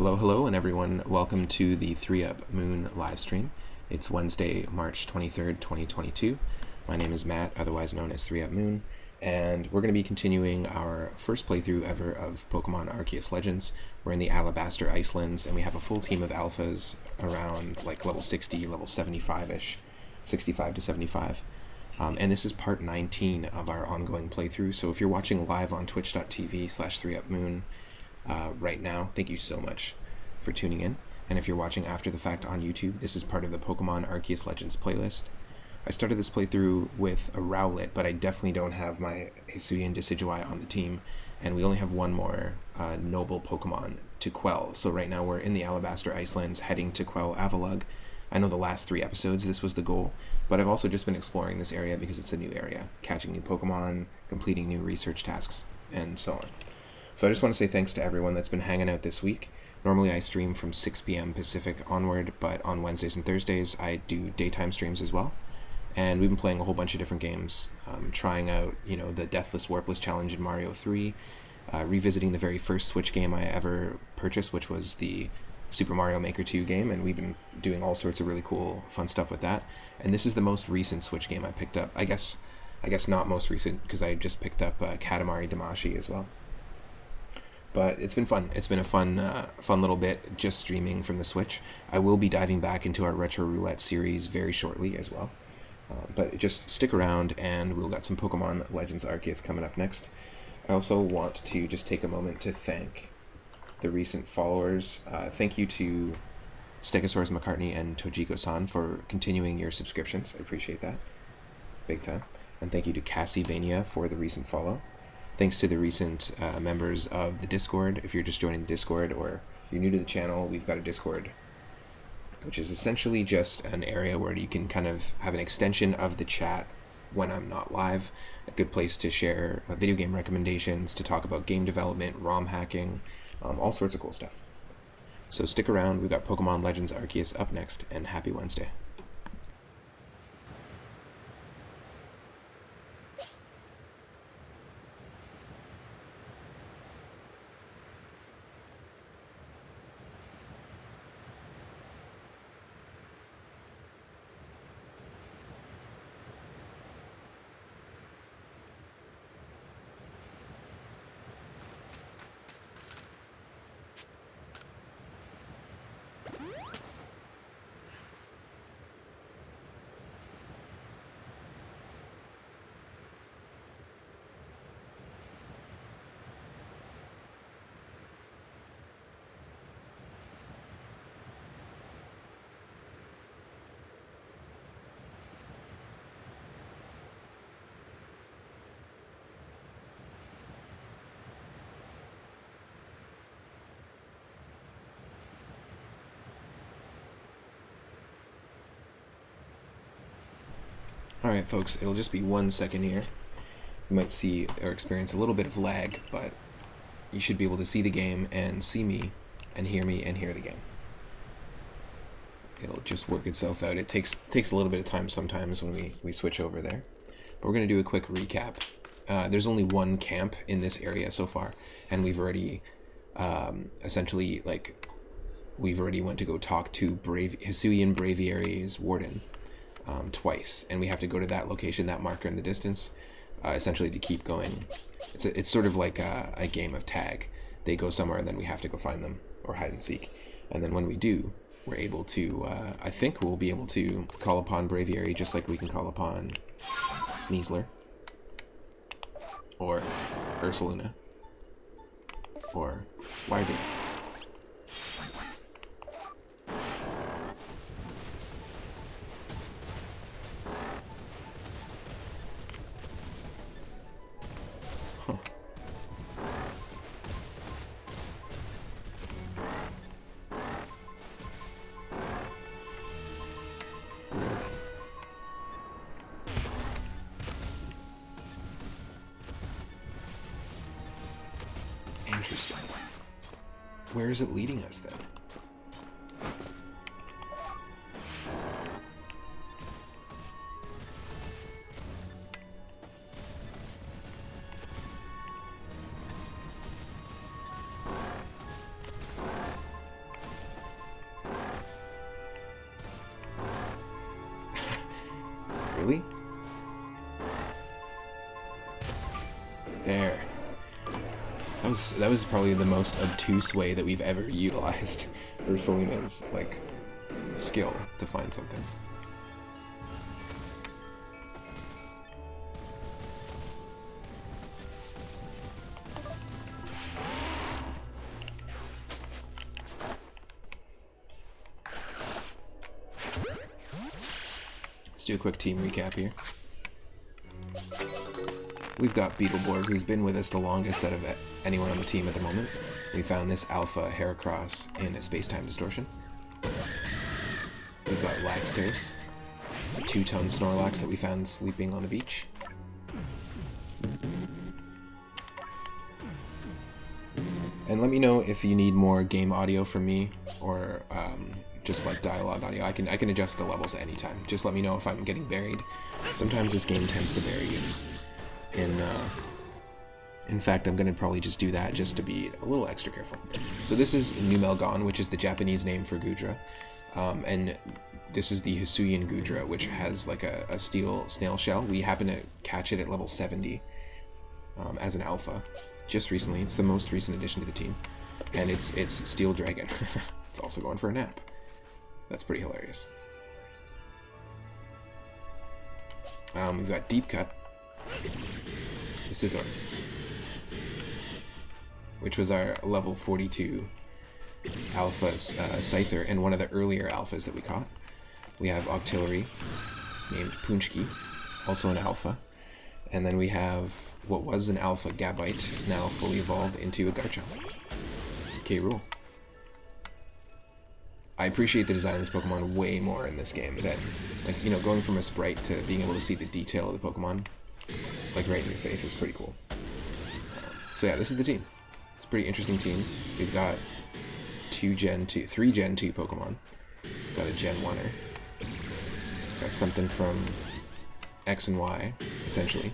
Hello, and everyone. Welcome to the 3UP Moon live stream. It's Wednesday, March 23rd, 2022. My name is Matt, otherwise known as 3UP Moon, and we're going to be continuing our first playthrough ever of Pokemon Arceus Legends. We're in the Alabaster Icelands, and we have a full team of alphas around like level 60, level 75-ish, 65 to 75. And this is part 19 of our ongoing playthrough, so if you're watching live on twitch.tv/3UpMoon, right now, thank you so much for tuning in. And if you're watching after the fact on YouTube, this is part of the Pokemon Arceus Legends playlist. I started this playthrough with a Rowlet, but I definitely don't have my Hisuian Decidueye on the team, and we only have one more noble Pokemon to quell. So right now we're in the Alabaster Icelands heading to quell Avalugg. I know the last 3 episodes this was the goal, but I've also just been exploring this area because it's a new area, catching new Pokemon, completing new research tasks, and so on. So I just want to say thanks to everyone that's been hanging out this week. Normally I stream from 6 p.m. Pacific onward, but on Wednesdays and Thursdays I do daytime streams as well. And we've been playing a whole bunch of different games, trying out, the Deathless Warpless Challenge in Mario 3, revisiting the very first Switch game I ever purchased, which was the Super Mario Maker 2 game, and we've been doing all sorts of really cool, fun stuff with that. And this is the most recent Switch game I picked up. I guess not most recent, because I just picked up Katamari Damacy as well. But it's been fun. It's been a fun little bit just streaming from the Switch. I will be diving back into our Retro Roulette series very shortly as well. But just stick around, and we've got some Pokemon Legends Arceus coming up next. I also want to just take a moment to thank the recent followers. Thank you to Stegosaurus McCartney and Tojiko-san for continuing your subscriptions. I appreciate that. Big time. And thank you to Cassie Vania for the recent follow. Thanks to the recent members of the Discord. If you're just joining the Discord or you're new to the channel, we've got a Discord, which is essentially just an area where you can kind of have an extension of the chat when I'm not live. A good place to share video game recommendations, to talk about game development, ROM hacking, all sorts of cool stuff. So stick around. We've got Pokemon Legends Arceus up next, and happy Wednesday. Alright folks, it'll just be 1 second here. You might see or experience a little bit of lag, but you should be able to see the game and see me and hear the game. It'll just work itself out. It takes a little bit of time sometimes when we switch over there. But we're going to do a quick recap. There's only one camp in this area so far, and we've already we've already went to go talk to Hisuian Braviary's warden twice, and we have to go to that location, that marker in the distance, essentially to keep going. It's sort of like a game of tag. They go somewhere and then we have to go find them, or hide and seek. And then when we do, we're able to, I think we'll be able to call upon Braviary just like we can call upon Sneasler, or Ursaluna, or Wyrdeer. Interesting. Where is it leading us then? Really? There. That was probably the most obtuse way that we've ever utilized Ursalina's, like, skill to find something. Let's do a quick team recap here. We've got Beetleborg, who's been with us the longest out of anyone on the team at the moment. We found this Alpha Heracross in a space-time distortion. We've got Laxtos, a 2-tone Snorlax that we found sleeping on the beach. And let me know if you need more game audio from me, or just like dialogue audio. I can adjust the levels at any time. Just let me know if I'm getting buried. Sometimes this game tends to bury you. In fact, I'm going to probably just do that just to be a little extra careful. So this is Numelgon, which is the Japanese name for Gudra. And this is the Hisuian Gudra, which has like a steel snail shell. We happen to catch it at level 70 as an alpha just recently. It's the most recent addition to the team. And it's Steel Dragon. It's also going for a nap. That's pretty hilarious. We've got Deep Cut. This is our, which was our level 42 alpha Scyther, and one of the earlier alphas that we caught. We have Octillery, named Punchki, also an alpha. And then we have what was an alpha Gabite, now fully evolved into a Garchomp. Okay, rule. I appreciate the design of this Pokemon way more in this game than, like, you know, going from a sprite to being able to see the detail of the Pokemon, like right in your face, is pretty cool. So yeah, this is the team. It's a pretty interesting team. We've got 3 Gen 2 Pokemon. Got a Gen 1er. Got something from X and Y, essentially.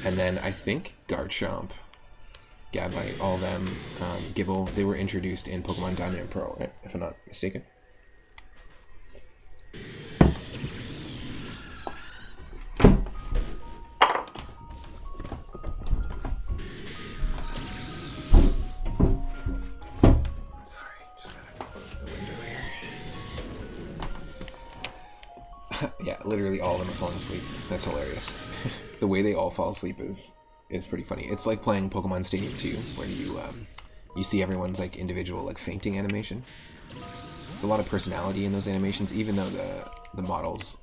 And then I think Garchomp, Gabite, all of them, Gible, they were introduced in Pokemon Diamond and Pearl, right? If I'm not mistaken. Yeah, literally all of them are falling asleep. That's hilarious. The way they all fall asleep is pretty funny. It's like playing Pokemon Stadium 2, where you see everyone's like individual like fainting animation. There's a lot of personality in those animations, even though the models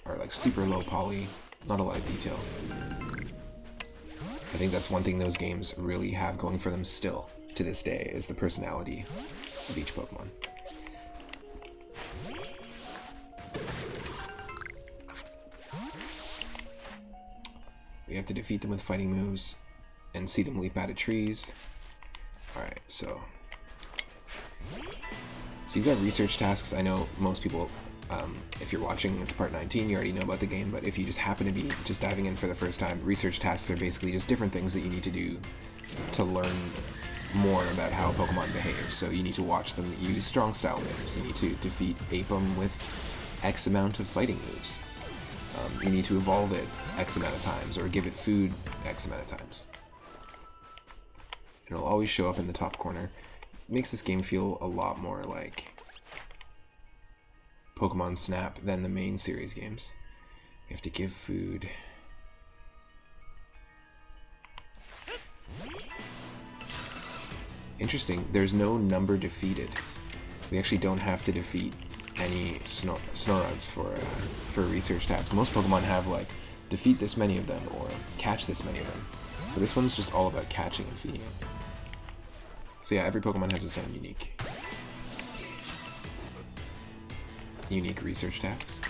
are like super low poly, not a lot of detail. I think that's one thing those games really have going for them still to this day, is the personality of each Pokemon. We have to defeat them with fighting moves and see them leap out of trees. Alright, so you've got research tasks. I know most people, if you're watching, it's part 19, you already know about the game, but if you just happen to be just diving in for the first time, research tasks are basically just different things that you need to do to learn more about how Pokemon behave. So you need to watch them use strong style moves. You need to defeat Apom with X amount of fighting moves. You need to evolve it X amount of times, or give it food X amount of times. It'll always show up in the top corner. It makes this game feel a lot more like Pokemon Snap than the main series games. You have to give food. Interesting, there's no number defeated. We actually don't have to defeat any Snoruds for a research task. Most Pokemon have like, defeat this many of them, or catch this many of them. But this one's just all about catching and feeding it. So yeah, every Pokemon has its own unique research tasks.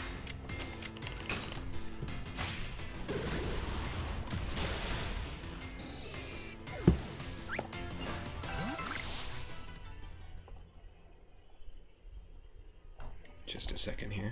Just a second here.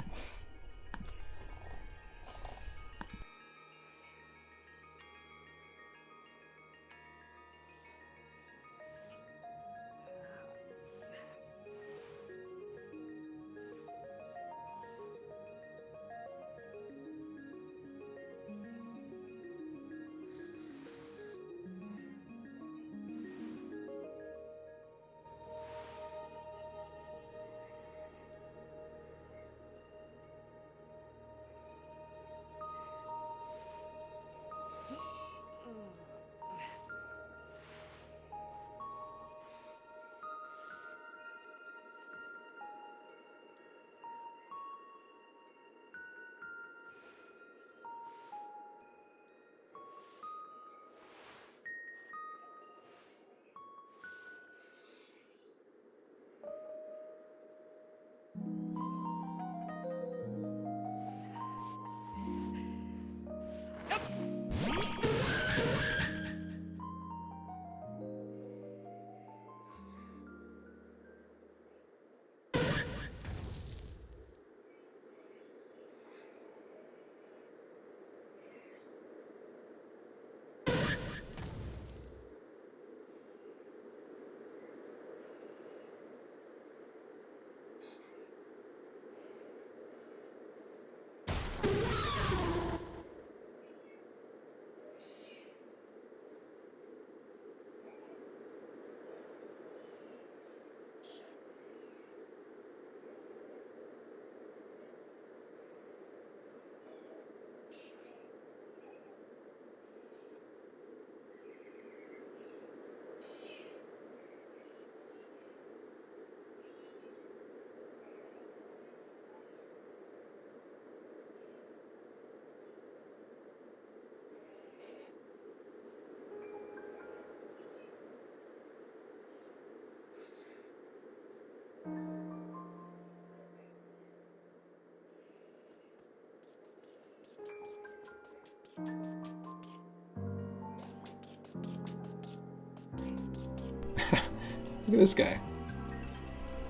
Look at this guy.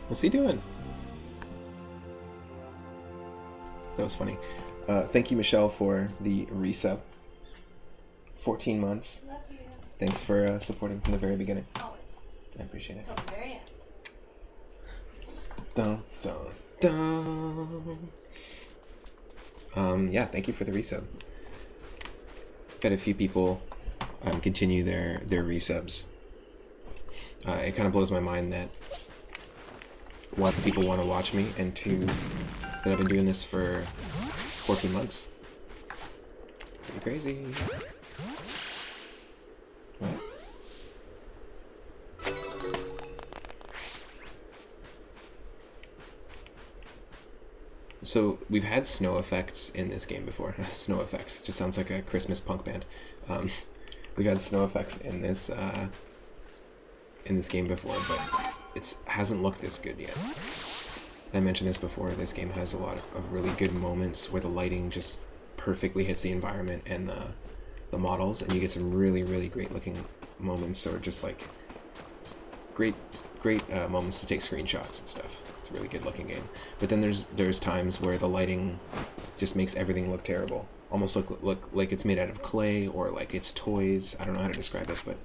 What's he doing? That was funny. Thank you, Michelle, for the resub. 14 months. Love you. Thanks for supporting from the very beginning. Always. I appreciate it. Till the very end. Dun, dun, dun. Yeah, thank you for the resub. Got a few people continue their resubs. It kind of blows my mind that one, people want to watch me, and two, that I've been doing this for 14 months. Pretty crazy. What? So we've had snow effects in this game before. Snow effects just sounds like a Christmas punk band. We've had snow effects in this game before, but it hasn't looked this good yet. I mentioned this before. This game has a lot of really good moments where the lighting just perfectly hits the environment and the models, and you get some really, really great looking moments, or just like great moments to take screenshots and stuff. It's a really good looking game. But then there's times where the lighting just makes everything look terrible. Almost look like it's made out of clay, or like it's toys. I don't know how to describe it, but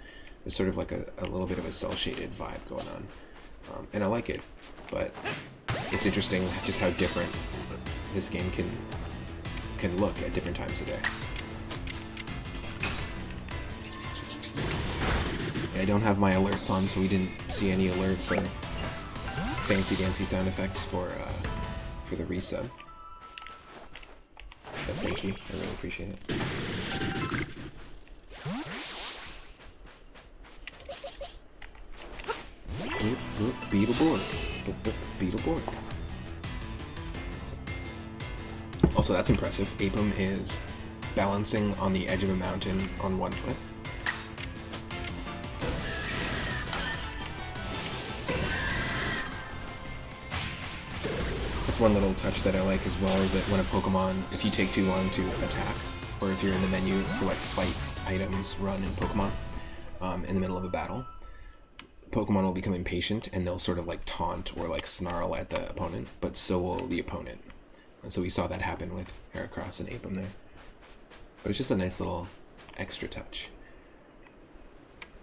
there's sort of like a little bit of a cell shaded vibe going on. And I like it, but it's interesting just how different this game can look at different times of day. I don't have my alerts on, so we didn't see any alerts or fancy dancy sound effects for the resub. But thank you, I really appreciate it. Beetleborg. Beetleborg. Also, that's impressive. Apom is balancing on the edge of a mountain on one foot. That's one little touch that I like as well, is that when a Pokemon, if you take too long to attack, or if you're in the menu for like fight items run in Pokemon in the middle of a battle, Pokemon will become impatient and they'll sort of like taunt or like snarl at the opponent, but so will the opponent. And so we saw that happen with Heracross and Apom there. But it's just a nice little extra touch.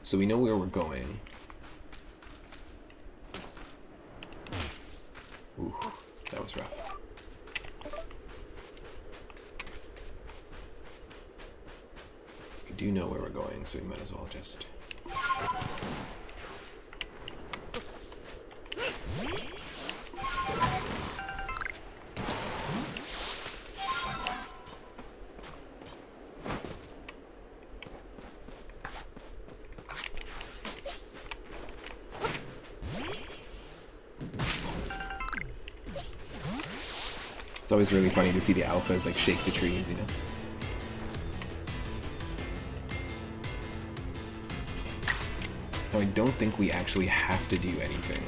So we know where we're going. Ooh, that was rough. We do know where we're going, so we might as well just... It's always really funny to see the alphas like shake the trees, you know? Now I don't think we actually have to do anything.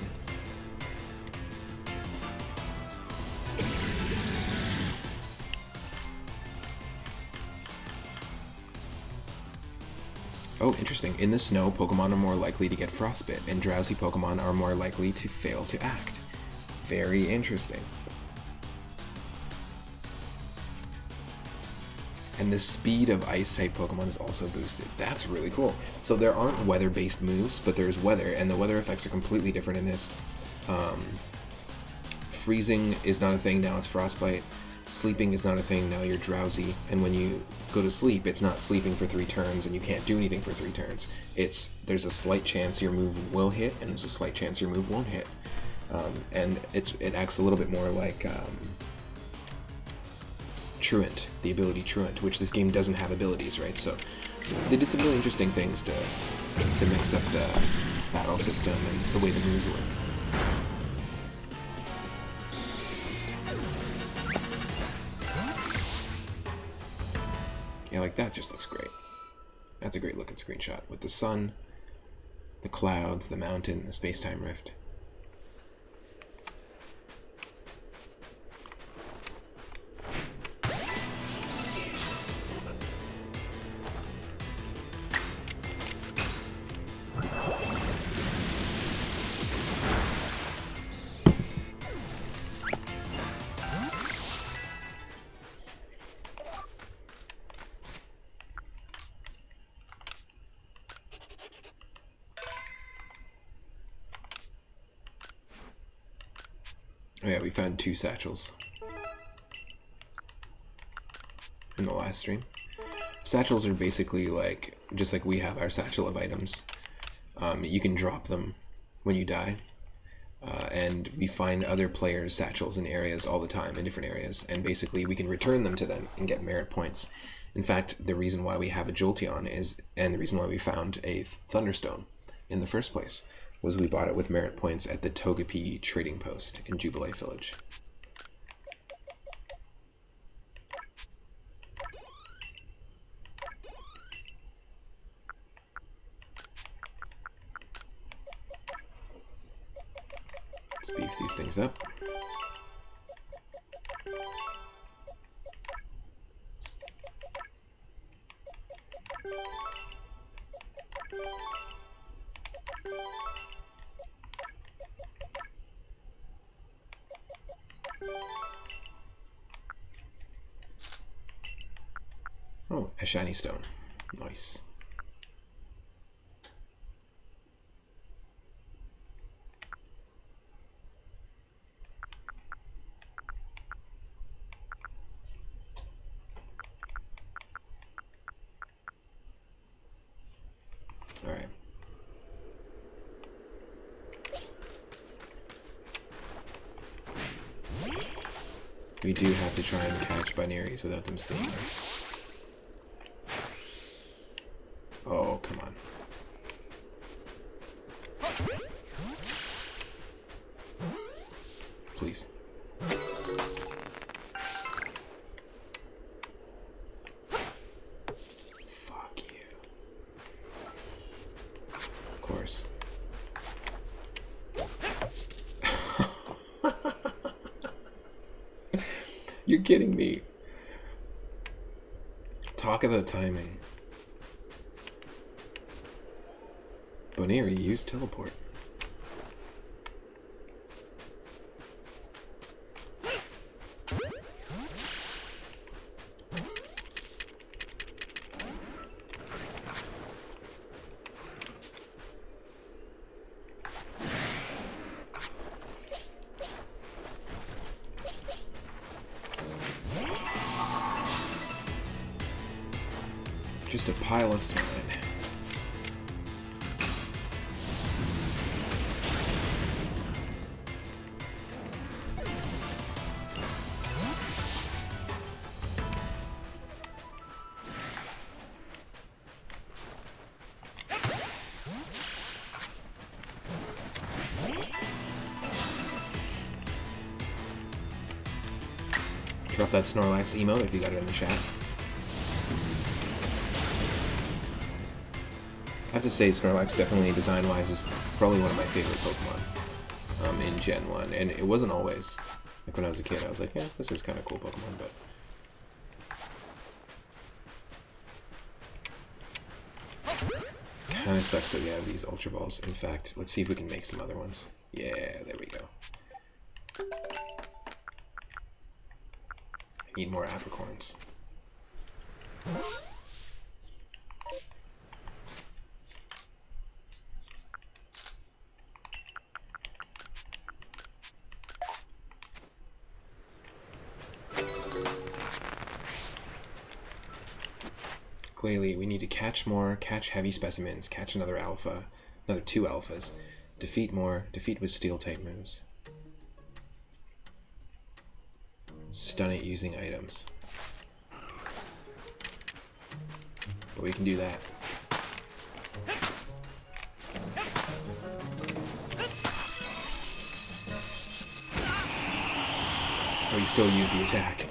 Oh, interesting. In the snow, Pokemon are more likely to get frostbite, and drowsy Pokemon are more likely to fail to act. Very interesting. And the speed of Ice-type Pokemon is also boosted. That's really cool. So there aren't weather-based moves, but there's weather, and the weather effects are completely different in this. Freezing is not a thing, now it's frostbite. Sleeping is not a thing, now you're drowsy. And when you go to sleep, it's not sleeping for 3 turns and you can't do anything for 3 turns. There's a slight chance your move will hit, and there's a slight chance your move won't hit. And it acts a little bit more like Truant, the ability Truant, which this game doesn't have abilities, right? So they did some really interesting things to mix up the battle system and the way the moves work. Yeah, like that just looks great. That's a great looking screenshot with the sun, the clouds, the mountain, the space-time rift. Oh yeah, we found 2 satchels in the last stream. Satchels are basically like, just like we have our satchel of items. You can drop them when you die. And we find other players' satchels in areas all the time, in different areas. And basically we can return them to them and get merit points. In fact, the reason why we have a Jolteon is, and the reason why we found a Thunderstone in the first place, was we bought it with merit points at the Togepi trading post in Jubilee Village. Let's beef these things up. Oh, a shiny stone. Nice. All right. We do have to try and catch Binaries without them seeing us. Oh, come on. Please. Fuck you. Of course. You're kidding me. Talk about timing. Boneri used teleport. Just a pile of swine. Drop that Snorlax emote if you got it in the chat. I have to say, Snorlax definitely, design-wise, is probably one of my favorite Pokemon in Gen 1. And it wasn't always. Like, when I was a kid, I was like, yeah, this is kind of cool Pokemon, but... Kind of sucks that we have these Ultra Balls. In fact, let's see if we can make some other ones. Yeah, there we go. I need more apricorns. Clearly, we need to catch more, catch heavy specimens, catch another alpha, another 2 alphas, defeat more, defeat with steel-type moves. Stun it using items. But we can do that. Or you still use the attack.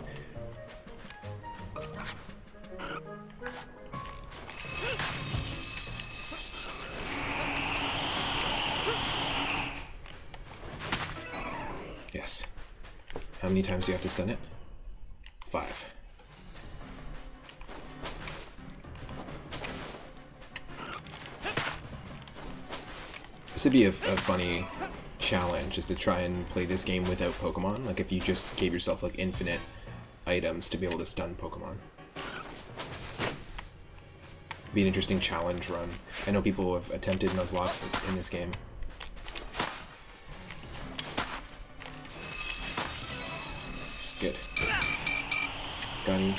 Yes. How many times do you have to stun it? 5. This would be a funny challenge, just to try and play this game without Pokemon. Like if you just gave yourself like infinite items to be able to stun Pokemon. Be an interesting challenge run. I know people have attempted Nuzlocke in this game. on you.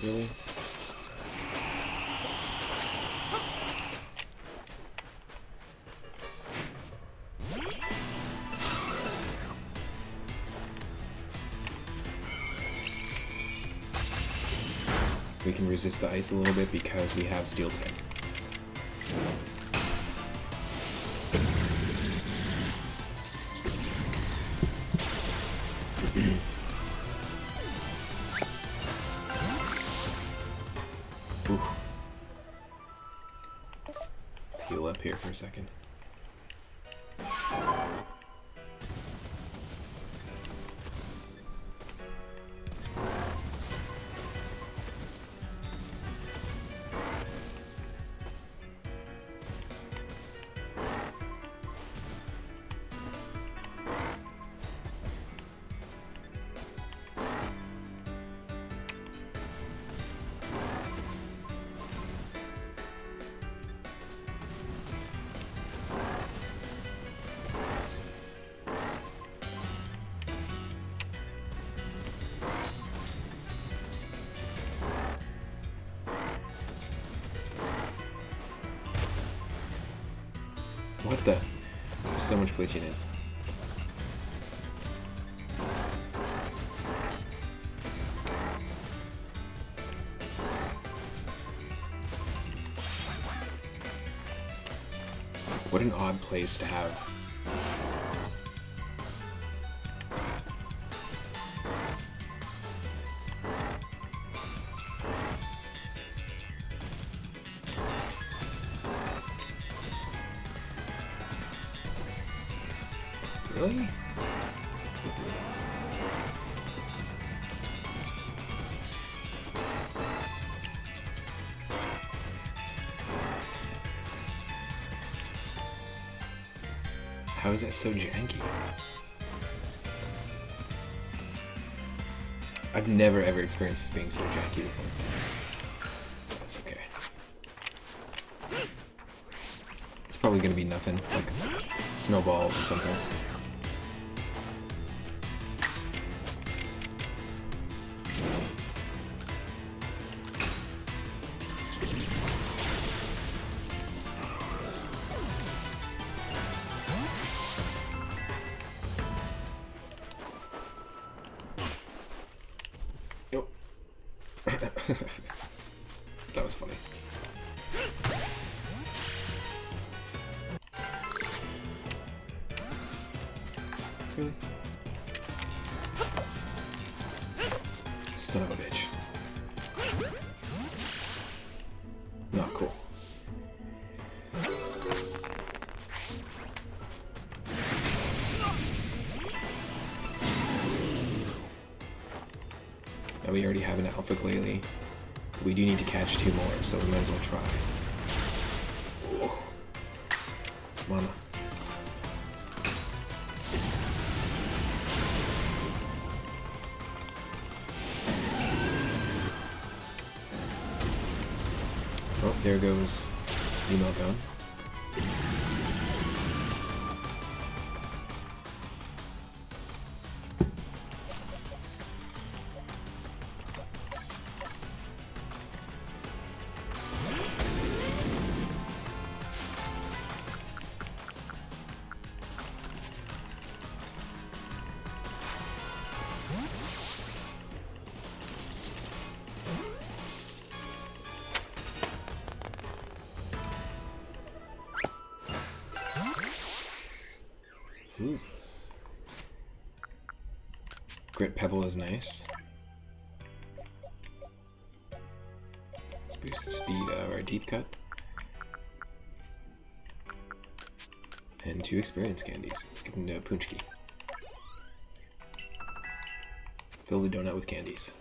Really? We can resist the ice a little bit because we have Steel type. Let's heal up here for a second. What the? There's so much glitchiness. What an odd place to have. Really? How is that so janky? I've never ever experienced this being so janky before. That's okay. It's probably gonna be nothing, like snowballs or something. That was funny. Really? Son of a bitch. Not cool. Now we already have an Alpha Glalie. We do need to catch 2 more, so we might as well try. Whoa. Mama. Oh, there goes Leafeon. Ooh. Grit Pebble is nice. Let's boost the speed of our Deep Cut. And 2 experience candies. Let's give them to Punchki. Fill the donut with candies.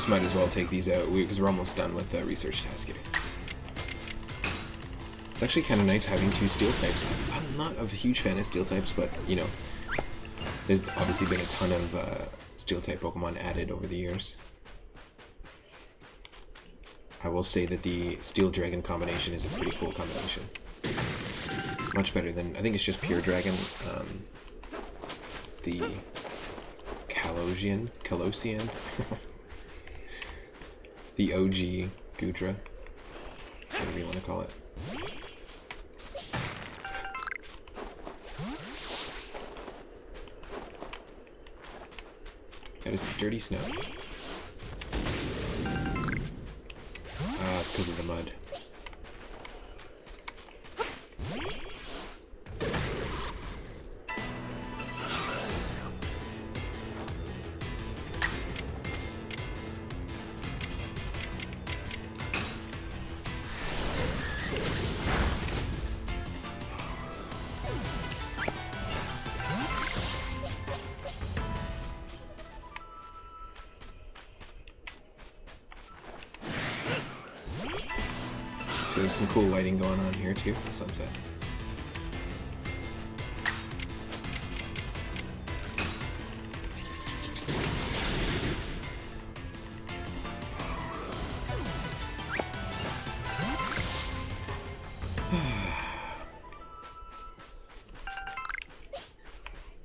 just might as well take these out because we're almost done with the research task here. It's actually kind of nice having 2 steel types. I'm not a huge fan of steel types, but you know, there's obviously been a ton of steel type Pokemon added over the years. I will say that the Steel Dragon combination is a pretty cool combination. Much better than, I think it's just Pure Dragon. The Calossian, the OG Goodra, whatever you want to call it. That is dirty snow. Ah, it's because of the mud. So there's some cool lighting going on here too, the sunset.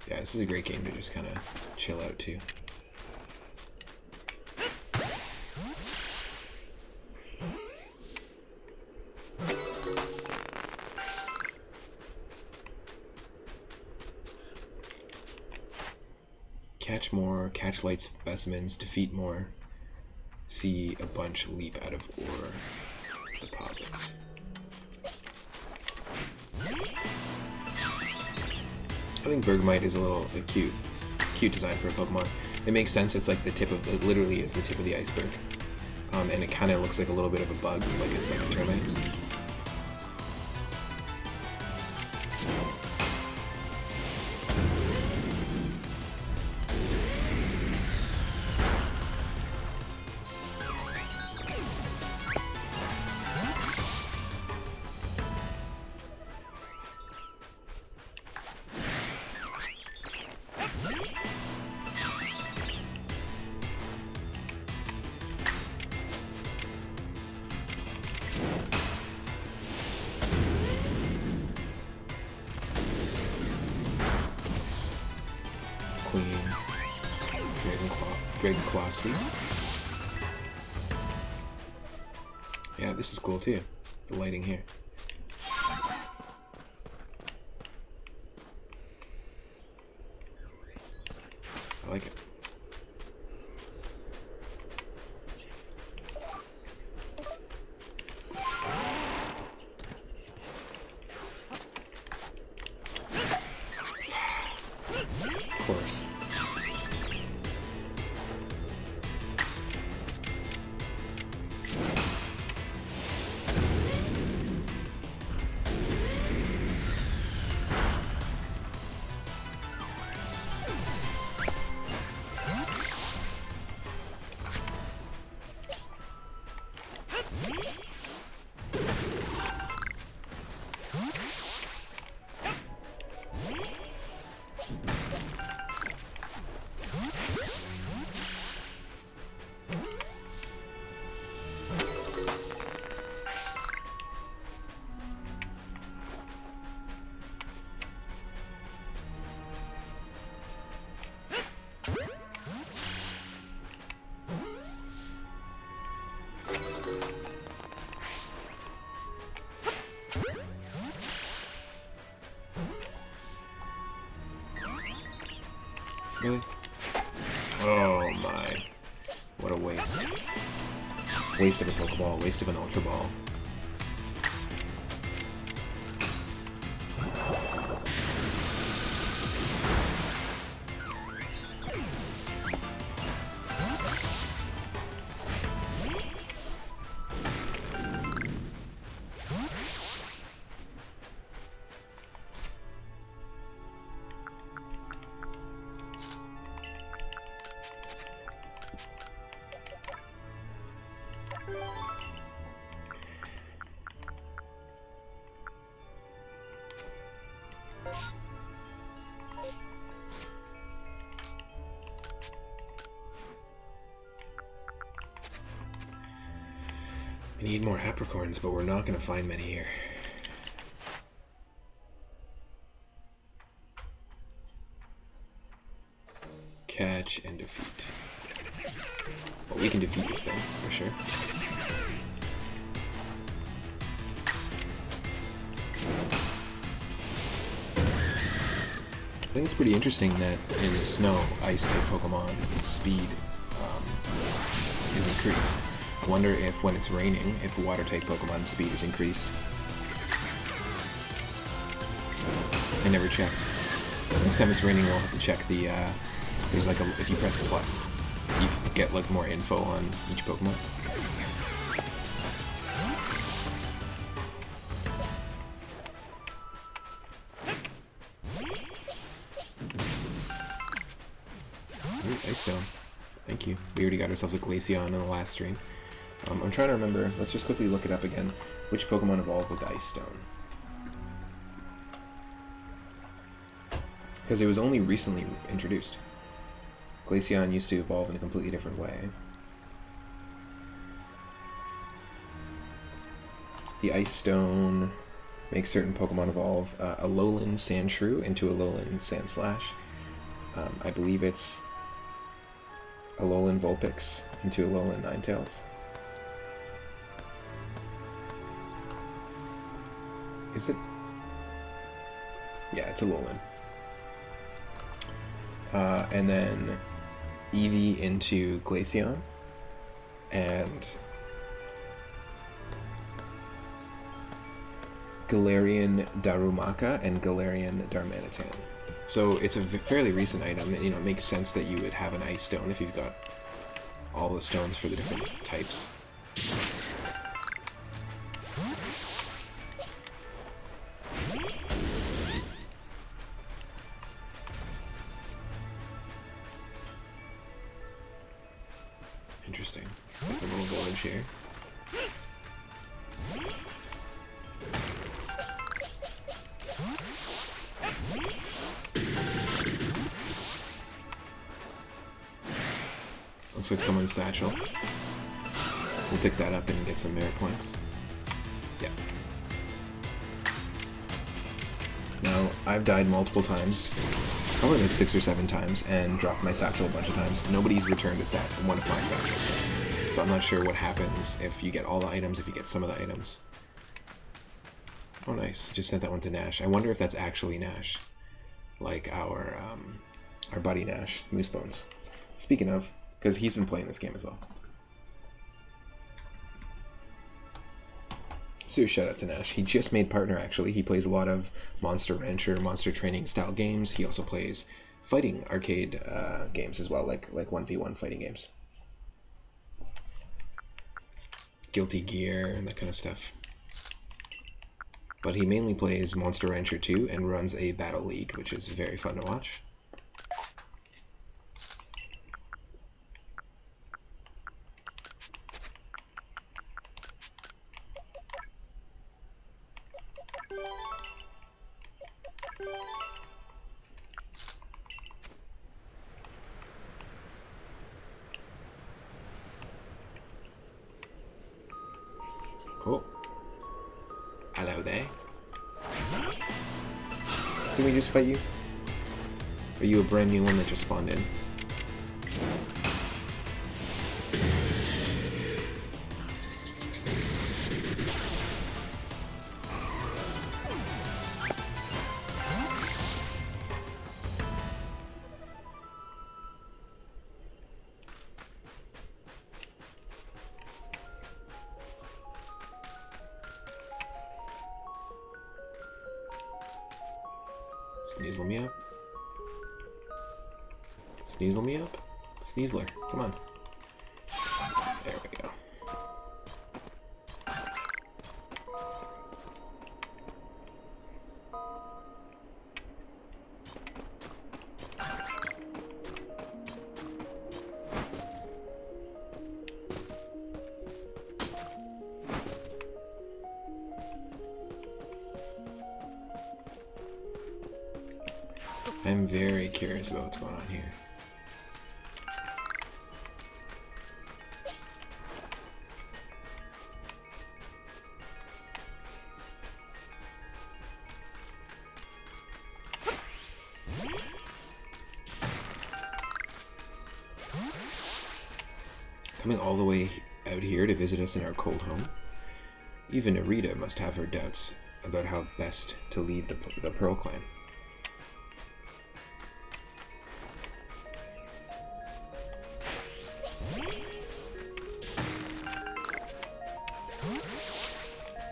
Yeah, this is a great game to just kind of chill out too. Catch more, catch light specimens, defeat more, see a bunch leap out of ore deposits. I think Bergmite is a little cute design for a Pokemon. It makes sense. It's like the tip of the, literally is the tip of the iceberg, and it kind of looks like a little bit of a bug, like a termite. Dragon Claw Sweep. Yeah, this is cool too. The lighting here. I like it. Of course. Really? Oh my. What a waste. Waste of a Pokeball, waste of an Ultra Ball. I need more apricorns, but we're not going to find many here. Catch and defeat. Well, we can defeat this thing, for sure. I think it's pretty interesting that in the snow, ice-type Pokemon, speed is increased. I wonder if when it's raining, if water-type Pokemon speed is increased. I never checked. Next time it's raining, we'll have to check the, there's like a, if you press plus, you can get like more info on each Pokemon. Ooh, Ice Stone. Thank you. We already got ourselves a Glaceon in the last stream. I'm trying to remember, let's just quickly look it up again, which Pokemon evolved with Ice Stone. Because it was only recently introduced. Glaceon used to evolve in a completely different way. The Ice Stone makes certain Pokemon evolve. A Alolan Sandshrew into a Alolan Sandslash. I believe it's Alolan Vulpix into Alolan Ninetales. Is it? Yeah, it's Alolan. And then Eevee into Glaceon, and Galarian Darumaka and Galarian Darmanitan. So it's a fairly recent item, and it makes sense that you would have an Ice Stone if you've got all the stones for the different types. Interesting. It's like a little village here. Looks like someone's satchel. We'll pick that up and get some merit points. Yeah. Now, I've died multiple times, probably like 6 or 7 times, and dropped my satchel a bunch of times. Nobody's returned one of my satchels. So I'm not sure what happens if you get all the items, if you get some of the items. Oh nice, just sent that one to Nash. I wonder if that's actually Nash. Like our buddy Nash, Moosebones. Speaking of, because he's been playing this game as well. So shout out to Nash. He just made partner actually. He plays a lot of Monster Rancher, Monster Training style games. He also plays fighting arcade games as well, like 1v1 fighting games. Guilty Gear and that kind of stuff. But he mainly plays Monster Rancher 2 and runs a battle league, which is very fun to watch. Oh. Hello there. Can we just fight you? Are you a brand new one that just spawned in? Sneasel me up. Sneasel me up? Sneasler, come on. There we go. I'm very curious about what's going on here. Coming all the way out here to visit us in our cold home? Even Arita must have her doubts about how best to lead the Pearl Clan.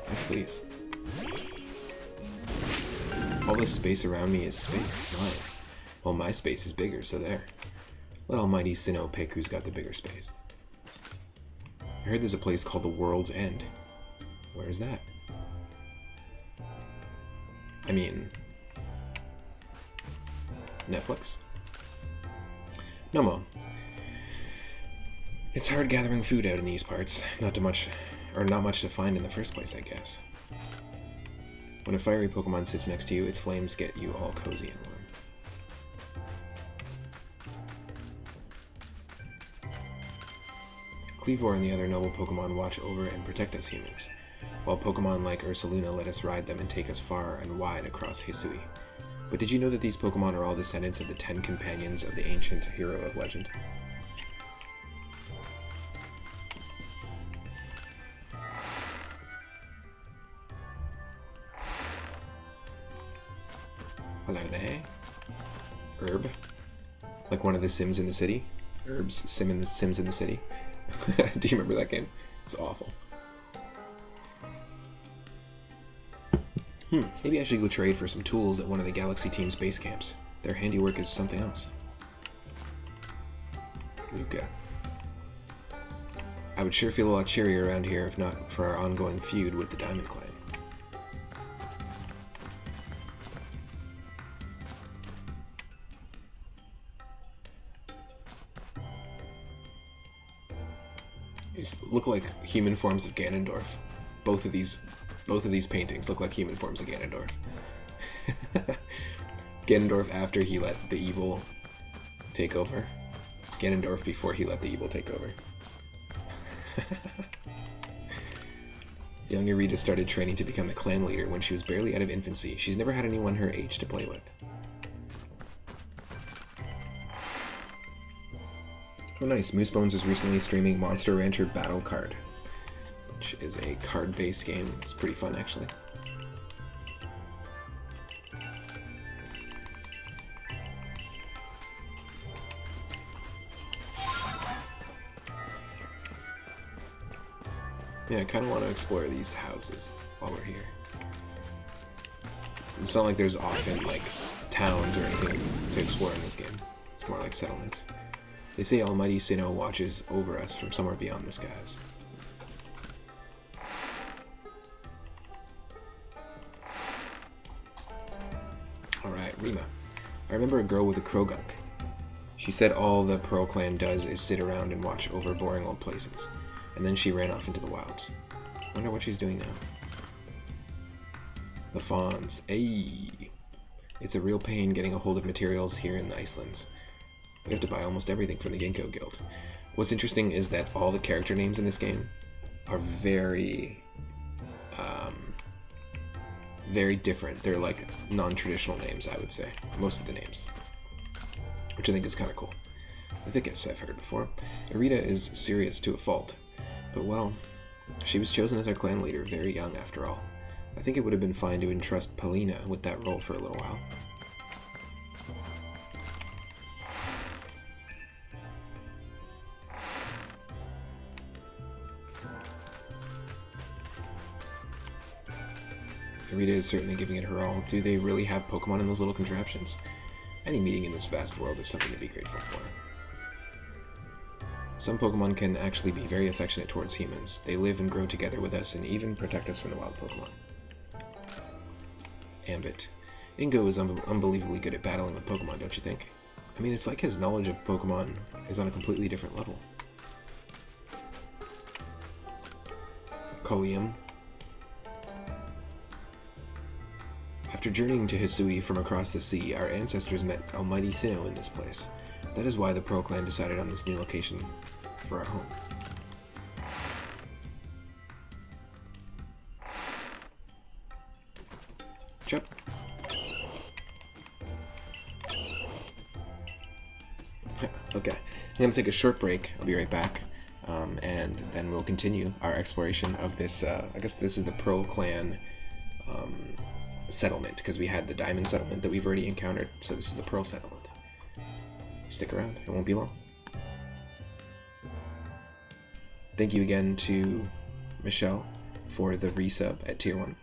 Yes, please. All this space around me is space, mine. Well, my space is bigger, so there. Let Almighty Sinnoh pick who's got the bigger space. I heard there's a place called the World's End. Where is that? I mean... Netflix? Nomo. It's hard gathering food out in these parts. Not much to find in the first place, I guess. When a fiery Pokemon sits next to you, its flames get you all cozy and warm. Cleavor and the other noble Pokemon watch over and protect us humans, while Pokemon like Ursaluna let us ride them and take us far and wide across Hisui. But did you know that these Pokemon are all descendants of the 10 companions of the ancient hero of legend? Hello there. Herb. Like one of the Sims in the City? Herb's Sims in the City. Do you remember that game? It was awful. Maybe I should go trade for some tools at one of the Galaxy Team's base camps. Their handiwork is something else. Luca. I would sure feel a lot cheerier around here if not for our ongoing feud with the Diamond Clan. These look like human forms of Ganondorf. Both of these paintings look like human forms of Ganondorf. Ganondorf after he let the evil take over. Ganondorf before he let the evil take over. Young Arita started training to become the clan leader when she was barely out of infancy. She's never had anyone her age to play with. Oh nice, Moosebones was recently streaming Monster Rancher Battle Card, which is a card-based game. It's pretty fun, actually. Yeah, I kind of want to explore these houses while we're here. It's not like there's often, like, towns or anything to explore in this game. It's more like settlements. They say Almighty Sinnoh watches over us from somewhere beyond the skies. Alright, Rima. I remember a girl with a Krogunk. She said all the Pearl Clan does is sit around and watch over boring old places. And then she ran off into the wilds. Wonder what she's doing now. The Fawns. Ayy. It's a real pain getting a hold of materials here in the Icelands. We have to buy almost everything from the Ginkgo Guild. What's interesting is that all the character names in this game are very different. They're like non-traditional names, I would say. Most of the names. Which I think is kind of cool. I think I've heard before. Arita is serious to a fault. But well, she was chosen as our clan leader very young after all. I think it would have been fine to entrust Palina with that role for a little while. Arita is certainly giving it her all. Do they really have Pokemon in those little contraptions? Any meeting in this vast world is something to be grateful for. Some Pokemon can actually be very affectionate towards humans. They live and grow together with us and even protect us from the wild Pokemon. Ambit. Ingo is unbelievably good at battling with Pokemon, don't you think? I mean, it's like his knowledge of Pokemon is on a completely different level. Collium. After journeying to Hisui from across the sea, our ancestors met Almighty Sinnoh in this place. That is why the Pearl Clan decided on this new location for our home. Chup. Okay, I'm gonna take a short break. I'll be right back. and then we'll continue our exploration of this. I guess this is the Pearl Clan settlement, because we had the Diamond settlement that we've already encountered, so this is the Pearl settlement. Stick around, it won't be long. Thank you again to Michelle for the resub at tier 1.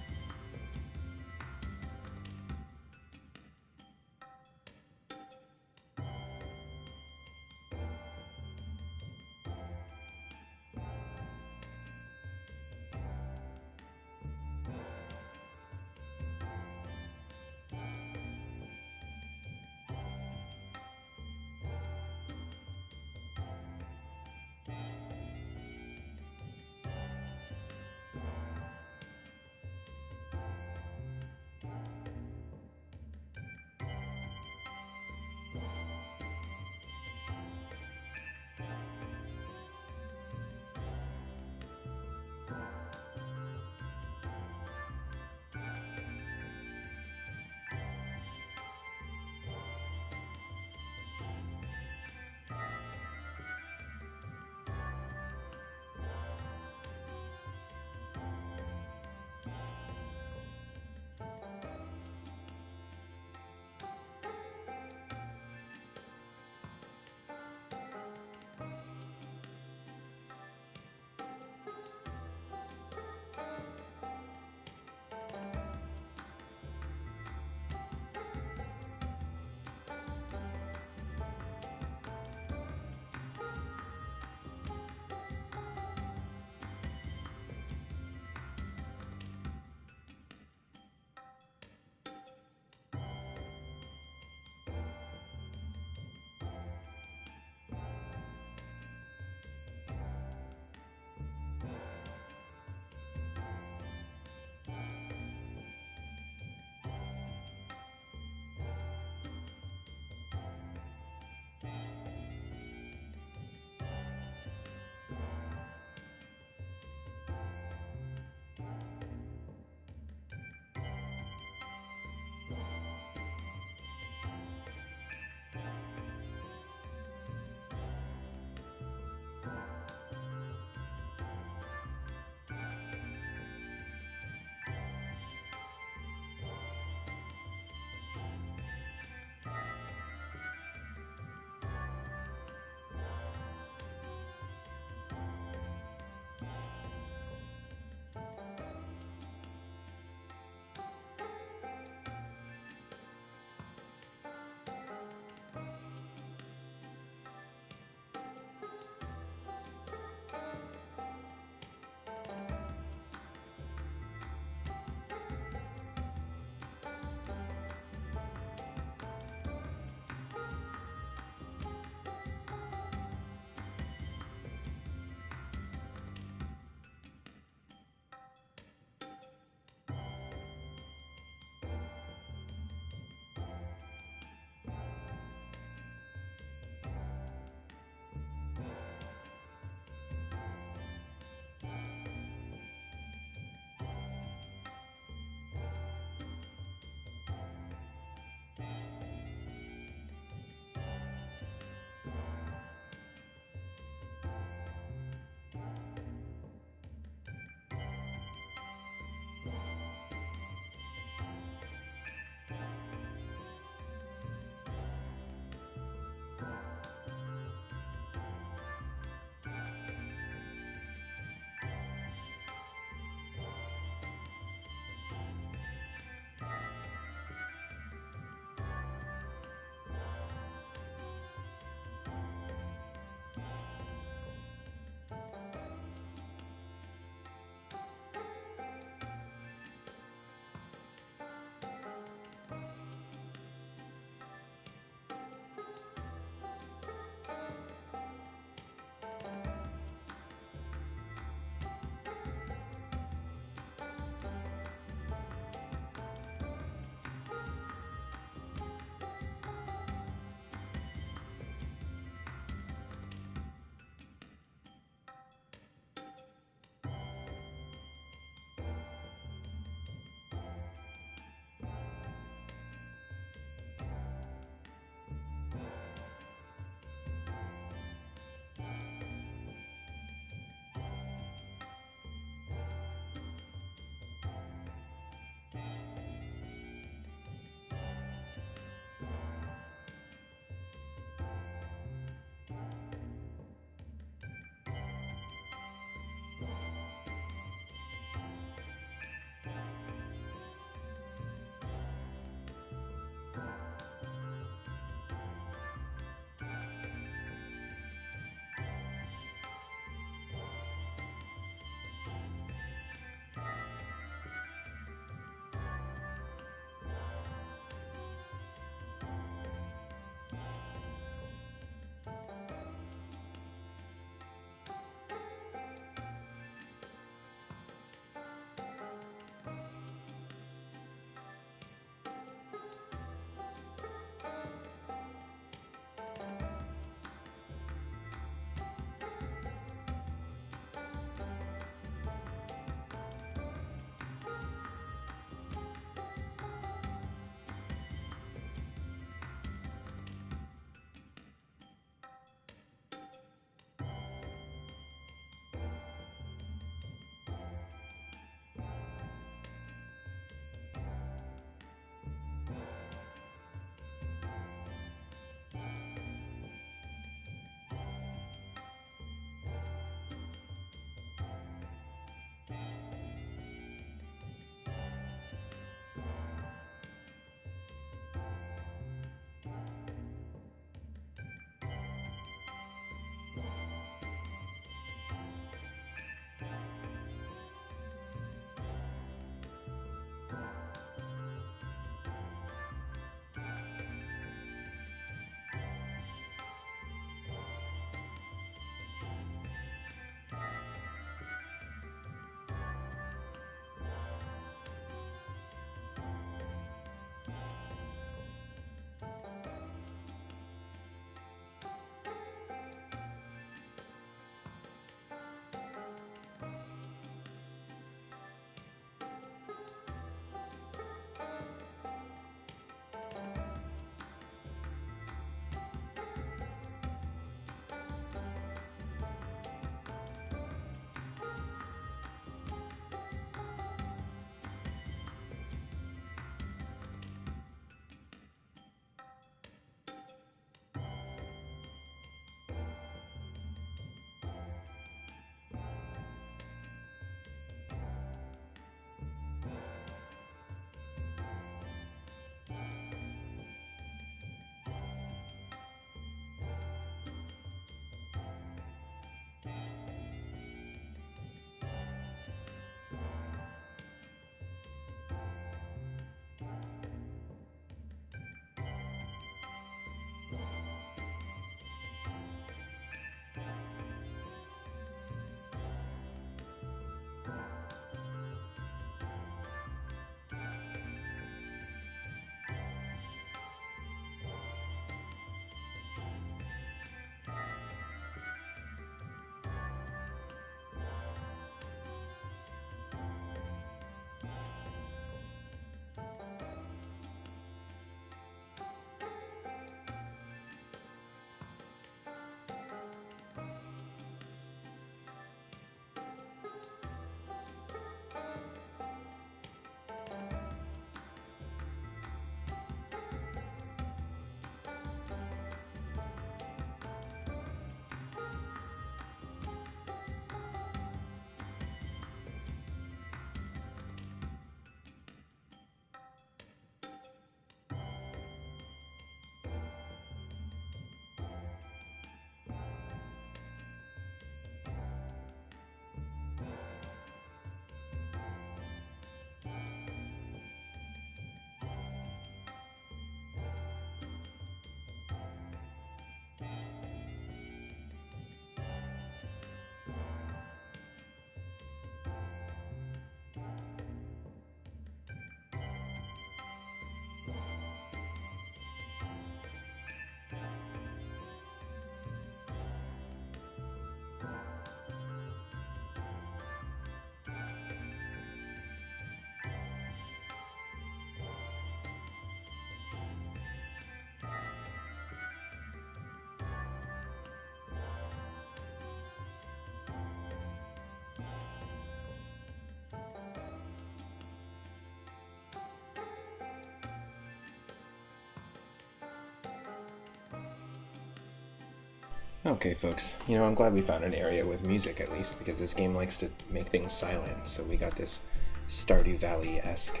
Okay, folks, you know, I'm glad we found an area with music at least, because this game likes to make things silent, so we got this Stardew Valley-esque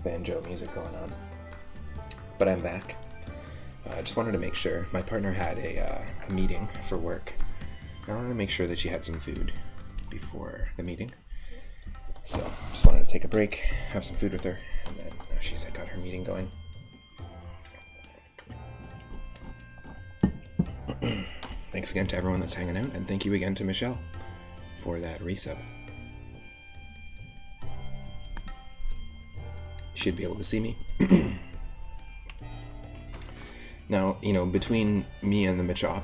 banjo music going on. But I'm back. I just wanted to make sure. My partner had a meeting for work. I wanted to make sure that she had some food before the meeting. So, just wanted to take a break, have some food with her, and then she said got her meeting going. Thanks again to everyone that's hanging out, and thank you again to Michelle for that resub. You should be able to see me. Now, you know, between me and the Machop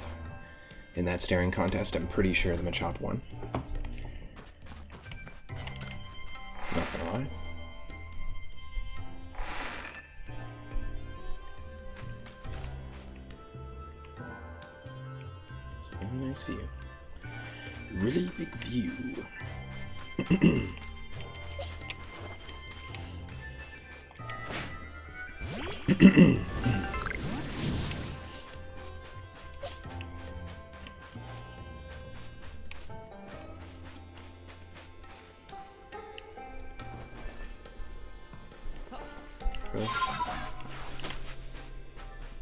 in that staring contest, I'm pretty sure the Machop won. Not gonna lie. It's a really nice view. Really big view.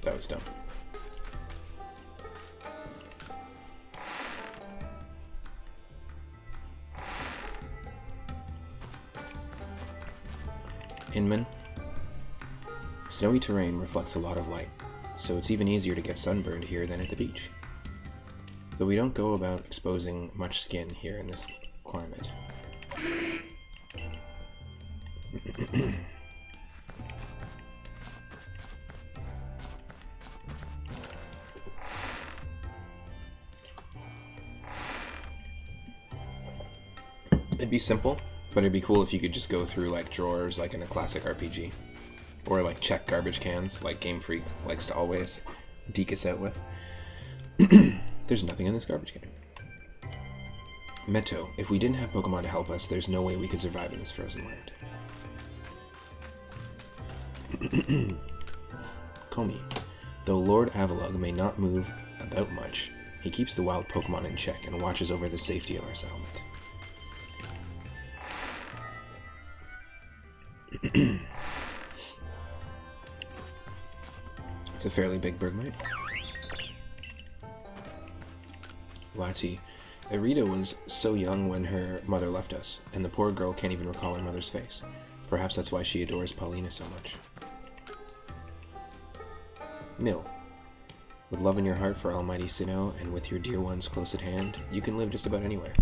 That was dumb. Inman. Snowy terrain reflects a lot of light, so it's even easier to get sunburned here than at the beach. Though we don't go about exposing much skin here in this climate. It'd be simple, but it'd be cool if you could just go through like drawers like in a classic RPG. Or like check garbage cans like Game Freak likes to always deke us out with. There's nothing in this garbage can. Meto, if we didn't have Pokemon to help us, there's no way we could survive in this frozen land. Komi, though Lord Avalugg may not move about much, he keeps the wild Pokemon in check and watches over the safety of our settlement. It's a fairly big Bergmite. Lati, Irida was so young when her mother left us, and the poor girl can't even recall her mother's face. Perhaps that's why she adores Paulina so much. Mill, with love in your heart for Almighty Sinnoh, and with your dear ones close at hand, you can live just about anywhere.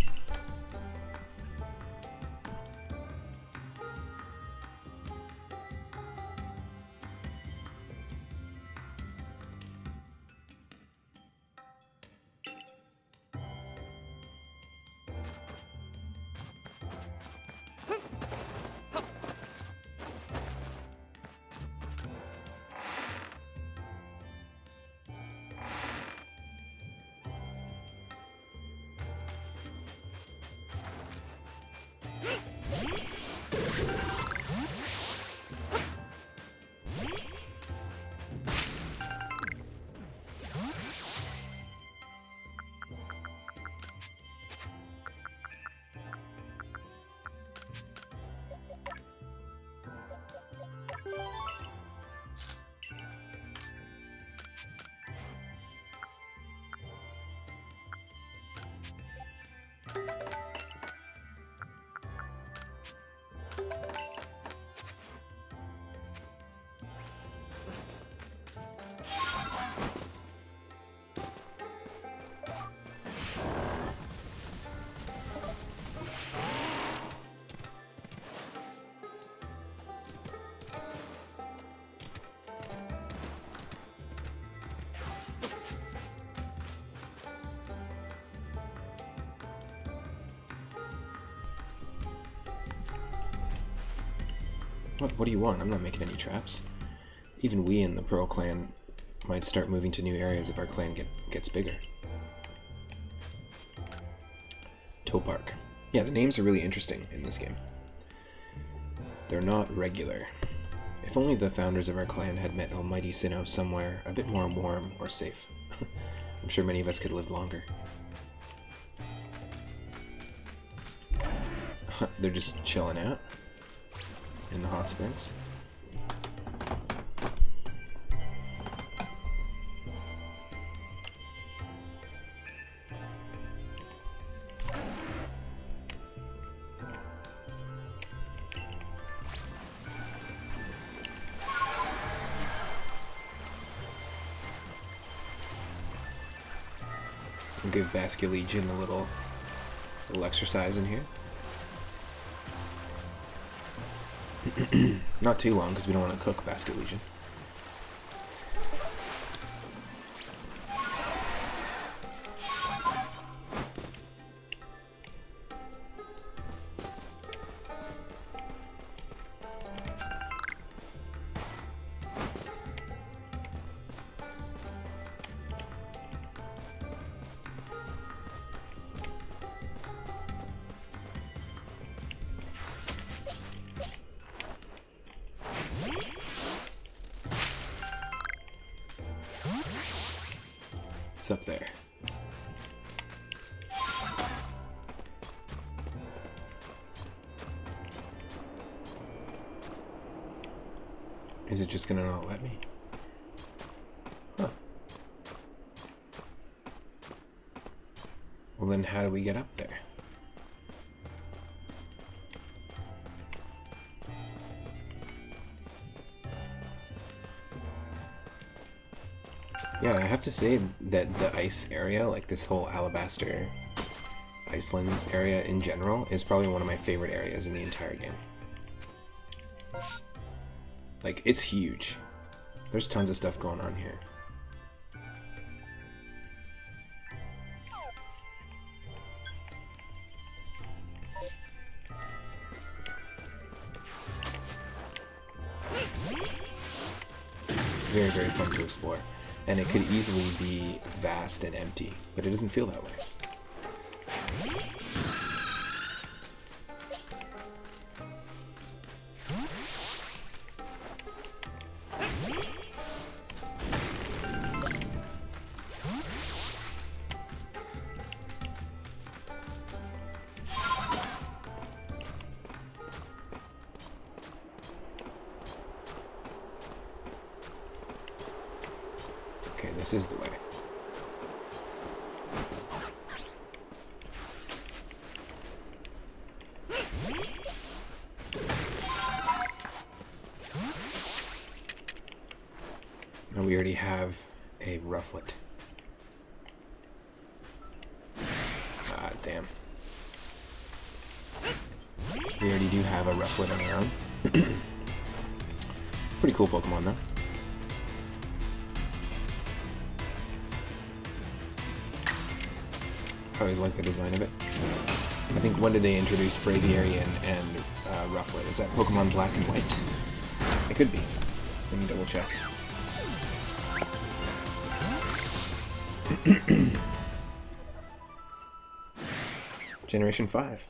What do you want? I'm not making any traps. Even we in the Pearl clan might start moving to new areas if our clan gets bigger. Topark. Yeah, the names are really interesting in this game. They're not regular. If only the founders of our clan had met Almighty Sinnoh somewhere a bit more warm or safe. I'm sure many of us could live longer. They're just chilling out in the hot springs. We'll give Basculegion a little exercise in here. Not too long, because we don't want to cook Basculegion. Up there. Is it just gonna not let me? Huh. Well then how do we get up there? Yeah, I have to say that the ice area, like this whole Alabaster Icelands area in general, is probably one of my favorite areas in the entire game. Like, it's huge. There's tons of stuff going on here. It's very, very fun to explore. And it could easily be vast and empty, but it doesn't feel that way. Okay, this is the way. And we already have a Rufflet. Ah, damn. We already do have a Rufflet on our own. Pretty cool Pokemon, though. I always like the design of it. I think, when did they introduce Braviary and Rufflet? Is that Pokemon Black and White? It could be. Let me double check. Generation 5.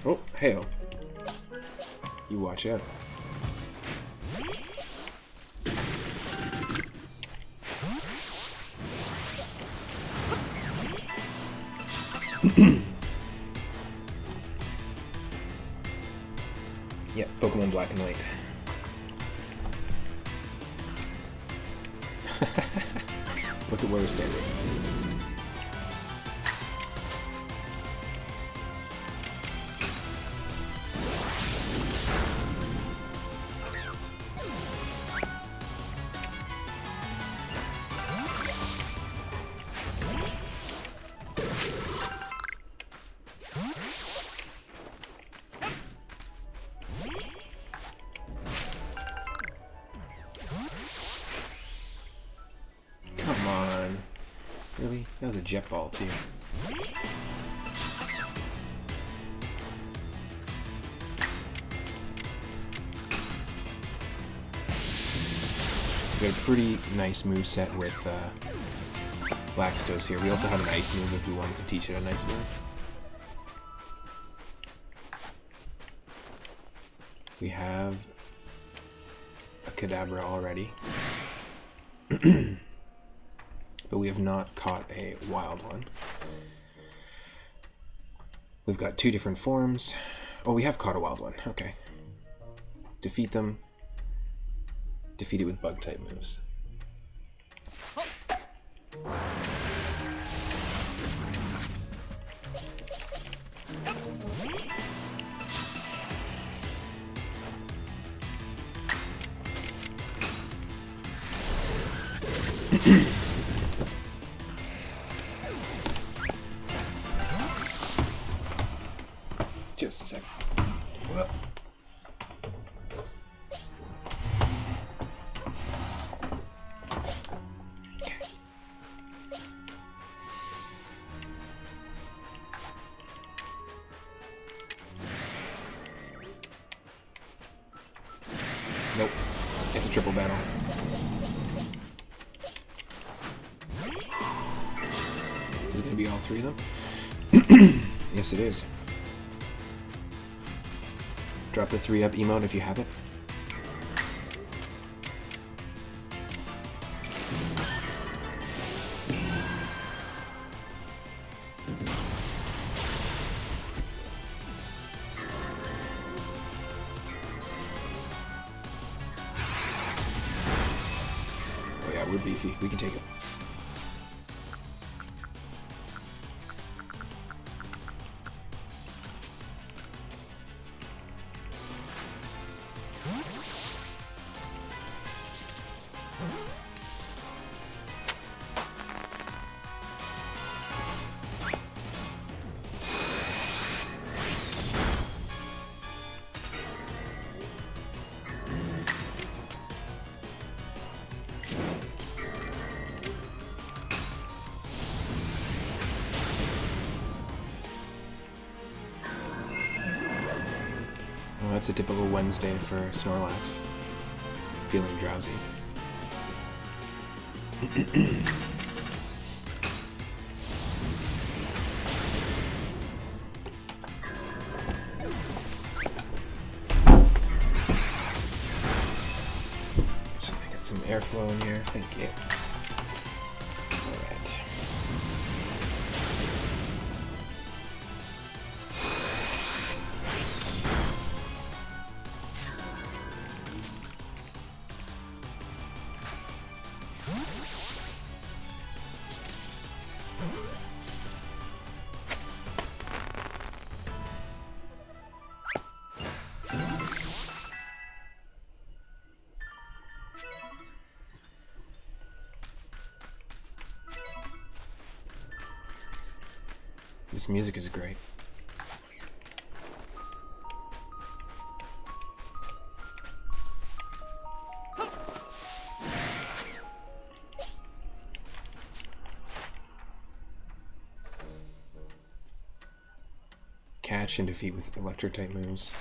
Oh, hey-oh. You watch out. Yep, Pokemon Black and White. Look at where we're standing. Really? That was a jet ball, too. We got a pretty nice moveset with Blackstone's here. We also have an ice move if we wanted to teach it an ice move. We have a Kadabra already. But we have not caught a wild one. We've got 2 different forms. Oh, we have caught a wild one. Okay. Defeat them. Defeat it with bug-type moves. Just a second. Whoa. Okay. Nope. It's a triple battle. Is it going to be all 3 of them? Yes, it is. Drop the 3-up emote if you have it. Oh yeah, we're beefy. We can take it. Well, that's a typical Wednesday for Snorlax. Feeling drowsy. Just gonna get some airflow in here. Thank you. Alright. This music is great. Catch and defeat with electric type moves.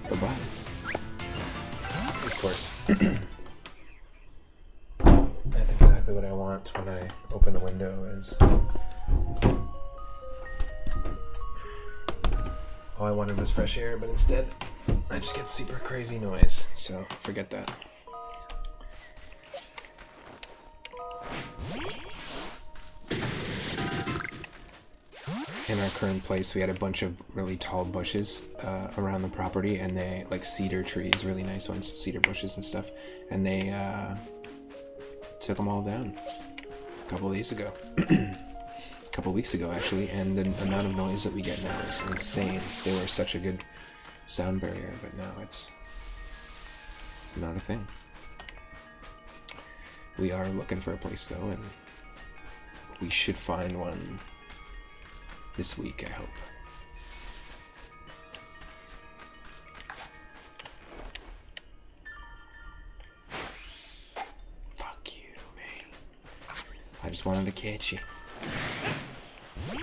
Bye-bye. Of course. That's exactly what I want when I open the window is all I wanted was fresh air, but instead I just get super crazy noise, so forget that. In our current place, we had a bunch of really tall bushes around the property, and they, like cedar trees, really nice ones, cedar bushes and stuff, and they took them all down a couple days ago. A couple weeks ago, actually, and the amount of noise that we get now is insane. They were such a good sound barrier, but now it's not a thing. We are looking for a place, though, and we should find one this week, I hope. Fuck you, man. I just wanted to catch you.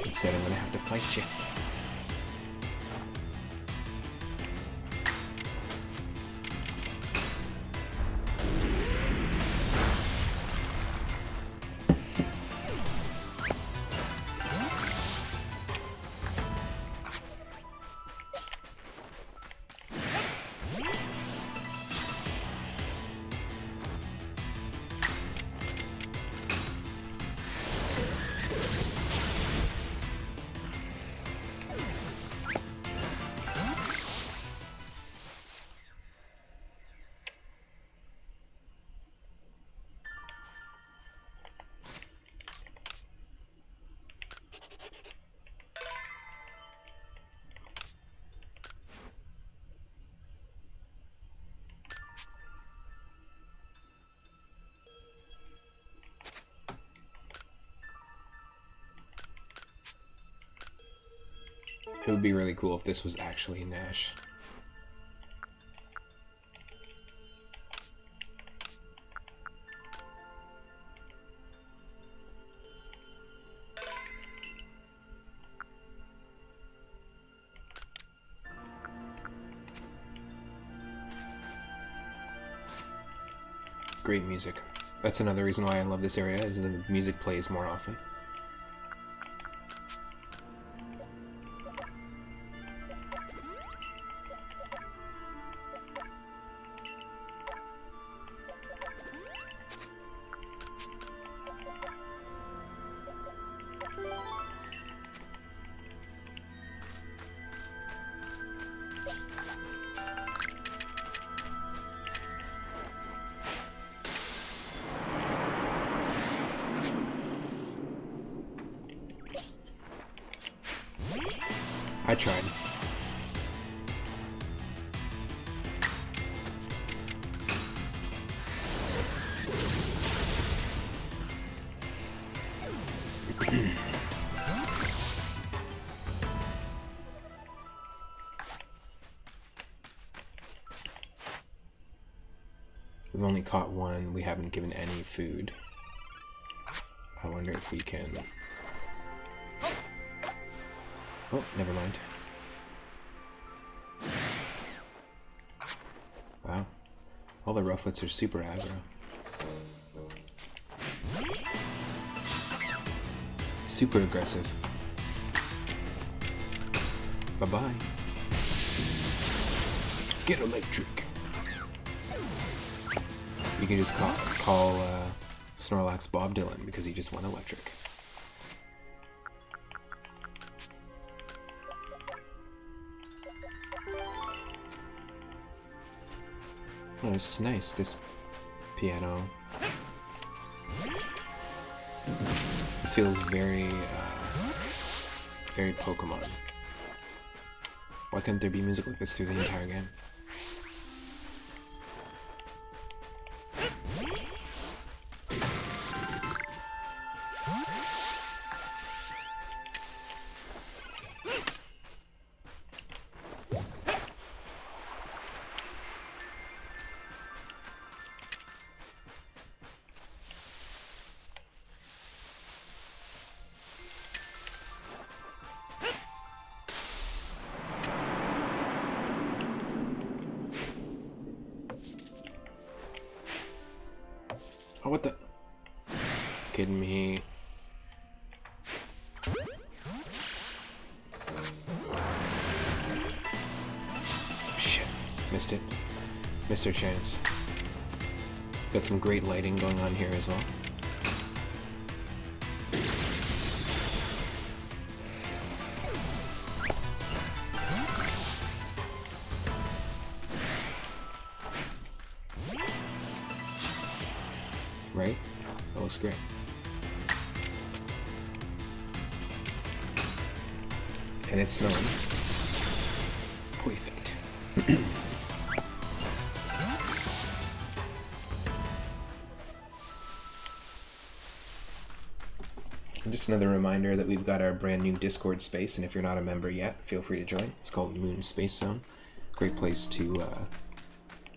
Instead, I'm gonna have to fight you. It would be really cool if this was actually Nash. Great music. That's another reason why I love this area, is the music plays more often. I tried. We've only caught one. We haven't given any food. I wonder if we can... Oh, never mind. Wow. All the rufflets are super aggro. Super aggressive. Bye-bye. Get electric. You can just call Snorlax Bob Dylan because he just went electric. Oh, this is nice, this piano. This feels very, very Pokemon. Why couldn't there be music like this through the entire game? Oh, what the? Kidding me? Shit. Missed it. Missed our chance. Got some great lighting going on here as well. Right? That looks great. And it's snowing. Perfect. And just another reminder that we've got our brand new Discord space, and if you're not a member yet, feel free to join. It's called Moon Space Zone. Great place to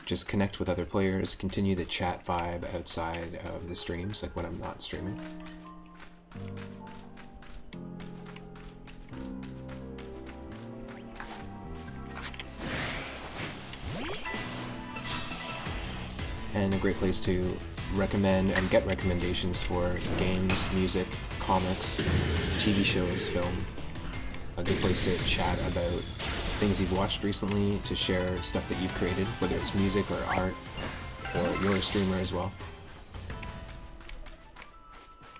just connect with other players, continue the chat vibe outside of the streams, like when I'm not streaming. And a great place to recommend and get recommendations for games, music, comics, TV shows, film. A good place to chat about things you've watched recently, to share stuff that you've created, whether it's music or art, or you're a streamer as well.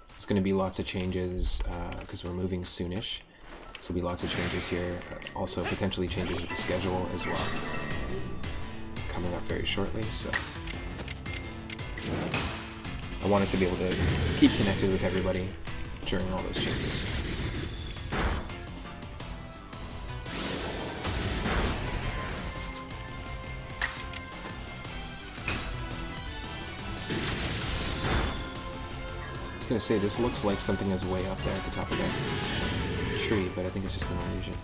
There's going to be lots of changes because we're moving soonish. So there'll be lots of changes here. Also potentially changes with the schedule as well. Coming up very shortly, so I wanted to be able to keep connected with everybody during all those changes. I was gonna say, this looks like something is way up there at the top of that tree, but I think it's just an illusion.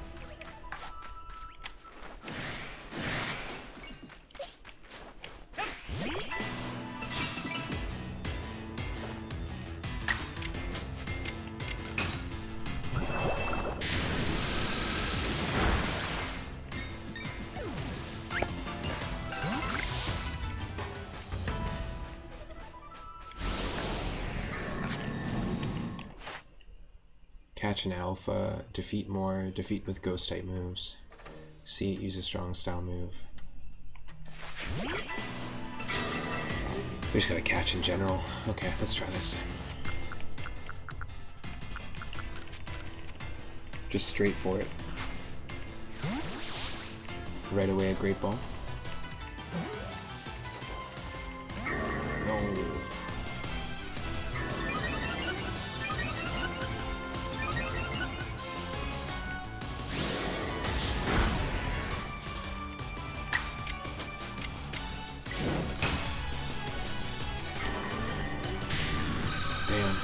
catch an alpha, defeat more, defeat with ghost type moves. See it use a strong style move. We just gotta catch in general. Okay, let's try this. Just straight for it. Right away a Great Ball. No. Damn.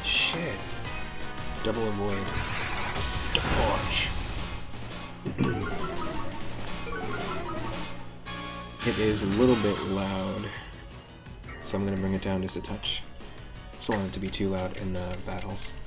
Shit. Double avoid. Dodge. It is a little bit loud, so I'm gonna bring it down just a touch. Just don't want it to be too loud in the battles.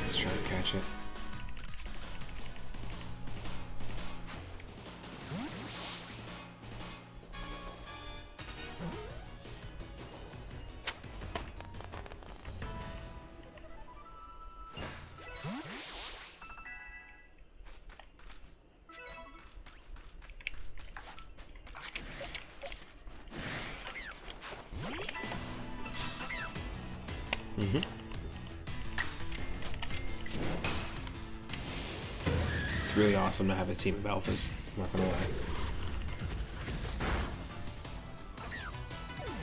Let's try to catch it. It's really awesome to have a team of alphas, I'm not gonna lie.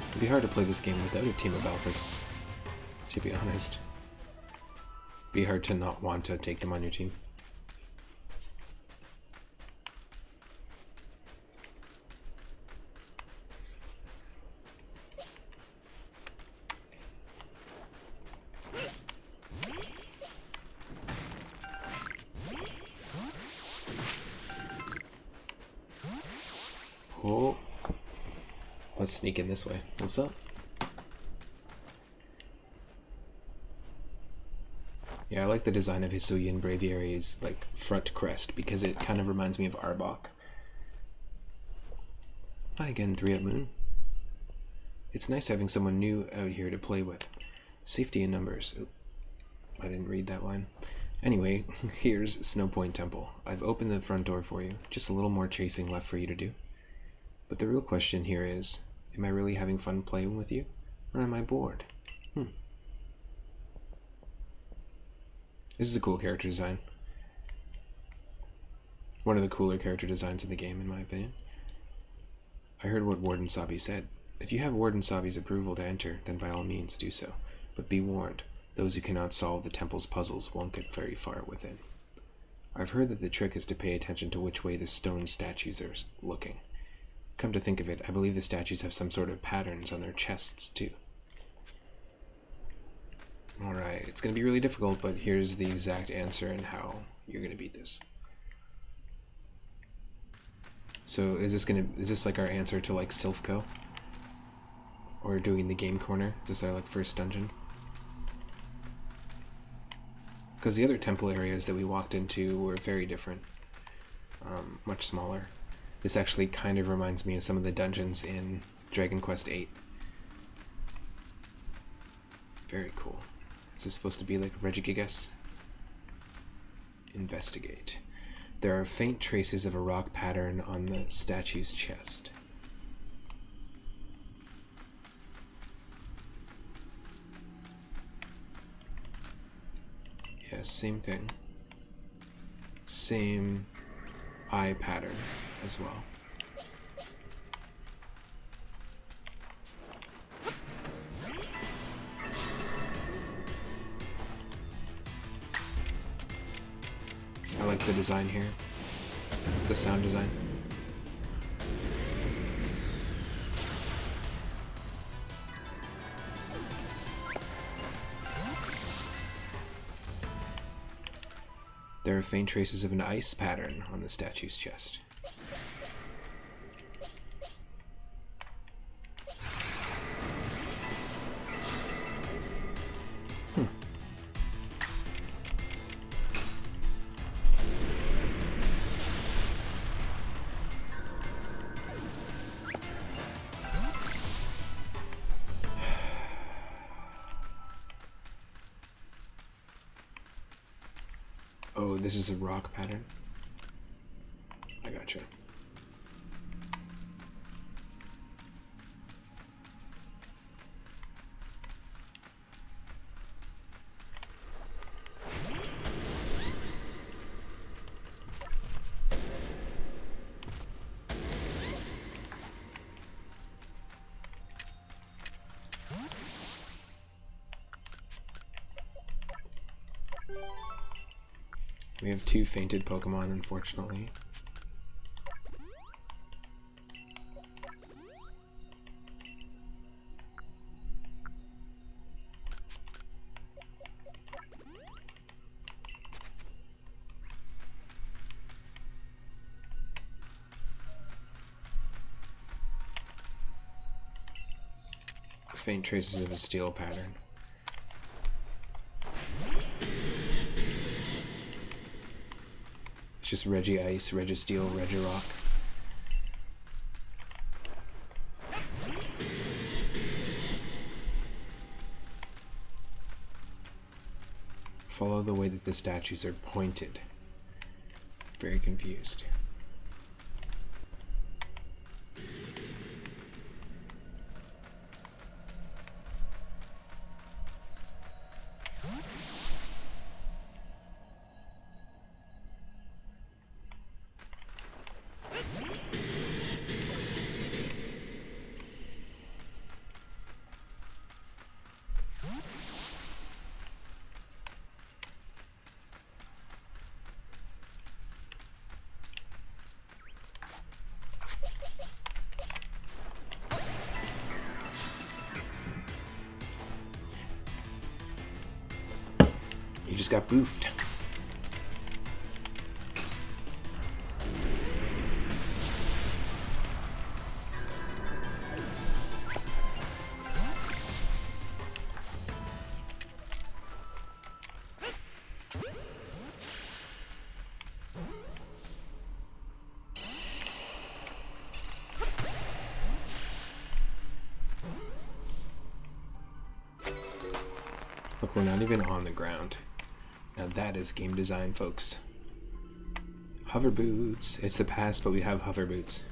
It'd be hard to play this game without a team of alphas, to be honest. It'd be hard to not want to take them on your team. Oh, let's sneak in this way. What's up? Yeah, I like the design of Hisuian Braviary's like front crest because it kind of reminds me of Arbok. Hi again, 3-Up Moon. It's nice having someone new out here to play with. Safety in numbers. Oop, I didn't read that line. Anyway, here's Snowpoint Temple. I've opened the front door for you. Just a little more chasing left for you to do. But the real question here is, am I really having fun playing with you? Or am I bored? This is a cool character design. One of the cooler character designs in the game, in my opinion. I heard what Warden Sabi said. If you have Warden Sabi's approval to enter, then by all means do so. But be warned, those who cannot solve the temple's puzzles won't get very far within. I've heard that the trick is to pay attention to which way the stone statues are looking. Come to think of it, I believe the statues have some sort of patterns on their chests, too. Alright, it's going to be really difficult, but here's the exact answer and how you're going to beat this. So, is this like our answer to like Silphco? Or doing the game corner? Is this our like first dungeon? Because the other temple areas that we walked into were very different. Much smaller. This actually kind of reminds me of some of the dungeons in Dragon Quest VIII. Very cool. Is this supposed to be like Regigigas? Investigate. There are faint traces of a rock pattern on the statue's chest. Yeah, same thing. Same eye pattern as well. I like the design here. The sound design. There are faint traces of an ice pattern on the statue's chest. Oh, this is a rock pattern? I gotcha. We have 2 fainted Pokemon, unfortunately. Faint traces of a steel pattern. It's just Regice, Registeel, Regirock. Follow the way that the statues are pointed. Very confused. You just got boofed. Look, we're not even on the ground. Now that is game design, folks. Hover boots. It's the past, but we have hover boots.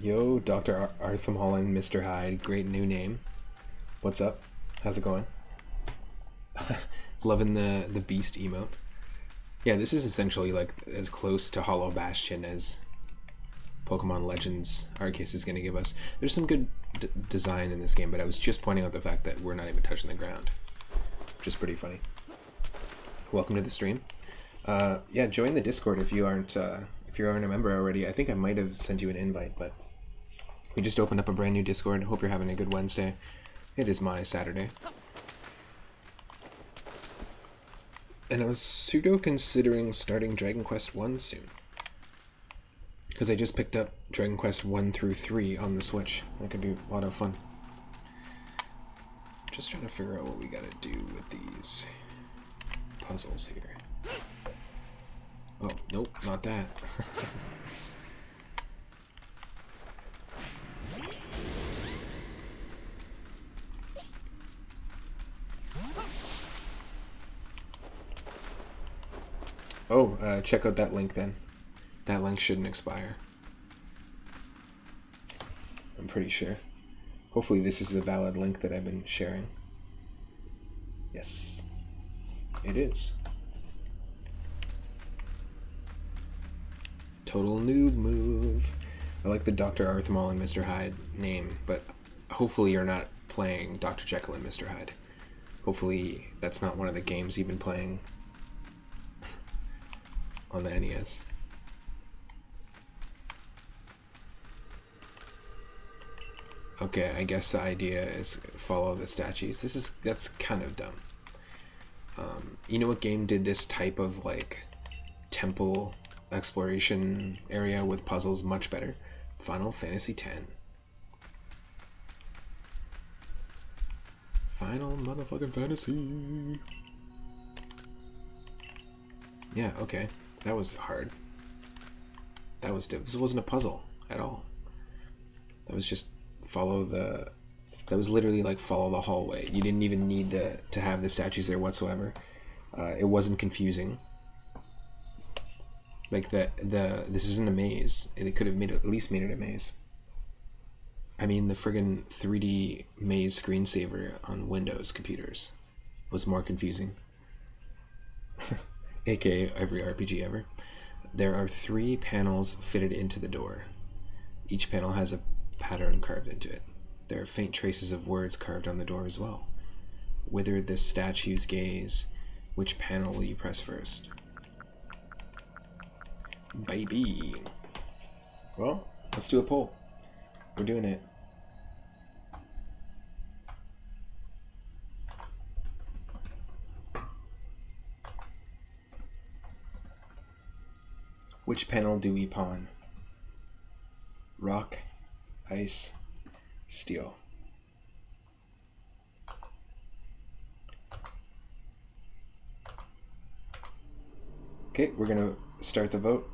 Yo, Dr. Artham Holland, Mr. Hyde. Great new name. What's up? How's it going? Loving the beast emote. Yeah, this is essentially like as close to Hollow Bastion as Pokemon Legends Arceus is going to give us. There's some good design in this game, but I was just pointing out the fact that we're not even touching the ground, which is pretty funny. Welcome to the stream. Yeah, join the Discord if you aren't a member already. I think I might have sent you an invite, but we just opened up a brand new Discord. Hope you're having a good Wednesday. It is my Saturday. And I was pseudo considering starting Dragon Quest 1 soon. Because I just picked up Dragon Quest 1 through 3 on the Switch. That could be a lot of fun. Just trying to figure out what we gotta do with these puzzles here. Oh, nope, not that. Oh, check out that link then. That link shouldn't expire. I'm pretty sure. Hopefully this is a valid link that I've been sharing. Yes, it is. Total noob move. I like the Dr. Arthmol and Mr. Hyde name, but hopefully you're not playing Dr. Jekyll and Mr. Hyde. Hopefully that's not one of the games you've been playing on the NES. Okay, I guess the idea is follow the statues. That's kind of dumb. You know what game did this type of like temple exploration area with puzzles much better? Final Fantasy X. Final motherfucking Fantasy. Yeah, okay. That was hard. This wasn't a puzzle at all. That was just that was literally like follow the hallway. You didn't even need to have the statues there whatsoever. It wasn't confusing. Like this isn't a maze. They could have at least made it a maze. I mean, the friggin' 3D maze screensaver on Windows computers was more confusing. AKA every RPG ever. There are 3 panels fitted into the door. Each panel has a pattern carved into it. There are faint traces of words carved on the door as well. Whither the statues gaze, which panel will you press first? Baby. Well, let's do a poll. We're doing it. Which panel do we pawn? Rock, ice, steel. Okay, we're gonna start the vote.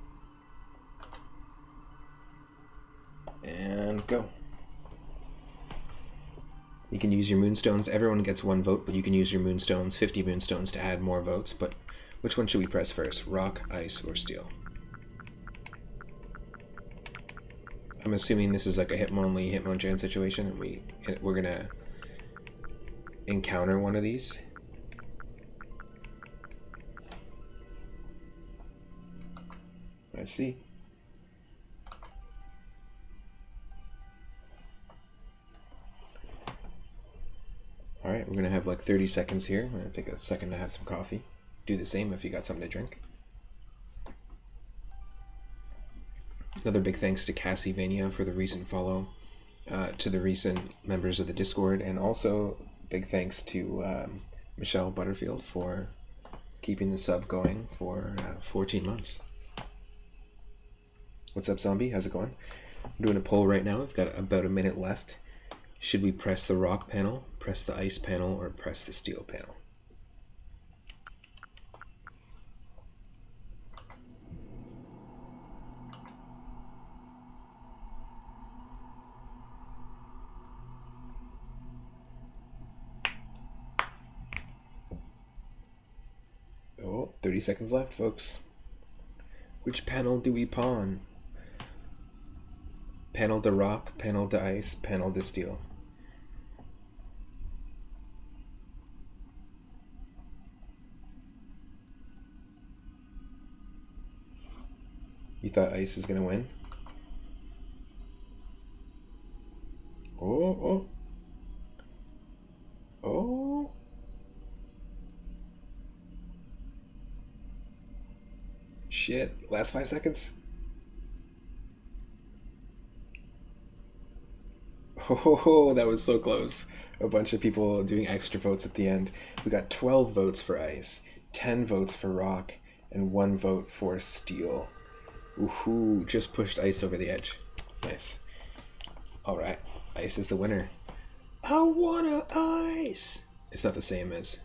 And go. You can use your moonstones. Everyone gets 1 vote, but you can use your moonstones, 50 moonstones, to add more votes. But which one should we press first? Rock, ice, or steel? I'm assuming this is like a Hitmonlee, Hitmonchan situation, and we're gonna encounter one of these. Let's see. Alright, we're gonna have like 30 seconds here. I'm gonna take a second to have some coffee. Do the same if you got something to drink. Another big thanks to Cassie for the recent follow, to the recent members of the Discord, and also big thanks to Michelle Butterfield for keeping the sub going for 14 months. What's up, Zombie? How's it going? I'm doing a poll right now. We've got about a minute left. Should we press the rock panel, press the ice panel, or press the steel panel? Oh, 30 seconds left, folks. Which panel do we pawn? Panel to rock, panel to ice, panel to steel. You thought ice is gonna win? Oh, oh. Oh. Shit, last 5 seconds. Oh, that was so close. A bunch of people doing extra votes at the end. We got 12 votes for ice, 10 votes for rock, and 1 vote for steel. Ooh, just pushed ice over the edge. Nice. Alright, ice is the winner. I wanna ice! It's not the same as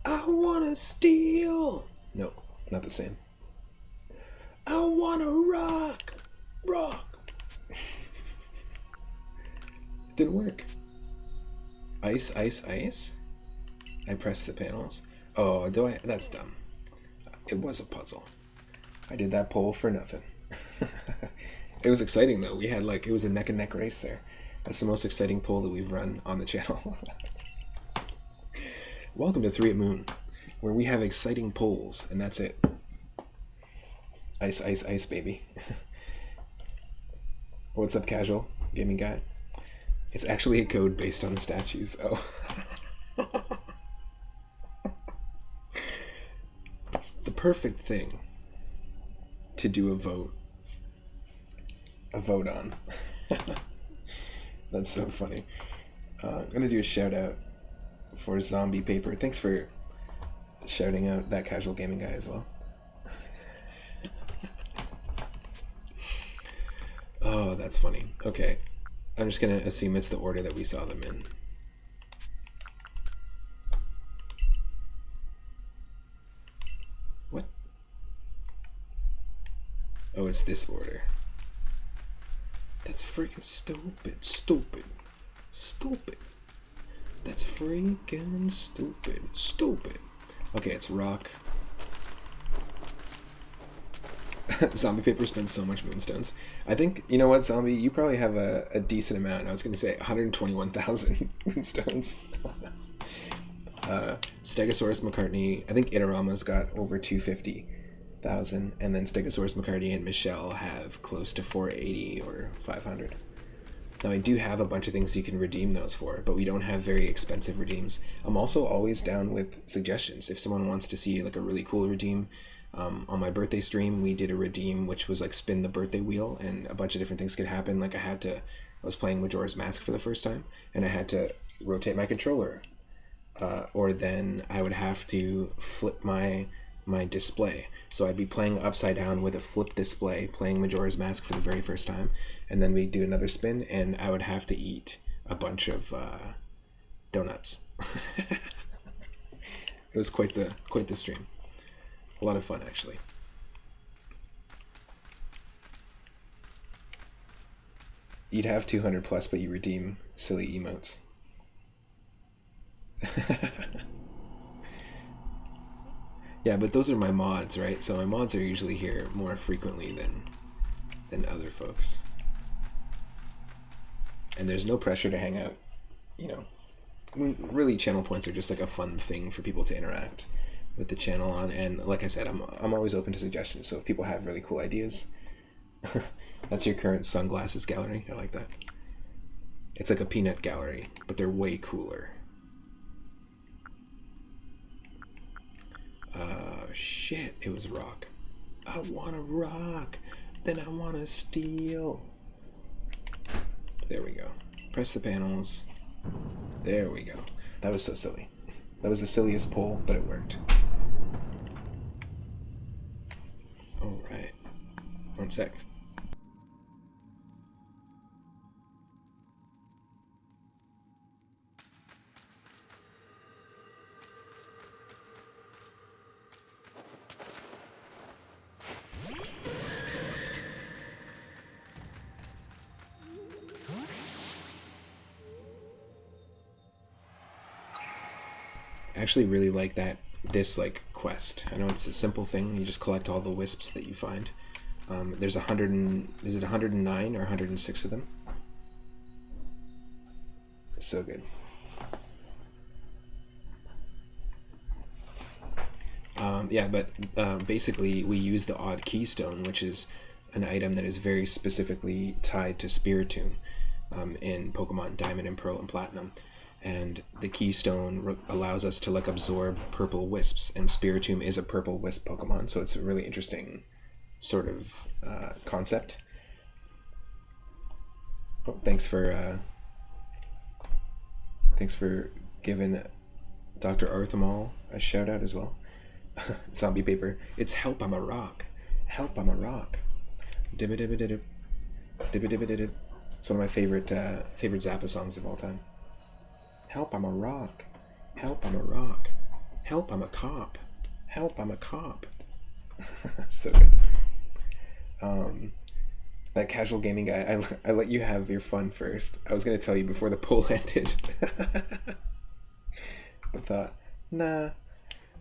I wanna steel! No, not the same. I wanna rock! Rock! It didn't work. Ice, ice, ice? I pressed the panels. Oh, do I? That's dumb. It was a puzzle. I did that poll for nothing. It was exciting though. We had it was a neck and neck race there. That's the most exciting poll that we've run on the channel. Welcome to 3 at Moon, where we have exciting polls, and that's it. Ice, ice, ice, baby. What's up, casual gaming guy? It's actually a code based on the statues. Oh. The perfect thing to do a vote on. That's so funny. I'm gonna do a shout out for Zombie Paper. Thanks for shouting out that casual gaming guy as well. Oh, that's funny. Okay, I'm just gonna assume it's the order that we saw them in. What? Oh, it's this order. That's freaking stupid. Stupid. Stupid. That's freaking stupid. Stupid. Okay, it's rock. Zombie Paper spends so much moonstones. I think, you know what, Zombie, you probably have a decent amount. I was going to say 121,000 moonstones. Stegosaurus McCartney, I think Itorama's got over 250,000, and then Stegosaurus McCartney and Michelle have close to 480 or 500. Now, I do have a bunch of things you can redeem those for, but we don't have very expensive redeems. I'm also always down with suggestions. If someone wants to see a really cool redeem, on my birthday stream, we did a redeem which was spin the birthday wheel, and a bunch of different things could happen. I was playing Majora's Mask for the first time, and I had to rotate my controller, or then I would have to flip my display. So I'd be playing upside down with a flip display, playing Majora's Mask for the very first time, and then we'd do another spin, and I would have to eat a bunch of donuts. It was quite the stream. A lot of fun, actually. You'd have 200 plus, but you redeem silly emotes. Yeah, but those are my mods, right? So my mods are usually here more frequently than other folks. And there's no pressure to hang out, you know. I mean, really, channel points are just a fun thing for people to interact with the channel on, and like I said, I'm always open to suggestions. So if people have really cool ideas, that's your current sunglasses gallery. I like that. It's like a peanut gallery, but they're way cooler. Shit, it was rock. I want to rock, then I want to steal. There we go. Press the panels. There we go. That was so silly. That was the silliest poll, but it worked. All right. 1 sec. I actually really like this quest. I know it's a simple thing. You just collect all the wisps that you find. There's 109 or 106 of them? So good. Yeah, but basically we use the odd keystone, which is an item that is very specifically tied to Spiritomb in Pokemon Diamond and Pearl and Platinum. And the keystone allows us to absorb purple wisps, and Spiritomb is a purple wisp Pokemon, so it's a really interesting sort of concept. Oh, thanks for giving Dr. Arthamal a shout out as well. Zombie Paper. It's help, I'm a rock. Help, I'm a rock. Dibba-dibba-dibba. Dibba-dibba-dibba. It's one of my favorite Zappa songs of all time. Help, I'm a rock. Help, I'm a rock. Help, I'm a cop. Help, I'm a cop. So good. That casual gaming guy, I let you have your fun first. I was going to tell you before the poll ended. But thought, nah,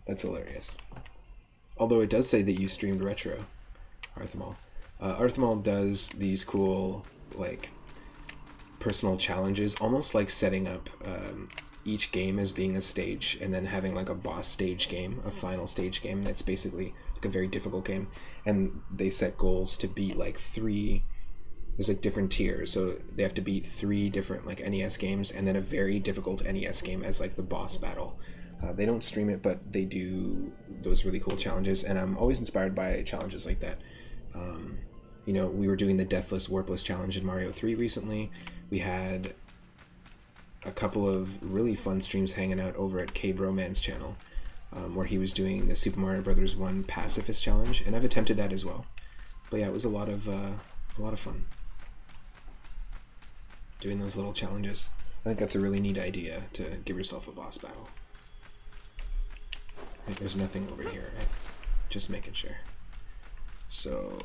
that's hilarious. Although it does say that you streamed retro. Arthemol. Arthemol does these cool, like, personal challenges, almost like setting up each game as being a stage, and then having like a boss stage game, a final stage game that's basically like a very difficult game. And they set goals to beat like there's like different tiers, so they have to beat 3 different like NES games, and then a very difficult NES game as like the boss battle. They don't stream it, but they do those really cool challenges, and I'm always inspired by challenges like that. You know, we were doing the Deathless Warpless challenge in Mario 3 recently. We had a couple of really fun streams hanging out over at K-Broman's channel, where he was doing the Super Mario Bros. 1 Pacifist challenge, and I've attempted that as well. But yeah, it was a lot of fun doing those little challenges. I think that's a really neat idea, to give yourself a boss battle. Right, there's nothing over here, right? Just making sure. So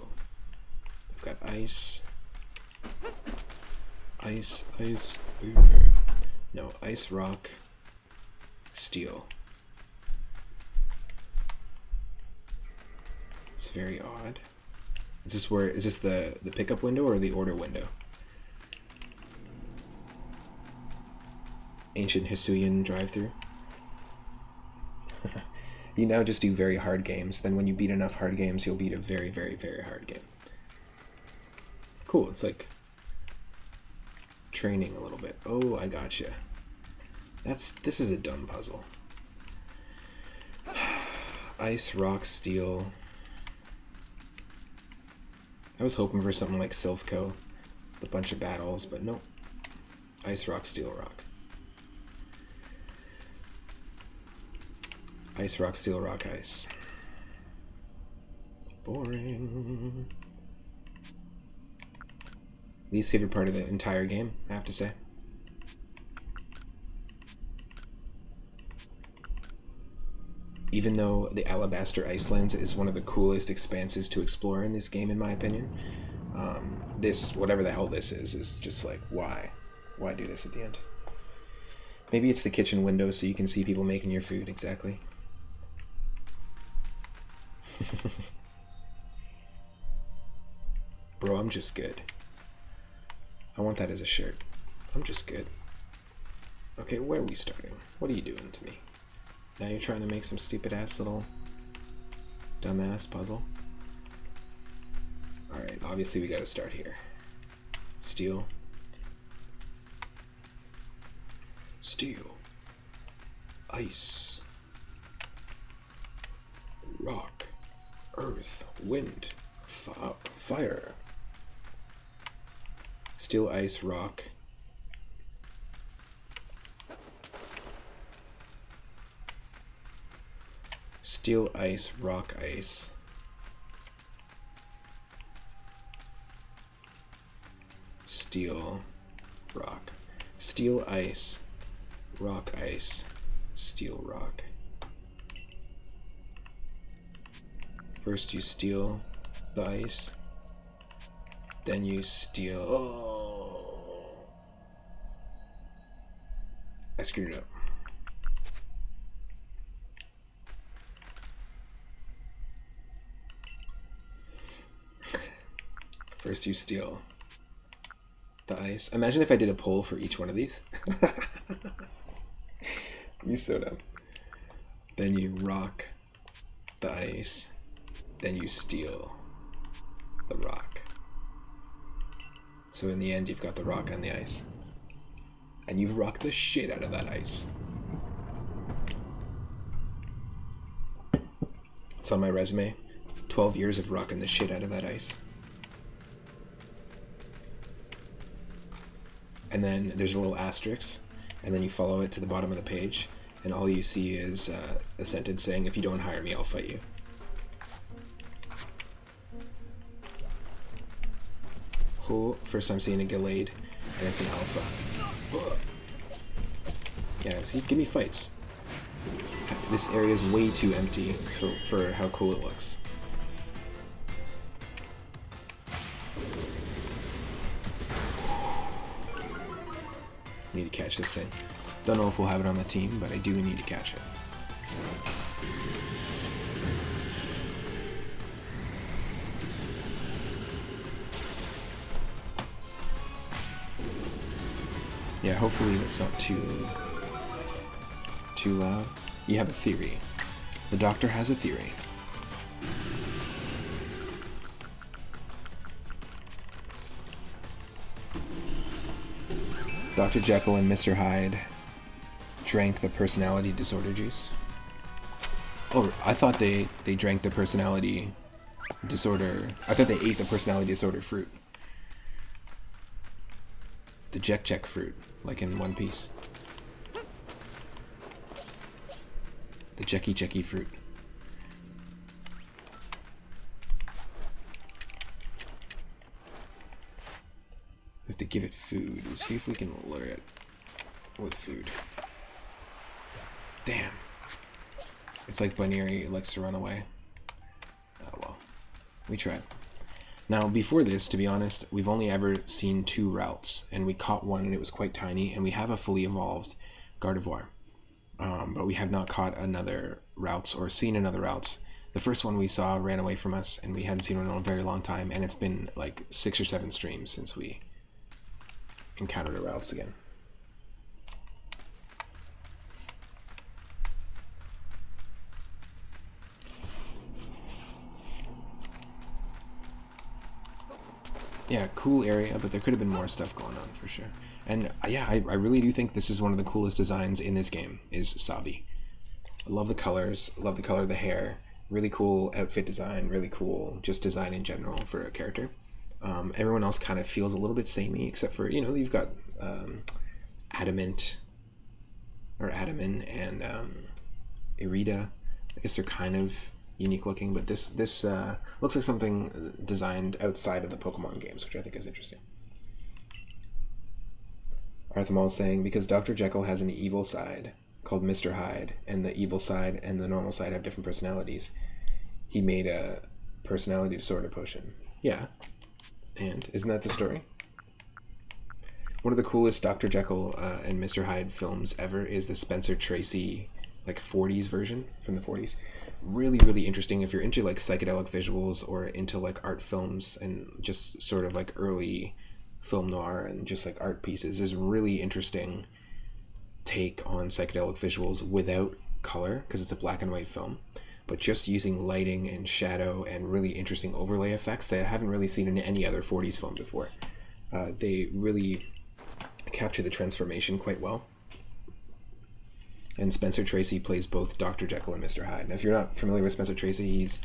we've got ice. No, ice, rock, steel. It's very odd. Is this the pickup window or the order window? Ancient Hisuian drive-through. You now just do very hard games. Then when you beat enough hard games, you'll beat a very, very, very hard game. Cool, it's like training a little bit. Oh, I gotcha. This is a dumb puzzle. Ice, rock, steel. I was hoping for something like Silphco, with a bunch of battles, but nope. Ice, rock, steel, rock. Ice, rock, steel, rock, ice. Boring. Least favorite part of the entire game, I have to say. Even though the Alabaster Icelands is one of the coolest expanses to explore in this game, in my opinion, this, whatever the hell this is just like, why? Why do this at the end? Maybe it's the kitchen window so you can see people making your food, exactly. Bro, I'm just good. I want that as a shirt. I'm just good. Okay, where are we starting? What are you doing to me? Now you're trying to make some stupid ass little dumbass puzzle? Alright, obviously we gotta start here. Steel. Steel. Ice. Rock. Earth. Wind. Fire. Steel, ice, rock. Steel, ice, rock, ice. Steel, rock. Steel, ice, rock, ice. Steel, rock. First you steal the ice, then you steal... Oh! I screwed it up. First you steal the ice. Imagine if I did a poll for each one of these. Be so dumb. Then you rock the ice. Then you steal the rock. So in the end, you've got the rock and the ice. And you've rocked the shit out of that ice. It's on my resume. 12 years of rocking the shit out of that ice. And then there's a little asterisk, and then you follow it to the bottom of the page, and all you see is a sentence saying, if you don't hire me, I'll fight you. Cool. First time seeing a Gallade, and it's an alpha. Yeah, see, give me fights. This area is way too empty for how cool it looks. Need to catch this thing. Don't know if we'll have it on the team, but I do need to catch it. Yeah, hopefully that's not too loud. You have a theory. The doctor has a theory. Dr. Jekyll and Mr. Hyde drank the personality disorder juice. Oh, I thought they drank the personality disorder. I thought they ate the personality disorder fruit. The Jek fruit, like in One Piece. The Jeki fruit. We have to give it food. Let's see if we can lure it with food. Damn. It's like Bunny likes to run away. Oh well. We tried. Now, before this, to be honest, we've only ever seen 2 routes, and we caught one and it was quite tiny, and we have a fully evolved Gardevoir. But we have not caught another routes or seen another routes. The first one we saw ran away from us, and we hadn't seen one in a very long time, and it's been like 6 or 7 streams since we encountered a routes again. Yeah, cool area, but there could have been more stuff going on for sure. And yeah, I really do think this is one of the coolest designs in this game, is Sabi. I love the colors, love the color of the hair, really cool outfit design, really cool just design in general for a character. Everyone else kind of feels a little bit samey, except for, you know, you've got Adamant and Irida. I guess they're kind of unique looking, but this looks like something designed outside of the Pokemon games, which I think is interesting. Arthamal saying, because Dr. Jekyll has an evil side called Mr. Hyde, and the evil side and the normal side have different personalities, he made a personality disorder potion. Yeah. And isn't that the story? One of the coolest Dr. Jekyll and Mr. Hyde films ever is the Spencer Tracy like 40s version from the 40s. Really, really interesting if you're into like psychedelic visuals or into like art films and just sort of like early film noir and just like art pieces. Is really interesting take on psychedelic visuals without color because it's a black and white film, but just using lighting and shadow and really interesting overlay effects that I haven't really seen in any other 40s film before. They really capture the transformation quite well. And Spencer Tracy plays both Dr. Jekyll and Mr. Hyde. Now, if you're not familiar with Spencer Tracy, he's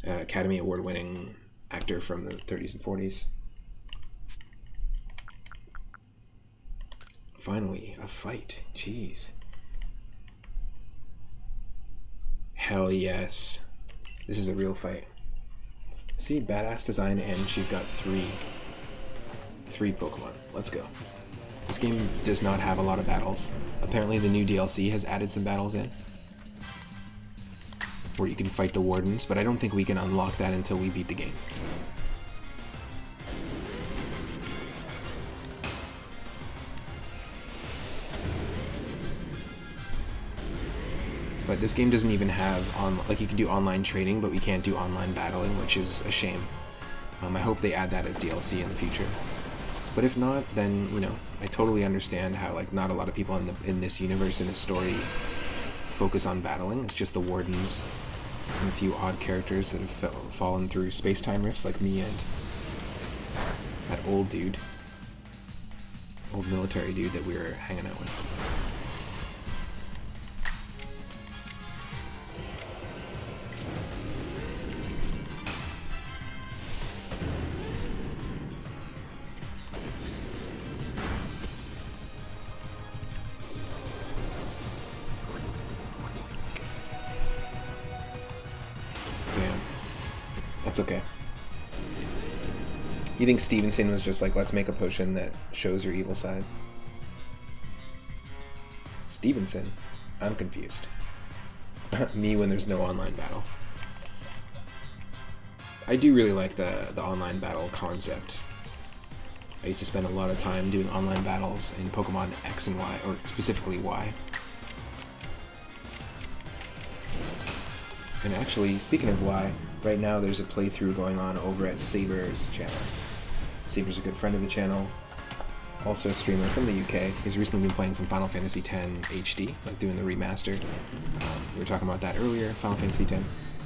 an Academy Award-winning actor from the 30s and 40s. Finally, a fight. Jeez. Hell yes. This is a real fight. See, badass design, and she's got three Pokemon. Let's go. This game does not have a lot of battles. Apparently the new DLC has added some battles in, where you can fight the wardens, but I don't think we can unlock that until we beat the game. But this game doesn't even have, like you can do online trading, but we can't do online battling, which is a shame. I hope they add that as DLC in the future. But if not, then, you know, I totally understand how, like, not a lot of people in this universe, in this story, focus on battling. It's just the wardens and a few odd characters that have fallen through space-time rifts, like me and that old dude. Old military dude that we were hanging out with. That's okay. You think Stevenson was just like, let's make a potion that shows your evil side? Stevenson? I'm confused. Me when there's no online battle. I do really like the online battle concept. I used to spend a lot of time doing online battles in Pokemon X and Y, or specifically Y. And actually, speaking of Y, right now there's a playthrough going on over at Saber's channel. Saber's a good friend of the channel. also a streamer from the UK. He's recently been playing some Final Fantasy X HD, like doing the remaster. We were talking about that earlier, Final Fantasy X.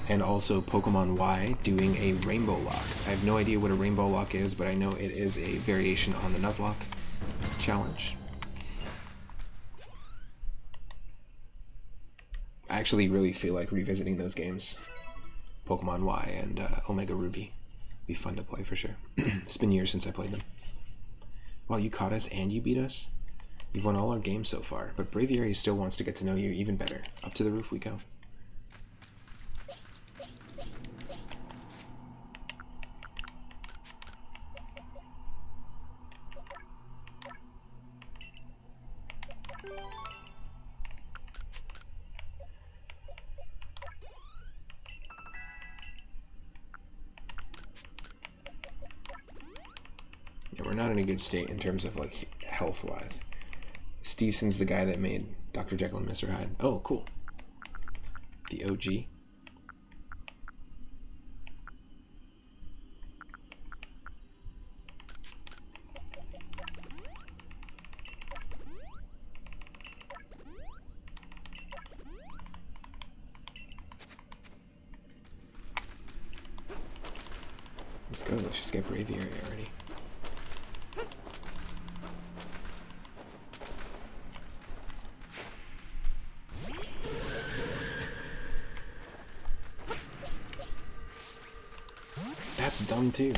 And also Pokemon Y doing a Rainbow Lock. I have no idea what a Rainbow Lock is, but I know it is a variation on the Nuzlocke challenge. I actually really feel like revisiting those games. Pokemon Y and Omega Ruby. Be fun to play for sure. It's been years since I played them. Wow, you caught us and you beat us? You've won all our games so far, but Braviary still wants to get to know you even better. Up to the roof we go. Yeah, we're not in a good state in terms of like health-wise. Stevenson's the guy that made Dr. Jekyll and Mr. Hyde. Oh, cool. The OG. Let's go. Let's just get Braviary already. That's dumb too.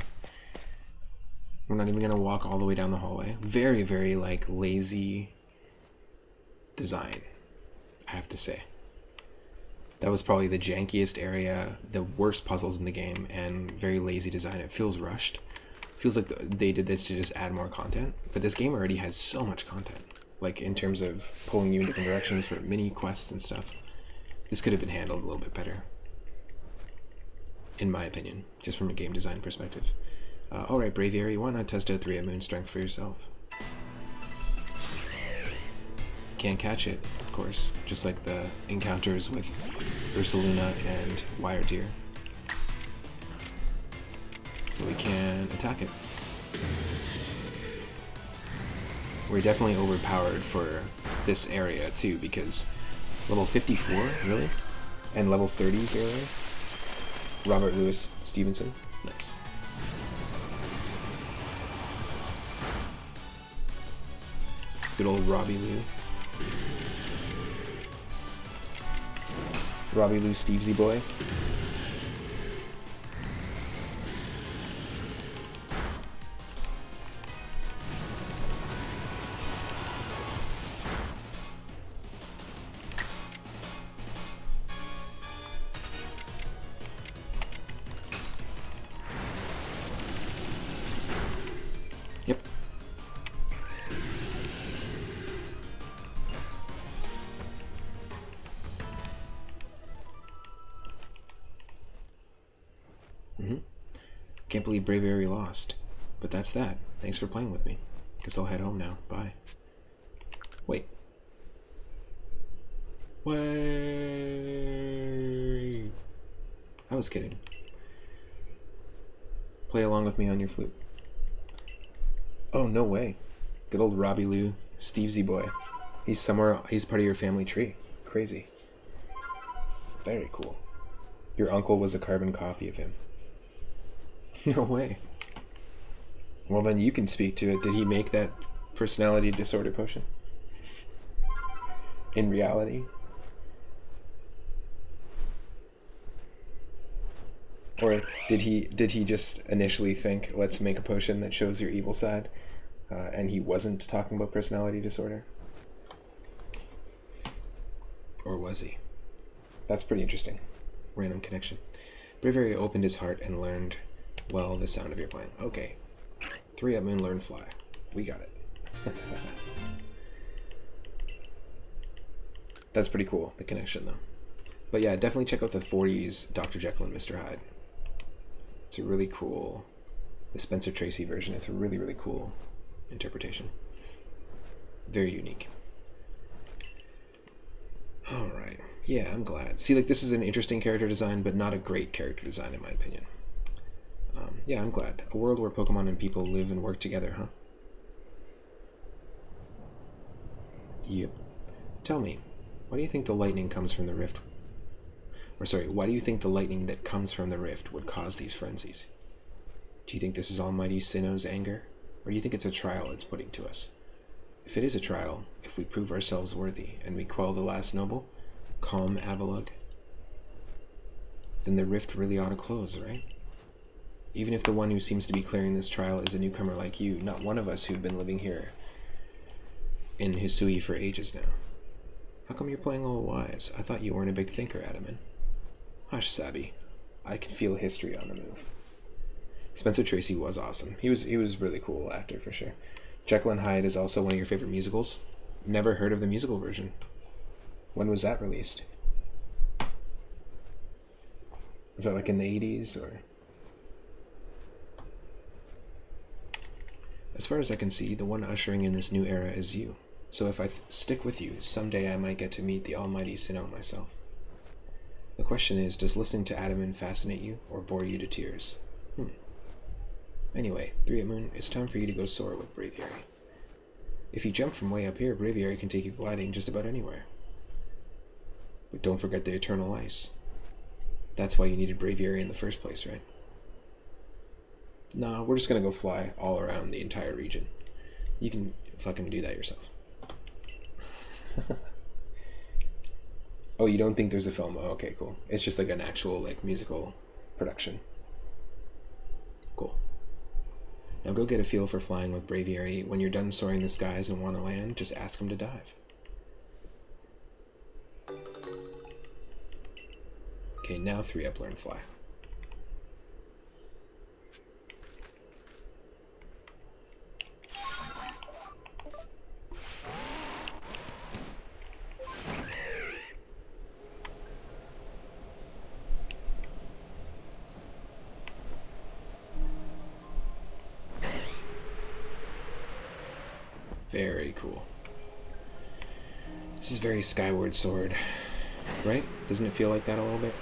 We're not even gonna walk all the way down the hallway. Very, very like lazy design, I have to say. That was probably the jankiest area, the worst puzzles in the game, and very lazy design. It feels rushed. It feels like they did this to just add more content, but this game already has so much content. Like in terms of pulling you in different directions for mini quests and stuff. This could have been handled a little bit better, in my opinion, just from a game design perspective. Alright, Braviary, why not test out 3-up Moon Strength for yourself? Can't catch it, of course, just like the encounters with Ursaluna and Wire Deer. So we can attack it. We're definitely overpowered for this area too, because level 54, really? And level 30s earlier? Robert Louis Stevenson. Nice. Good old Robbie Lou. Robbie Lou Stevesy boy. Yep. Can't believe Braviary lost. But that's that. Thanks for playing with me. Guess I'll head home now. Bye. Wait. Wait. I was kidding. Play along with me on your flute. Oh, no way. Good old Robbie Lou, Stevesy boy. He's part of your family tree. Crazy. Very cool. Your uncle was a carbon copy of him. No way. Well, then you can speak to it. Did he make that personality disorder potion? In reality? Or did he just initially think, let's make a potion that shows your evil side, and he wasn't talking about personality disorder? Or was he? That's pretty interesting. Random connection. Braviary opened his heart and learned, well, the sound of your playing. Okay. 3-up Moon, learn fly. We got it. That's pretty cool, the connection, though. But yeah, definitely check out the 40s Dr. Jekyll and Mr. Hyde. It's a really cool, the Spencer Tracy version. It's a really, really cool interpretation. Very unique. Alright. Yeah, I'm glad. See, like, this is an interesting character design, but not a great character design, in my opinion. Yeah, I'm glad. A world where Pokemon and people live and work together, huh? Yep. Tell me, why do you think the lightning comes from the rift? Or sorry, why do you think the lightning that comes from the rift would cause these frenzies? Do you think this is Almighty Sinnoh's anger? Or do you think it's a trial it's putting to us? If it is a trial, if we prove ourselves worthy, and we quell the last noble, calm Avalugg, then the rift really ought to close, right? Even if the one who seems to be clearing this trial is a newcomer like you, not one of us who've been living here in Hisui for ages now. How come you're playing all wise? I thought you weren't a big thinker, Adaman. Hush, Sabby. I can feel history on the move. Spencer Tracy was awesome. He was really cool actor for sure. Jekyll and Hyde is also one of your favorite musicals. Never heard of the musical version. When was that released? Was that like in the 80s or? As far as I can see, the one ushering in this new era is you. So if I stick with you, someday I might get to meet the almighty Sinnoh myself. The question is, does listening to Adaman fascinate you or bore you to tears? Anyway, 3 Up Moon, it's time for you to go soar with Braviary. If you jump from way up here, Braviary can take you gliding just about anywhere. But don't forget the eternal ice. That's why you needed Braviary in the first place, right? Nah, we're just gonna go fly all around the entire region. You can fucking do that yourself. Oh, you don't think there's a film? Oh, okay, cool. It's just like an actual like musical production. Cool. Now go get a feel for flying with Braviary. When you're done soaring the skies and want to land, just ask him to dive. Okay, now 3 Up, learn fly. Very cool. This is very Skyward Sword, right? Doesn't it feel like that a little bit?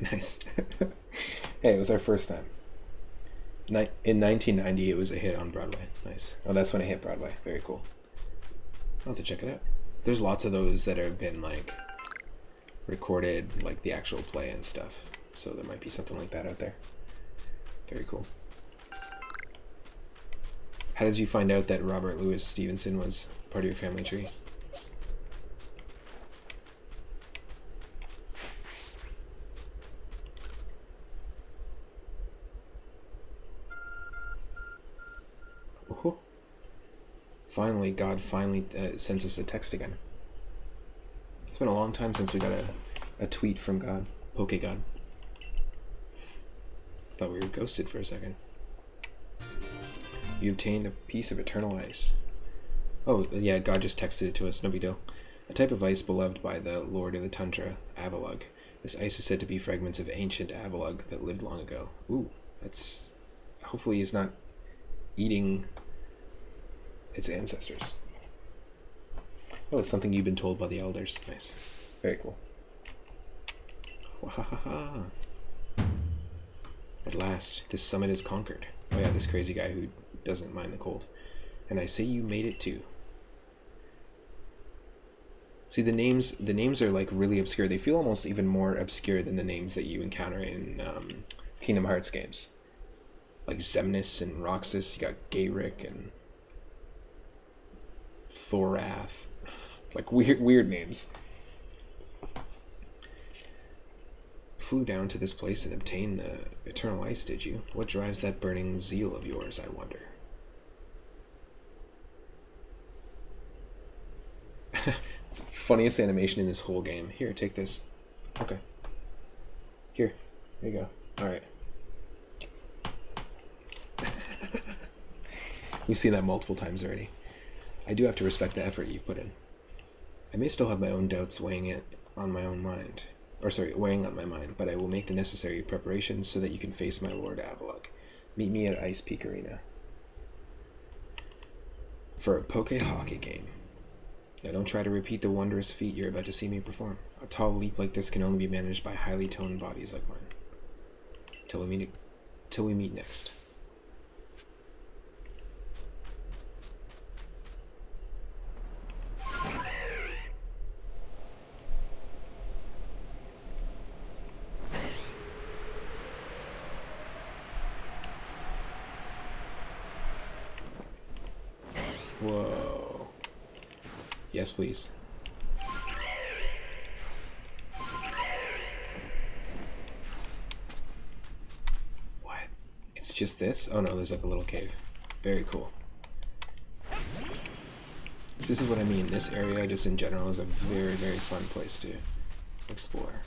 Nice. Hey, it was our first time. In 1990, it was a hit on Broadway. Nice. Oh, that's when it hit Broadway. Very cool. I'll have to check it out. There's lots of those that have been, like, recorded, like, the actual play and stuff. So there might be something like that out there. Very cool. How did you find out that Robert Louis Stevenson was part of your family tree? Oh. Finally, God finally sends us a text again. It's been a long time since we got a tweet from God, PokeGod. Thought we were ghosted for a second. You obtained a piece of eternal ice. Oh, yeah, God just texted it to us, no big deal. A type of ice beloved by the Lord of the Tundra, Avalugg. This ice is said to be fragments of ancient Avalugg that lived long ago. Ooh, that's... Hopefully he's not eating its ancestors. Oh, it's something you've been told by the elders. Nice. Very cool. Wahahaha. At last, this summit is conquered. Oh yeah, this crazy guy who doesn't mind the cold. And I say you made it too. See, the names are like really obscure. They feel almost even more obscure than the names that you encounter in Kingdom Hearts games. Like Xemnas and Roxas, you got Gayrick and Thorath. Like weird names. Flew down to this place and obtained the eternal ice, did you? What drives that burning zeal of yours, I wonder? It's the funniest animation in this whole game. Here, take this. Okay. Here you go. Alright. We've seen that multiple times already. I do have to respect the effort you've put in. I may still have my own doubts weighing on my mind, but I will make the necessary preparations so that you can face my Lord Avalok. Meet me at Ice Peak Arena for a Poke Hockey game. Now don't try to repeat the wondrous feat you're about to see me perform. A tall leap like this can only be managed by highly toned bodies like mine. Till we meet next. Whoa. Yes, please. What? It's just this? Oh no, there's like a little cave. Very cool. So this is what I mean. This area, just in general, is a very, very fun place to explore.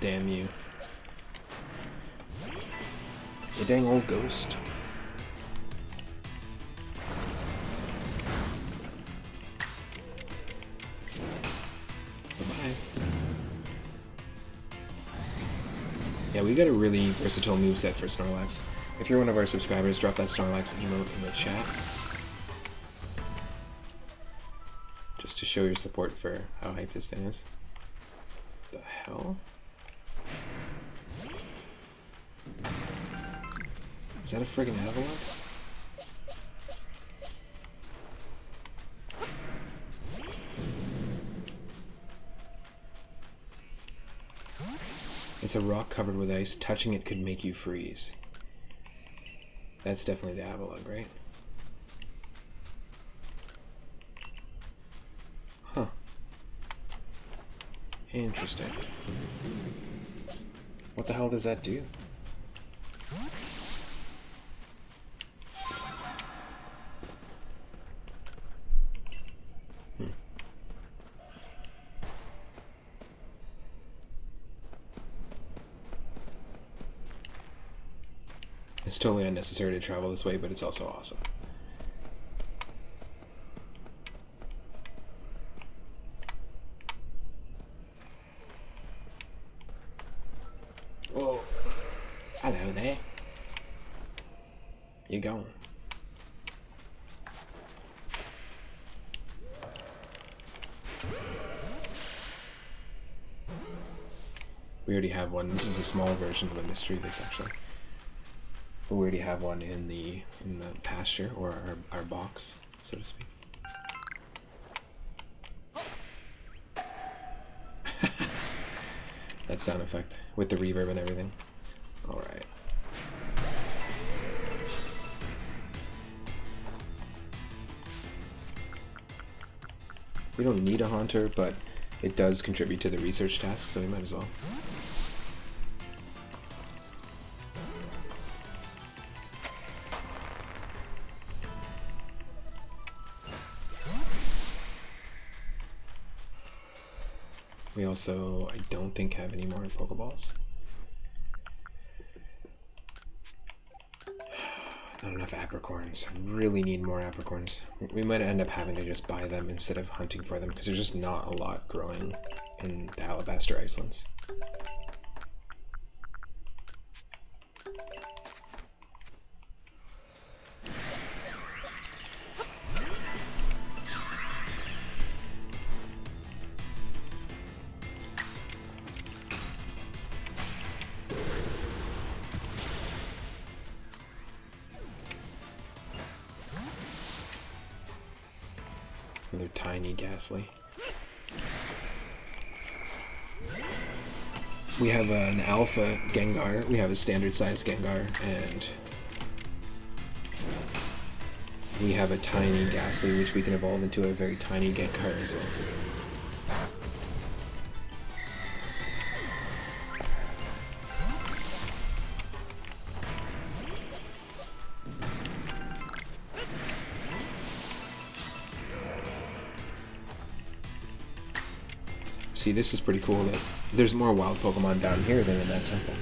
Damn you. You dang old ghost. Bye-bye. Yeah, we got a really versatile moveset for Snorlax. If you're one of our subscribers, drop that Snorlax emote in the chat. Just to show your support for how hyped this thing is. The hell? Is that a friggin' Avalok? It's a rock covered with ice. Touching it could make you freeze. That's definitely the Avalok, right? Huh. Interesting. What the hell does that do? It's totally unnecessary to travel this way, but it's also awesome. Oh, hello there. You going? We already have one. This is a small version of a mystery base, actually. We already have one in the pasture, or our box, so to speak. That sound effect with the reverb and everything. All right. We don't need a Haunter, but it does contribute to the research task, so we might as well. We also, I don't think, have any more Pokeballs. Not enough apricorns. I really need more apricorns. We might end up having to just buy them instead of hunting for them, because there's just not a lot growing in the Alabaster Icelands. They're tiny, ghastly. We have an alpha Gengar, we have a standard size Gengar, and we have a tiny Ghastly, which we can evolve into a very tiny Gengar as well. See, this is pretty cool that there's more wild Pokemon down here than in that temple.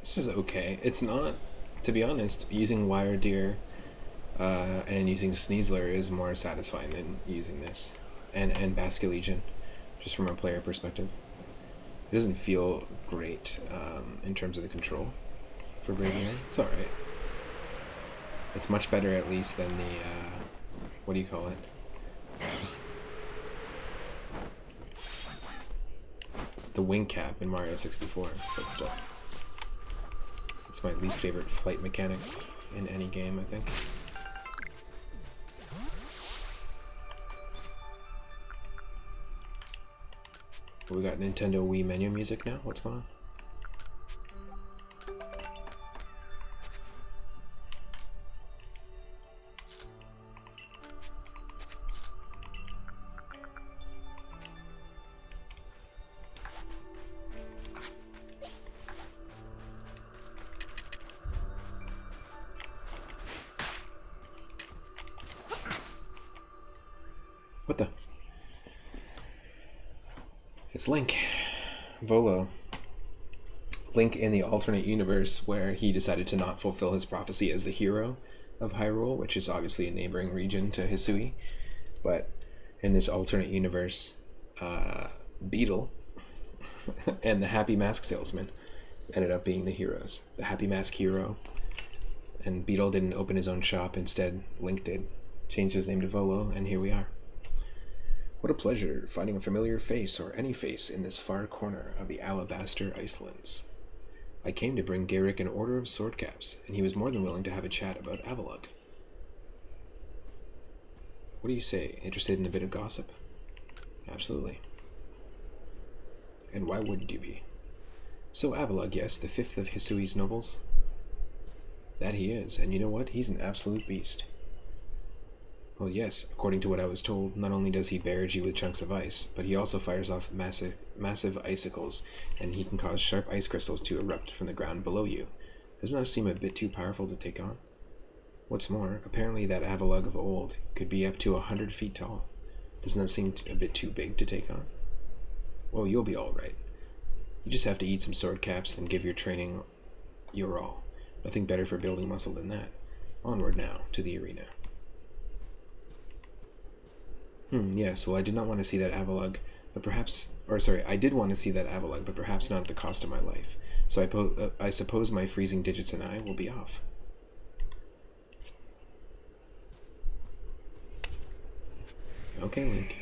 This is okay. It's not, to be honest, using Wire Deer and using Sneasler is more satisfying than using this. And Basket Legion, just from a player perspective. It doesn't feel great in terms of the control for Braviary. It's alright. It's much better at least than the, what do you call it? The Wing Cap in Mario 64, but still. It's my least favorite flight mechanics in any game, I think. We got Nintendo Wii menu music now? What's going on? What the? It's Link. Volo. Link in the alternate universe where he decided to not fulfill his prophecy as the hero of Hyrule, which is obviously a neighboring region to Hisui. But in this alternate universe, Beetle and the Happy Mask Salesman ended up being the heroes. The Happy Mask hero. And Beetle didn't open his own shop. Instead, Link did. Changed his name to Volo, and here we are. What a pleasure finding a familiar face, or any face, in this far corner of the Alabaster Icelands. I came to bring Garrick an order of sword caps, and he was more than willing to have a chat about Avalugg. What do you say? Interested in a bit of gossip? Absolutely. And why wouldn't you be? So Avalugg, yes, the fifth of Hisui's nobles? That he is, and you know what? He's an absolute beast. Well, yes, according to what I was told, not only does he barrage you with chunks of ice, but he also fires off massive icicles, and he can cause sharp ice crystals to erupt from the ground below you. Doesn't that seem a bit too powerful to take on? What's more, apparently that Avalugg of old could be up to 100 feet tall. Doesn't that seem a bit too big to take on? Well, you'll be alright. You just have to eat some sword caps, then give your training your all. Nothing better for building muscle than that. Onward now, to the arena. Yes, well, I did not want to see that Avalugg, but perhaps... I did want to see that Avalugg, but perhaps not at the cost of my life. So I suppose my freezing digits and I will be off. Okay, Link.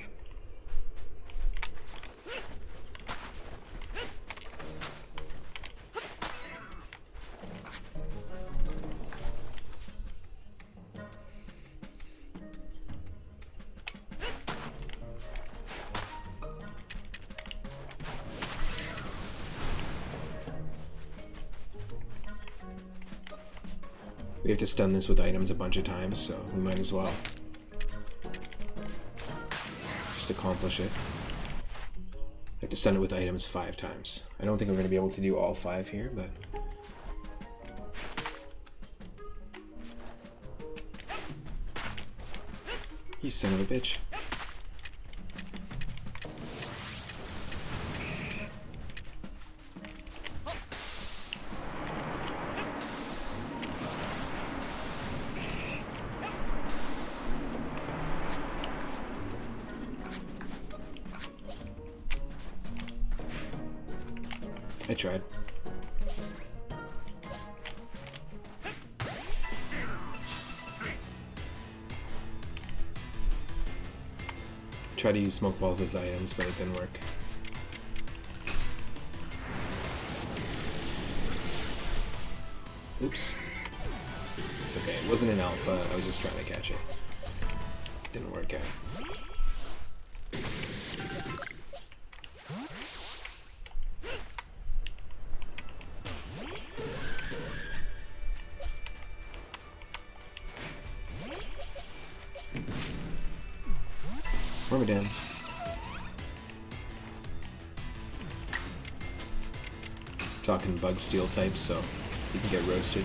We have to stun this with items a bunch of times, so we might as well just accomplish it. I have to stun it with items 5 times. I don't think I'm going to be able to do all 5 here, but... You son of a bitch. I tried. Tried to use smoke balls as items, but it didn't work. Oops. It's okay. It wasn't an alpha. I was just trying to catch it. Didn't work out. Wormadam. Talking bug steel types, so you can get roasted.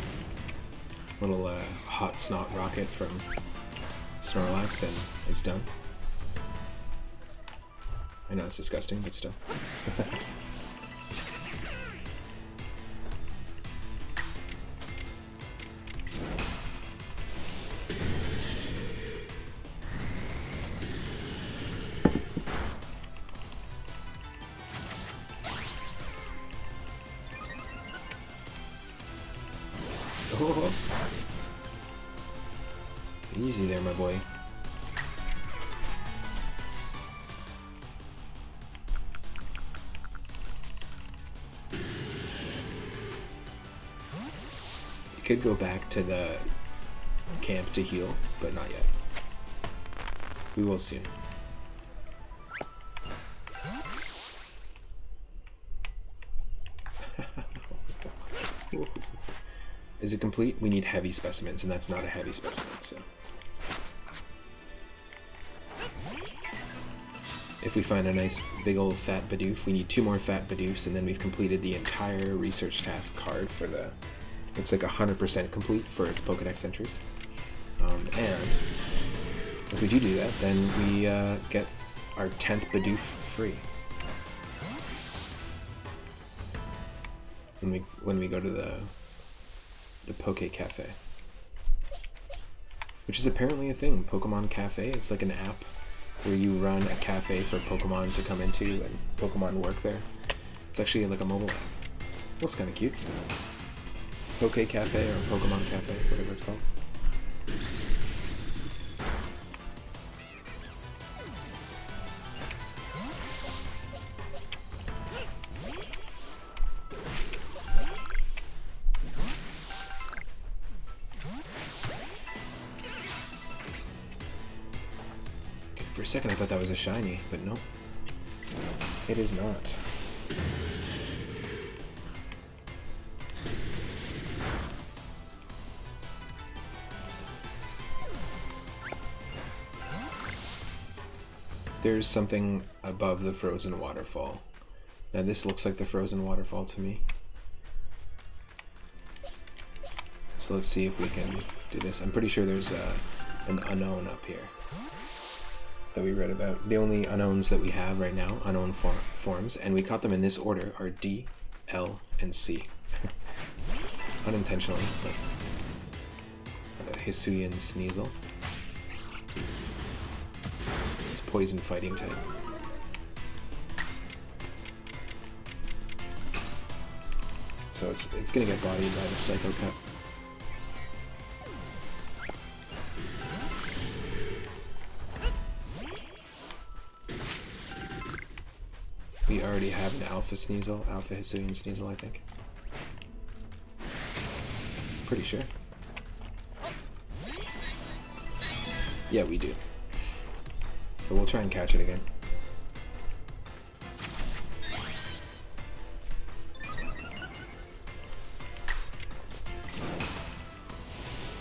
Little hot snot rocket from Snorlax, and it's done. I know it's disgusting, but still. Oh. Easy there, my boy. You could go back to the camp to heal, but not yet. We will soon. Is it complete? We need heavy specimens, and that's not a heavy specimen, so... If we find a nice big old fat Bidoof, we need 2 more fat Bidoofs, and then we've completed the entire research task card for the... It's like 100% complete for its Pokedex entries. And if we do that, then we get our 10th Bidoof free. When we go to the Poke Cafe, which is apparently a thing. Pokemon Cafe. It's like an app where you run a cafe for Pokemon to come into and Pokemon work there. It's actually like a mobile app. Looks kind of cute. Poke Cafe or Pokemon Cafe, whatever it's called. For a second I thought that was a shiny, but nope. It is not. There's something above the frozen waterfall. Now this looks like the frozen waterfall to me. So let's see if we can do this. I'm pretty sure there's an unknown up here that we read about. The only unknowns that we have right now, unknown forms, and we caught them in this order, are D, L, and C. Unintentionally, but a Hisuian Sneasel. It's poison fighting type. So it's gonna get bodied by the Psycho Cup. We already have an Alpha Sneasel, Alpha Hisuian Sneasel, I think. Pretty sure. Yeah, we do. But we'll try and catch it again.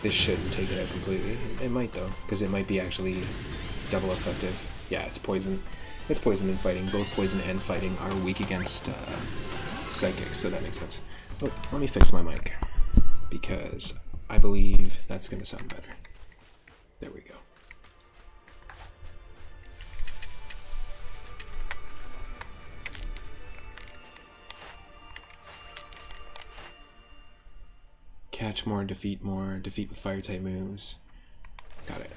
This shouldn't take it out completely. It might though, because it might be actually double effective. Yeah, it's poison. It's poison and fighting. Both poison and fighting are weak against psychic, so that makes sense. Oh, let me fix my mic, because I believe that's going to sound better. There we go. Catch more, defeat with fire type moves. Got it.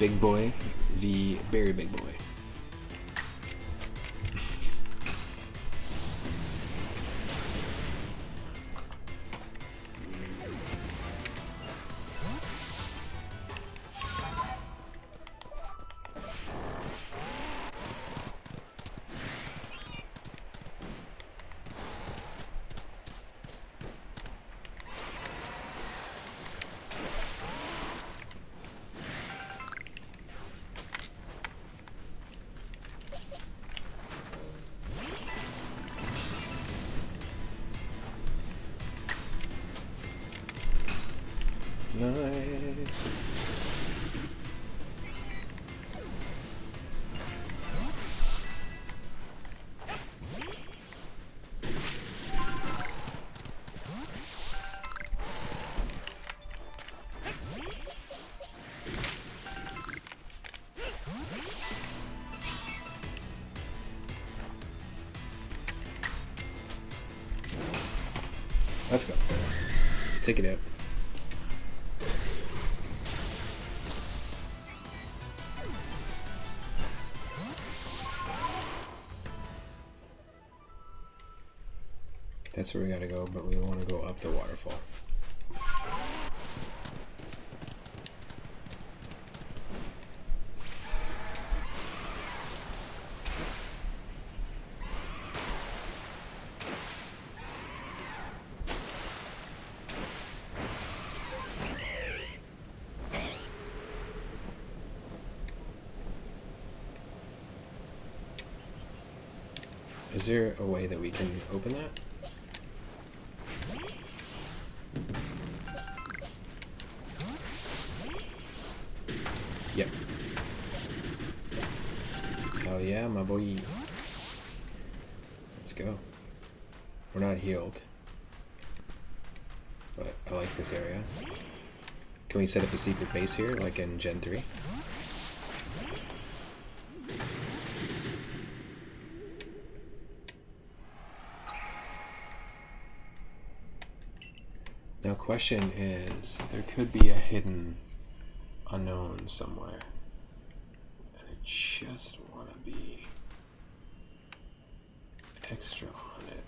Big boy, the very big boy. Nice. Let's go. Take it out. That's where we gotta go, but we want to go up the waterfall. Is there a way that we can open that? Yep. Hell yeah, my boy. Let's go. We're not healed, but I like this area. Can we set up a secret base here, like in Gen 3? Now, question is, there could be a hidden unknown somewhere, and I just want to be extra on it.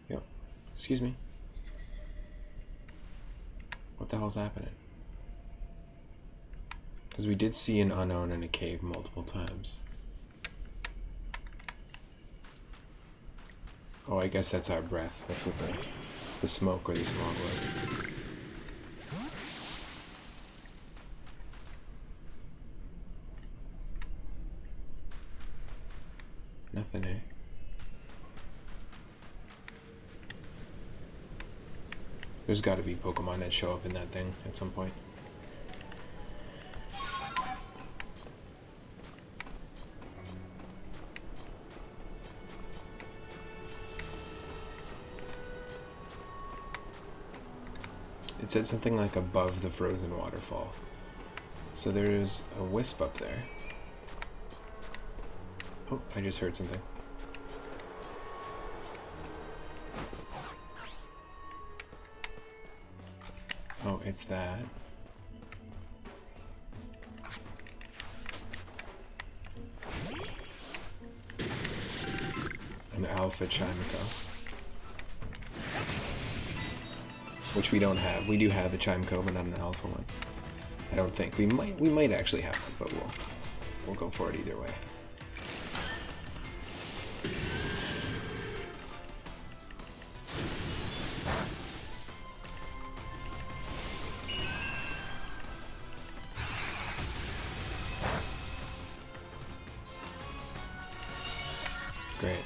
Yep. Excuse me. What the hell's happening? Because we did see an unknown in a cave multiple times. Oh, I guess that's our breath. That's what the smoke or the smog was. Nothing, eh? There's got to be Pokemon that show up in that thing at some point. It said something like above the frozen waterfall. So there's a wisp up there. Oh, I just heard something. Oh, it's that. An alpha Chimico. Which we don't have. We do have a Chimico, but not an alpha one. I don't think. We might actually have one, but we'll go for it either way. Great.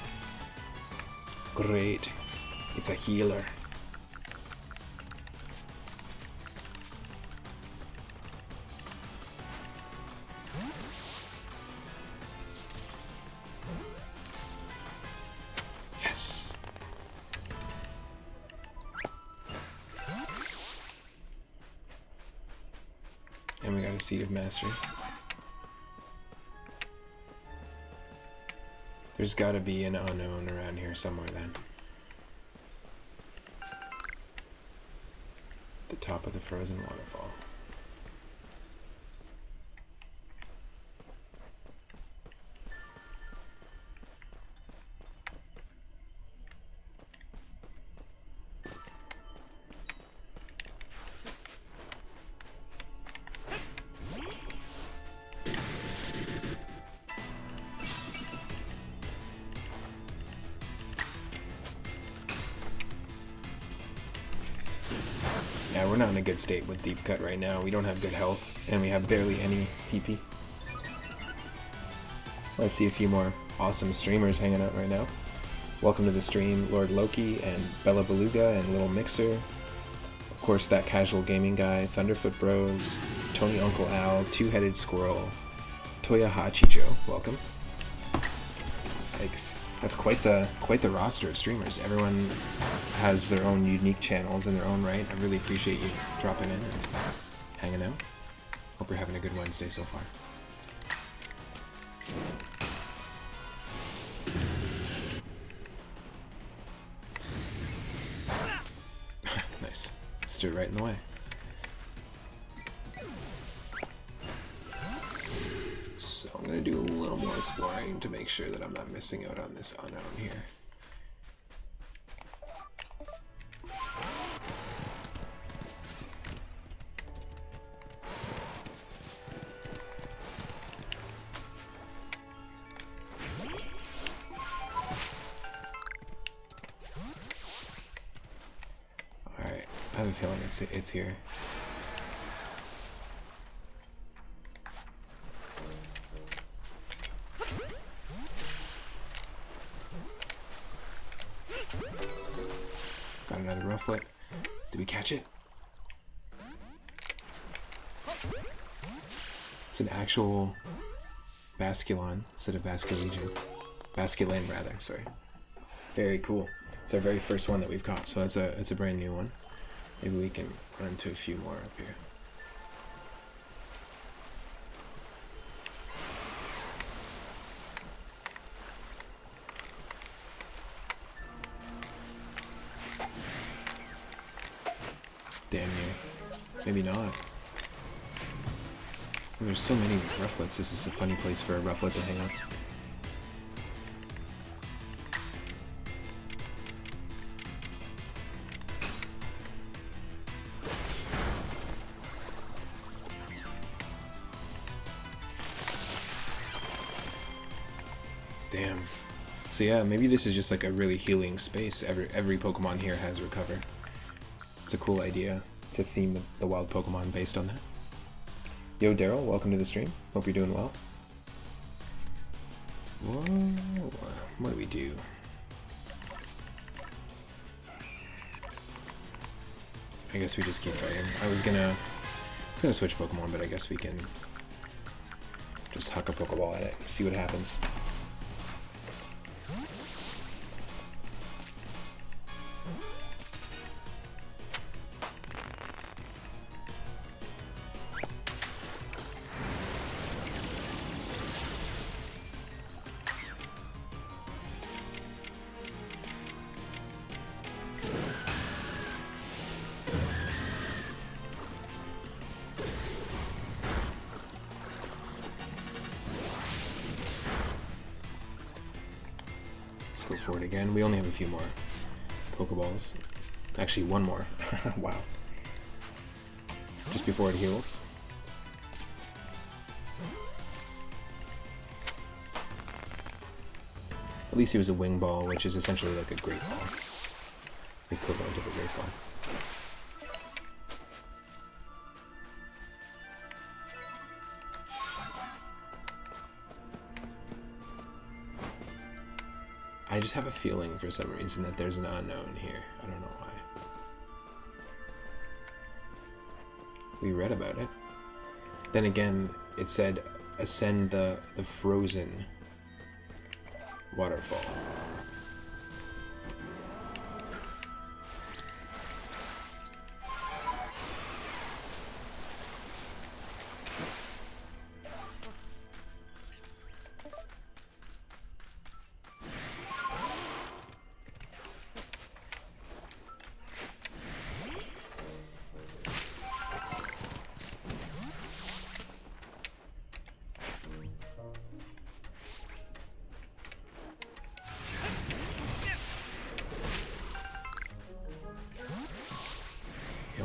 Great. It's a healer. Yes. And we got a Seed of Mastery. There's gotta be an unknown around here somewhere then. The top of the frozen waterfall. Yeah, we're not in a good state with Deep Cut right now. We don't have good health, and we have barely any PP. I see a few more awesome streamers hanging out right now. Welcome to the stream, Lord Loki and Bella Beluga and Little Mixer. Of course, that casual gaming guy, Thunderfoot Bros, Tony Uncle Al, Two-Headed Squirrel, Toya Hachijo. Welcome. Thanks. That's quite the roster of streamers. Everyone has their own unique channels in their own right. I really appreciate you dropping in and hanging out. Hope you're having a good Wednesday so far. Nice. Stood right in the way. So I'm going to do a little more exploring to make sure that I'm not missing out on this unknown here. Alright, I have a feeling it's here. Got another Rufflet. Did we catch it? It's an actual Basculon instead of Basculegion. Basculin rather, sorry. Very cool. It's our very first one that we've caught, so it's a brand new one. Maybe we can run into a few more up here. Damn near. Maybe not. There's so many Rufflets. This is a funny place for a Rufflet to hang out. Damn. So yeah, maybe this is just like a really healing space. Every Pokemon here has Recover. It's a cool idea to theme the wild Pokemon based on that. Yo, Daryl, welcome to the stream. Hope you're doing well. Whoa, what do we do? I guess we just keep fighting. I was gonna switch Pokemon, but I guess we can just huck a Pokeball at it, see what happens. Let's go for it again. We only have a few more Pokeballs. Actually, one more. Wow. Just before it heals. At least he was a Wing Ball, which is essentially like a Great Ball. The equivalent of a Great Ball. I just have a feeling for some reason that there's an unknown here. I don't know why. We read about it. Then again, it said ascend the frozen waterfall.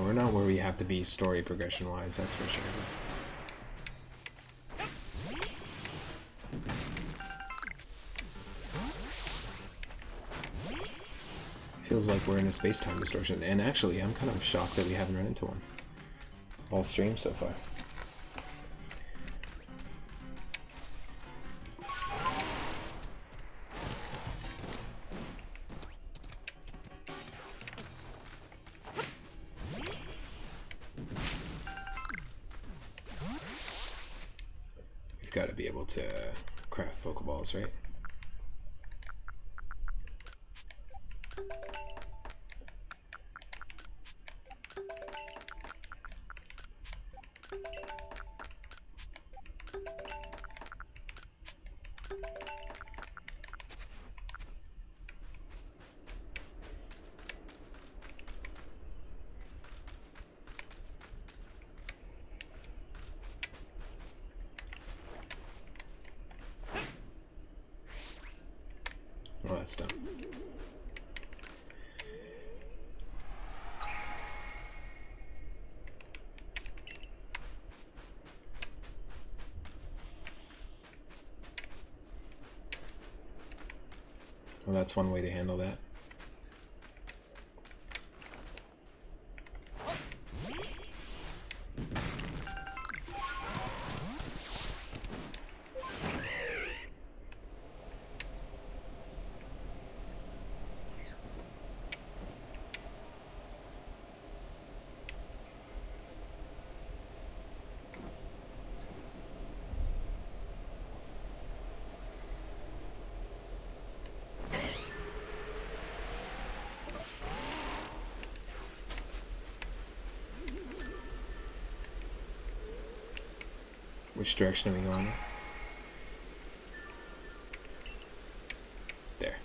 We're not where we have to be story progression wise, that's for sure. Feels like we're in a space-time distortion, and actually I'm kind of shocked that we haven't run into one all stream so far. Got to be able to craft Pokeballs, right? Oh, that's dumb. Well, that's one way to handle that. Which direction are we going? There.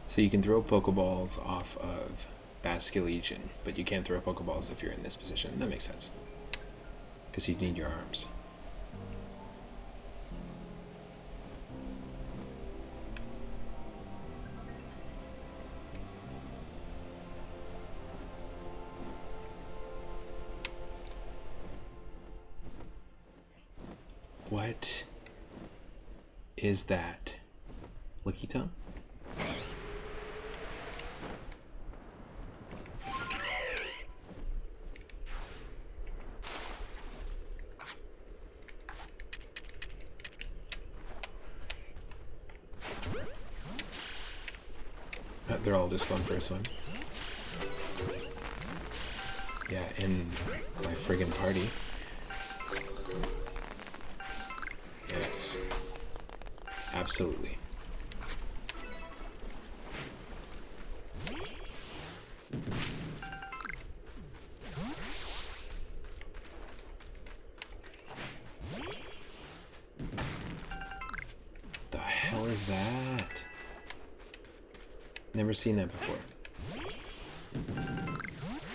So you can throw Pokeballs off of Basculegion, but you can't throw Pokeballs if you're in this position. That makes sense. Because you need your arms. What is that? Licky tongue? They're all just going for a swim. Yeah, in my friggin' party. Yes. Absolutely. The hell is that? Never seen that before.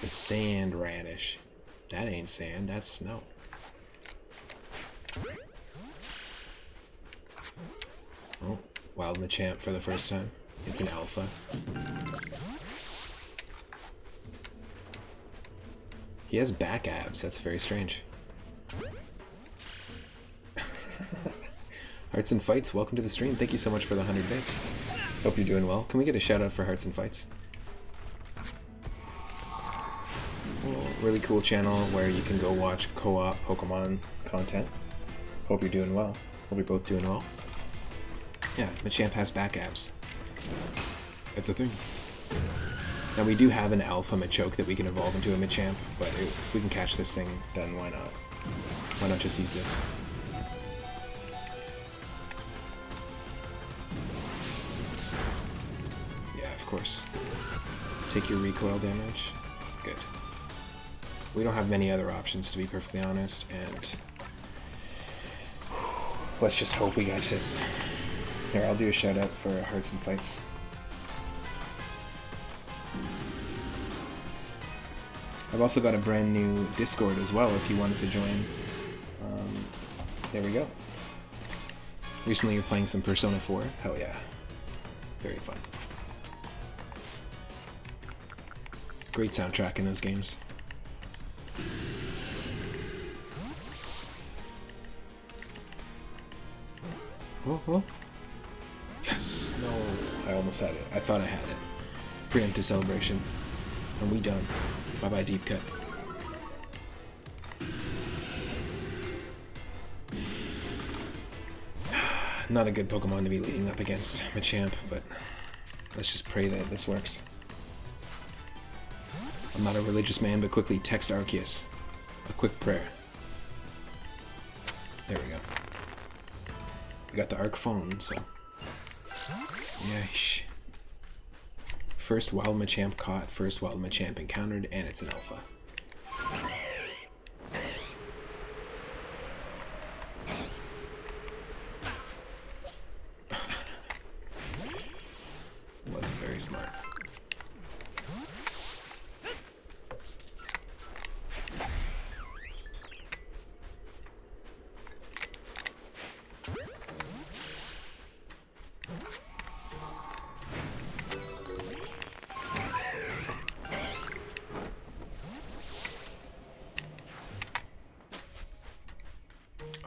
The sand radish. That ain't sand, that's snow. Oh, Wild Machamp for the first time. It's an alpha. He has back abs, that's very strange. Hearts and Fights, welcome to the stream. Thank you so much for the 100 bits. Hope you're doing well. Can we get a shout out for Hearts and Fights? Oh. really cool channel where you can go watch co-op Pokemon content. Hope you're doing well. Hope you're both doing well. Yeah, Machamp has back abs. That's a thing. Now we do have an Alpha Machoke that we can evolve into a Machamp, but if we can catch this thing, then why not? Why not just use this? Yeah, of course. Take your recoil damage. Good. We don't have many other options, to be perfectly honest, and let's just hope we catch this. Here, I'll do a shout out for Hearts and Fights. I've also got a brand new Discord as well if you wanted to join. There we go. Recently you're playing some Persona 4. Hell yeah. Very fun. Great soundtrack in those games. Oh, oh. Yes! No! I almost had it. I thought I had it. Preemptive celebration. And we done. Bye-bye, deep cut. Not a good Pokemon to be leading up against Machamp, but let's just pray that this works. I'm not a religious man, but quickly text Arceus. A quick prayer. There we go. We got the Arc phone, so... Yeesh. First wild Machamp caught, first wild Machamp encountered, and it's an Alpha. Wasn't very smart.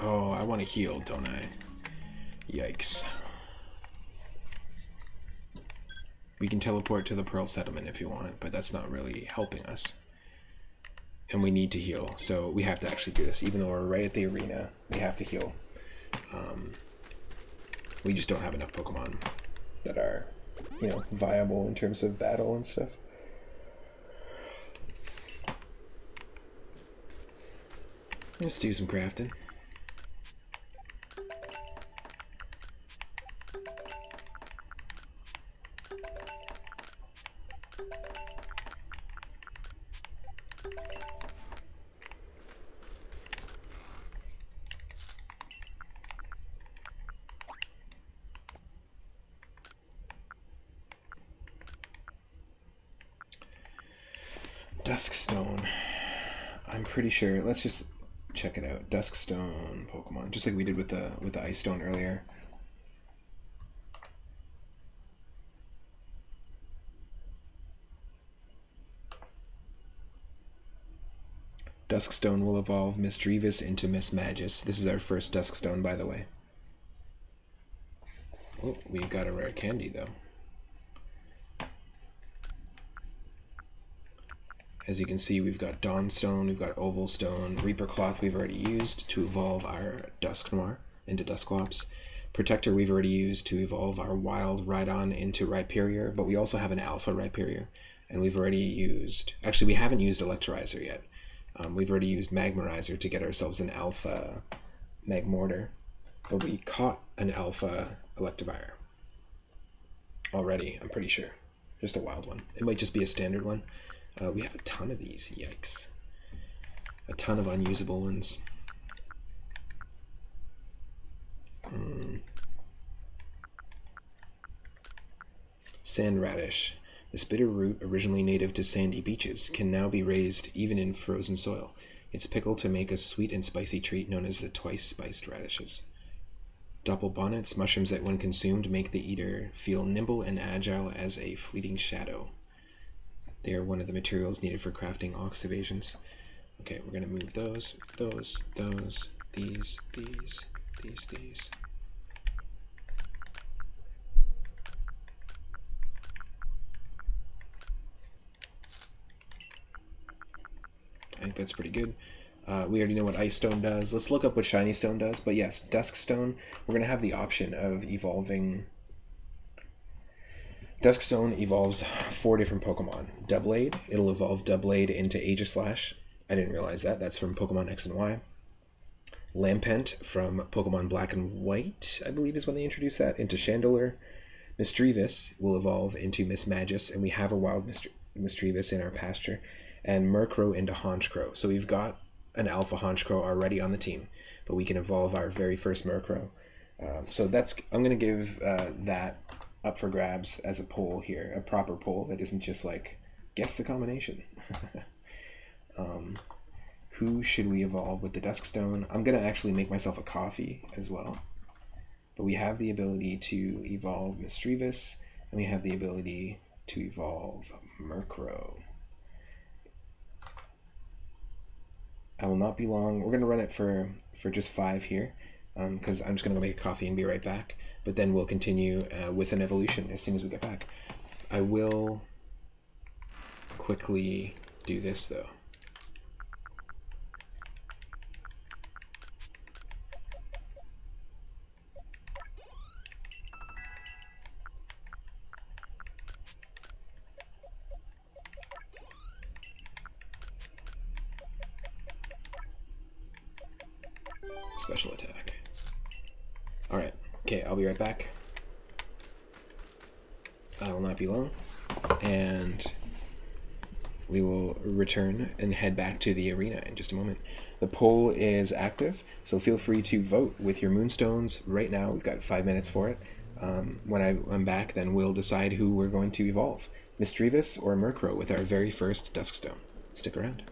Oh, I want to heal, don't I? Yikes. We can teleport to the Pearl Settlement if you want, but that's not really helping us. And we need to heal, so we have to actually do this. Even though we're right at the arena, we have to heal. We just don't have enough Pokemon that are, you know, viable in terms of battle and stuff. Let's do some crafting. Dusk Stone. I'm pretty sure. Let's just check it out. Dusk Stone Pokemon, just like we did with the Ice Stone earlier. Dusk Stone will evolve Miss Drevis into Miss Magus. This is our first Dusk Stone, by the way. Oh, we got a rare candy though. As you can see, we've got Dawn Stone, we've got Oval Stone, Reaper Cloth we've already used to evolve our Dusknoir into Dusclops. Protector we've already used to evolve our Wild Rhydon into Rhyperior, but we also have an Alpha Rhyperior, and we've already used... Actually, we haven't used Electrizer yet. We've already used Magmarizer to get ourselves an Alpha Magmortar, but we caught an Alpha Electivire already, I'm pretty sure. Just a wild one. It might just be a standard one. We have a ton of these, yikes. A ton of unusable ones. Sand Radish. This bitter root, originally native to sandy beaches, can now be raised even in frozen soil. It's pickled to make a sweet and spicy treat known as the twice-spiced radishes. Doppelbonnets, mushrooms that when consumed make the eater feel nimble and agile as a fleeting shadow. They are one of the materials needed for crafting ox evasions. Okay, we're going to move those, these. I think that's pretty good. We already know what Ice Stone does. Let's look up what Shiny Stone does. But yes, Dusk Stone, we're going to have the option of evolving. Dusk Stone evolves 4 different Pokemon. Doublade, it'll evolve Doublade into Aegislash. I didn't realize that. That's from Pokemon X and Y. Lampent from Pokemon Black and White, I believe is when they introduced that, into Chandelure. Misdreavus will evolve into Mismagius, and we have a wild Misdreavus in our pasture. And Murkrow into Honchkrow. So we've got an Alpha Honchkrow already on the team, but we can evolve our very first Murkrow. So that's, I'm going to give that up for grabs as a poll here, a proper poll that isn't just like, guess the combination. Who should we evolve with the Dusk Stone? I'm going to actually make myself a coffee as well. But we have the ability to evolve Misdreavus, and we have the ability to evolve Murkrow. I will not be long. We're going to run it for just 5 here, because I'm just going to go make a coffee and be right back. But then we'll continue with an evolution as soon as we get back. I will quickly do this, though. Special attack. Alright, okay, I'll be right back. I will not be long. And we will return and head back to the arena in just a moment. The poll is active, so feel free to vote with your Moonstones right now. We've got 5 minutes for it. When I'm back, then we'll decide who we're going to evolve. Misdreavus or Murkrow with our very first Dusk Stone. Stick around.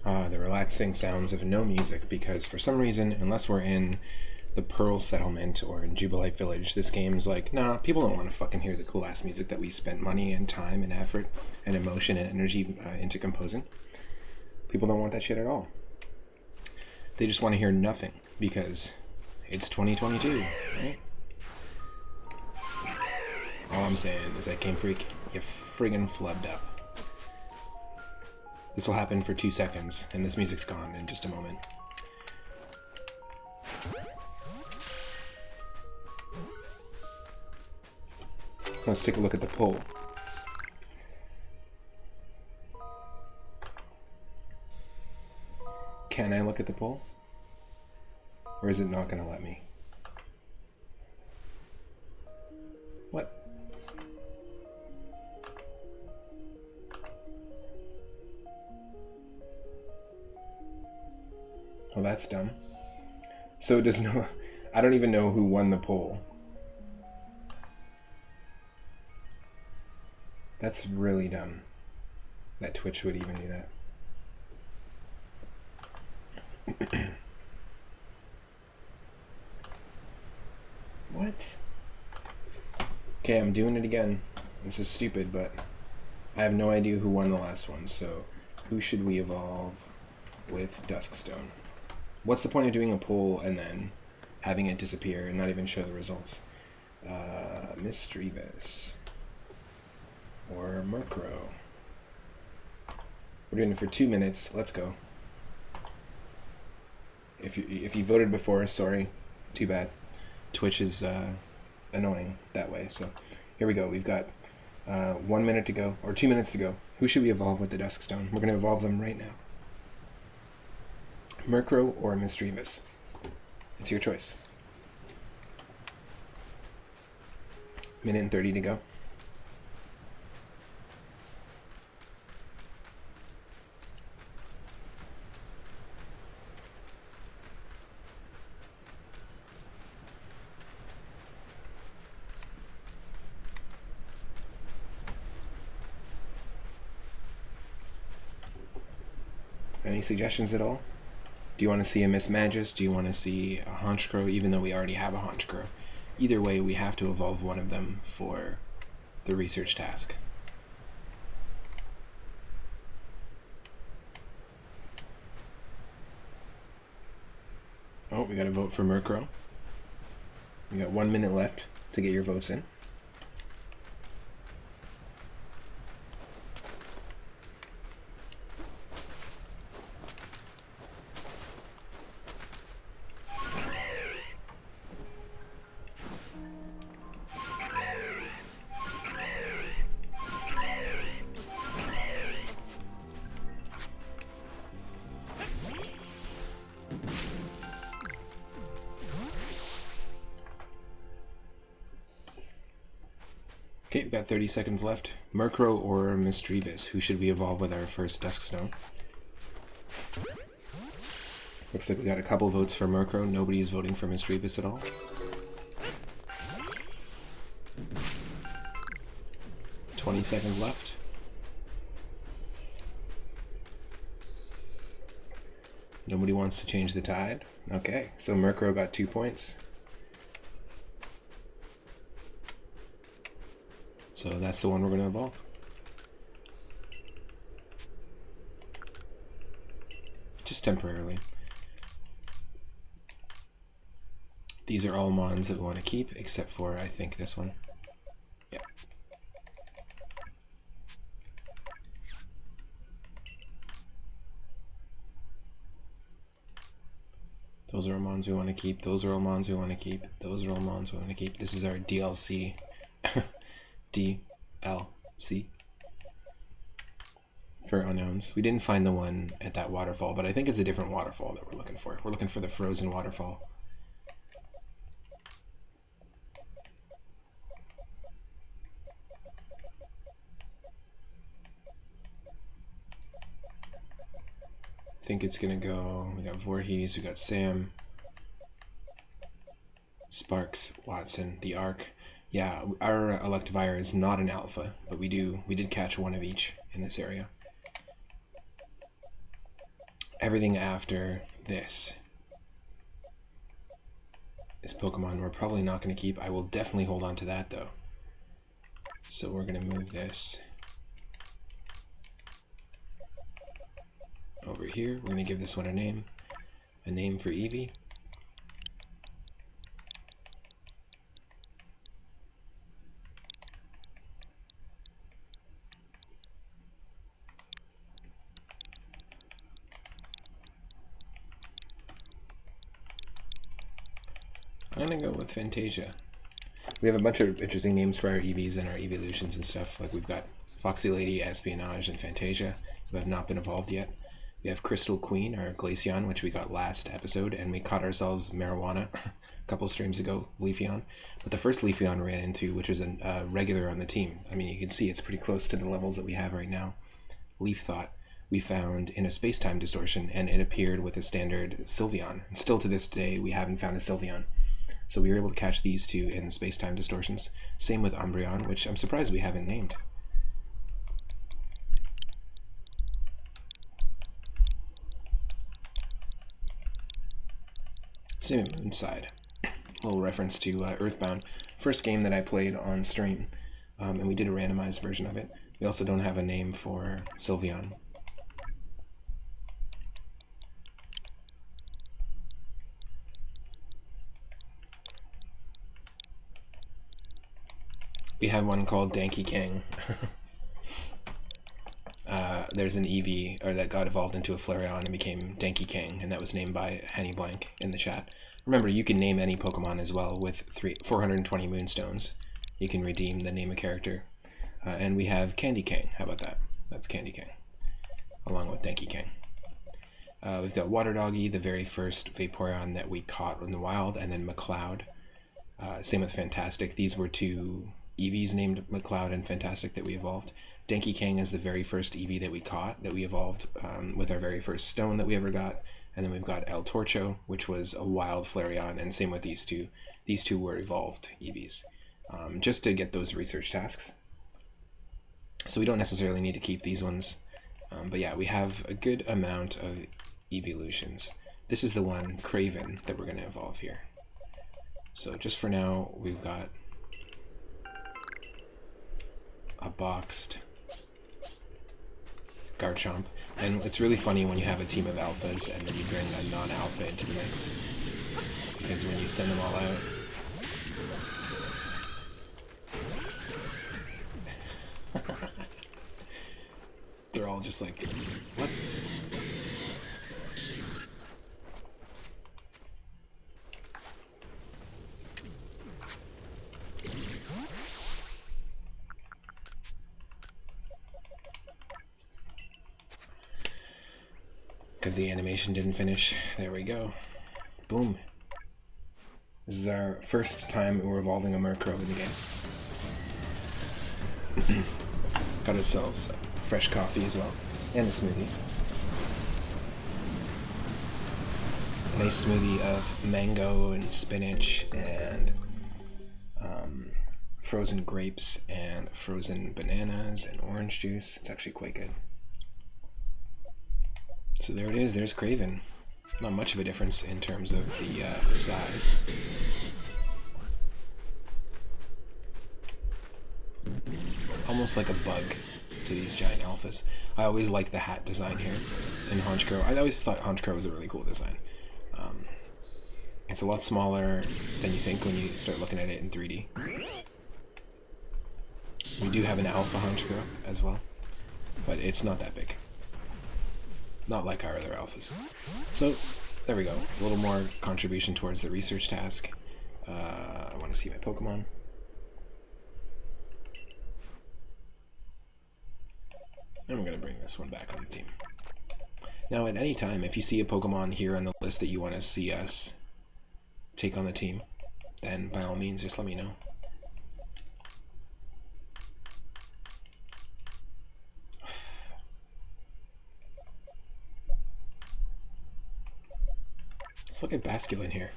The relaxing sounds of no music, because for some reason, unless we're in the Pearl Settlement or in Jubilite Village, this game's like, nah, people don't want to fucking hear the cool ass music that we spent money and time and effort and emotion and energy into composing. People don't want that shit at all. They just want to hear nothing, because it's 2022, right? All I'm saying is that Game Freak, you friggin' flubbed up. This will happen for 2 seconds, and this music's gone in just a moment. Let's take a look at the poll. Can I look at the poll? Or is it not going to let me? What? Oh, that's dumb. So does no... I don't even know who won the poll. That's really dumb. That Twitch would even do that. What? Okay, I'm doing it again. This is stupid, but I have no idea who won the last one, so who should we evolve with Dusk Stone? What's the point of doing a poll and then having it disappear and not even show the results? Misdreavus. Or Murkrow. We're doing it for 2 minutes. Let's go. If you voted before, sorry. Too bad. Twitch is annoying that way. So here we go. We've got 1 minute to go, or 2 minutes to go. Who should we evolve with the Dusk Stone? We're going to evolve them right now. Murkrow or Misdreavus? It's your choice. Minute and 30 to go. Any suggestions at all? Do you want to see a Mismagus? Do you want to see a Honchkrow, even though we already have a Honchkrow? Either way, we have to evolve one of them for the research task. Oh, we got to vote for Murkrow. We got 1 minute left to get your votes in. Okay, we've got 30 seconds left. Murkrow or Misdreavus? Who should we evolve with our first Dusk Stone? Looks like we got a couple votes for Murkrow. Nobody's voting for Misdreavus at all. Twenty seconds left. Nobody wants to change the tide? Okay, so Murkrow got 2 points. So that's the one we're going to evolve. Just temporarily. These are all mons that we want to keep, except for, I think, this one. Yeah. Those are all mons we want to keep. Those are all mons we want to keep. Those are all mons we want to keep. This is our DLC. DLC for unknowns. We didn't find the one at that waterfall, but I think it's a different waterfall that we're looking for. We're looking for the frozen waterfall. I think it's gonna go, we got Voorhees, we got Sam, Sparks, Watson, the Arc. Yeah, our Electivire is not an alpha, but we did catch one of each in this area. everything after this is Pokemon we're probably not going to keep. I will definitely hold on to that though. So we're going to move this over here. We're going to give this one a name for Eevee. I'm going to go with Fantasia. We have a bunch of interesting names for our EVs and our evolutions and stuff. Like we've got Foxy Lady, Espionage, and Fantasia, who have not been evolved yet. We have Crystal Queen, or Glaceon, which we got last episode, and we caught ourselves Marijuana a couple streams ago, Leafeon. But the first Leafeon we ran into, which is a regular on the team, I mean, you can see it's pretty close to the levels that we have right now. Leaf Thought we found in a space-time distortion, and it appeared with a standard Sylveon. And still to this day, we haven't found a Sylveon. So we were able to catch these two in the space-time distortions. Same with Umbreon, which I'm surprised we haven't named. Let's name it Moonside. A little reference to Earthbound. First game that I played on stream, and we did a randomized version of it. We also don't have a name for Sylveon. We have one called Danky Kang. There's an Eevee that got evolved into a Flareon and became Danky Kang, and that was named by Henny Blank in the chat. Remember, you can name any Pokemon as well with 420 Moonstones. You can redeem the name of character. And we have Candy Kang. How about that? That's Candy Kang, along with Danky Kang. We've got Water Doggy, the very first Vaporeon that we caught in the wild, and then McCloud. Same with Fantastic. These were two Eevees named McCloud and Fantastic that we evolved. Danky Kang is the very first Eevee that we caught, that we evolved with our very first stone that we ever got. And then we've got El Torcho, which was a wild Flareon, and same with these two. These two were evolved Eevees, just to get those research tasks. So we don't necessarily need to keep these ones. But yeah, we have a good amount of evolutions. This is the one, Craven, that we're going to evolve here. So just for now, we've got a boxed Garchomp. And it's really funny when you have a team of alphas and then you bring a non-alpha into the mix. Because when you send them all out, they're all just like, what? Because the animation didn't finish. There we go. Boom. This is our first time we're evolving a Murkrow in the game. Got ourselves fresh coffee as well, and a smoothie. A nice smoothie of mango and spinach and frozen grapes and frozen bananas and orange juice. It's actually quite good. So there it is, there's Craven. Not much of a difference in terms of the size. Almost like a bug to these giant alphas. I always like the hat design here in Honchkrow. I always thought Honchkrow was a really cool design. It's a lot smaller than you think when you start looking at it in 3D. We do have an alpha Honchkrow as well, but it's not that big. Not like our other alphas. So, there we go. A little more contribution towards the research task. I want to see my Pokemon. And I'm going to bring this one back on the team. Now, at any time, if you see a Pokemon here on the list that you want to see us take on the team, then by all means, just let me know. Let's look at Basculin here.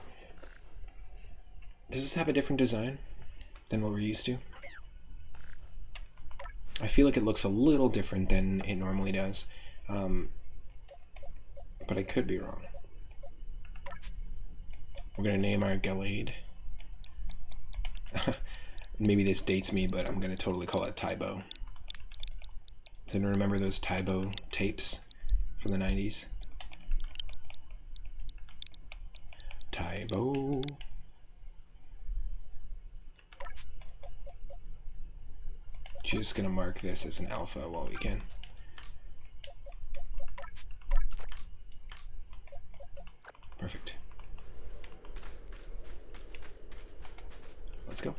Does this have a different design than what we're used to? I feel like it looks a little different than it normally does. but I could be wrong. We're gonna name our Gallade. Maybe this dates me, but I'm gonna totally call it Tybo. Does anyone remember those Tybo tapes from the 90s? Tybo. Just gonna mark this as an alpha while we can. Perfect. Let's go.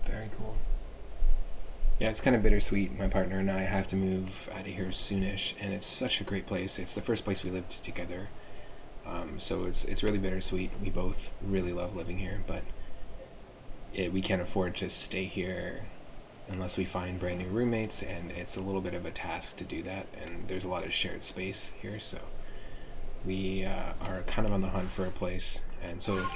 Very cool. Yeah, it's kind of bittersweet. My partner and I have to move out of here soonish, and it's such a great place. It's the first place we lived together, so it's really bittersweet. We both really love living here, but we can't afford to stay here unless we find brand new roommates, and it's a little bit of a task to do that, and there's a lot of shared space here, so we are kind of on the hunt for a place. And so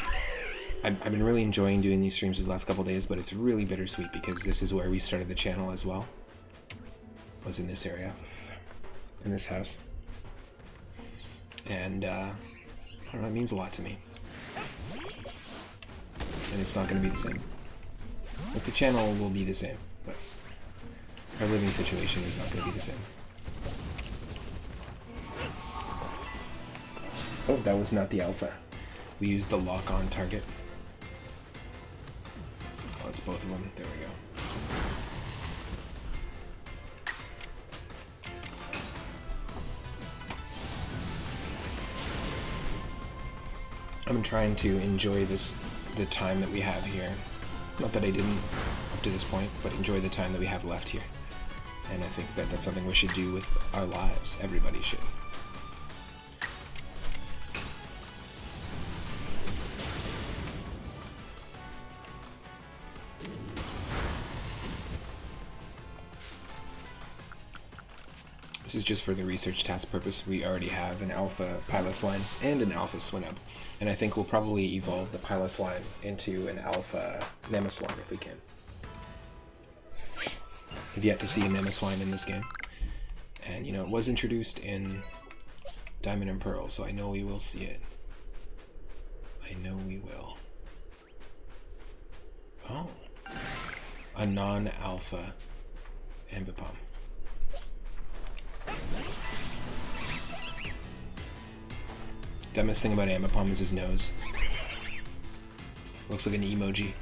I've been really enjoying doing these streams these last couple days, but it's really bittersweet because this is where we started the channel as well. Was in this area, in this house, and I don't know, it means a lot to me, and it's not going to be the same. Like, the channel will be the same, but our living situation is not going to be the same. Oh, that was not the alpha. We used the lock-on target. Oh, it's both of them. There we go. I'm trying to enjoy the time that we have here. Not that I didn't up to this point, but enjoy the time that we have left here. And I think that that's something we should do with our lives. Everybody should. This is just for the research task purpose. We already have an alpha Piloswine and an alpha Swinub, and I think we'll probably evolve the Piloswine into an alpha Mamoswine if we can. I've yet to see a Mamoswine in this game, and you know, it was introduced in Diamond and Pearl, so I know we will see it. I know we will. Oh, a non-alpha Ambipom. Dumbest thing about Ambipom is his nose. Looks like an emoji.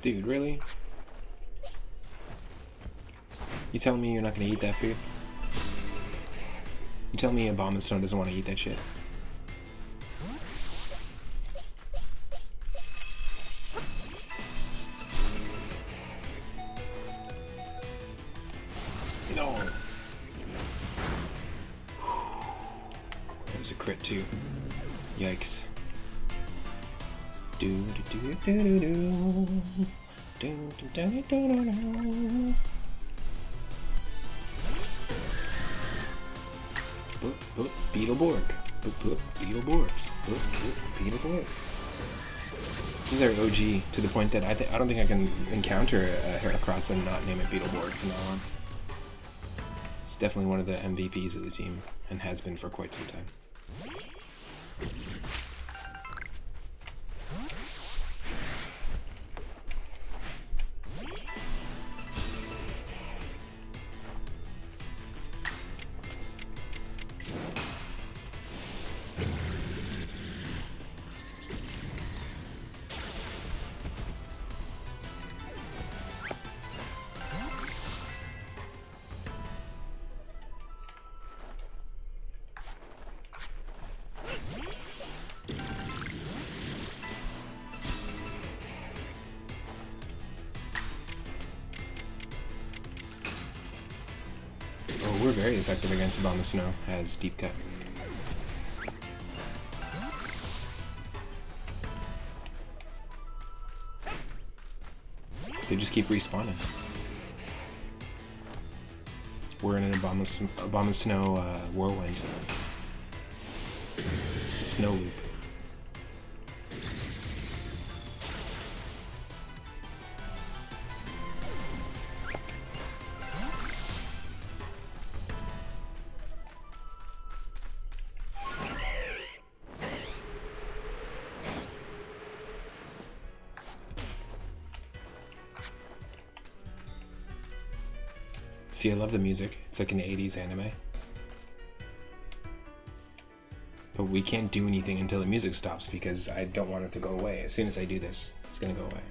Dude, really? You telling me you're not gonna eat that food? You telling me Abomasnow doesn't want to eat that shit? No! That was a crit too. Yikes. Do do do do do do do do do do. Boop boop Beetleborg. Boop boop Beetleborgs. Boop boop Beetleborgs. This is our OG to the point that I don't think I can encounter a Heracross and not name it Beetleborg from now on. It's definitely one of the MVPs of the team and has been for quite some time. very effective against Abominable Snow as Deep Cut. They just keep respawning. We're in an Abominable Snow whirlwind. A snow loop. See, I love the music. It's like an 80s anime. But we can't do anything until the music stops because I don't want it to go away. As soon as I do this, it's gonna go away.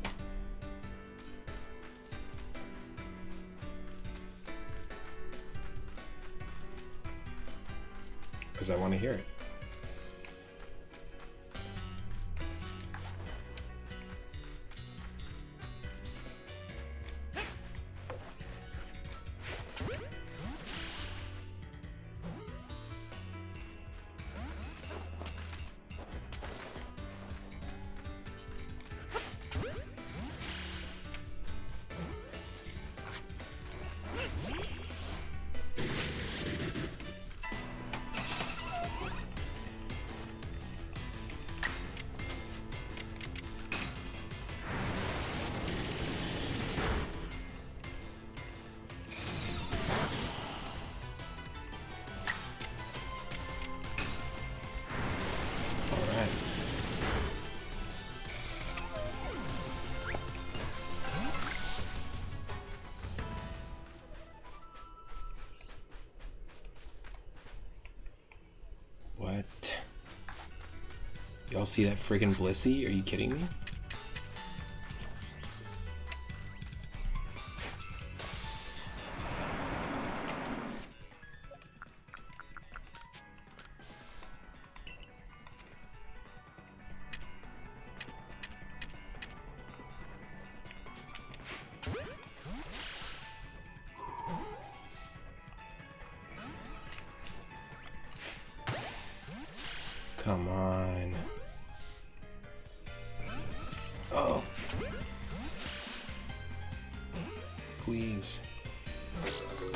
Because I want to hear it. What? Y'all see that friggin' Blissey? Are you kidding me? Come on. Oh. Please.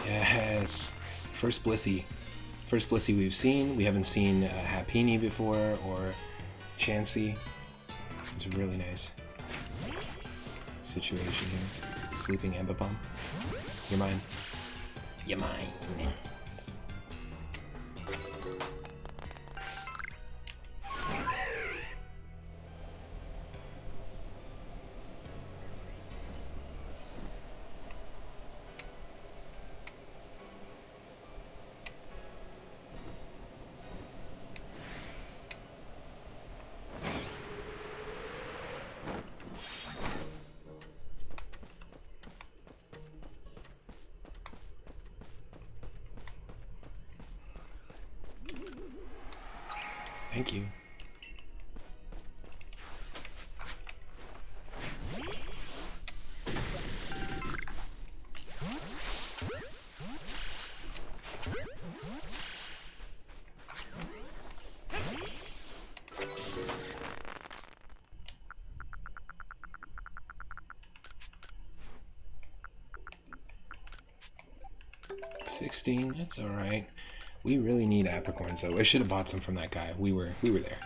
Yes. First Blissey. First Blissey we've seen. We haven't seen Happiny before or Chansey. It's a really nice situation here. Sleeping Ambipom. You're mine. You're mine. Thank you. $16, that's alright. We really need apricorns though. I should have bought some from that guy. We were there.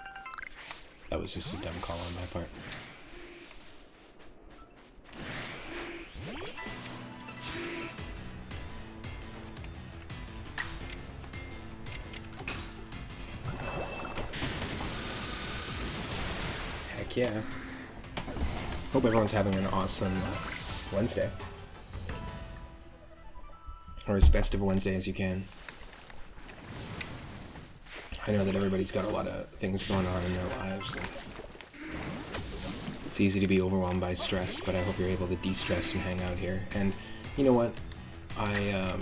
That was just a dumb call on my part. Heck yeah. Hope everyone's having an awesome Wednesday. Or as best of a Wednesday as you can. I know that everybody's got a lot of things going on in their lives. And it's easy to be overwhelmed by stress, but I hope you're able to de-stress and hang out here. And you know what? I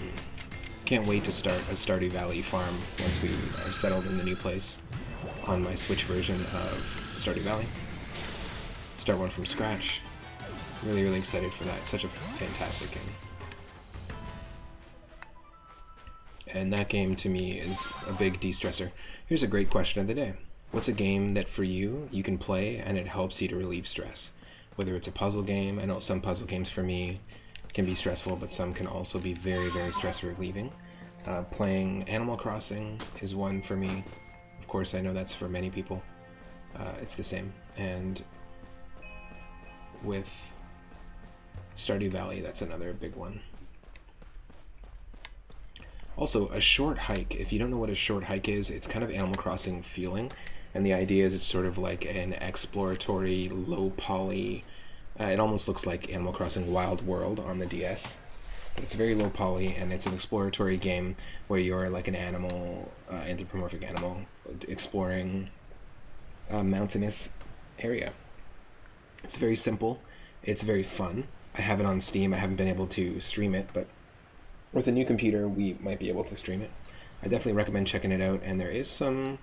can't wait to start a Stardew Valley farm once we are settled in the new place on my Switch version of Stardew Valley. Start one from scratch. Really, really excited for that. Such a fantastic game. and that game to me is a big de-stressor. Here's a great question of the day. What's a game that for you can play and it helps you to relieve stress? Whether it's a puzzle game, I know some puzzle games for me can be stressful, but some can also be very, very stress relieving. Playing Animal Crossing is one for me. Of course, I know that's for many people. It's the same. And with Stardew Valley, that's another big one. Also, a short hike. If you don't know what a short hike is, it's kind of Animal Crossing feeling. And the idea is it's sort of like an exploratory, low poly. It almost looks like Animal Crossing Wild World on the DS. But it's very low poly, and it's an exploratory game where you're like an animal, anthropomorphic animal, exploring a mountainous area. It's very simple. It's very fun. I have it on Steam. I haven't been able to stream it, but with a new computer, we might be able to stream it. I definitely recommend checking it out, and there is some,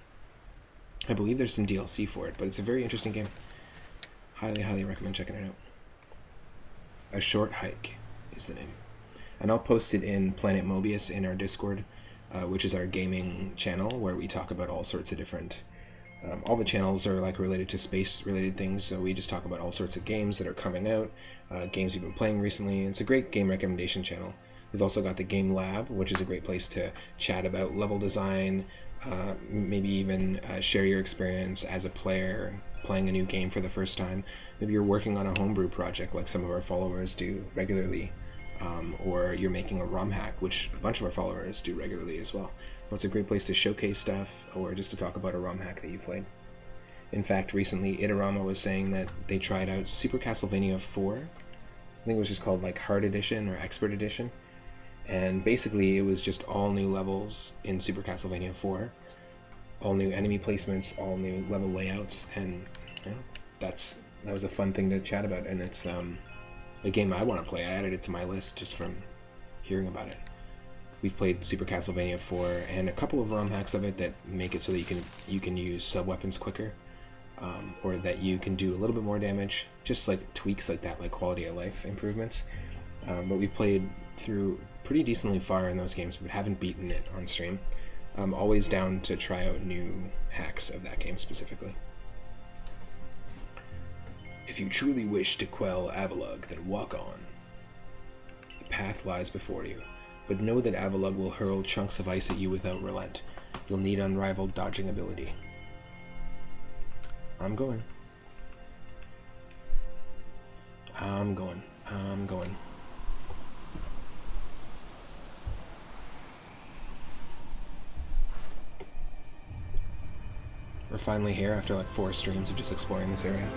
I believe there's some DLC for it, but it's a very interesting game. Highly, highly recommend checking it out. A Short Hike is the name. And I'll post it in Planet Mobius in our Discord, which is our gaming channel, where we talk about all sorts of different, all the channels are like related to space-related things, so we just talk about all sorts of games that are coming out, games we've been playing recently. It's a great game recommendation channel. We've also got the Game Lab, which is a great place to chat about level design, maybe even share your experience as a player playing a new game for the first time. Maybe you're working on a homebrew project like some of our followers do regularly, or you're making a ROM hack, which a bunch of our followers do regularly as well. So it's a great place to showcase stuff or just to talk about a ROM hack that you played. In fact, recently Itarama was saying that they tried out Super Castlevania 4. I think it was just called like Hard Edition or Expert Edition. And basically it was just all new levels in Super Castlevania 4, all new enemy placements, all new level layouts, and you know, that was a fun thing to chat about, and it's a game I want to play. I added it to my list just from hearing about it. We've played Super Castlevania 4 and a couple of ROM hacks of it that make it so that you can use sub-weapons quicker, or that you can do a little bit more damage, just like tweaks like that, like quality of life improvements. But we've played through pretty decently far in those games, but haven't beaten it on stream. I'm always down to try out new hacks of that game specifically. If you truly wish to quell Avalugg, then walk on. The path lies before you, but know that Avalugg will hurl chunks of ice at you without relent. You'll need unrivaled dodging ability. I'm going. I'm going. I'm going. We're finally here after like 4 streams of just exploring this area.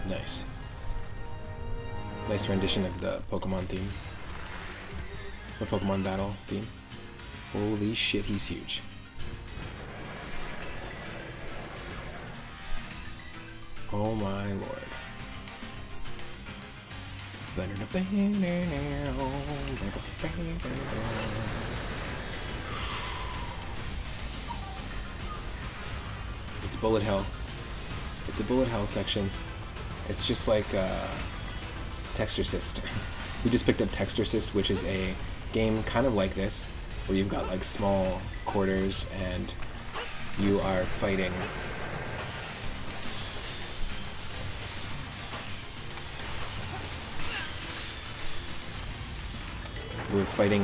Nice. Nice rendition of the Pokemon theme. The Pokemon battle theme. Holy shit, he's huge. Oh my lord. It's bullet hell. It's a bullet hell section. It's just like Text Assist. We just picked up Text Assist, which is a game kind of like this, where you've got like small quarters and you are fighting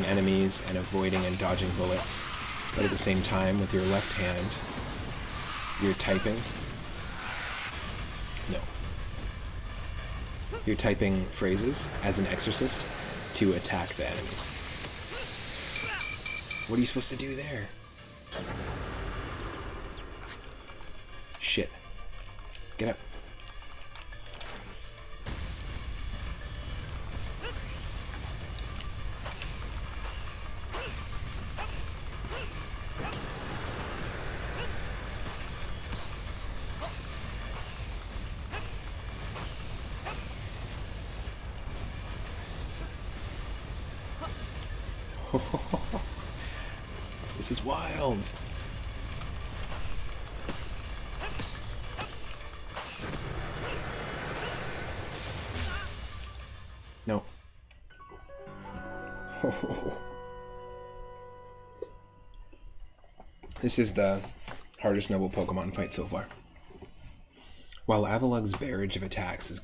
enemies and avoiding and dodging bullets, but at the same time with your left hand you're typing. No. You're typing phrases as an exorcist to attack the enemies. What are you supposed to do there? Shit. Get up. This is wild. No. This is the hardest noble Pokemon fight so far. While Avalug's barrage of attacks is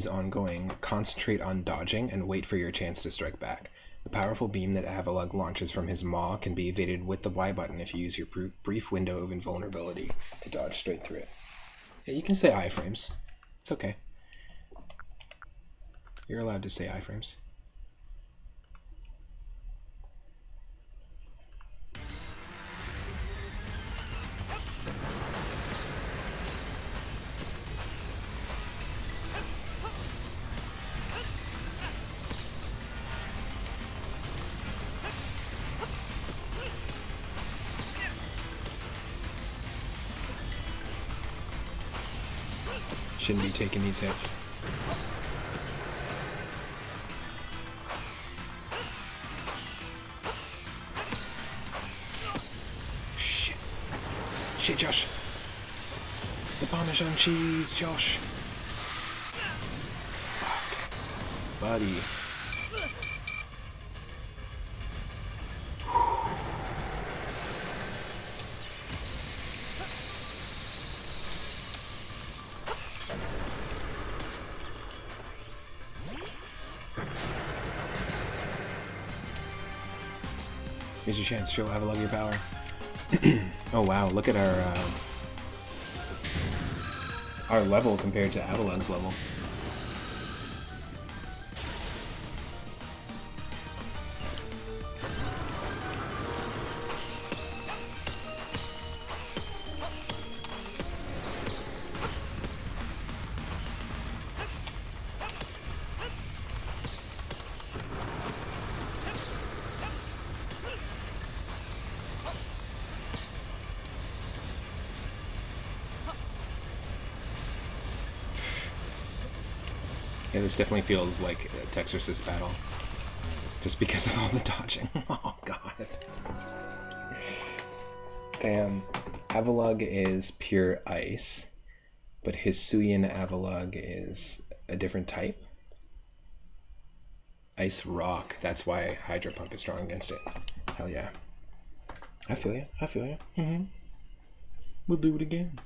ongoing, concentrate on dodging and wait for your chance to strike back. The powerful beam that Avalug launches from his maw can be evaded with the Y button if you use your brief window of invulnerability to dodge straight through it. Yeah, you can say iframes. It's okay. You're allowed to say iframes. Shouldn't be taking these hits. Shit. Shit, Josh. The Parmesan cheese, Josh. Fuck. Buddy. Here's your chance. Show Avalug your power. Oh wow, look at our level compared to Avalug's level. Yeah, this definitely feels like a Texas battle. Just because of all the dodging. Oh, God. Damn. Avalug is pure ice, but Hisuian Avalug is a different type. Ice rock. That's why Hydro Pump is strong against it. Hell yeah. I feel ya. I feel ya. Mm-hmm. We'll do it again.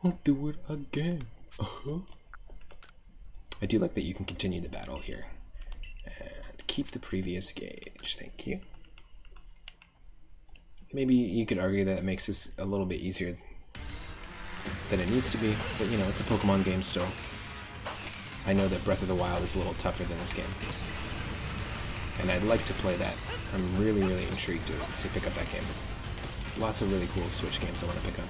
We'll do it again. Uh-huh. I do like that you can continue the battle here. And keep the previous gauge. Thank you. Maybe you could argue that it makes this a little bit easier than it needs to be, but you know, it's a Pokemon game still. I know that Breath of the Wild is a little tougher than this game. And I'd like to play that. I'm really, really intrigued to pick up that game. Lots of really cool Switch games I want to pick up.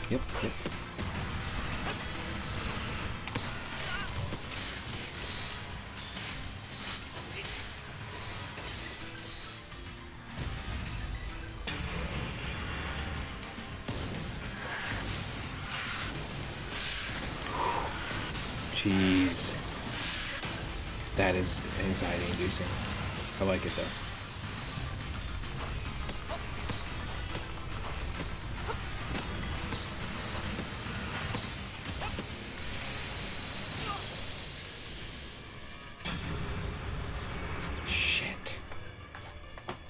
Yep. Jeez. That is anxiety inducing. I like it though.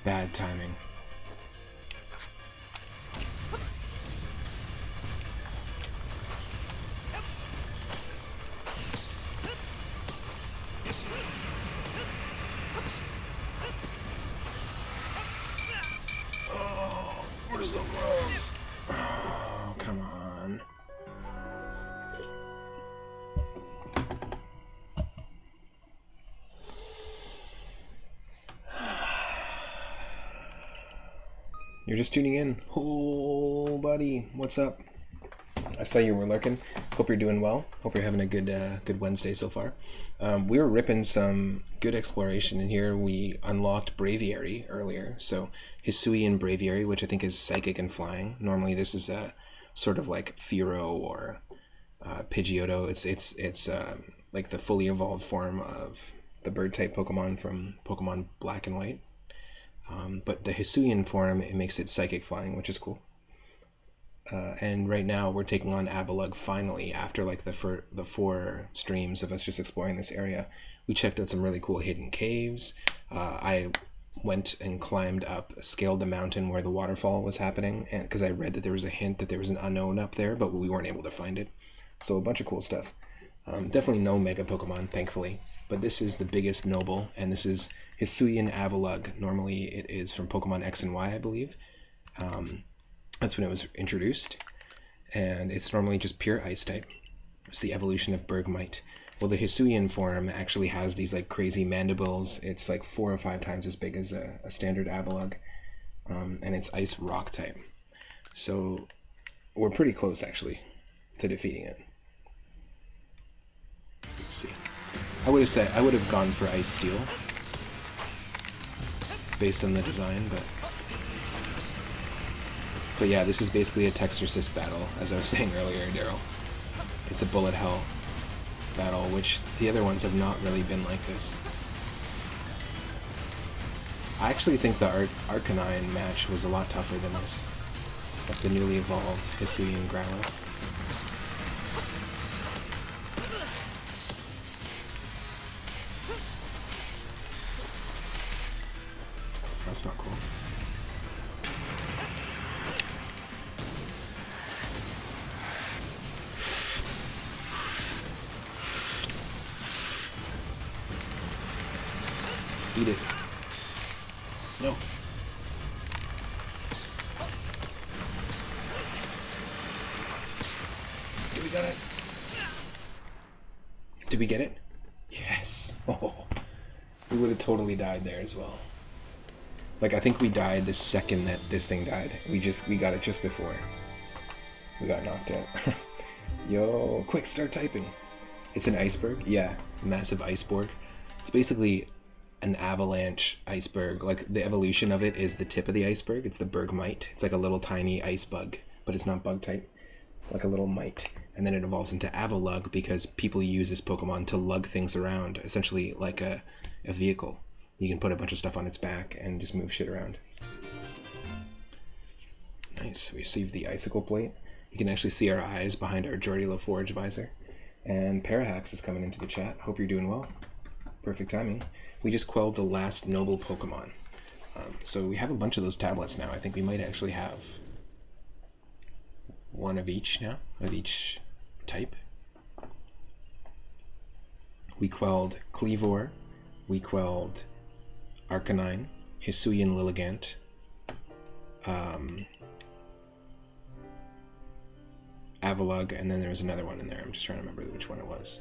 Bad timing. Oh, we're so close. Oh, come on. You're just tuning in. Oh, buddy, what's up? I saw you were lurking. Hope you're doing well. Hope you're having a good Wednesday so far. We were ripping some good exploration in here. We unlocked Braviary earlier. So Hisuian Braviary, which I think is psychic and flying. Normally this is a sort of like Fearow or Pidgeotto. It's like the fully evolved form of the bird type Pokemon from Pokemon Black and White. But the Hisuian form, it makes it psychic flying, which is cool. And right now we're taking on Avalugg finally, after like the 4 streams of us just exploring this area. We checked out some really cool hidden caves. I went and climbed up, scaled the mountain where the waterfall was happening, and because I read that there was a hint that there was an unknown up there, but we weren't able to find it. So a bunch of cool stuff. Definitely no Mega Pokemon, thankfully, but this is the biggest noble, and this is Hisuian Avalugg. Normally it is from Pokemon X and Y, I believe. That's when it was introduced, and it's normally just pure Ice type. It's the evolution of Bergmite. Well, the Hisuian form actually has these like crazy mandibles. It's like 4 or 5 times as big as a standard Avalugg, and it's Ice Rock type. So we're pretty close actually to defeating it. Let's see. I would have gone for Ice Steel based on the design, but yeah, this is basically a text assist battle, as I was saying earlier, Daryl. It's a bullet hell battle, which the other ones have not really been like this. I actually think the Arcanine match was a lot tougher than this, like the newly evolved Hisuian Growlithe. That's not cool. Eat it. No. Did we get it? Did we get it? Yes. Oh, we would have totally died there as well. Like, I think we died the second that this thing died. We got it just before we got knocked out. Yo, quick, start typing. It's an iceberg? Yeah, massive iceberg. It's basically an avalanche iceberg. Like, the evolution of it is the tip of the iceberg. It's the Bergmite. It's like a little tiny ice bug, but it's not bug type. Like a little mite. And then it evolves into Avalugg because people use this Pokemon to lug things around, essentially like a vehicle. You can put a bunch of stuff on its back and just move shit around. Nice. We received the Icicle Plate. You can actually see our eyes behind our Jordy LaForge visor. And Parahax is coming into the chat. Hope you're doing well. Perfect timing. We just quelled the last noble Pokemon. So we have a bunch of those tablets now. I think we might actually have one of each now, of each type. We quelled Kleavor. We quelled Arcanine, Hisuian Lilligant, Avalugg, and then there was another one in there. I'm just trying to remember which one it was.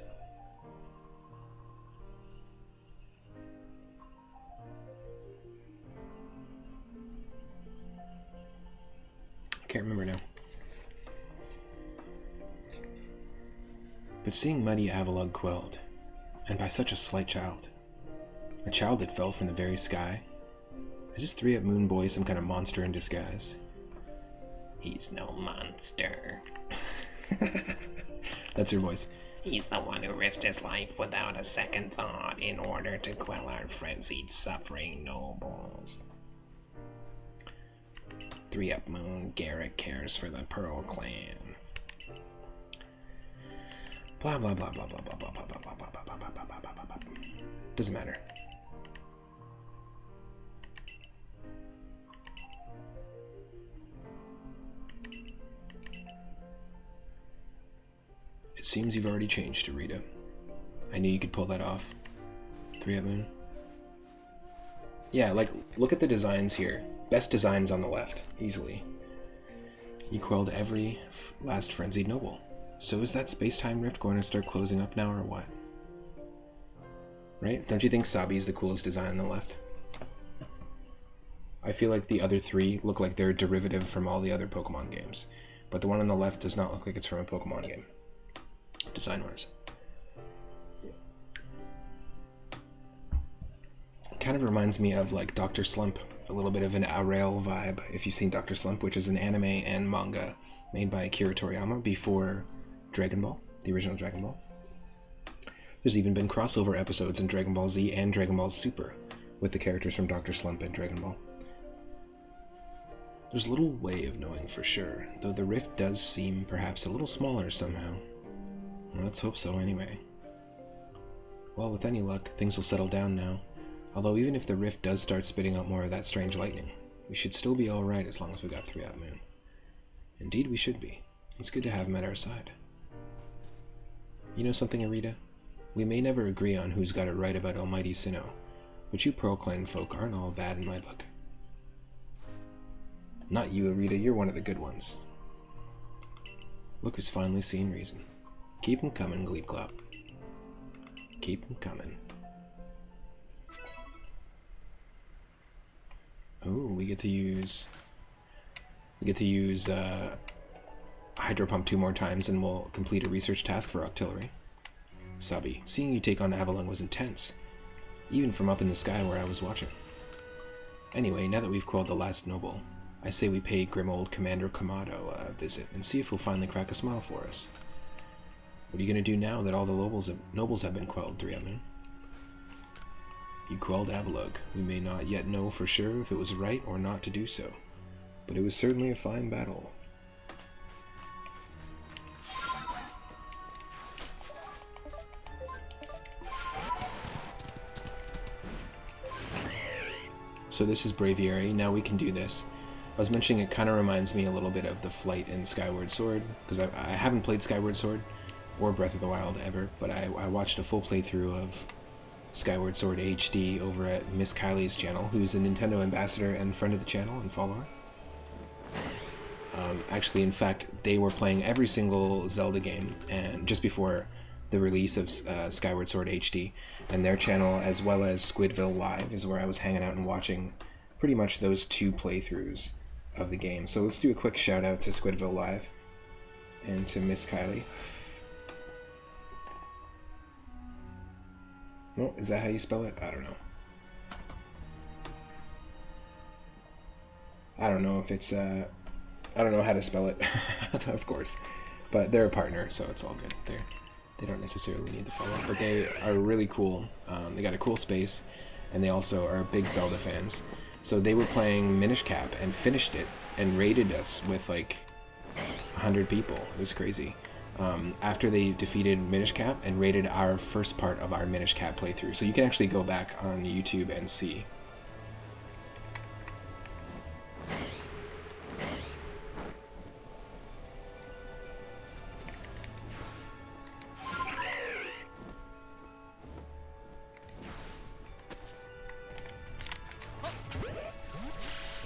I can't remember now. But seeing Muddy Avalugg quelled, and by such a slight child, a child that fell from the very sky, is this 3-Up Moon boy some kind of monster in disguise? He's no monster. That's your voice. He's the one who risked his life without a second thought in order to quell our frenzied suffering nobles. 3-Up Moon, Garrett cares for the Pearl Clan. Blah blah blah blah blah blah blah blah blah blah blah blah blah blah blah blah blah. Doesn't matter. It seems you've already changed to Rita. I knew you could pull that off. 3-Up Moon. Yeah, like, look at the designs here. Best designs on the left, easily. You quelled every last frenzied noble. So is that space-time rift going to start closing up now, or what? Right? Don't you think Sabi's the coolest design on the left? I feel like the other 3 look like they're a derivative from all the other Pokemon games. But the one on the left does not look like it's from a Pokemon game. Design-wise. It kind of reminds me of, like, Dr. Slump. A little bit of an Aurel vibe, if you've seen Dr. Slump, which is an anime and manga made by Akira Toriyama before Dragon Ball, the original Dragon Ball. There's even been crossover episodes in Dragon Ball Z and Dragon Ball Super with the characters from Dr. Slump and Dragon Ball. There's little way of knowing for sure, though the rift does seem perhaps a little smaller somehow. Well, let's hope so anyway. Well, with any luck, things will settle down now. Although even if the rift does start spitting out more of that strange lightning, we should still be alright as long as we got 3-Up Moon. Indeed we should be. It's good to have him at our side. You know something, Arita? We may never agree on who's got it right about Almighty Sinnoh, but you Pearl Clan folk aren't all bad in my book. Not you, Arita, you're one of the good ones. Look who's finally seen reason. Keep 'em coming, Gleepglop. Keep 'em coming. Oh, we get to use Hydro Pump 2 more times and we'll complete a research task for Octillery. Sabi, seeing you take on Avalon was intense, even from up in the sky where I was watching. Anyway, now that we've quelled the last noble, I say we pay grim old Commander Kamado a visit and see if he'll finally crack a smile for us. What are you going to do now that all the nobles have been quelled, 3-Up Moon? You quelled Avalugg. We may not yet know for sure if it was right or not to do so, but it was certainly a fine battle. So this is Braviary. Now we can do this. I was mentioning it kind of reminds me a little bit of the flight in Skyward Sword, because I haven't played Skyward Sword or Breath of the Wild ever, but I watched a full playthrough of Skyward Sword HD over at Miss Kylie's channel, who's a Nintendo ambassador and friend of the channel and follower. Actually, in fact, they were playing every single Zelda game and just before the release of Skyward Sword HD, and their channel, as well as Squidville Live, is where I was hanging out and watching pretty much those 2 playthroughs of the game. So let's do a quick shout out to Squidville Live and to Miss Kylie. Oh, is that how you spell it? I don't know. I don't know if it's, I don't know how to spell it, of course. But they're a partner, so it's all good. They don't necessarily need the follow-up, but they are really cool. They got a cool space, and they also are big Zelda fans. So they were playing Minish Cap and finished it and raided us with like 100 people. It was crazy. After they defeated Minish Cap and raided our first part of our Minish Cap playthrough. So you can actually go back on YouTube and see.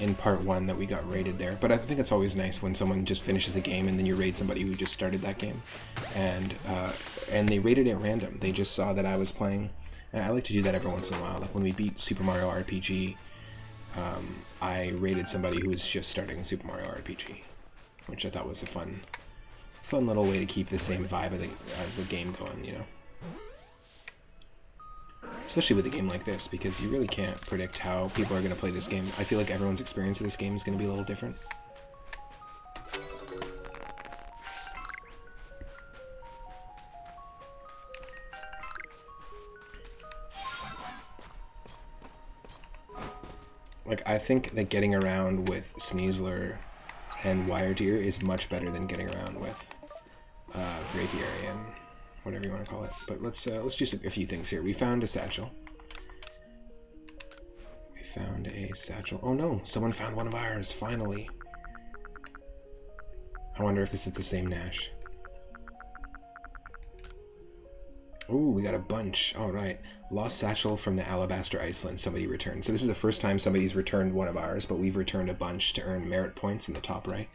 In part 1 that we got raided there, but I think it's always nice when someone just finishes a game and then you raid somebody who just started that game, and they raided at random. They just saw that I was playing, and I like to do that every once in a while. Like when we beat Super Mario RPG, I raided somebody who was just starting Super Mario RPG, which I thought was a fun little way to keep the same vibe of the game going, you know. Especially with a game like this, because you really can't predict how people are going to play this game. I feel like everyone's experience of this game is going to be a little different. Like, I think that getting around with Sneasler and Wiredeer is much better than getting around with Braviary and whatever you want to call it. But let's do a few things here. We found a satchel. Oh no, someone found one of ours, finally. I wonder if this is the same Nash. Ooh, we got a bunch. Alright. Lost satchel from the Alabaster Iceland somebody returned. So this is the first time somebody's returned one of ours, but we've returned a bunch to earn merit points in the top right.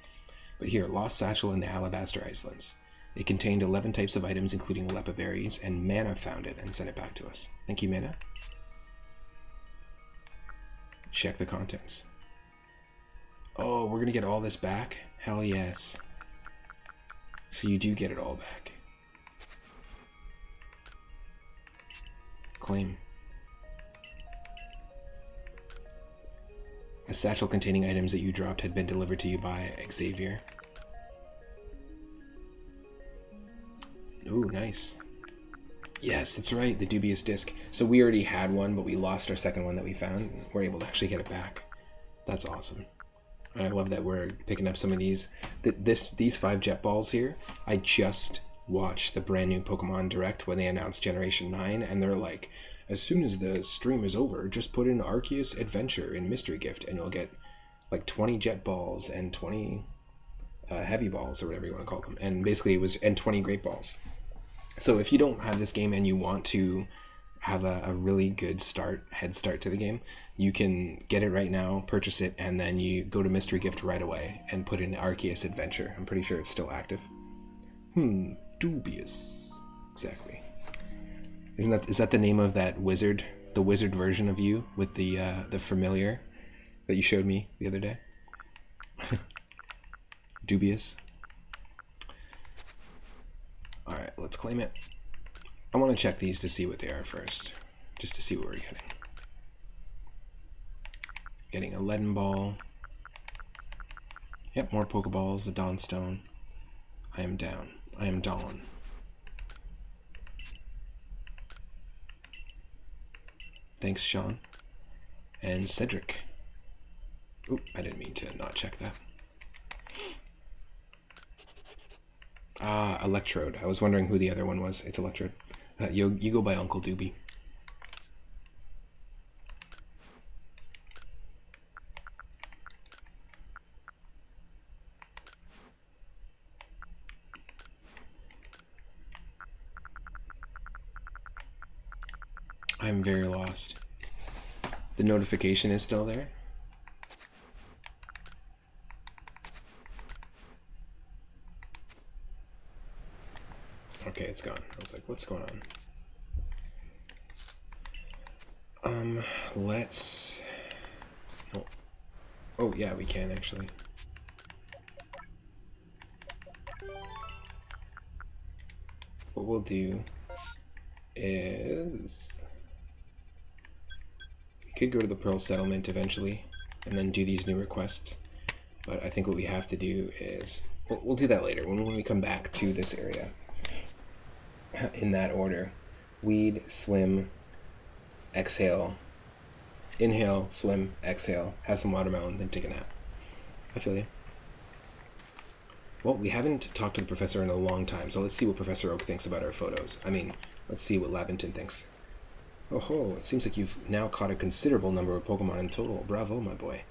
But here, lost satchel in the Alabaster Icelands. It contained 11 types of items, including lepa berries, and Mana found it and sent it back to us. Thank you, Mana. Check the contents. Oh, we're gonna get all this back? Hell yes. So you do get it all back. Claim. A satchel containing items that you dropped had been delivered to you by Xavier. Ooh, nice. Yes, that's right, the dubious disc. So we already had one, but we lost our second one that we found. We're able to actually get it back. That's awesome. And I love that we're picking up some of these. These 5 jet balls here, I just watched the brand new Pokemon Direct when they announced Generation 9, and they're like, as soon as the stream is over, just put in Arceus Adventure in Mystery Gift, and you'll get like 20 jet balls and 20 heavy balls, or whatever you want to call them. And basically it was, and 20 great balls. So if you don't have this game and you want to have a really good head start to the game, you can get it right now, purchase it, and then you go to Mystery Gift right away and put in Arceus Adventure. I'm pretty sure it's still active. Dubious. Exactly. Is that the name of that wizard? The wizard version of you with the familiar that you showed me the other day? Dubious. Alright, let's claim it. I want to check these to see what they are first. Just to see what we're getting. Getting a leaden ball. Yep, more Pokeballs, the Dawn Stone. I am down. I am Dawn. Thanks, Sean. And Cedric. Oop, I didn't mean to not check that. Ah, Electrode. I was wondering who the other one was. It's Electrode. You go by Uncle Doobie. I'm very lost. The notification is still there? Okay, it's gone. I was like, what's going on? Let's... Oh, yeah, we can actually. What we'll do is... we could go to the Pearl Settlement eventually and then do these new requests. But I think what we have to do is... we'll do that later when we come back to this area. In that order: weed, swim, exhale, inhale, swim, exhale, have some watermelon, then take a nap. I feel you. Well, we haven't talked to the professor in a long time, so let's see what Professor Oak thinks about our photos. I mean, let's see what Laventon thinks. Oh ho, it seems like you've now caught a considerable number of Pokemon in total. Bravo, my boy.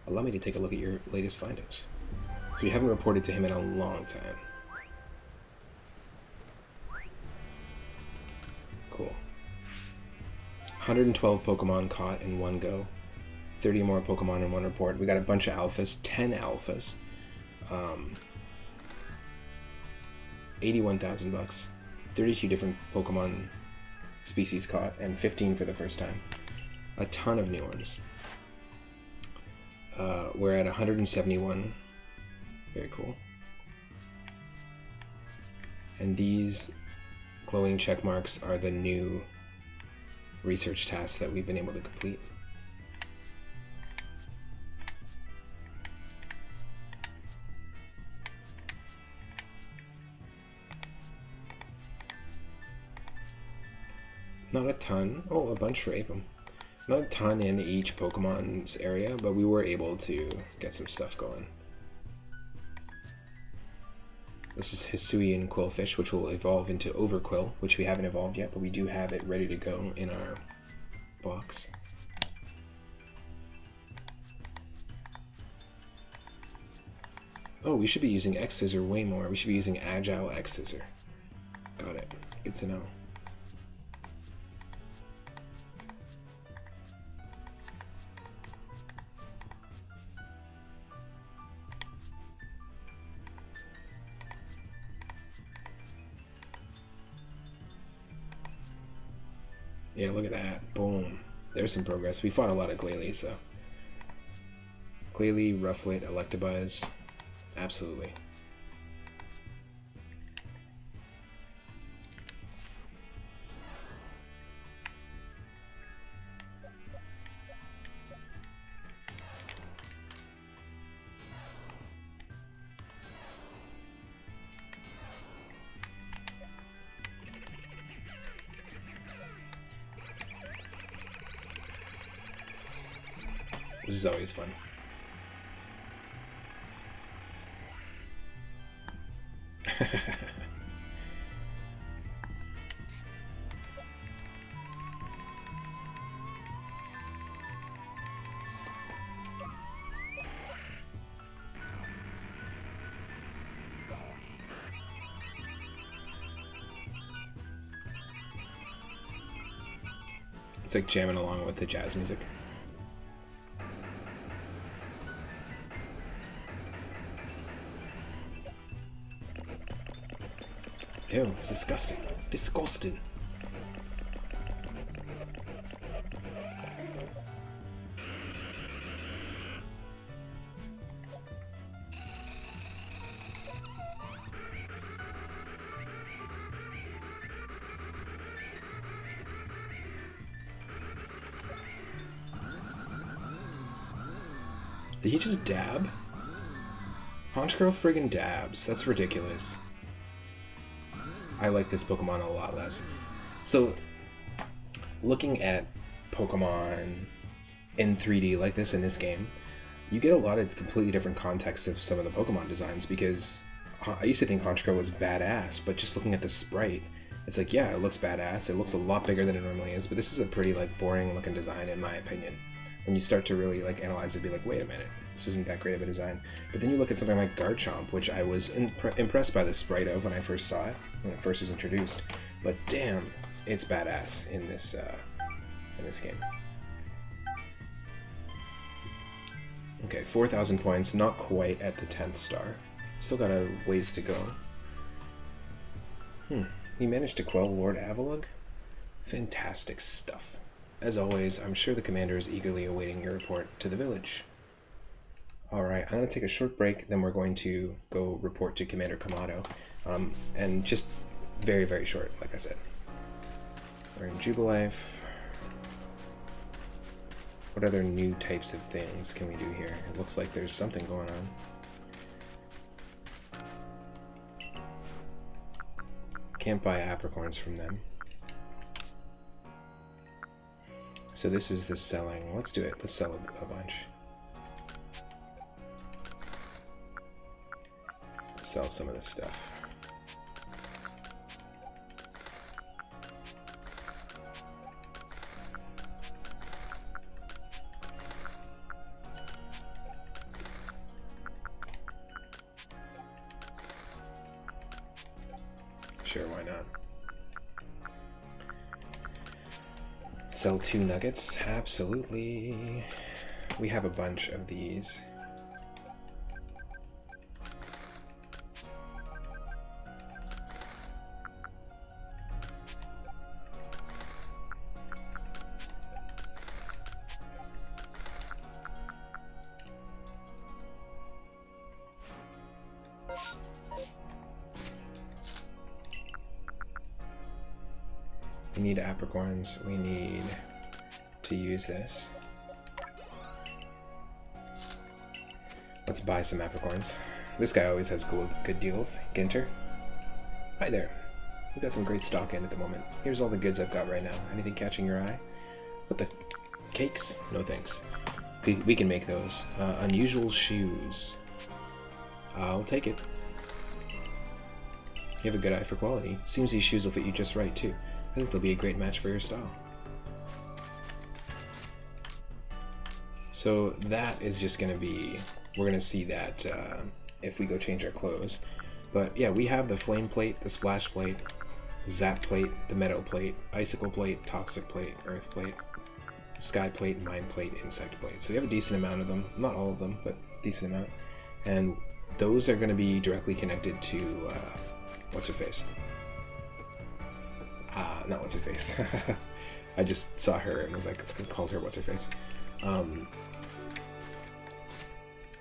Allow me to take a look at your latest findings. So we haven't reported to him in a long time. Cool. 112 Pokemon caught in one go. 30 more Pokemon in one report. We got a bunch of alphas, 10 alphas. 81,000 bucks. 32 different Pokemon species caught, and 15 for the first time. A ton of new ones. We're at 171. Very cool. And these glowing check marks are the new research tasks that we've been able to complete. Not a ton. Oh, a bunch for Apim. Not a ton in each Pokemon's area, but we were able to get some stuff going. This is Hisuian Quillfish, which will evolve into Overquill, which we haven't evolved yet, but we do have it ready to go in our box. Oh, we should be using X-Scissor way more. We should be using Agile X-Scissor. Got it. Good to know. Yeah, look at that. Boom. There's some progress. We fought a lot of Glalie, though. Glalie, Rufflet, Electabuzz. Absolutely. This is always fun. It's like jamming along with the jazz music. Ew, it's disgusting. Disgusting. Did he just dab? Honchkrow friggin' dabs. That's ridiculous. I like this Pokemon a lot less. So, looking at Pokemon in 3D like this in this game, you get a lot of completely different contexts of some of the Pokemon designs, because I used to think Honchkrow was badass, but just looking at the sprite, it's like, yeah, it looks badass. It looks a lot bigger than it normally is, but this is a pretty like boring looking design in my opinion. When you start to really like analyze it, be like, wait a minute, this isn't that great of a design. But then you look at something like Garchomp, which I was impressed by the sprite of when I first saw it, when it first was introduced. But damn, it's badass in this game. Okay, 4,000 points, not quite at the 10th star. Still got a ways to go. He managed to quell Lord Avalugg? Fantastic stuff. As always, I'm sure the commander is eagerly awaiting your report to the village. Alright, I'm going to take a short break, then we're going to go report to Commander Kamado. And just very, very short, like I said. We're in Jubilife. What other new types of things can we do here? It looks like there's something going on. Can't buy apricorns from them. So this is the selling. Let's do it. Let's sell a bunch. Sell some of this stuff. Sure, why not? Sell 2 nuggets? Absolutely. We have a bunch of these. We need apricorns. We need to use this. Let's buy some apricorns. This guy always has good deals. Ginter. Hi there. We've got some great stock in at the moment. Here's all the goods I've got right now. Anything catching your eye? What the? Cakes? No thanks. We can make those. Unusual shoes. I'll take it. You have a good eye for quality. Seems these shoes will fit you just right, too. I think they'll be a great match for your style. So that is just going to be, we're going to see that if we go change our clothes. But yeah, we have the Flame Plate, the Splash Plate, Zap Plate, the Meadow Plate, Icicle Plate, Toxic Plate, Earth Plate, Sky Plate, Mine Plate, Insect Plate. So we have a decent amount of them. Not all of them, but a decent amount. And those are going to be directly connected to, what's-her-face? Not what's-her-face. I just saw her and was like, I called her what's-her-face.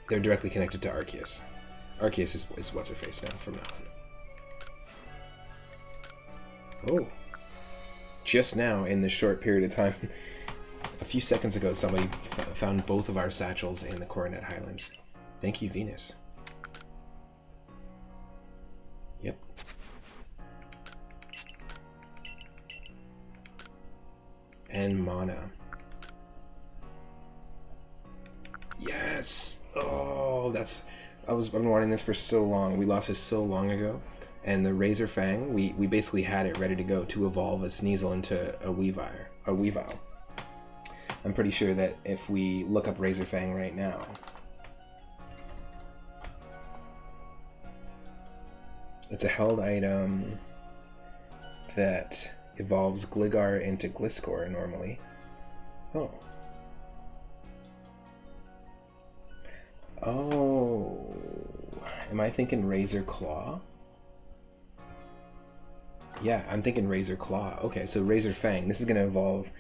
They're directly connected to Arceus. Arceus is what's-her-face now, from now on. Oh. Just now, in this short period of time, a few seconds ago, somebody found both of our satchels in the Coronet Highlands. Thank you, Venus. Yep. And mana. Yes! Oh, I've been wanting this for so long. We lost this so long ago. And the Razor Fang, we basically had it ready to go to evolve a Sneasel into a Weavile. I'm pretty sure that if we look up Razor Fang right now, it's a held item that evolves Gligar into Gliscor normally. Oh. Oh. Am I thinking Razor Claw? Yeah, I'm thinking Razor Claw. Okay, so Razor Fang. This is going to evolve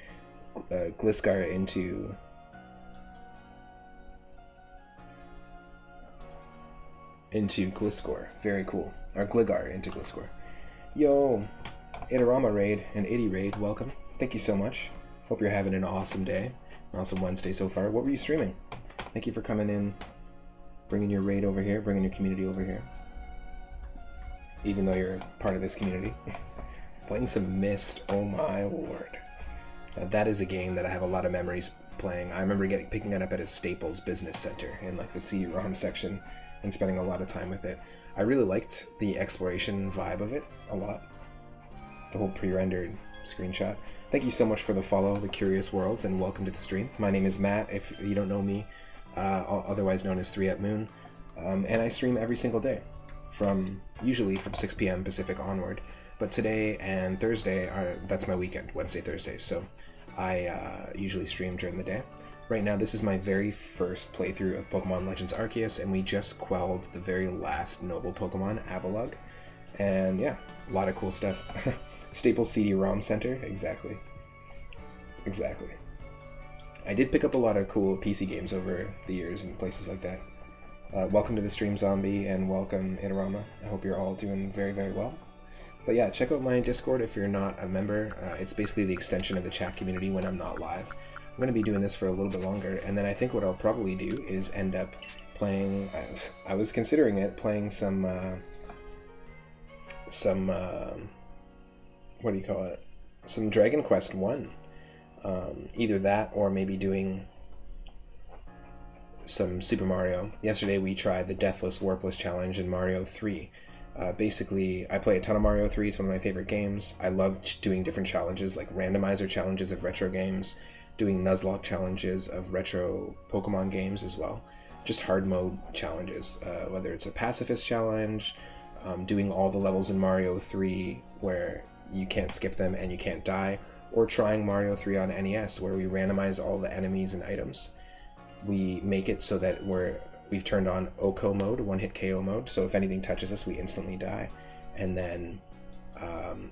Gliscor into... Gliscor. Very cool. Or Gligar into Gliscor. Yo, Idarama Raid and Itty Raid, welcome. Thank you so much. Hope you're having an awesome day. An awesome Wednesday so far. What were you streaming? Thank you for coming in, bringing your raid over here, bringing your community over here. Even though you're part of this community. Playing some Mist, oh my lord. Now that is a game that I have a lot of memories playing. I remember picking it up at a Staples Business Center in like the CD-ROM section and spending a lot of time with it. I really liked the exploration vibe of it a lot. The whole pre-rendered screenshot. Thank you so much for the follow, The Curious Worlds, and welcome to the stream. My name is Matt, if you don't know me, otherwise known as 3up Moon, and I stream every single day, usually from 6 p.m. Pacific onward. But today and Thursday that's my weekend, Wednesday, Thursday, so I usually stream during the day. Right now, this is my very first playthrough of Pokemon Legends Arceus, and we just quelled the very last noble Pokemon, Avalugg. And yeah, a lot of cool stuff. Staples CD-ROM Center, exactly. Exactly. I did pick up a lot of cool PC games over the years and places like that. Welcome to the stream, Zombie, and welcome, Idarama. I hope you're all doing very, very well. But yeah, check out my Discord if you're not a member. It's basically the extension of the chat community when I'm not live. I'm going to be doing this for a little bit longer, and then I think what I'll probably do is end up playing... I was considering it, playing some what do you call it? Some Dragon Quest 1. Either that or maybe doing some Super Mario. Yesterday we tried the Deathless Warpless Challenge in Mario 3. Basically, I play a ton of Mario 3. It's one of my favorite games. I love doing different challenges, like randomizer challenges of retro games, doing Nuzlocke challenges of retro Pokemon games as well. Just hard mode challenges, whether it's a pacifist challenge, doing all the levels in Mario 3 where you can't skip them and you can't die, or trying Mario 3 on NES where we randomize all the enemies and items. We make it so that we've turned on OKO mode, one-hit KO mode, so if anything touches us, we instantly die. And then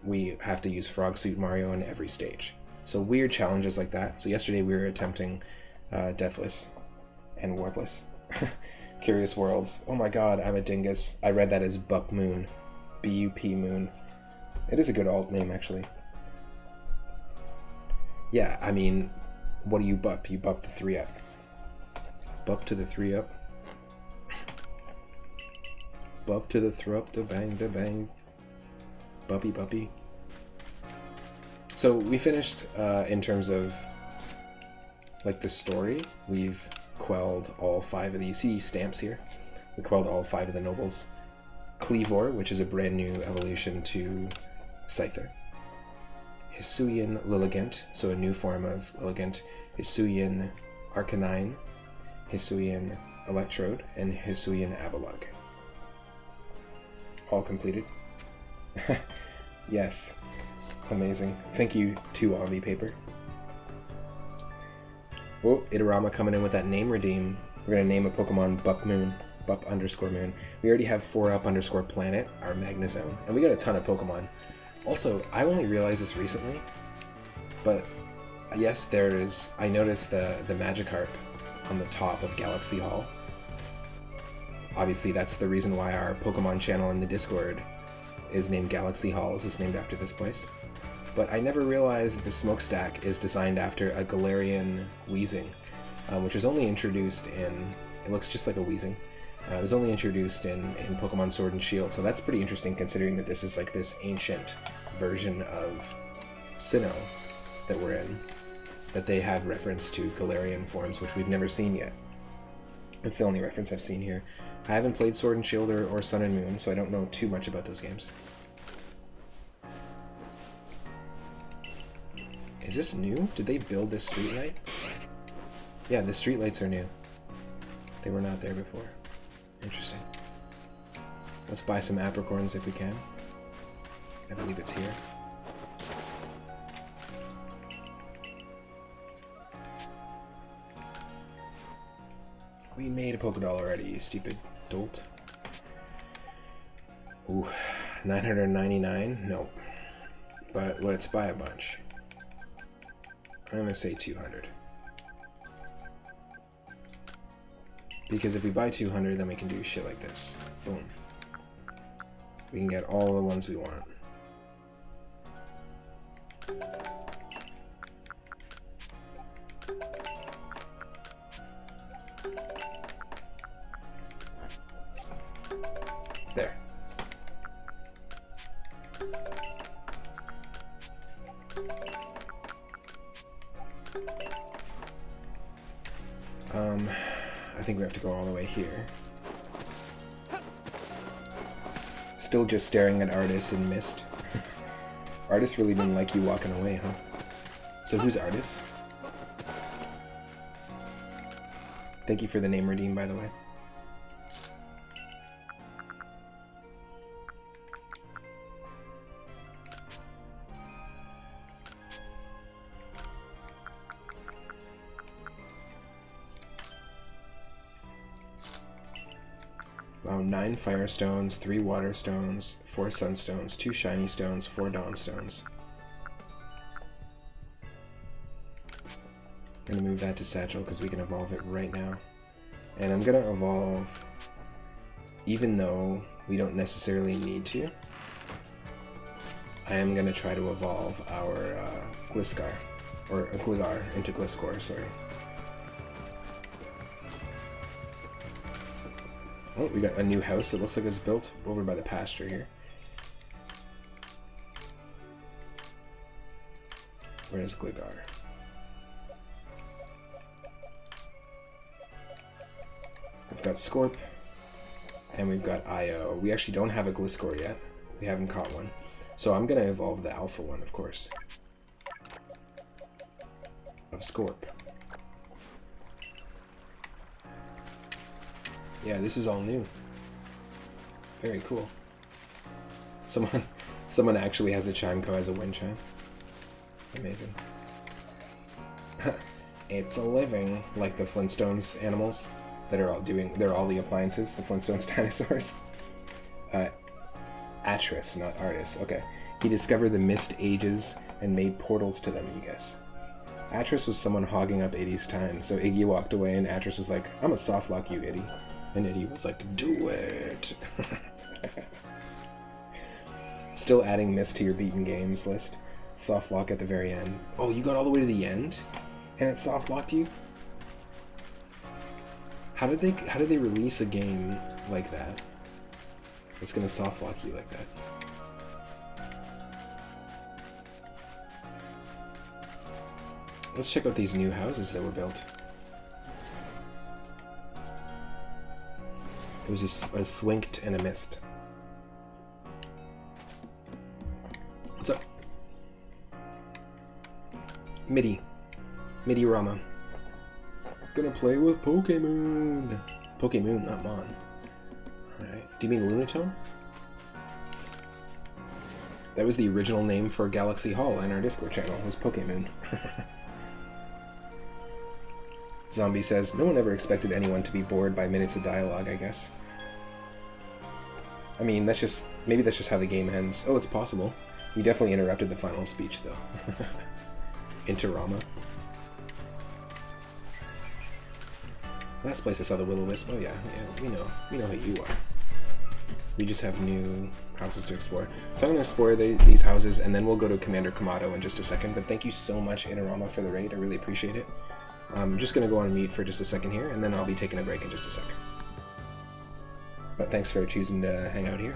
we have to use Frog Suit Mario in every stage. So weird challenges like that. So yesterday we were attempting Deathless and Warpless. Curious Worlds. Oh my god, I'm a dingus. I read that as Bup Moon. B-U-P Moon. It is a good alt name, actually. Yeah, I mean, what do you bup? You bup the 3-up. Bup to the 3-up. Bup to the thrup, to bang, to bang. Buppy, buppy. So we finished in terms of like the story. We've quelled all 5 of these. See these stamps here? We quelled all 5 of the nobles. Cleavor, which is a brand new evolution to Scyther. Hisuian Lilligant, so a new form of Lilligant. Hisuian Arcanine, Hisuian Electrode, and Hisuian Avalugg. All completed. Yes. Amazing. Thank you to Omni Paper. Oh, Idarama coming in with that name redeem. We're going to name a Pokemon Bup Moon. Bup _ Moon. We already have 4up _ Planet, our Magnezone. And we got a ton of Pokemon. Also, I only realized this recently, but yes, I noticed the Magikarp on the top of Galaxy Hall. Obviously, that's the reason why our Pokemon channel in the Discord is named Galaxy Hall. It's named after this place. But I never realized that the smokestack is designed after a Galarian Weezing, which was only introduced in... It looks just like a Weezing. It was only introduced in Pokemon Sword and Shield, so that's pretty interesting considering that this is like this ancient version of Sinnoh that we're in, that they have reference to Galarian forms, which we've never seen yet. It's the only reference I've seen here. I haven't played Sword and Shield or Sun and Moon, so I don't know too much about those games. Is this new? Did they build this streetlight? Yeah, the streetlights are new. They were not there before. Interesting. Let's buy some apricorns if we can. I believe it's here. We made a Pokédoll already, you stupid dolt. Ooh, 999? Nope. But let's buy a bunch. I'm gonna say 200. Because if we buy 200, then we can do shit like this. Boom. We can get all the ones we want. There. I think we have to go all the way here. Still just staring at Arceus in mist. Arceus really didn't like you walking away, huh? So who's Arceus? Thank you for the name redeem, by the way. Wow, 9 fire stones, 3 water stones, 4 sunstones, 2 shiny stones, 4 dawn stones. I'm gonna move that to Satchel because we can evolve it right now. And I'm gonna evolve, even though we don't necessarily need to, I am gonna try to evolve our Gliscor, or a Gligar into Gliscor, sorry. Oh, we got a new house. It looks like it's built over by the pasture here. Where's Gligar? We've got Scorp, and we've got Io. We actually don't have a Gliscor yet. We haven't caught one. So I'm going to evolve the alpha one, of course, of Scorp. Yeah, this is all new. Very cool. Someone actually has a Chimeco as a wind chime. Amazing. It's a living, like the Flintstones animals that are all doing. They're all the appliances. The Flintstones dinosaurs. Atris, not Arceus. Okay. He discovered the mist ages and made portals to them. You guess. Atris was someone hogging up Iggy's time, so Iggy walked away, and Atris was like, "I'm a soft lock you, Iggy." And Iggy was like, "Do it!" Still adding mist to your beaten games list. Soft lock at the very end. Oh, you got all the way to the end? And it soft locked you? How did they release a game like that? It's gonna soft lock you like that. Let's check out these new houses that were built. It was a swinked and a mist. What's up? Midi Rama. Gonna play with Pokémon. Pokémon, not Mon. Alright. Do you mean Lunatone? That was the original name for Galaxy Hall in our Discord channel, was Pokémon. Zombie says, no one ever expected anyone to be bored by minutes of dialogue, I guess. I mean, maybe that's just how the game ends. Oh, it's possible. You definitely interrupted the final speech, though. Interama. Last place I saw the Will-O-Wisp. Oh yeah, we know who you are. We just have new houses to explore. So I'm going to explore these houses, and then we'll go to Commander Kamado in just a second. But thank you so much, Interama, for the raid. I really appreciate it. I'm just going to go on mute for just a second here, and then I'll be taking a break in just a second. But thanks for choosing to hang out here.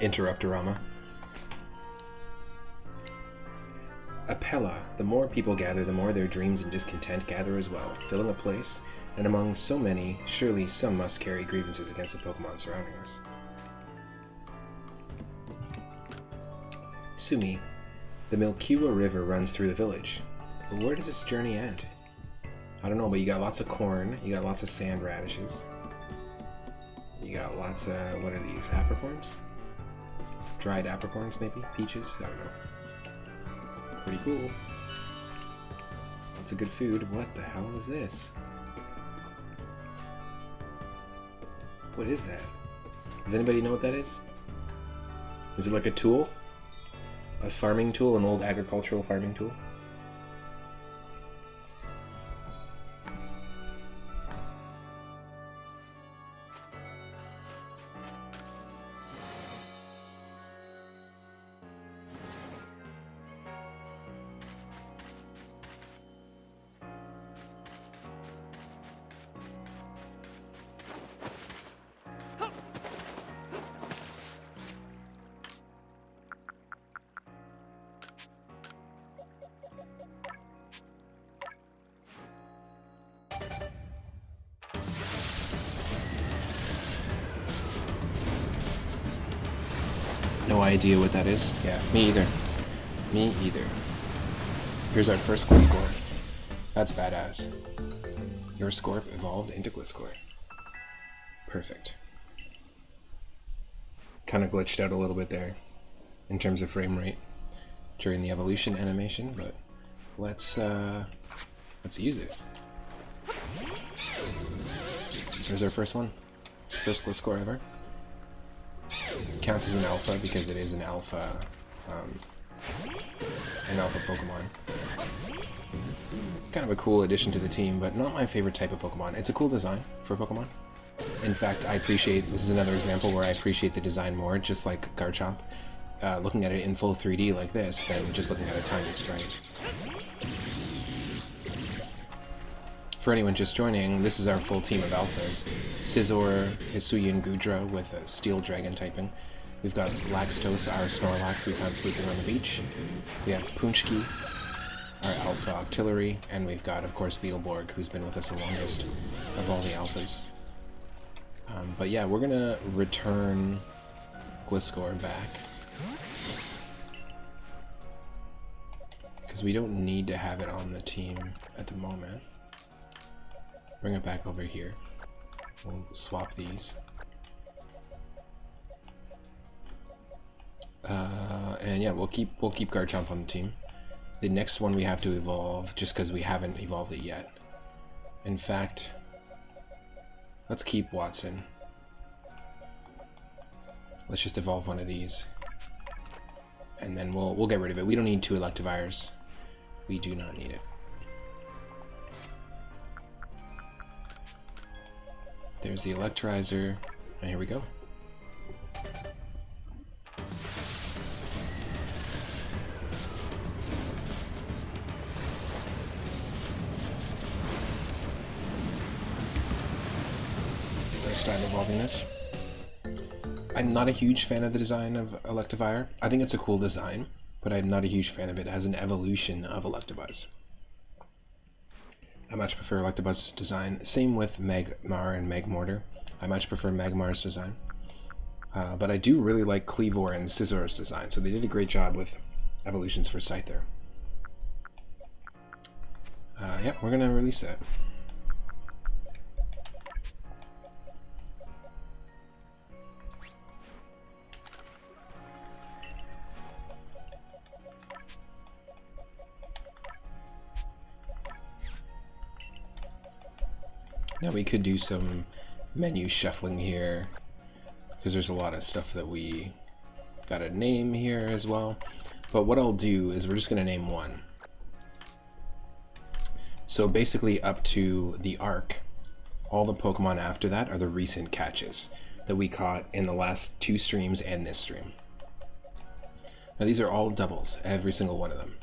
Interruptorama. Apella. The more people gather, the more their dreams and discontent gather as well, filling a place, and among so many, surely some must carry grievances against the Pokemon surrounding us. Sumi. The Milkiwa River runs through the village. But where does this journey end? I don't know, but you got lots of corn, you got lots of sand radishes. You got lots of, what are these, apricorns? Dried apricorns, maybe? Peaches? I don't know. Pretty cool. Lots of good food. What the hell is this? What is that? Does anybody know what that is? Is it like a tool? A farming tool? An old agricultural farming tool? No idea what that is. Yeah, me either. Me either. Here's our first Gliscor. That's badass. Your Scorp evolved into Gliscor. Perfect. Kind of glitched out a little bit there in terms of frame rate during the evolution animation, but let's use it. There's our first one. First Gliscor ever. Counts as an alpha because it is an alpha Pokemon. Kind of a cool addition to the team, but not my favorite type of Pokemon. It's a cool design for a Pokemon. In fact, this is another example where I appreciate the design more, just like Garchomp. Looking at it in full 3D like this, than just looking at a tiny sprite. For anyone just joining, this is our full team of alphas. Scizor, Hisuian Gudra with a Steel Dragon typing. We've got Laxtos, our Snorlax we found sleeping on the beach. We have Punchki, our alpha Octillery, and we've got, of course, Beetleborg, who's been with us the longest of all the alphas. But yeah, we're gonna return Gliscor back. Because we don't need to have it on the team at the moment. Bring it back over here. We'll swap these. And yeah, we'll keep Garchomp on the team. The next one we have to evolve, just because we haven't evolved it yet. In fact, let's keep Watson. Let's just evolve one of these, and then we'll get rid of it. We don't need 2 Electivires. We do not need it. There's the Electrizer, and here we go. Let's start evolving this. I'm not a huge fan of the design of Electivire. I think it's a cool design, but I'm not a huge fan of it as an evolution of Electabuzz. I much prefer Electabuzz design. Same with Magmar and Magmortar. I much prefer Magmar's design. But I do really like Kleavor and Scizor's design, so they did a great job with evolutions for Scyther. Yeah, we're gonna release that. Now we could do some menu shuffling here, because there's a lot of stuff that we gotta name here as well. But what I'll do is we're just gonna name one. So basically up to the arc, all the Pokemon after that are the recent catches that we caught in the last 2 streams and this stream. Now these are all doubles, every single one of them.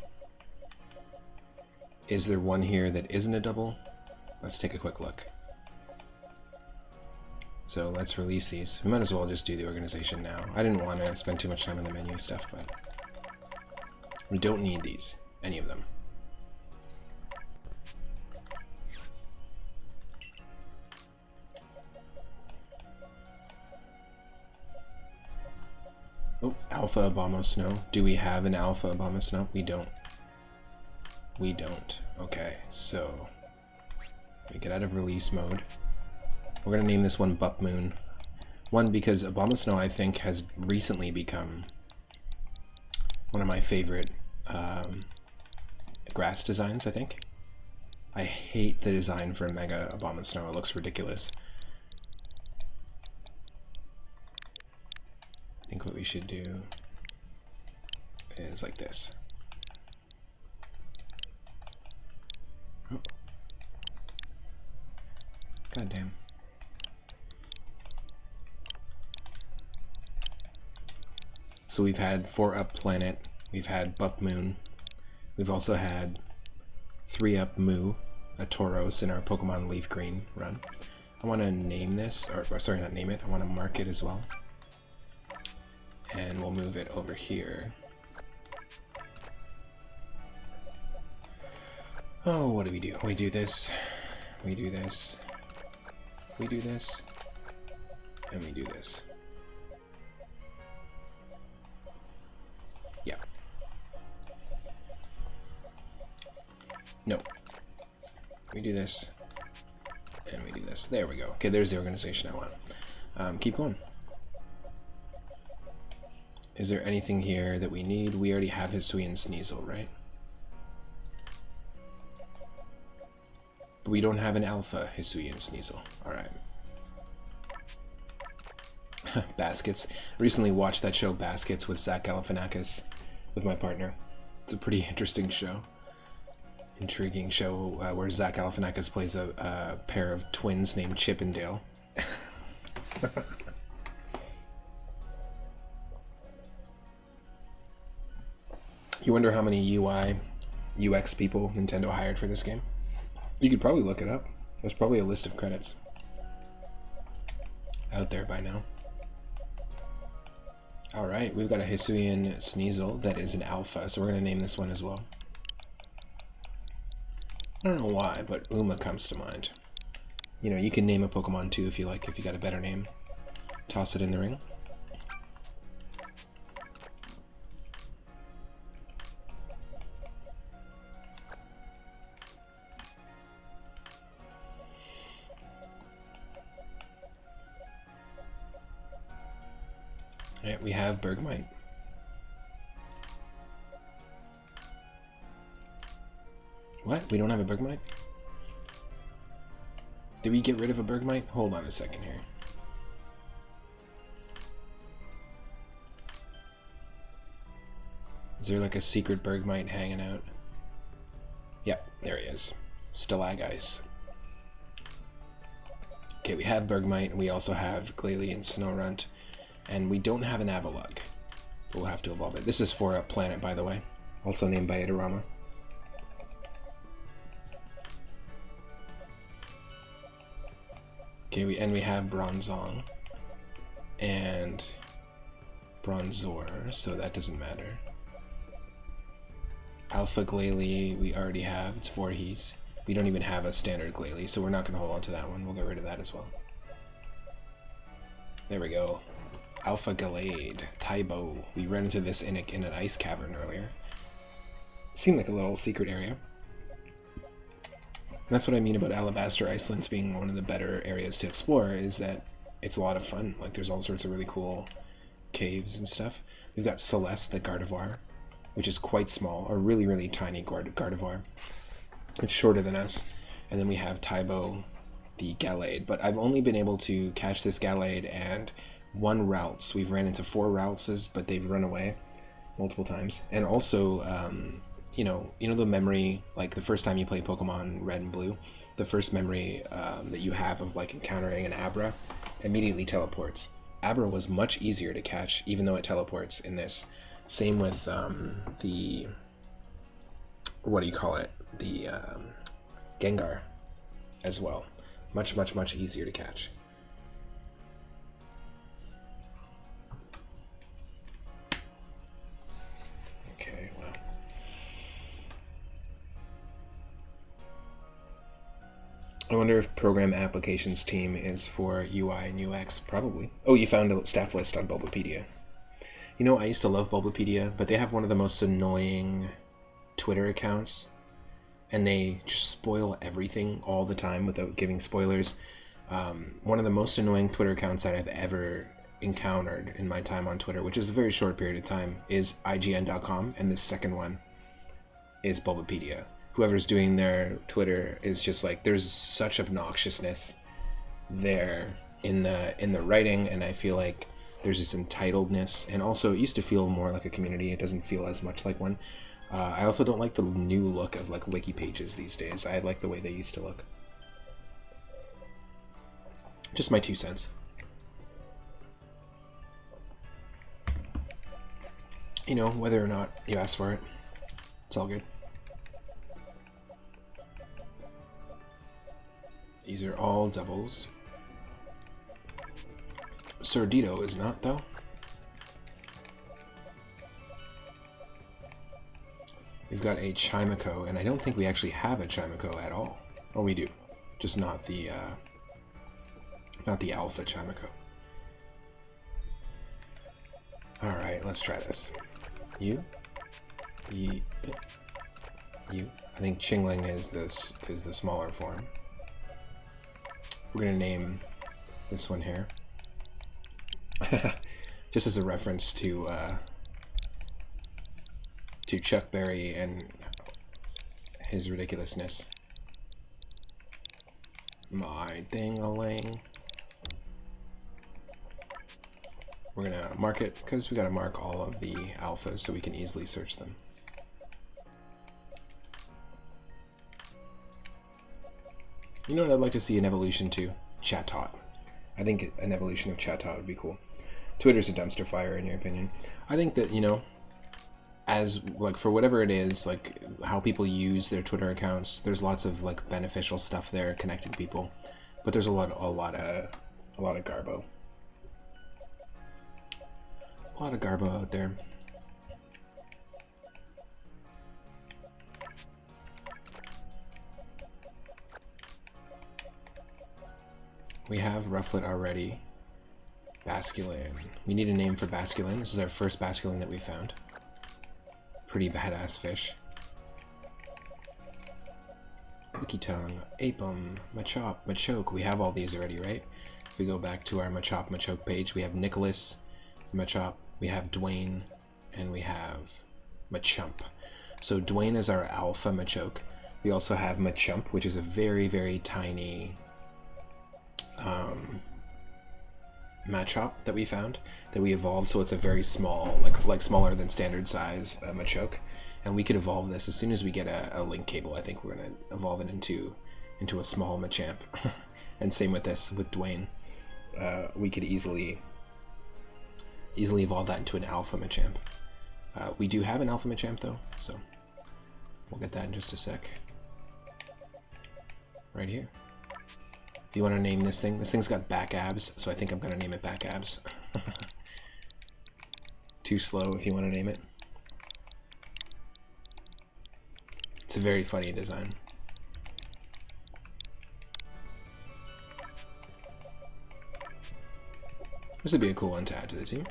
Is there one here that isn't a double? Let's take a quick look. So let's release these. We might as well just do the organization now. I didn't want to spend too much time on the menu stuff, but we don't need these, any of them. Oh, Alpha Abomasnow. Do we have an Alpha Abomasnow? We don't. We don't. Okay, so we get out of release mode. We're gonna name this one Bup Moon. One, because Abomasnow, I think, has recently become one of my favorite grass designs, I think. I hate the design for Mega Abomasnow. It looks ridiculous. I think what we should do is like this. Oh. God damn. So we've had 4-up Planet, we've had Bup Moon, we've also had 3-up Moo, a Tauros in our Pokemon Leaf Green run. I want to name this, or sorry, not name it, I want to mark it as well. And we'll move it over here. Oh, what do? We do this, we do this, we do this, and we do this. Yeah. No. We do this, and we do this. There we go. Okay, there's the organization I want. Keep going. Is there anything here that we need? We already have Hisui and Sneasel, right? But we don't have an Alpha Hisui and Sneasel. Alright. Baskets. I recently watched that show Baskets with Zach Galifianakis with my partner. It's a pretty interesting show. Intriguing show where Zach Galifianakis plays a pair of twins named Chip and Dale. You wonder how many UI, UX people Nintendo hired for this game? You could probably look it up. There's probably a list of credits out there by now. Alright, we've got a Hisuian Sneasel that is an alpha, so we're going to name this one as well. I don't know why, but Uma comes to mind. You know, you can name a Pokemon too if you like, if you got a better name. Toss it in the ring. Yeah, we have Bergmite. What? We don't have a Bergmite? Did we get rid of a Bergmite? Hold on a second here. Is there like a secret Bergmite hanging out? Yep, there he is. Stalagmites. Okay, we have Bergmite, and we also have Glalie and Snorunt. And we don't have an Avalugg. We'll have to evolve it. This is for a planet, by the way. Also named by Idarama. Okay, we have Bronzong. And Bronzor, so that doesn't matter. Alpha Glalie we already have. It's 4 He's. We don't even have a standard Glalie, so we're not going to hold on to that one. We'll get rid of that as well. There we go. Alpha Gallade, Tybo. We ran into this in an ice cavern earlier. Seemed like a little secret area. And that's what I mean about Alabaster Icelands being one of the better areas to explore, is that it's a lot of fun. Like, there's all sorts of really cool caves and stuff. We've got Celeste, the Gardevoir, which is quite small, a really, really tiny Gardevoir. It's shorter than us. And then we have Tybo, the Gallade. But I've only been able to catch this Gallade and 1 Routes. We've ran into 4 Routes, but they've run away multiple times. And also, you know the memory, like the first time you play Pokemon Red and Blue, the first memory that you have of like encountering an Abra immediately teleports. Abra was much easier to catch, even though it teleports in this. Same with the, what do you call it? The Gengar as well. Much, much, much easier to catch. I wonder if program applications team is for UI and UX. Probably. Oh, you found a staff list on Bulbapedia. You know, I used to love Bulbapedia, but they have one of the most annoying Twitter accounts, and they just spoil everything all the time without giving spoilers. One of the most annoying Twitter accounts that I've ever encountered in my time on Twitter, which is a very short period of time, is IGN.com, and the second one is Bulbapedia. Whoever's doing their Twitter is just like, there's such obnoxiousness there in the writing, and I feel like there's this entitledness, and also it used to feel more like a community. It doesn't feel as much like one. I also don't like the new look of like wiki pages these days. I like the way they used to look. Just my 2 cents. You know, whether or not you ask for it, it's all good. These are all doubles. Sordito is not, though. We've got a Chimico, and I don't think we actually have a Chimico at all. Oh, we do. Just not the alpha Chimico. Alright, let's try this. You. I think Chingling is the smaller form. We're gonna name this one here. Just as a reference to Chuck Berry and his ridiculousness. My ding-a-ling. We're gonna mark it because we gotta mark all of the alphas so we can easily search them. You know what I'd like to see an evolution to? Chatot. I think an evolution of Chatot would be cool. Twitter's a dumpster fire in your opinion. I think that, you know, as like for whatever it is, like how people use their Twitter accounts, there's lots of like beneficial stuff there connecting people, but there's a lot of garbo. A lot of garbo out there. We have Rufflet already. Basculin. We need a name for Basculin. This is our first Basculin that we found. Pretty badass fish. Lickitung, Apum, Machop, Machoke. We have all these already, right? If we go back to our Machop, Machoke page, we have Nicholas, Machop, we have Dwayne, and we have Machamp. So Dwayne is our alpha Machoke. We also have Machamp, which is a very, very tiny Machop that we found, that we evolved, so it's a very small, like smaller than standard size Machoke, and we could evolve this as soon as we get a link cable. I think we're gonna evolve it into a small Machamp. And same with this, with Dwayne. We could easily evolve that into an alpha Machamp. We do have an alpha Machamp though, so we'll get that in just a sec. Right here. Do you want to name this thing? This thing's got back abs, so I think I'm going to name it back abs. Too slow if you want to name it. It's a very funny design. This would be a cool one to add to the team.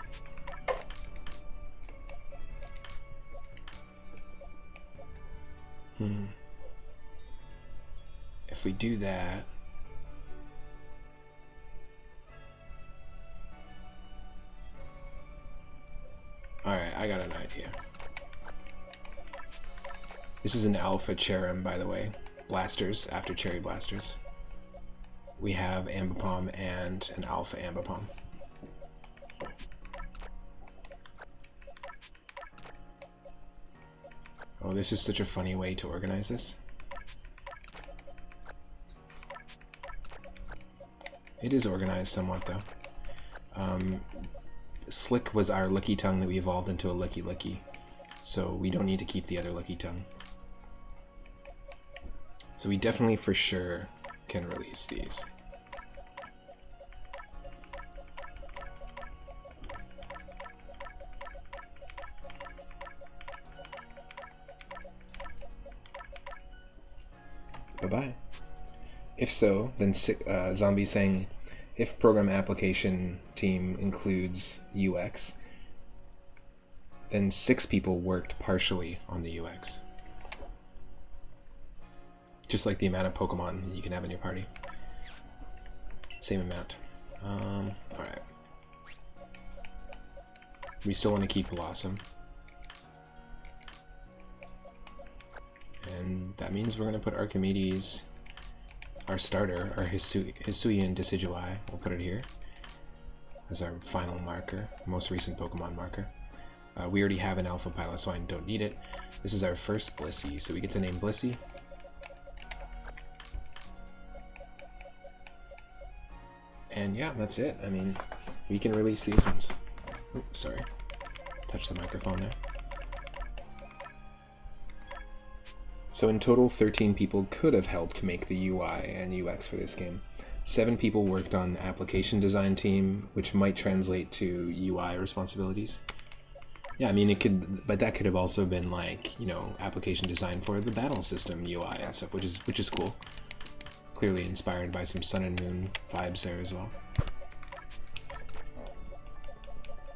If we do that... Alright, I got an idea. This is an alpha Cherrim, by the way. Blasters, after Cherry Blasters. We have Ambipom and an alpha Ambipom. Oh, this is such a funny way to organize this. It is organized somewhat, though. Slick was our Lickitung that we evolved into a Licky, so we don't need to keep the other Lickitung. So we definitely for sure can release these. Bye-bye. If so, then Zombie saying, if program application team includes UX, then 6 people worked partially on the UX. Just like the amount of Pokemon you can have in your party. Same amount. Alright. We still want to keep Blossom. And that means we're going to put Archimedes, our starter, our Hisuian Decidueye, we'll put it here as our final marker, most recent Pokemon marker. We already have an Alpha Pilot, so I don't need it. This is our first Blissey, so we get to name Blissey. And yeah, that's it. I mean, we can release these ones. Oops, sorry. Touch the microphone there. So in total, 13 people could have helped make the UI and UX for this game. 7 people worked on the application design team, which might translate to UI responsibilities. Yeah, I mean, it could, but that could have also been like, you know, application design for the battle system UI and stuff, which is cool. Clearly inspired by some Sun and Moon vibes there as well.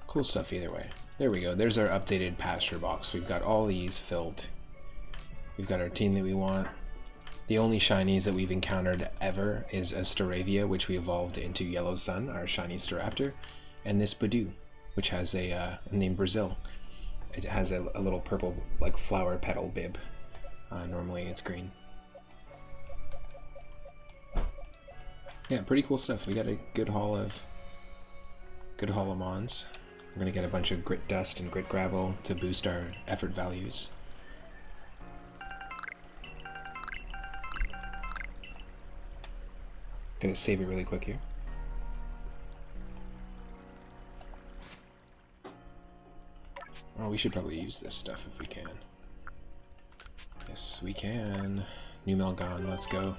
Cool stuff either way. There we go. There's our updated pasture box. We've got all these filled. We've got our team that we want. The only shinies that we've encountered ever is a Staravia, which we evolved into Yellow Sun, our shiny Staraptor, and this Badoo, which has a name Brazil. It has a little purple, like, flower petal bib. Normally it's green. Yeah, pretty cool stuff. We got a good haul of Mons. We're gonna get a bunch of Grit Dust and Grit Gravel to boost our effort values. Gonna save it really quick here. Oh, we should probably use this stuff if we can. Yes, we can. New Melgon, let's go.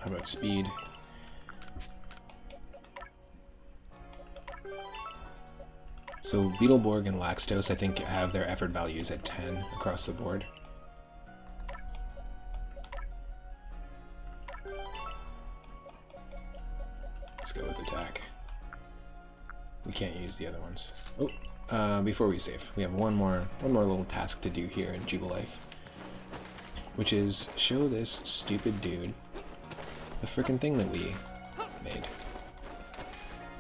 How about speed? So Beetleborg and Laxtos, I think, have their effort values at 10 across the board. Let's go with attack. We can't use the other ones. Oh, before we save, we have one more little task to do here in Jubilife, which is show this stupid dude the frickin' thing that we made.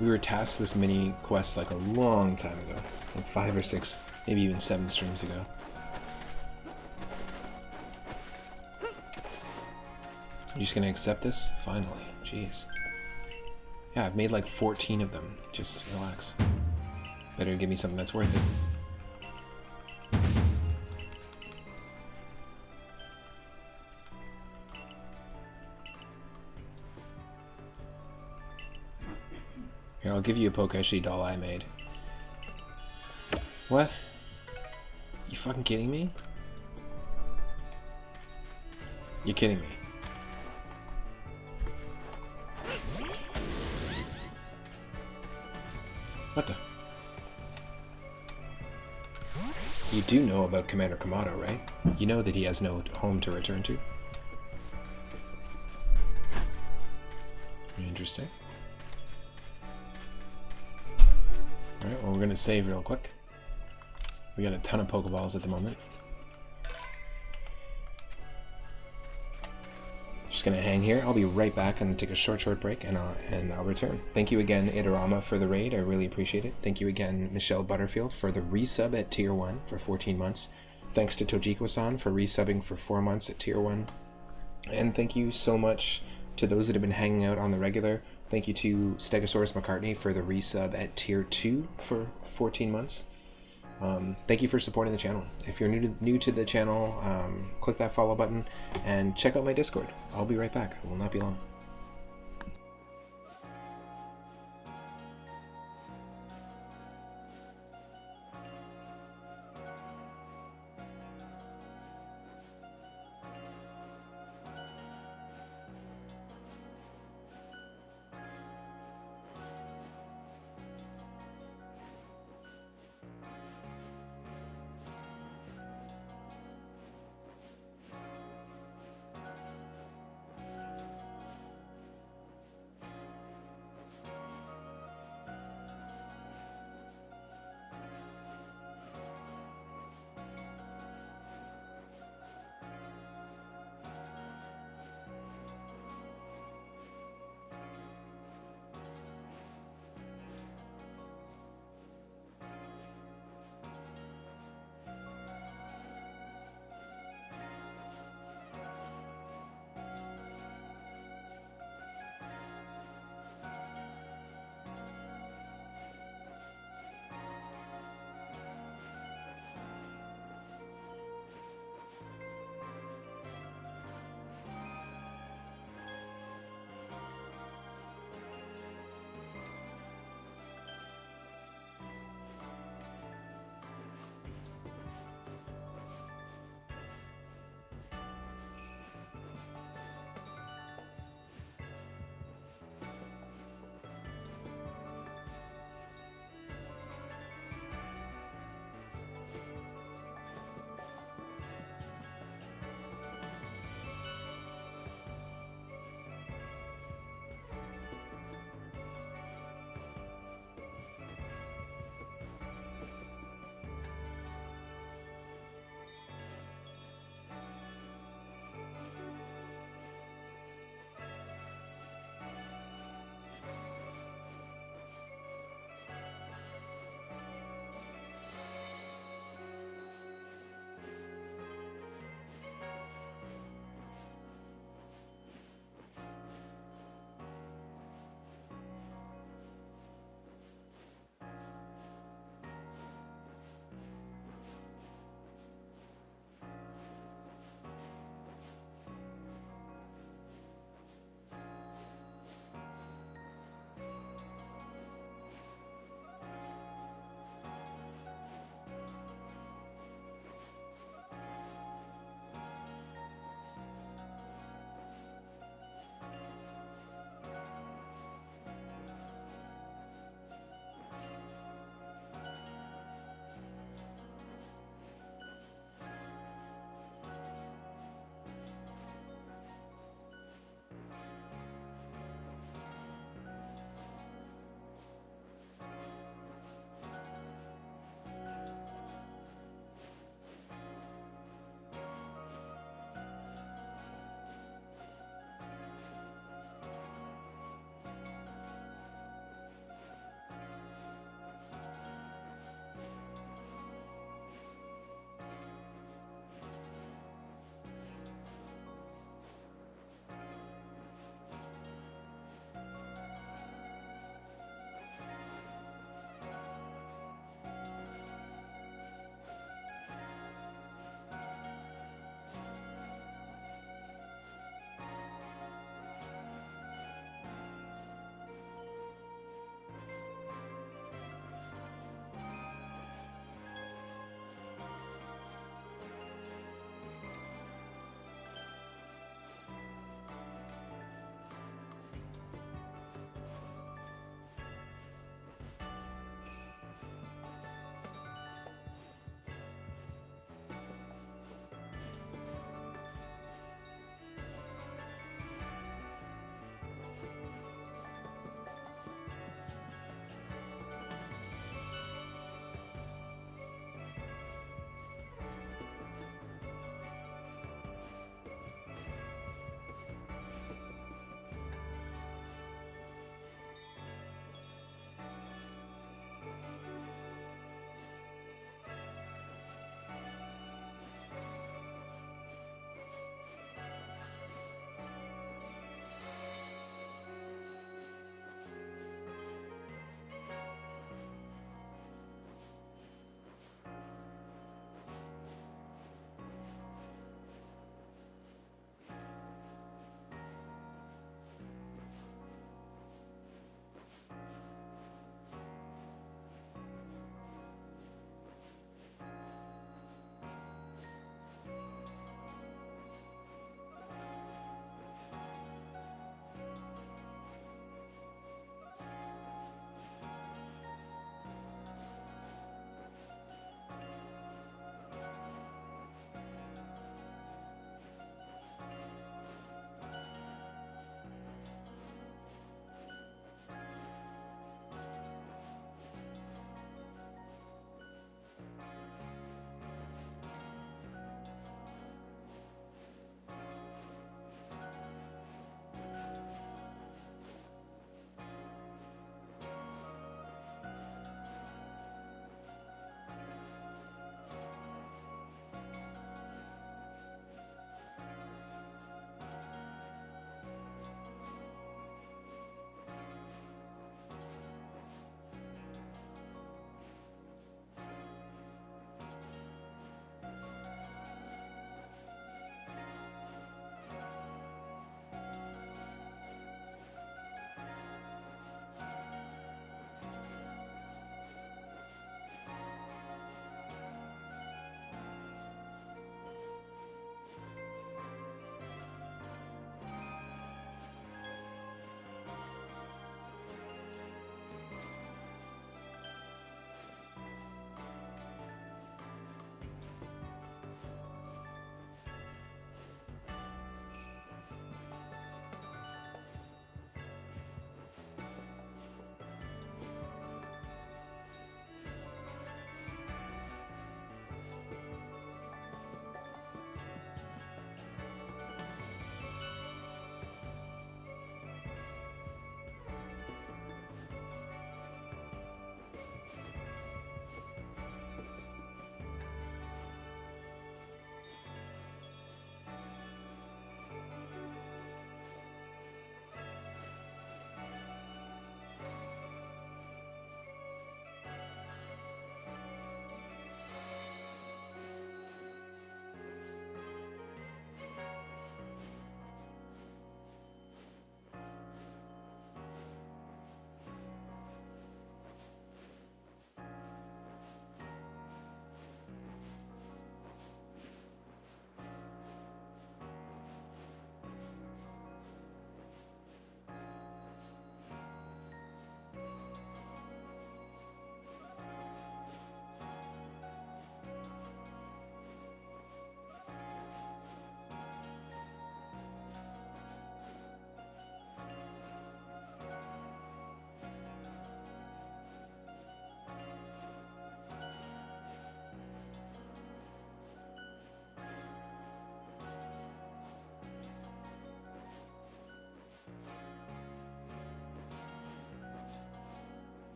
We were tasked this mini quest like a long time ago, like 5 or 6, maybe even 7 streams ago. You just gonna accept this? Finally, jeez. Yeah, I've made like 14 of them. Just relax. Better give me something that's worth it. Here, I'll give you a Pokeshi doll I made. What? You fucking kidding me? You're kidding me. What the? You do know about Commander Kamado, right? You know that he has no home to return to? Interesting. Alright, well, we're gonna save real quick. We got a ton of Pokeballs at the moment. Just gonna hang here. I'll be right back and take a short break, and I'll return. Thank you again, Idarama, for the raid. I really appreciate it. Thank you again, Michelle Butterfield, for the resub at Tier 1 for 14 months. Thanks to Tojiko-san for resubbing for 4 months at Tier 1. And thank you so much to those that have been hanging out on the regular. Thank you to Stegosaurus McCartney for the resub at Tier 2 for 14 months. Thank you for supporting the channel. If you're new to the channel, click that follow button and check out my Discord. I'll be right back. It will not be long.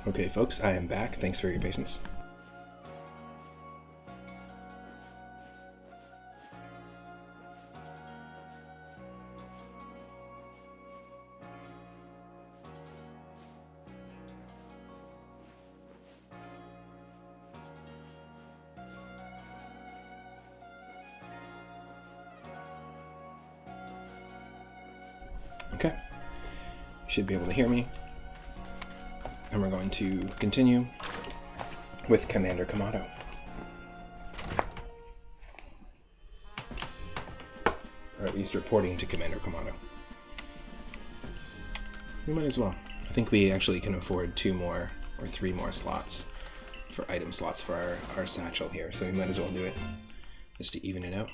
Okay, folks, I am back. Thanks for your patience. Okay, you should be able to hear me. And we're going to continue with Commander Kamado. Or at least reporting to Commander Kamado. We might as well. I think we actually can afford 2 more or 3 more slots for item slots for our satchel here, so we might as well do it just to even it out.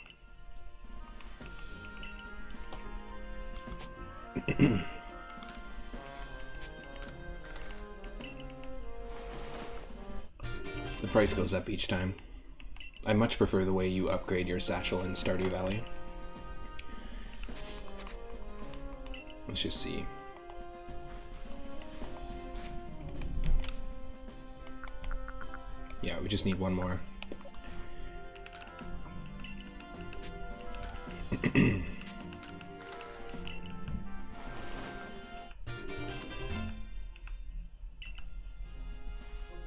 The price goes up each time. I much prefer the way you upgrade your satchel in Stardew Valley. Let's just see. Yeah, we just need 1 more.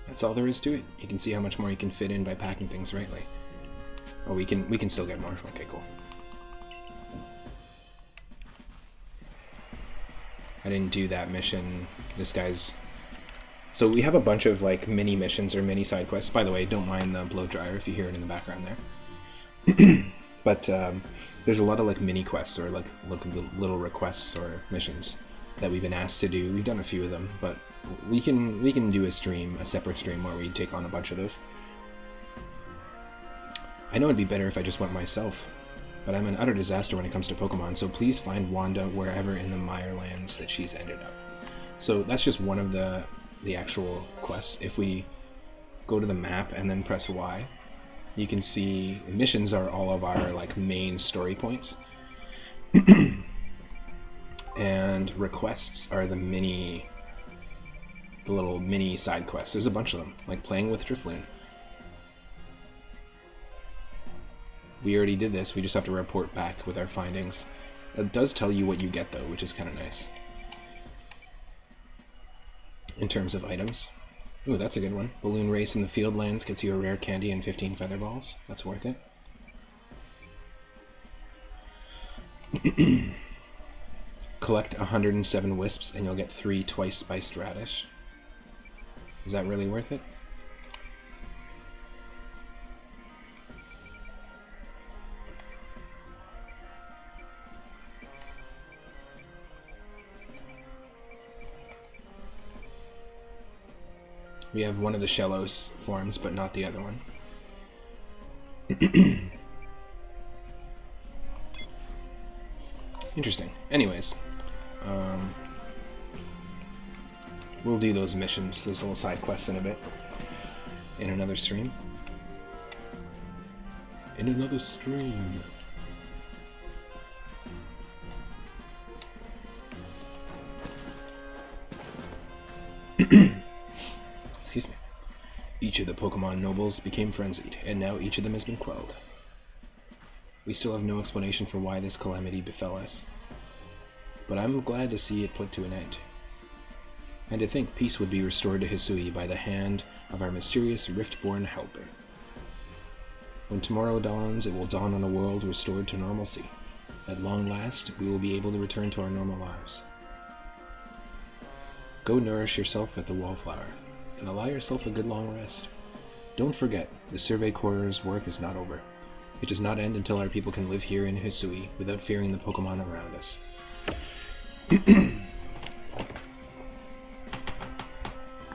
That's all there is to it. You can see how much more you can fit in by packing things rightly. Oh, we can still get more. Okay, cool. I didn't do that mission. This guy's... So we have a bunch of like mini missions or mini side quests. By the way, don't mind the blow dryer if you hear it in the background there. But there's a lot of like mini quests or like little requests or missions that we've been asked to do. We've done a few of them, but we can do a separate stream where we take on a bunch of those. I know it'd be better if I just went myself, but I'm an utter disaster when it comes to Pokemon, so please find Wanda wherever in the Mire Lands that she's ended up. So that's just one of the actual quests. If we go to the map and then press Y, you can see the missions are all of our like main story points. And requests are the little mini side quests. There's a bunch of them, like playing with Drifloon. We already did this, we just have to report back with our findings. It does tell you what you get though, which is kind of nice. In terms of items. Ooh, that's a good one. Balloon Race in the Fieldlands gets you a rare candy and 15 feather balls. That's worth it. Collect 107 wisps and you'll get 3 twice spiced radish. Is that really worth it? We have one of the Shellos forms, but not the other one. Interesting. Anyways, we'll do those missions, those little side quests in a bit. In another stream. In another stream. Excuse me. Each of the Pokemon nobles became frenzied, and now each of them has been quelled. We still have no explanation for why this calamity befell us, but I'm glad to see it put to an end. And to think peace would be restored to Hisui by the hand of our mysterious Riftborn helper. When tomorrow dawns, it will dawn on a world restored to normalcy. At long last, we will be able to return to our normal lives. Go nourish yourself at the Wallflower, and allow yourself a good long rest. Don't forget, the Survey Corps' work is not over. It does not end until our people can live here in Hisui without fearing the Pokemon around us.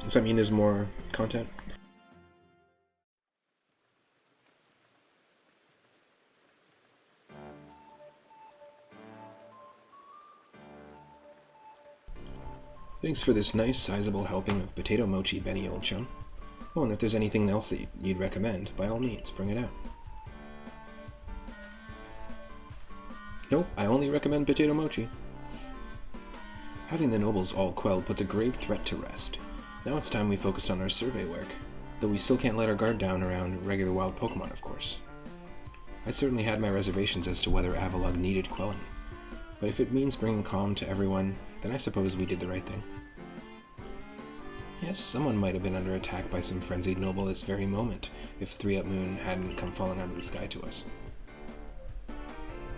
Does that mean there's more content? Thanks for this nice, sizable helping of potato mochi, Benny, old chum. Oh, and if there's anything else that you'd recommend, by all means, bring it out. Nope, I only recommend potato mochi. Having the nobles all quelled puts a grave threat to rest. Now it's time we focused on our survey work, though we still can't let our guard down around regular wild Pokemon, of course. I certainly had my reservations as to whether Avalugg needed quelling, but if it means bringing calm to everyone, then I suppose we did the right thing. Yes, someone might have been under attack by some frenzied noble this very moment, if 3-Up Moon hadn't come falling out of the sky to us.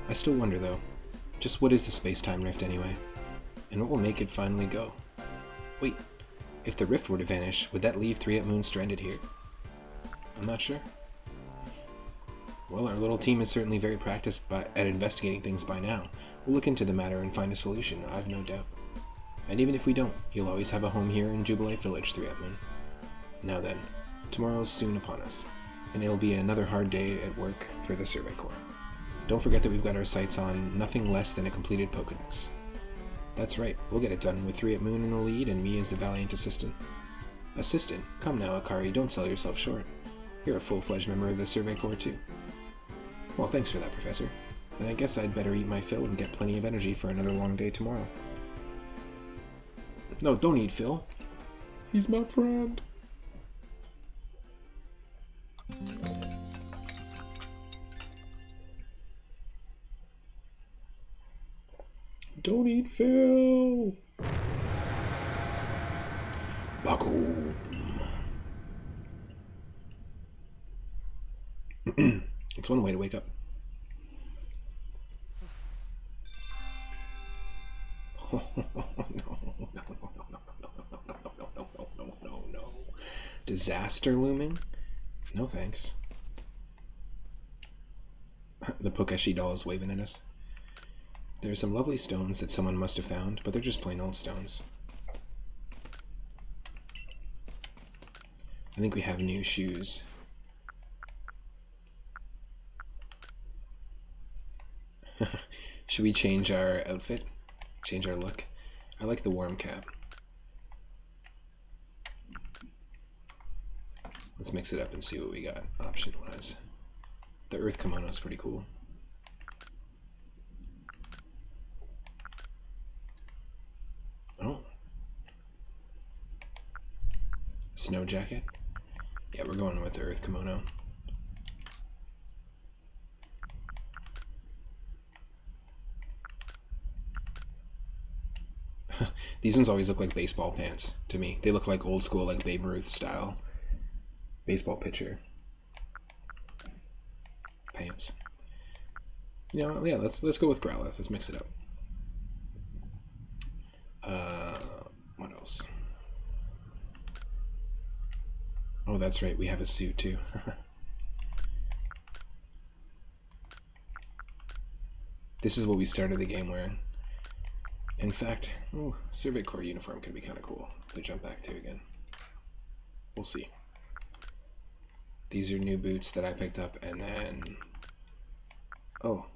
I still wonder, though, just what is the space-time rift anyway? And what will make it finally go? Wait, if the rift were to vanish, would that leave 3-Up Moon stranded here? I'm not sure. Well, our little team is certainly very practiced at investigating things by now. We'll look into the matter and find a solution, I've no doubt. And even if we don't, you'll always have a home here in Jubilee Village, 3-Up Moon. Now then, tomorrow's soon upon us, and it'll be another hard day at work for the Survey Corps. Don't forget that we've got our sights on nothing less than a completed Pokédex. That's right, we'll get it done with 3-Up Moon in the lead and me as the valiant assistant. Assistant? Come now, Akari, don't sell yourself short. You're a full-fledged member of the Survey Corps, too. Well, thanks for that, Professor. Then I guess I'd better eat my fill and get plenty of energy for another long day tomorrow. No, don't eat Phil. He's my friend. Don't eat Phil. Bakum. It's one way to wake up. No. Disaster looming? No thanks. The Pokeshi doll is waving at us. There are some lovely stones that someone must have found, but they're just plain old stones. I think we have new shoes. Should we change our outfit? Change our look? I like the worm cap. Let's mix it up and see what we got option-wise. The Earth Kimono is pretty cool. Oh. Snow jacket? Yeah, we're going with the Earth Kimono. These ones always look like baseball pants to me. They look like old school, like Babe Ruth style baseball pitcher pants. You know, yeah, let's go with Growlithe. Let's mix it up. What else? Oh, that's right. We have a suit too. This is what we started the game wearing. In fact, Survey Corps uniform could be kind of cool to jump back to again. We'll see. These are new boots that I picked up, and then... Oh,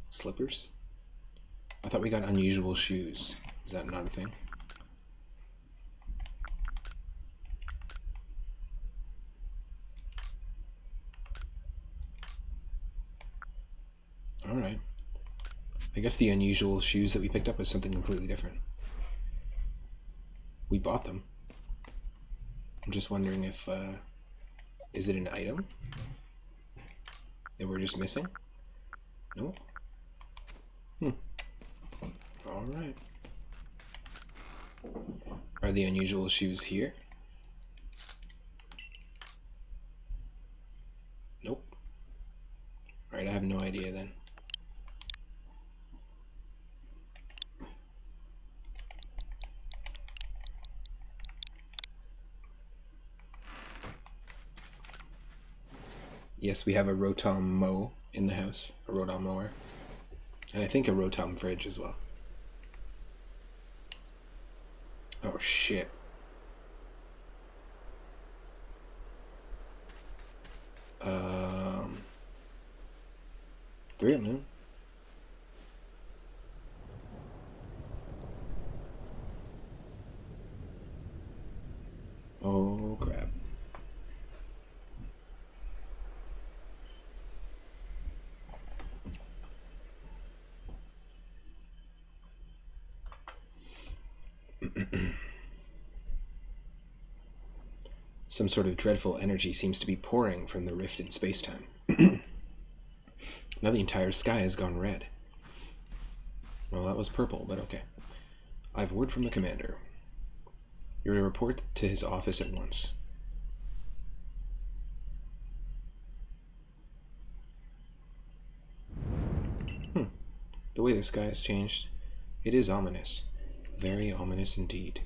slippers? I thought we got unusual shoes. Is that not a thing? Alright. I guess the unusual shoes that we picked up is something completely different. We bought them. I'm just wondering if, is it an item that we're just missing? No? Alright. Are the unusual shoes here? Nope. Alright, I have no idea then. Yes, we have a Rotom mow in the house, a Rotom mower, and I think a Rotom fridge as well. Oh shit. Three of them. Oh crap. Some sort of dreadful energy seems to be pouring from the rift in space-time. Now the entire sky has gone red. Well, that was purple, but okay. I have word from the commander. You're to report to his office at once. The way the sky has changed, it is ominous. Very ominous indeed.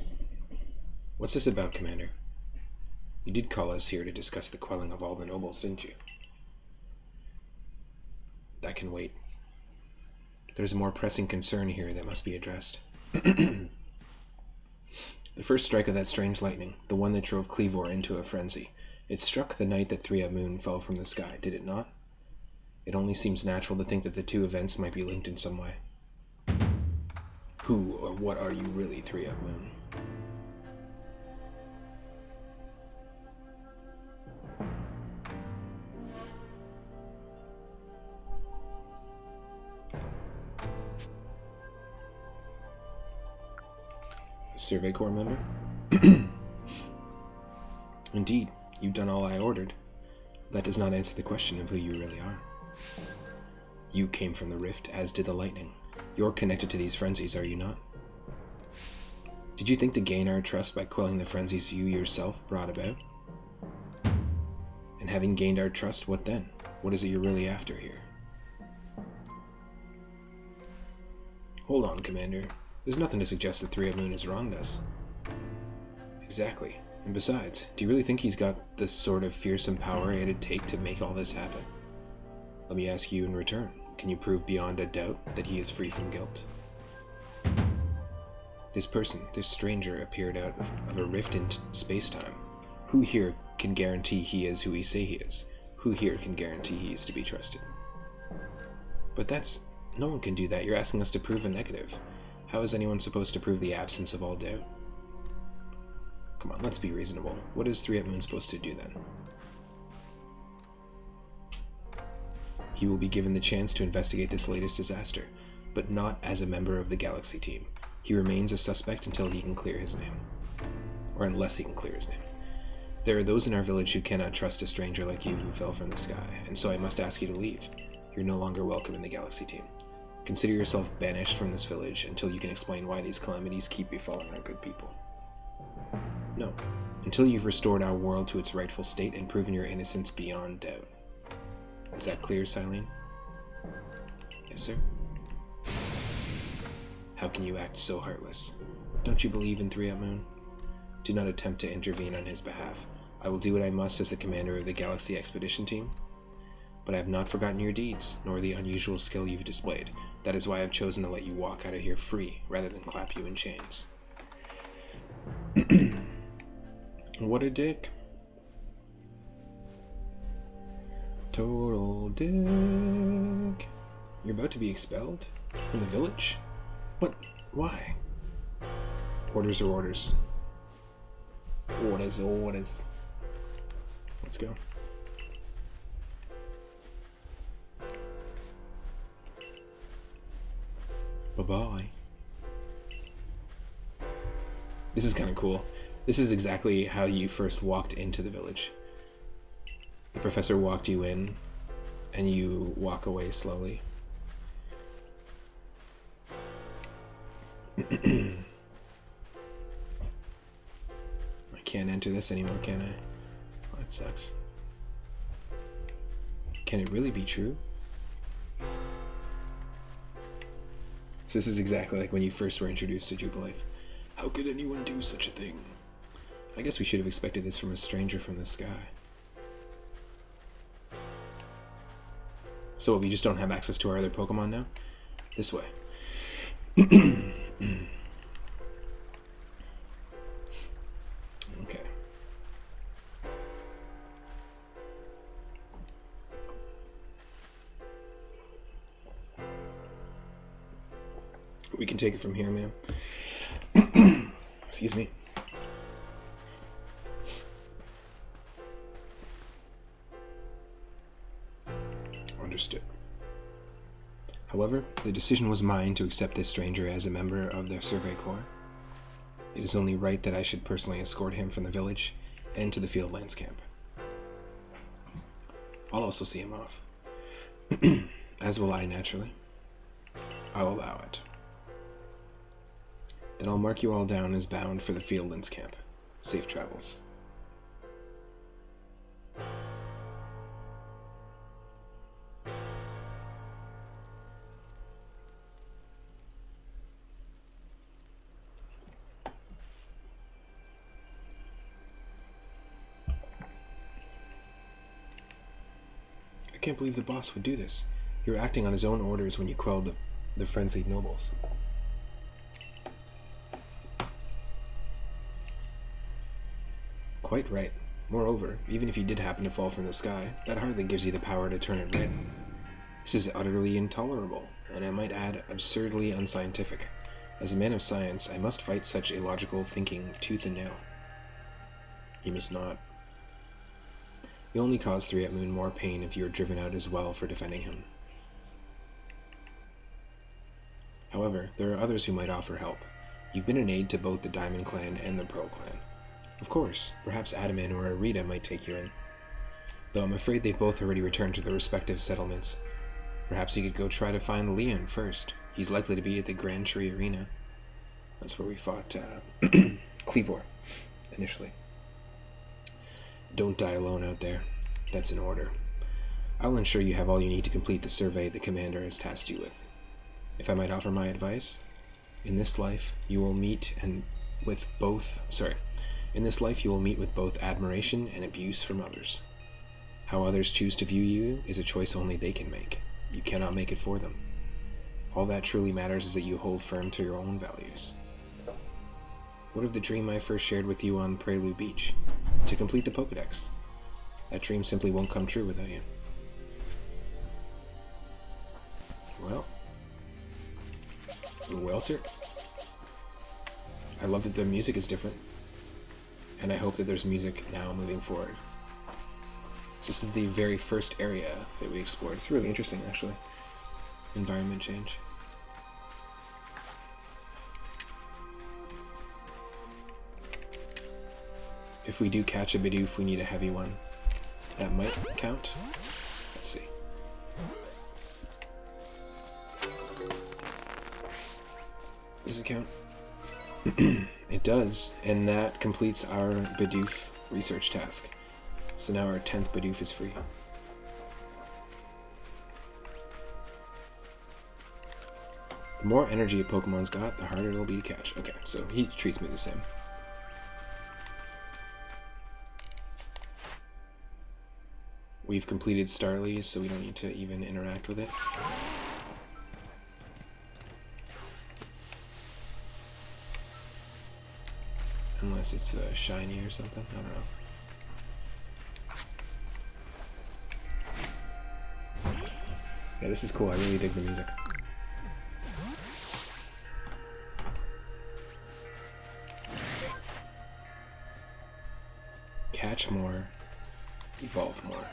What's this about, Commander? You did call us here to discuss the quelling of all the nobles, didn't you? That can wait. There's a more pressing concern here that must be addressed. The first strike of that strange lightning, the one that drove Cleavor into a frenzy, it struck the night that 3-Up Moon fell from the sky, did it not? It only seems natural to think that the two events might be linked in some way. Who or what are you really, 3-Up Moon? Survey Corps member? Indeed, you've done all I ordered. That does not answer the question of who you really are. You came from the rift, as did the lightning. You're connected to these frenzies, are you not? Did you think to gain our trust by quelling the frenzies you yourself brought about? And having gained our trust, what then? What is it you're really after here? Hold on, Commander. There's nothing to suggest that 3-Up Moon has wronged us. Exactly. And besides, do you really think he's got the sort of fearsome power it'd take to make all this happen? Let me ask you in return, can you prove beyond a doubt that he is free from guilt? This person, this stranger, appeared out of a rift in space-time. Who here can guarantee he is who he say he is? Who here can guarantee he is to be trusted? But that's... no one can do that. You're asking us to prove a negative. How is anyone supposed to prove the absence of all doubt? Come on, let's be reasonable. What is 3-Up Moon supposed to do then? He will be given the chance to investigate this latest disaster, but not as a member of the Galaxy team. He remains a suspect until he can clear his name. Or unless he can clear his name. There are those in our village who cannot trust a stranger like you who fell from the sky, and so I must ask you to leave. You're no longer welcome in the Galaxy team. Consider yourself banished from this village until you can explain why these calamities keep befalling our good people. No, until you've restored our world to its rightful state and proven your innocence beyond doubt. Is that clear, Silene? Yes, sir? How can you act so heartless? Don't you believe in 3-Up Moon? Do not attempt to intervene on his behalf. I will do what I must as the commander of the Galaxy Expedition Team. But I have not forgotten your deeds, nor the unusual skill you've displayed. That is why I've chosen to let you walk out of here free, rather than clap you in chains. What a dick. Total dick. You're about to be expelled? From the village? What? Why? Orders are orders. Orders are orders. Let's go. Bye-bye. This is kind of cool. This is exactly how you first walked into the village. The professor walked you in, and you walk away slowly. I can't enter this anymore, can I? Oh, that sucks. Can it really be true? So this is exactly like when you first were introduced to Jubilife. How could anyone do such a thing? I guess we should have expected this from a stranger from the sky. So we just don't have access to our other Pokemon now? This way. Okay. We can take it from here, ma'am. Excuse me. Understood. However, the decision was mine to accept this stranger as a member of the Survey Corps. It is only right that I should personally escort him from the village, and to the Fieldlands camp. I'll also see him off. As will I, naturally. I'll allow it. Then I'll mark you all down as bound for the Fieldlands camp. Safe travels. I can't believe the boss would do this. You were acting on his own orders when you quelled the frenzied nobles. Quite right. Moreover, even if you did happen to fall from the sky, that hardly gives you the power to turn it red. This is utterly intolerable, and I might add, absurdly unscientific. As a man of science, I must fight such illogical thinking tooth and nail. You must not. You only cause 3 Moon more pain if you are driven out as well for defending him. However, there are others who might offer help. You've been an aid to both the Diamond Clan and the Pearl Clan. Of course, perhaps Adaman or Arita might take you in. Though I'm afraid they've both already returned to their respective settlements. Perhaps you could go try to find Leon first. He's likely to be at the Grand Tree Arena. That's where we fought Cleavor, initially. Don't die alone out there. That's an order. I'll ensure you have all you need to complete the survey the commander has tasked you with. If I might offer my advice, in this life you will meet with both admiration and abuse from others. How others choose to view you is a choice only they can make. You cannot make it for them. All that truly matters is that you hold firm to your own values. What of the dream I first shared with you on Prelude Beach? To complete the Pokédex. That dream simply won't come true without you. Well. Well, sir. I love that the music is different. And I hope that there's music now moving forward. This is the very first area that we explored. It's really interesting, actually. Environment change. If we do catch a Bidoof, we need a heavy one. That might count. Let's see. Does it count? It does, and that completes our Bidoof research task. So now our 10th Bidoof is free. The more energy a Pokemon's got, the harder it'll be to catch. Okay, so he treats me the same. We've completed Starly's, so we don't need to even interact with it. Unless it's shiny or something, I don't know. Yeah, this is cool, I really dig the music. Catch more, evolve more.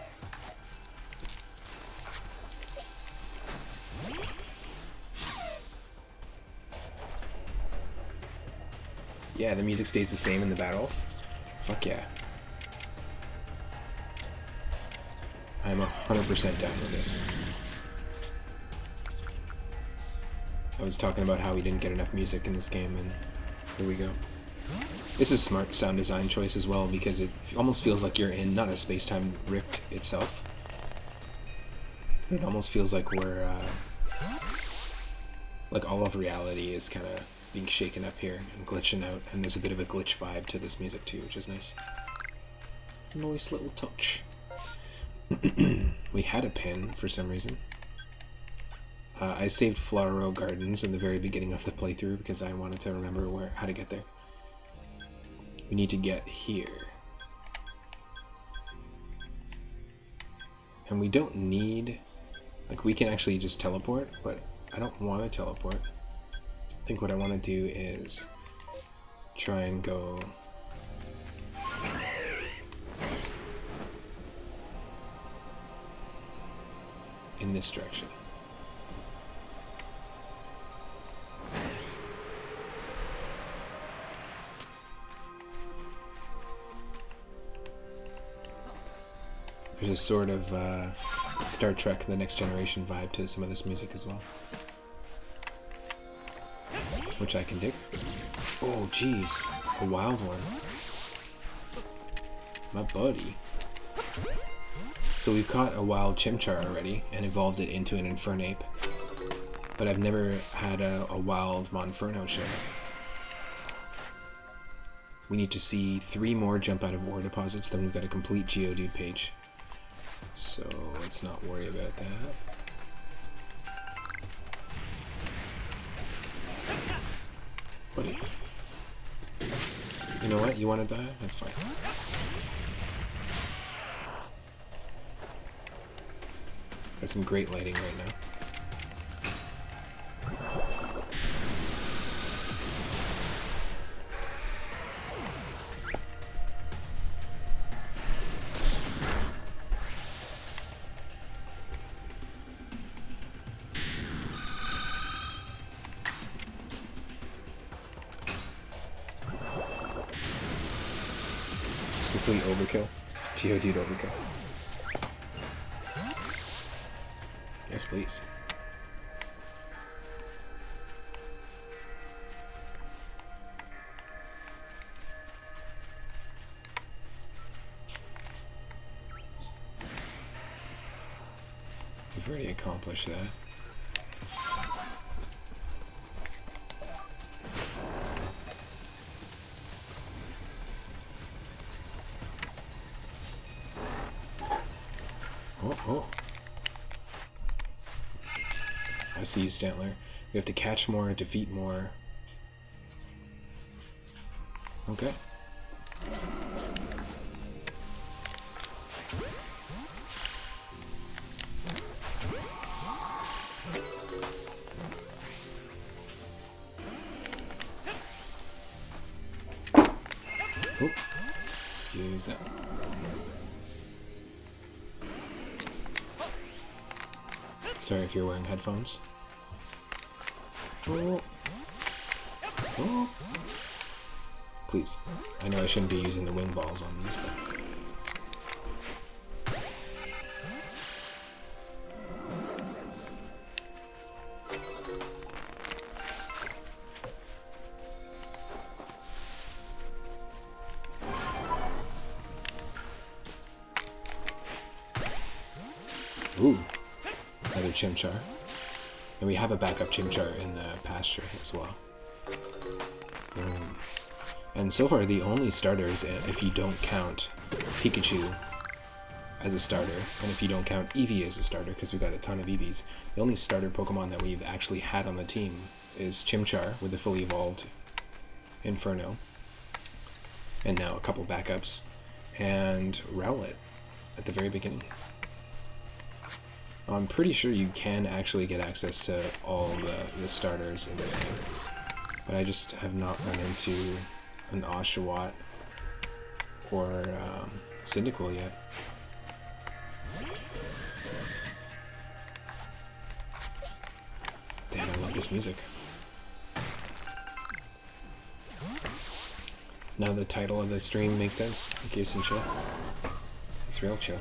Yeah, the music stays the same in the battles. Fuck yeah. I'm 100% down with this. I was talking about how we didn't get enough music in this game, and here we go. This is smart sound design choice as well, because it almost feels like you're in, not a space-time rift itself. It almost feels like we're, like all of reality is kind of being shaken up here and glitching out, and there's a bit of a glitch vibe to this music too, which is nice. Nice little touch. We had a pin for some reason. I saved Floro Gardens in the very beginning of the playthrough because I wanted to remember how to get there. We need to get here. And we don't need... Like, we can actually just teleport, but I don't want to teleport. I think what I want to do is try and go in this direction. There's a sort of Star Trek The Next Generation vibe to some of this music as well, which I can dig. Oh, jeez. A wild one. My buddy. So we've caught a wild Chimchar already and evolved it into an Infernape. But I've never had a wild Monferno show. We need to see 3 more jump out of ore deposits, then we've got a complete Geodude page. So let's not worry about that. Buddy. You know what? You want to die? That's fine. Got some great lighting right now. Complete overkill. Geodude overkill. Yes, please. We've already accomplished that. Oh. I see you, Stantler. We have to catch more, defeat more. Okay. Oh. Excuse that. Sorry if you're wearing headphones. Oh. Oh. Please. I know I shouldn't be using the wing balls on these, but... Ooh. Another Chimchar. And we have a backup Chimchar in the pasture as well. And so far the only starters, if you don't count Pikachu as a starter, and if you don't count Eevee as a starter, because we've got a ton of Eevees, the only starter Pokemon that we've actually had on the team is Chimchar with the fully evolved Inferno. And now a couple backups. And Rowlet at the very beginning. I'm pretty sure you can actually get access to all the starters in this game, but I just have not run into an Oshawott or Cyndaquil yet. Damn, I love this music. Now the title of the stream makes sense. Geese and chill. It's real chill.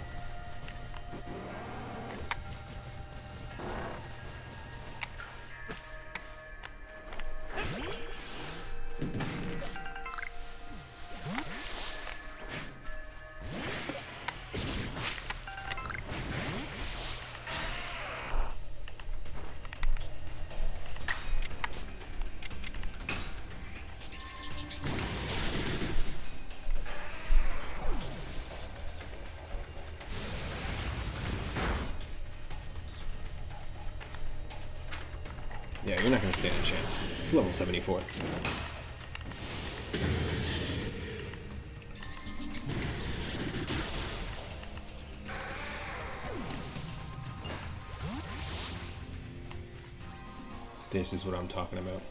Yeah, you're not going to stand a chance. It's level 74. This is what I'm talking about.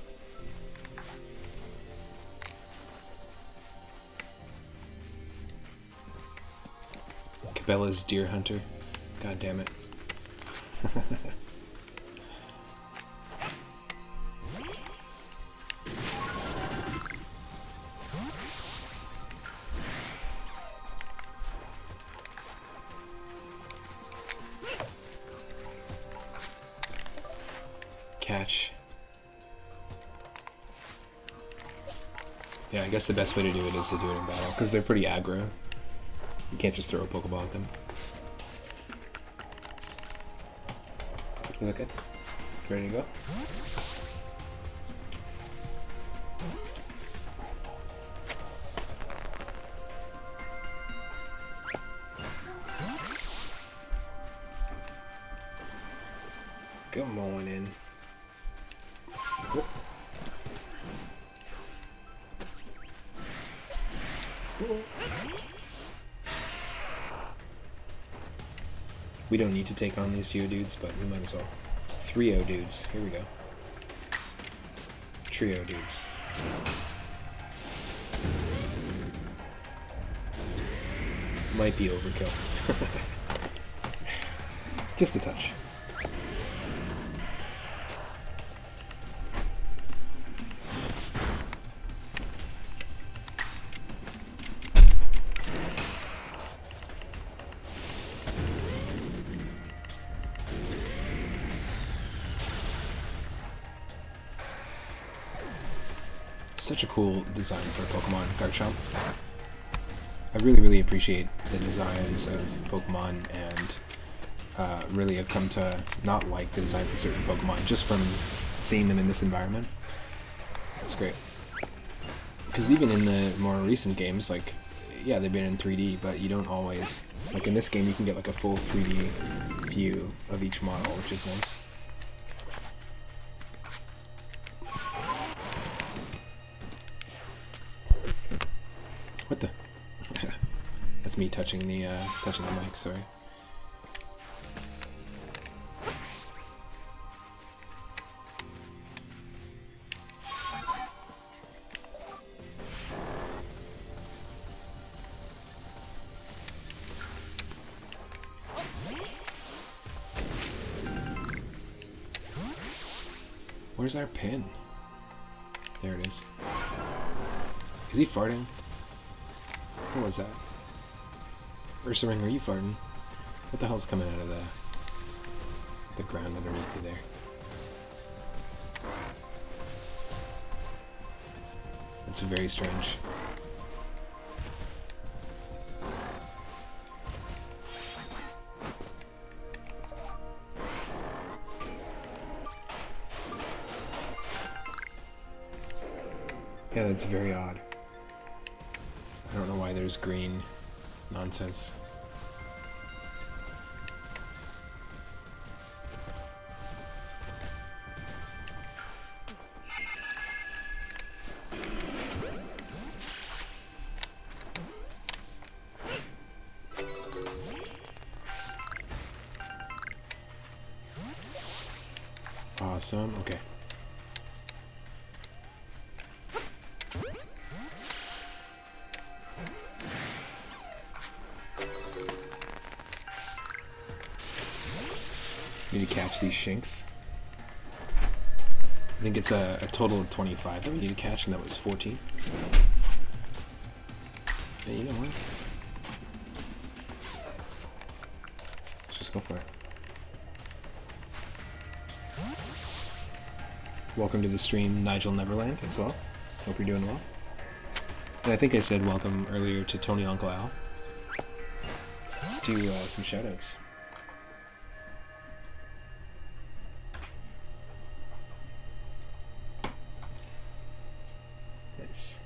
Cabela's Deer Hunter. God damn it. catch. Yeah, I guess the best way to do it is to do it in battle, because they're pretty aggro. You can't just throw a Pokeball at them. You look good? Ready to go? Good morning. Whoop. We don't need to take on these Geodudes, but we might as well. 3-0 dudes. Here we go. Trio dudes. Might be overkill. Just a touch. Such a cool design for Pokemon Garchomp. I really appreciate the designs of Pokemon, and really have come to not like the designs of certain Pokemon just from seeing them in this environment. It's great. Because even in the more recent games, like, yeah, they've been in 3D, but you don't always... Like in this game, you can get like a full 3D view of each model, which is nice. What the? That's me touching the mic. Sorry. Where's our pin? There it is. Is he farting? What was that? Ursaring, are you farting? What the hell's coming out of the ground underneath you there? It's very strange. Yeah, that's very odd. I don't know why there's green nonsense. Awesome, okay. Need to catch these Shinx. I think it's a total of 25 that we need to catch, and that was 14. Hey, you know what? Let's just go for it. Welcome to the stream, Nigel Neverland, as well. Hope you're doing well. And I think I said welcome earlier to Tony Uncle Al. Let's do some shoutouts. Nice.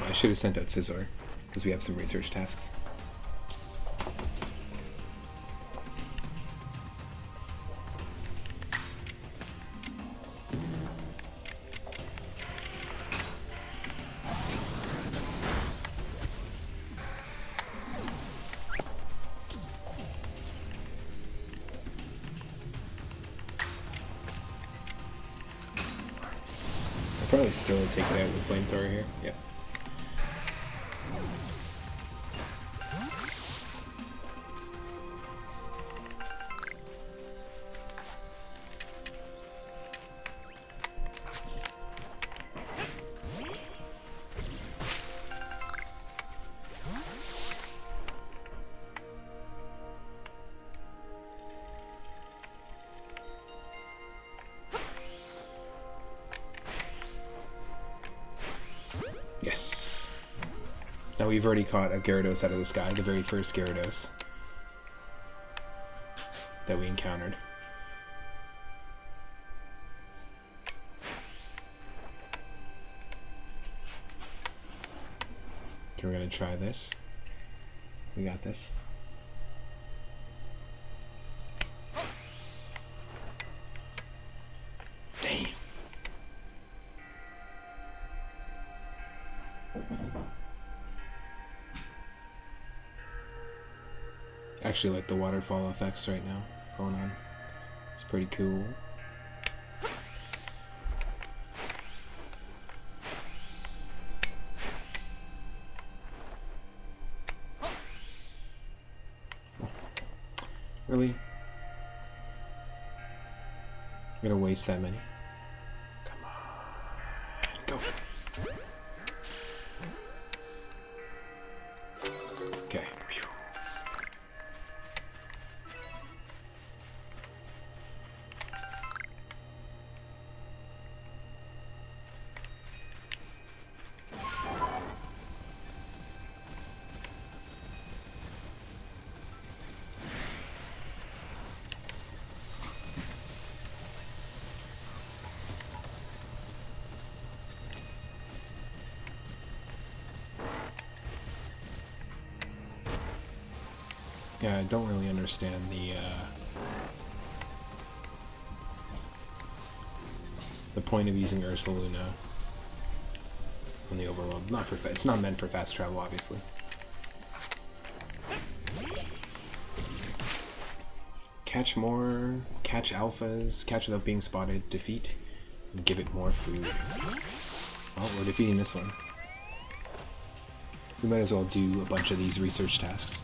I should have sent out Scizor, because we have some research tasks. I'll probably still take it out with Flamethrower here. Yep. Yes. Now we've already caught a Gyarados out of the sky, the very first Gyarados that we encountered. Okay, we're gonna try this. We got this. Damn. Actually like the waterfall effects right now going on. It's pretty cool. Really? I'm gonna waste that many. Come on, go. Okay. Phew. Yeah, I don't really understand the point of using Ursaluna on the overworld. Not for it's not meant for fast travel, obviously. Catch more, catch alphas, catch without being spotted, defeat, and give it more food. Oh, we're defeating this one. We might as well do a bunch of these research tasks.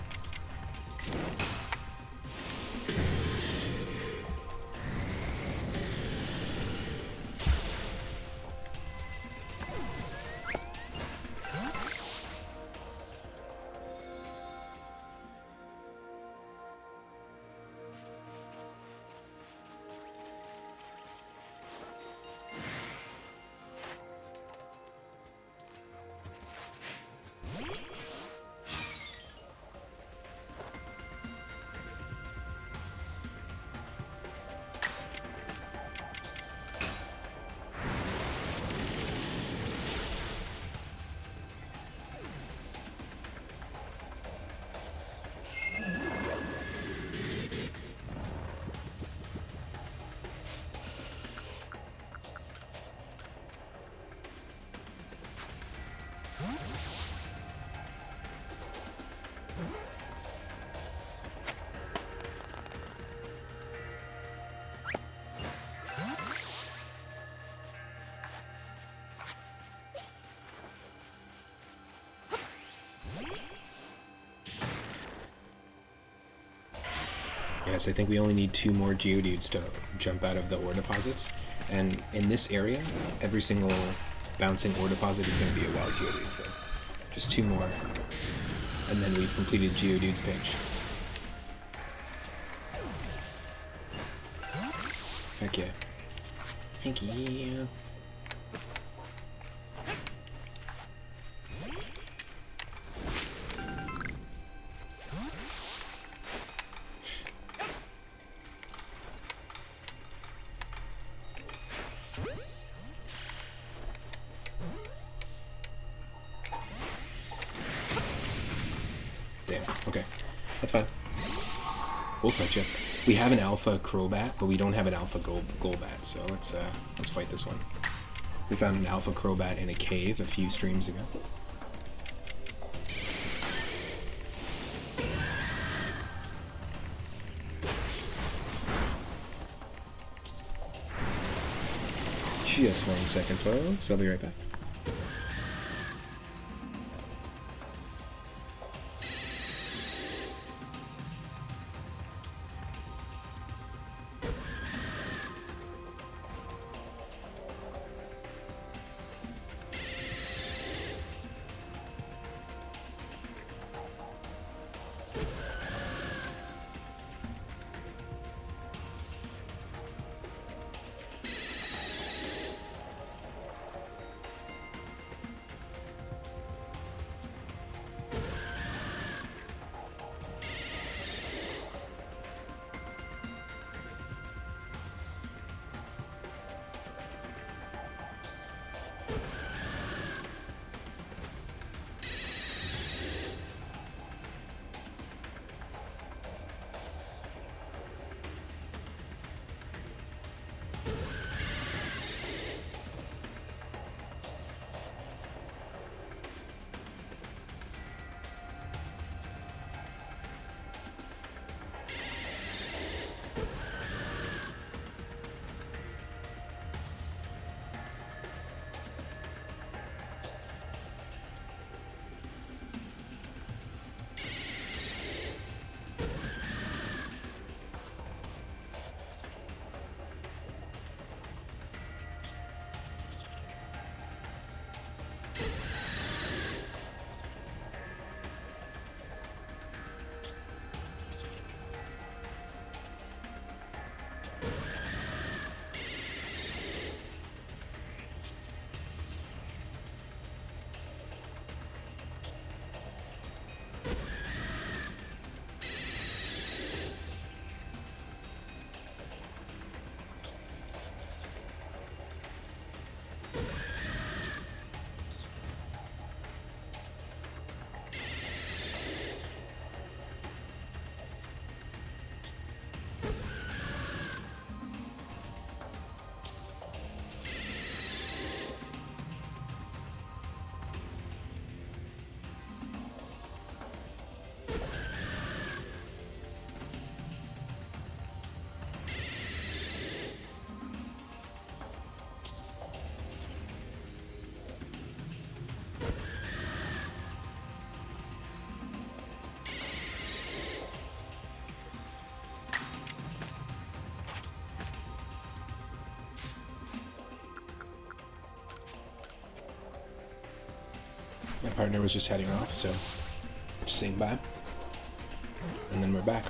Yes, I think we only need 2 more Geodudes to jump out of the ore deposits. And in this area, every single bouncing ore deposit is going to be a wild Geodude, so just 2 more. And then we've completed Geodude's page. Heck yeah. Heck yeah. Damn, okay. That's fine. We'll fight you. We have an alpha Crobat, but we don't have an alpha Golbat, so let's fight this one. We found an alpha Crobat in a cave a few streams ago. Just 1 second, folks. I'll be right back. My partner was just heading off, so just saying bye. And then we're back.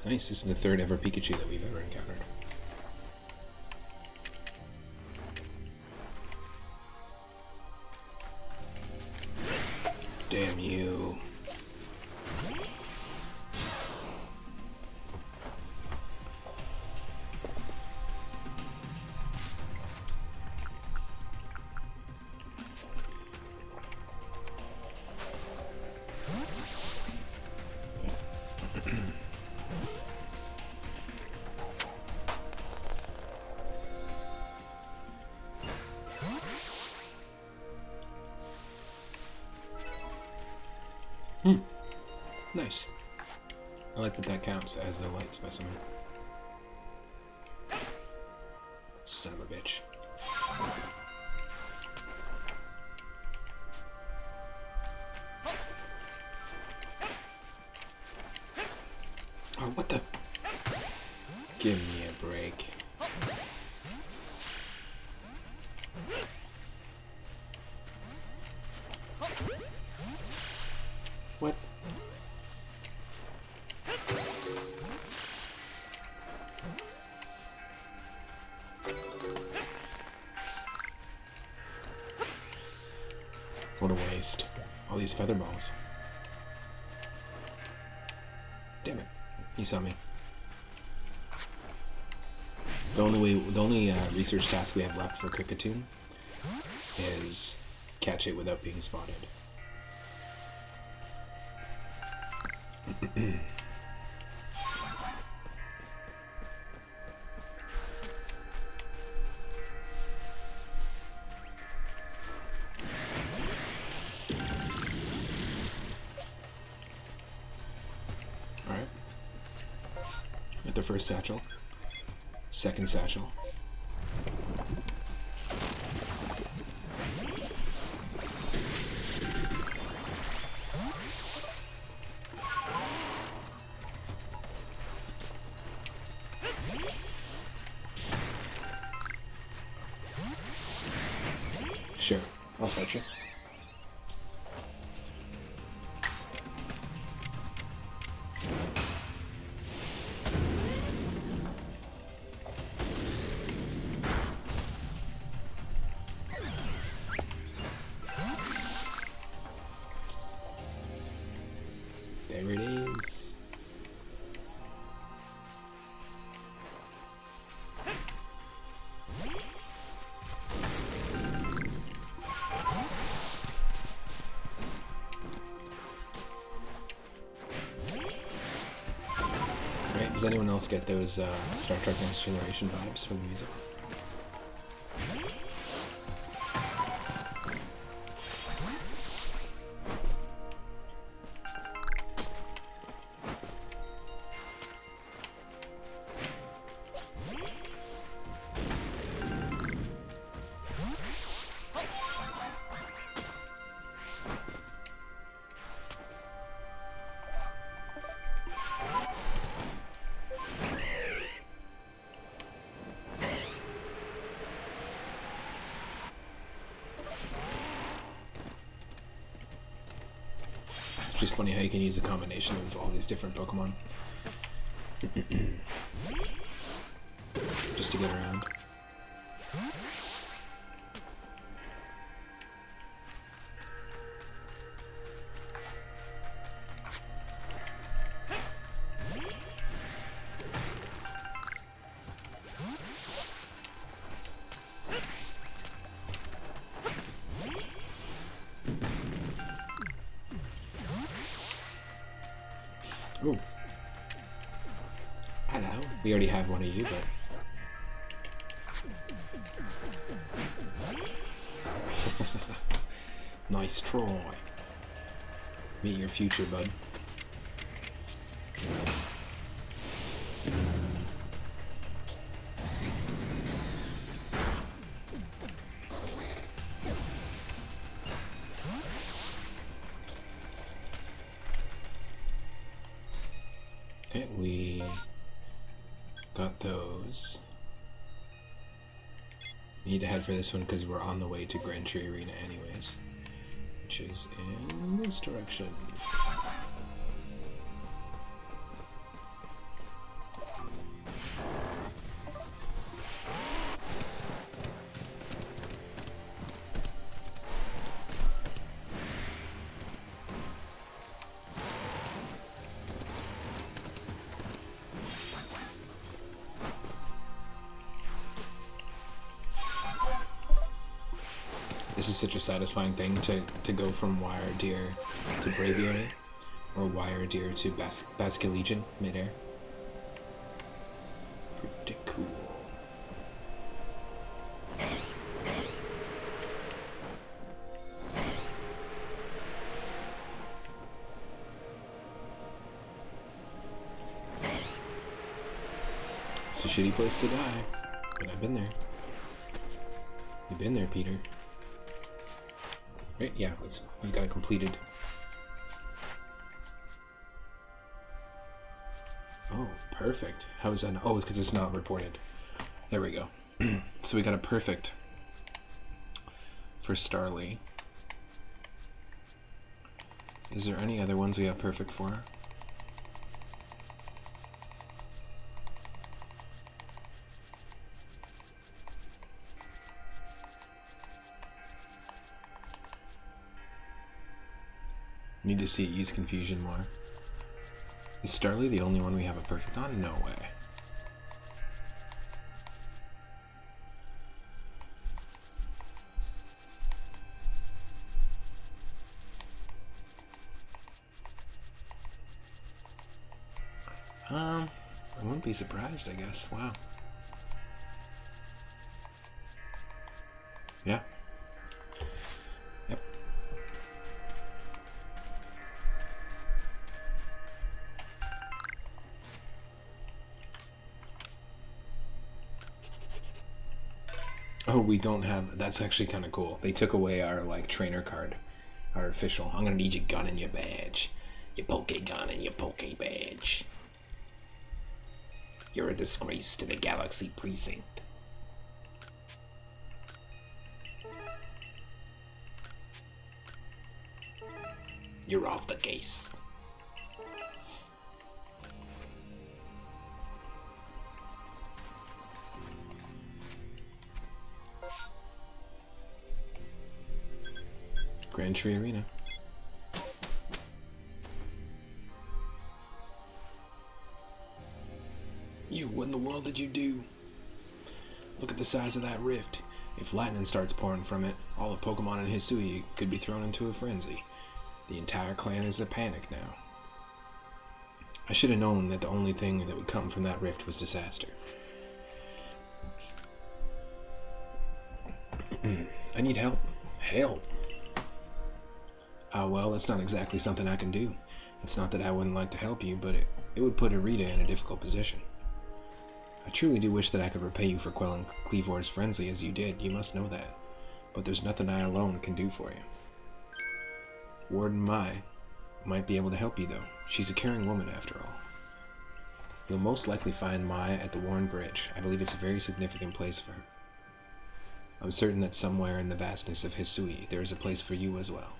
Nice, this is the third ever Pikachu that we've ever encountered. Damn you. Nice. I like that counts as a light specimen. Son of a bitch. Give me a break. What? What a waste. All these feather balls. Damn it. He saw me. The only research task we have left for Kricketune is catch it without being spotted. Alright. At the first satchel. Second satchel. Sure, I'll fetch it. There it is. Right, does anyone else get those Star Trek Next Generation vibes from the music? It's just funny how you can use a combination of all these different Pokemon just to get around. Ooh. Hello. We already have one of you, but... Nice try. Meet your future, bud. Okay, we got those. We need to head for this one because we're on the way to Grand Tree Arena anyways, which is in this direction. This is such a satisfying thing to go from Wire Deer to Braviary, or Wire Deer to Basculegion midair. Pretty cool. It's a shitty place to die, but I've been there. You've been there, Peter. Right? Yeah, we've got it completed. Oh, Oh, perfect. How is that? Oh, it's because it's not reported. There we go. So we got a perfect for Starly. Is there any other ones we have perfect for? Need to see it use confusion more. Is Starly the only one we have a perfect on? No way. I wouldn't be surprised, I guess. Wow. Yeah. Yep. Oh, we don't have... That's actually kind of cool. They took away our, like, trainer card. Our official. I'm gonna need your gun and your badge. Your poke gun and your poke badge. You're a disgrace to the Galaxy Precinct. You're off the case. Grand Tree Arena. You, what in the world did you do? Look at the size of that rift. If lightning starts pouring from it, all the Pokemon in Hisui could be thrown into a frenzy. The entire clan is in panic now. I should have known that the only thing that would come from that rift was disaster. I need help. Help! Well, that's not exactly something I can do. It's not that I wouldn't like to help you, but it would put Arita in a difficult position. I truly do wish that I could repay you for quelling Cleavor's frenzy as you did, you must know that. But there's nothing I alone can do for you. Warden Mai might be able to help you, though. She's a caring woman, after all. You'll most likely find Mai at the Warren Bridge. I believe it's a very significant place for her. I'm certain that somewhere in the vastness of Hisui, there is a place for you as well.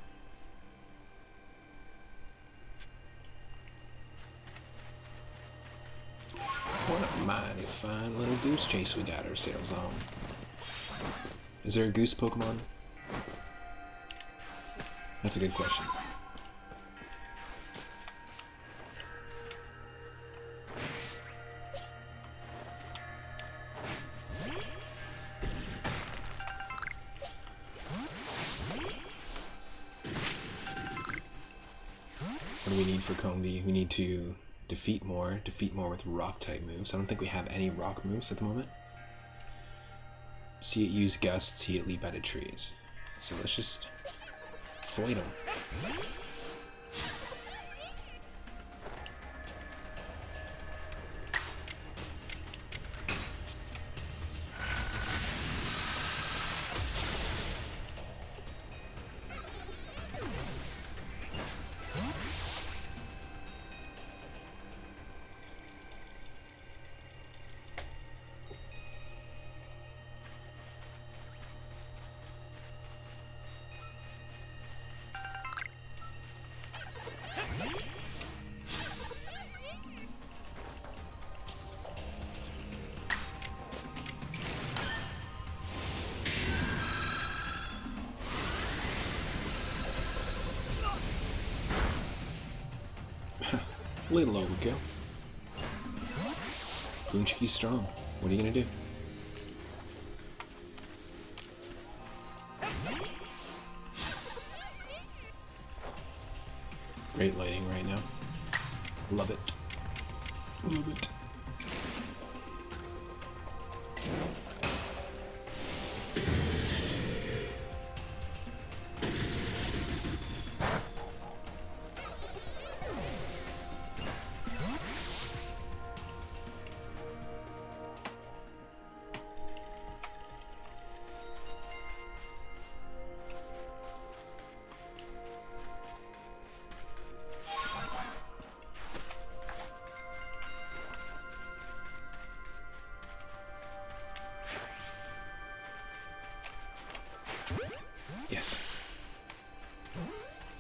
What a mighty fine little goose chase we got ourselves on. Is there a goose Pokemon? That's a good question. What do we need for Combi? We need to defeat more with rock-type moves. I don't think we have any rock moves at the moment. See it use Gust, see it leap out of trees. So let's just fight them. Little overkill. Boonchiki's strong. What are you gonna do? Great lighting right now. Love it. Love it.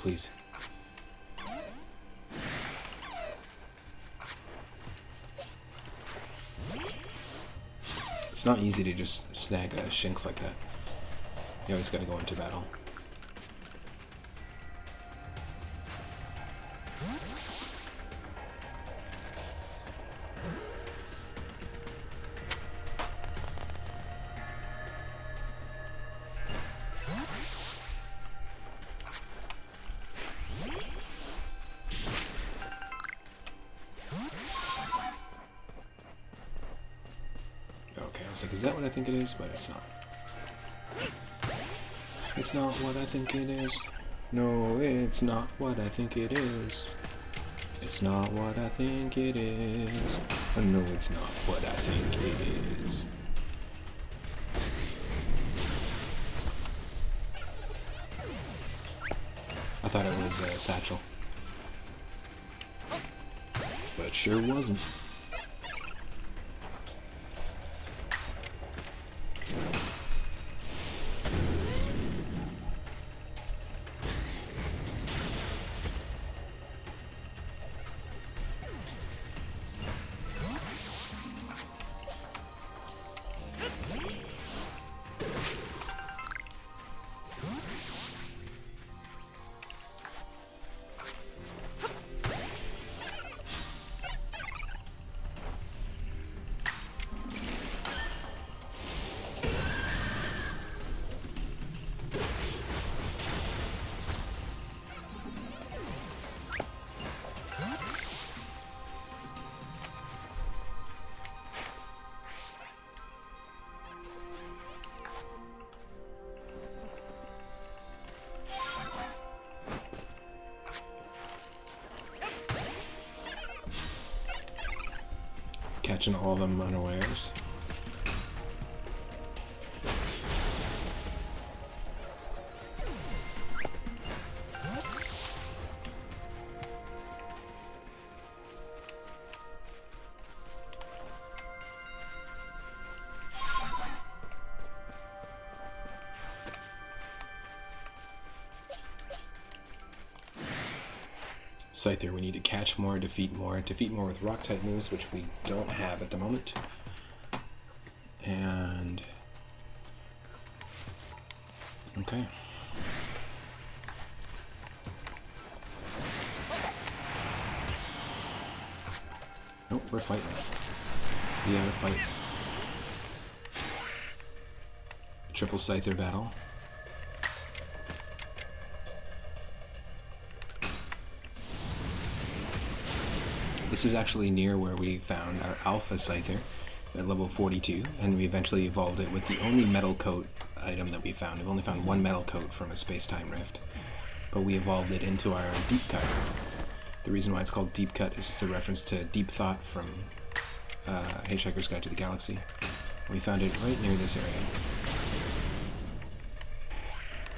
please. It's not easy to just snag a Shinx like that. You always gotta go into battle. Okay, I was like, is that what I think it is? But it's not. It's not what I think it is. No, it's not what I think it is. It's not what I think it is. Oh, no, it's not what I think it is. I thought it was Satchel. But it sure wasn't. Catching all of them unawares. Scyther, we need to catch more, defeat more with rock-type moves, which we don't have at the moment. And... okay. Nope, we're fighting. We are fighting. Triple Scyther battle. This is actually near where we found our Alpha Scyther at level 42, and we eventually evolved it with the only metal coat item that we found. We've only found one metal coat from a space-time rift, but we evolved it into our Deep Cut. The reason why it's called Deep Cut is it's a reference to Deep Thought from Hitchhiker's Guide to the Galaxy. We found it right near this area,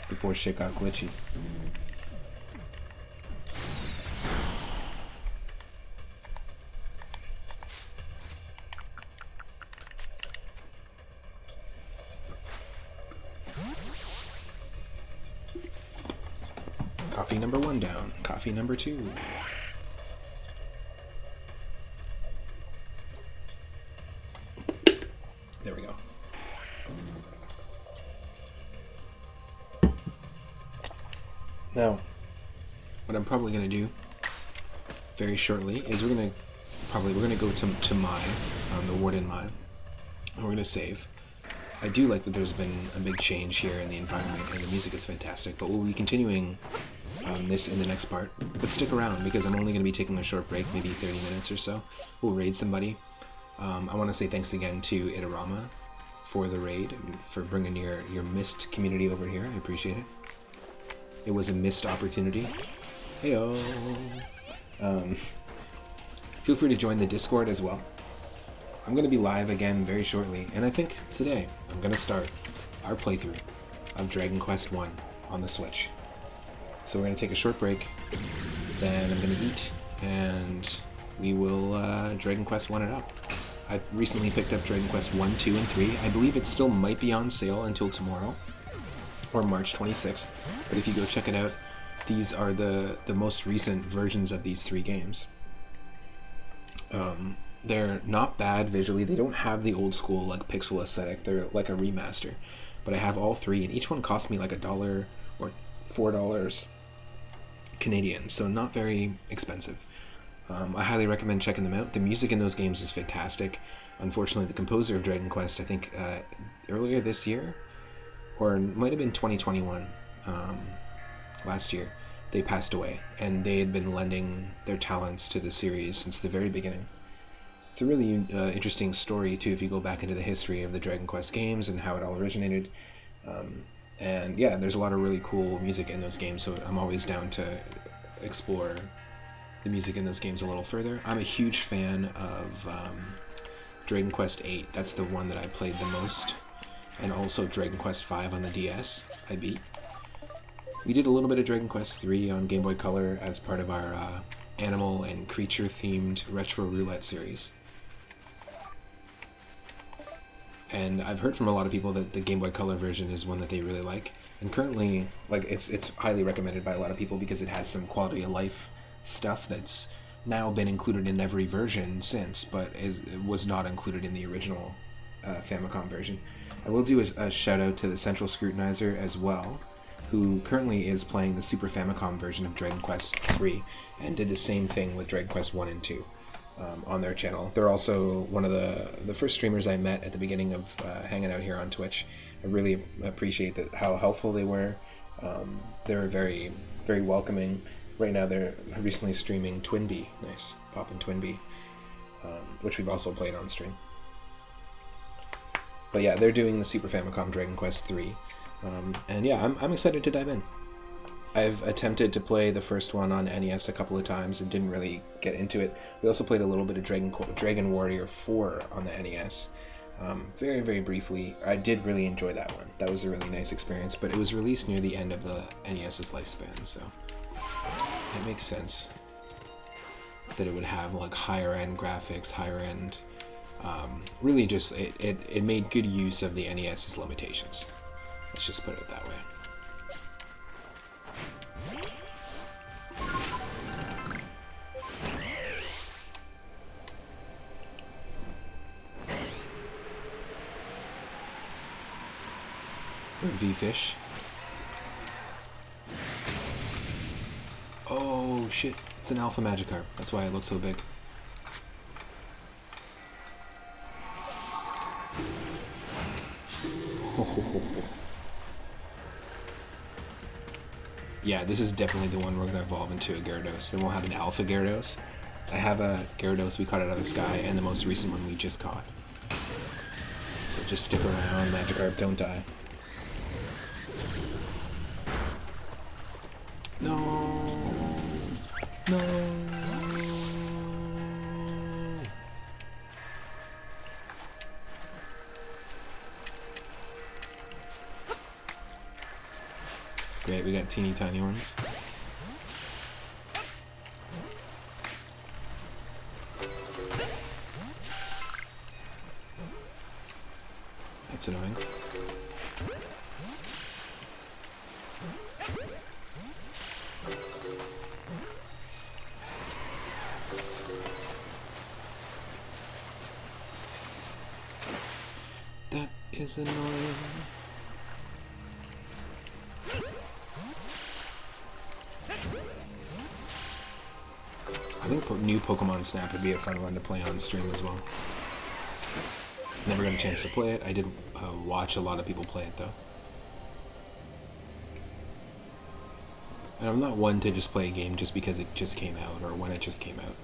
before shit got glitchy. Coffee number 1 down. Coffee number 2. There we go. Now, what I'm probably going to do very shortly is we're going to go to Mai, the Warden Mai, and we're going to save. I do like that there's been a big change here in the environment, and the music is fantastic, but we'll be continuing this in the next part. But stick around, because I'm only going to be taking a short break, maybe 30 minutes or so. We'll raid somebody. I want to say thanks again to Itarama for the raid, and for bringing your Mist community over here. I appreciate it. It was a missed opportunity. Heyo! Feel free to join the Discord as well. I'm going to be live again very shortly, and I think today I'm going to start our playthrough of Dragon Quest I on the Switch. So we're going to take a short break, then I'm going to eat, and we will Dragon Quest I it up. I recently picked up Dragon Quest 1, 2, and 3. I believe it still might be on sale until tomorrow, or March 26th, but if you go check it out these are the most recent versions of these three games. They're not bad visually. They don't have the old school like pixel aesthetic. They're like a remaster. But I have all three, and each one cost me like $1 or $4 Canadian, so not very expensive. I highly recommend checking them out. The music in those games is fantastic. Unfortunately, the composer of Dragon Quest, I think earlier this year, or it might have been 2021, last year, they passed away, and they had been lending their talents to the series since the very beginning. It's a really interesting story, too, if you go back into the history of the Dragon Quest games and how it all originated. And yeah, there's a lot of really cool music in those games, so I'm always down to explore the music in those games a little further. I'm a huge fan of Dragon Quest VIII. That's the one that I played the most. And also Dragon Quest V on the DS, I beat. We did a little bit of Dragon Quest III on Game Boy Color as part of our animal and creature-themed retro roulette series. And I've heard from a lot of people that the Game Boy Color version is one that they really like. And currently, like, it's highly recommended by a lot of people because it has some quality of life stuff that's now been included in every version since, but it was not included in the original Famicom version. I will do a shout out to the Central Scrutinizer as well, who currently is playing the Super Famicom version of Dragon Quest III, and did the same thing with Dragon Quest 1 and 2 on their channel. They're also one of the first streamers I met at the beginning of hanging out here on Twitch. I really appreciate how helpful they were. They were very, very welcoming. Right now they're recently streaming Twinbee, nice, Poppin' Twinbee, which we've also played on stream. But yeah, they're doing the Super Famicom Dragon Quest III. And yeah, I'm excited to dive in. I've attempted to play the first one on NES a couple of times and didn't really get into it. We also played a little bit of Dragon Warrior 4 on the NES. Very, very briefly. I did really enjoy that one. That was a really nice experience, but it was released near the end of the NES's lifespan, so it makes sense that it would have like higher end graphics, higher end. Really just, it made good use of the NES's limitations. Let's just put it that way. V-Fish. Oh shit, it's an Alpha Magikarp. That's why it looks so big. Yeah, this is definitely the one we're going to evolve into a Gyarados. Then we'll have an Alpha Gyarados. I have a Gyarados we caught out of the sky, and the most recent one we just caught. So just stick around, Magikarp, don't die. No. No. Great, we got teeny tiny ones. That's annoying. That is annoying. I think new Pokemon Snap would be a fun one to play on stream as well. Never got a chance to play it. I did watch a lot of people play it though. And I'm not one to just play a game just because it just came out or when it just came out.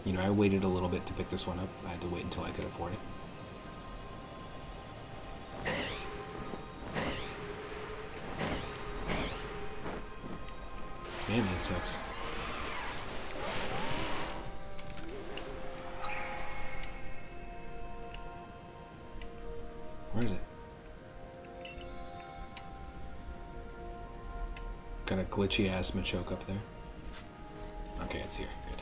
You know, I waited a little bit to pick this one up. I had to wait until I could afford it. Man, that sucks. Where is it? Got a glitchy ass Machoke up there. Okay, it's here. Good.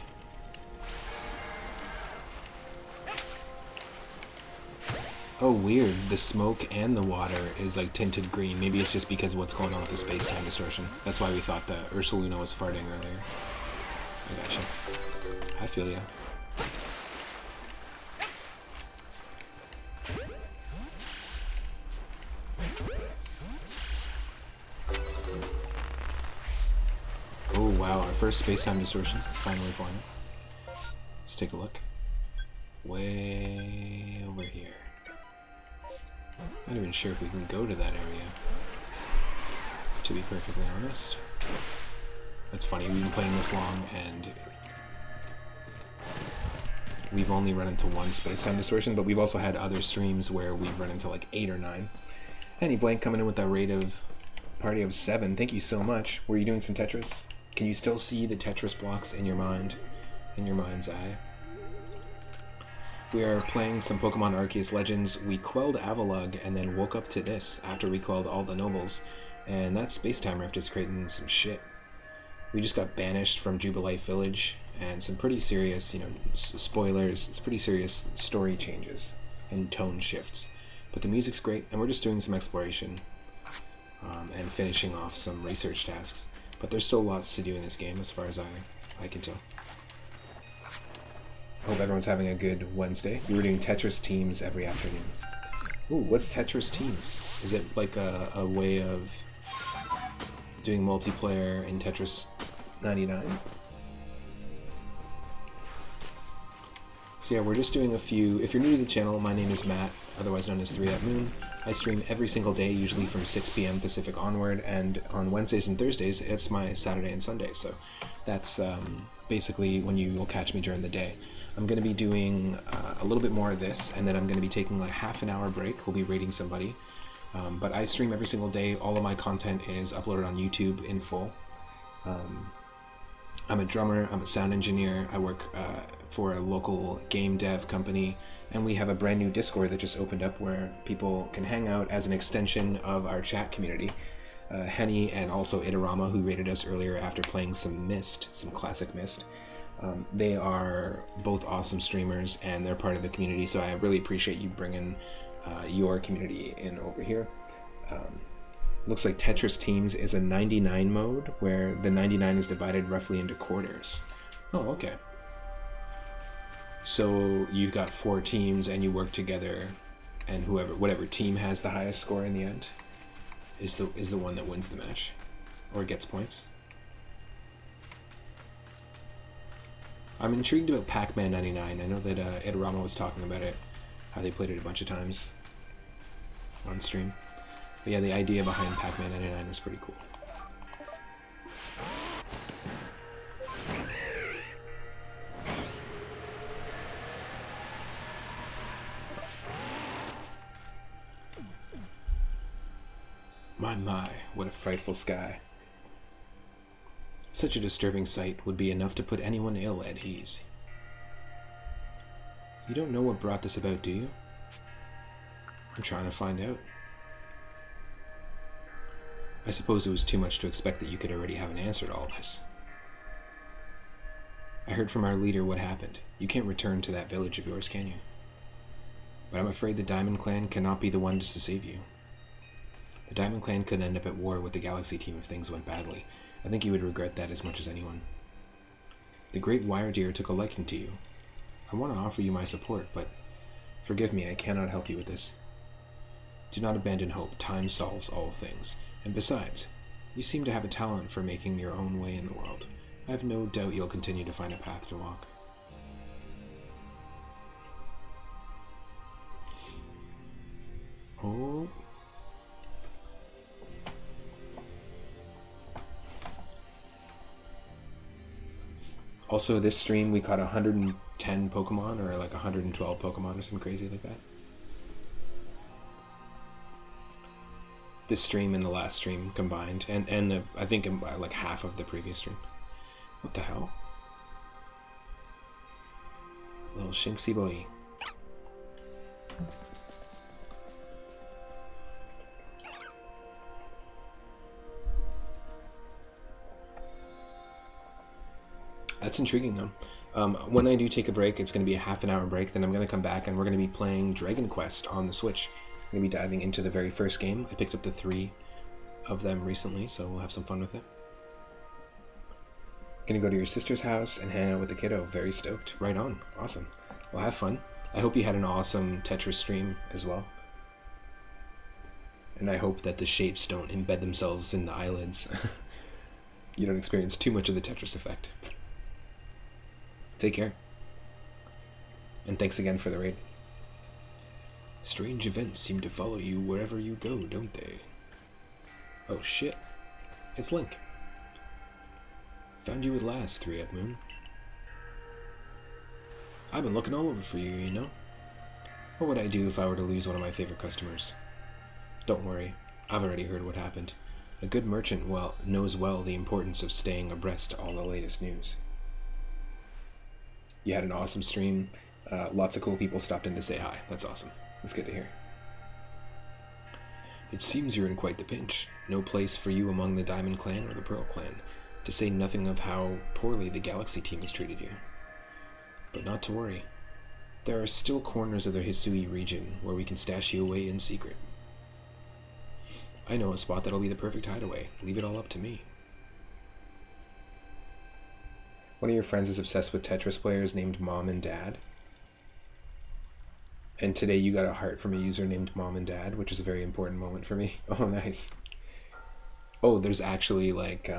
Oh, weird. The smoke and the water is like tinted green. Maybe it's just because of what's going on with the space-time distortion. That's why we thought the Ursaluna was farting earlier. I gotcha. I feel ya. Oh wow, our first space-time distortion. Finally forming. Let's take a look. Way over here. I'm not even sure if we can go to that area, to be perfectly honest. That's funny, we've been playing this long and we've only run into one space-time distortion, but we've also had other streams where we've run into like 8 or 9. Annie Blank coming in with that rate of party of 7. Thank you so much. Were you doing some Tetris? Can you still see the Tetris blocks in your mind, in your mind's eye? We are playing some Pokemon Arceus Legends. We quelled Avalugg and then woke up to this after we quelled all the nobles, and that space-time rift is creating some shit. We just got banished from Jubilife Village, and some pretty serious, spoilers, it's pretty serious story changes and tone shifts. But the music's great, and we're just doing some exploration and finishing off some research tasks. But there's still lots to do in this game as far as I can tell. Hope everyone's having a good Wednesday. We were doing Tetris teams every afternoon. Ooh, what's Tetris teams? Is it like a way of doing multiplayer in Tetris 99? So yeah, we're just doing a few. If you're new to the channel, my name is Matt, otherwise known as 3upMoon. I stream every single day, usually from 6 p.m. Pacific onward, and on Wednesdays and Thursdays, it's my Saturday and Sunday, so that's basically when you will catch me during the day. I'm going to be doing a little bit more of this, and then I'm going to be taking like half an hour break. We'll be rating somebody. But I stream every single day. All of my content is uploaded on YouTube in full. I'm a drummer, I'm a sound engineer, I work for a local game dev company, and we have a brand new Discord that just opened up where people can hang out as an extension of our chat community. Henny and also Idarama, who rated us earlier after playing some Myst, some classic Myst. They are both awesome streamers, and they're part of the community, so I really appreciate you bringing your community in over here. Looks like Tetris Teams is a 99 mode, where the 99 is divided roughly into quarters. Oh, okay. So you've got 4 teams, and you work together, and whatever team has the highest score in the end is the one that wins the match, or gets points. I'm intrigued about Pac-Man 99. I know that Idarama was talking about it, how they played it a bunch of times on stream. But yeah, the idea behind Pac-Man 99 is pretty cool. My, what a frightful sky. Such a disturbing sight would be enough to put anyone ill at ease. You don't know what brought this about, do you? I'm trying to find out. I suppose it was too much to expect that you could already have an answer to all this. I heard from our leader what happened. You can't return to that village of yours, can you? But I'm afraid the Diamond Clan cannot be the ones to save you. The Diamond Clan could end up at war with the Galaxy team if things went badly. I think you would regret that as much as anyone. The Great Wire Deer took a liking to you. I want to offer you my support, but forgive me, I cannot help you with this. Do not abandon hope. Time solves all things. And besides, you seem to have a talent for making your own way in the world. I have no doubt you'll continue to find a path to walk. Oh. Also, this stream we caught 110 Pokemon, or like 112 Pokemon, or something crazy like that. This stream and the last stream combined, and I think like half of the previous stream. What the hell? Little Shinxie boy. That's intriguing though. When I do take a break, it's going to be a half-an-hour break, then I'm going to come back and we're going to be playing Dragon Quest on the Switch. I'm going to be diving into the very first game. I picked up the 3 of them recently, so we'll have some fun with it. Gonna go to your sister's house and hang out with the kiddo. Very stoked. Right on. Awesome. Well, have fun. I hope you had an awesome Tetris stream as well. And I hope that the shapes don't embed themselves in the eyelids. You don't experience too much of the Tetris effect. Take care. And thanks again for the raid. Strange events seem to follow you wherever you go, don't they? Oh shit. It's Link. Found you at last, 3-Up Moon. I've been looking all over for you, you know? What would I do if I were to lose one of my favorite customers? Don't worry, I've already heard what happened. A good merchant knows well the importance of staying abreast of all the latest news. You had an awesome stream. Lots of cool people stopped in to say hi. That's awesome. That's good to hear. It seems you're in quite the pinch. No place for you among the Diamond Clan or the Pearl Clan, to say nothing of how poorly the Galaxy team has treated you. But not to worry. There are still corners of the Hisui region where we can stash you away in secret. I know a spot that'll be the perfect hideaway. Leave it all up to me. One of your friends is obsessed with Tetris players named Mom and Dad. And today you got a heart from a user named Mom and Dad, which is a very important moment for me. Oh, nice. Oh, there's actually like,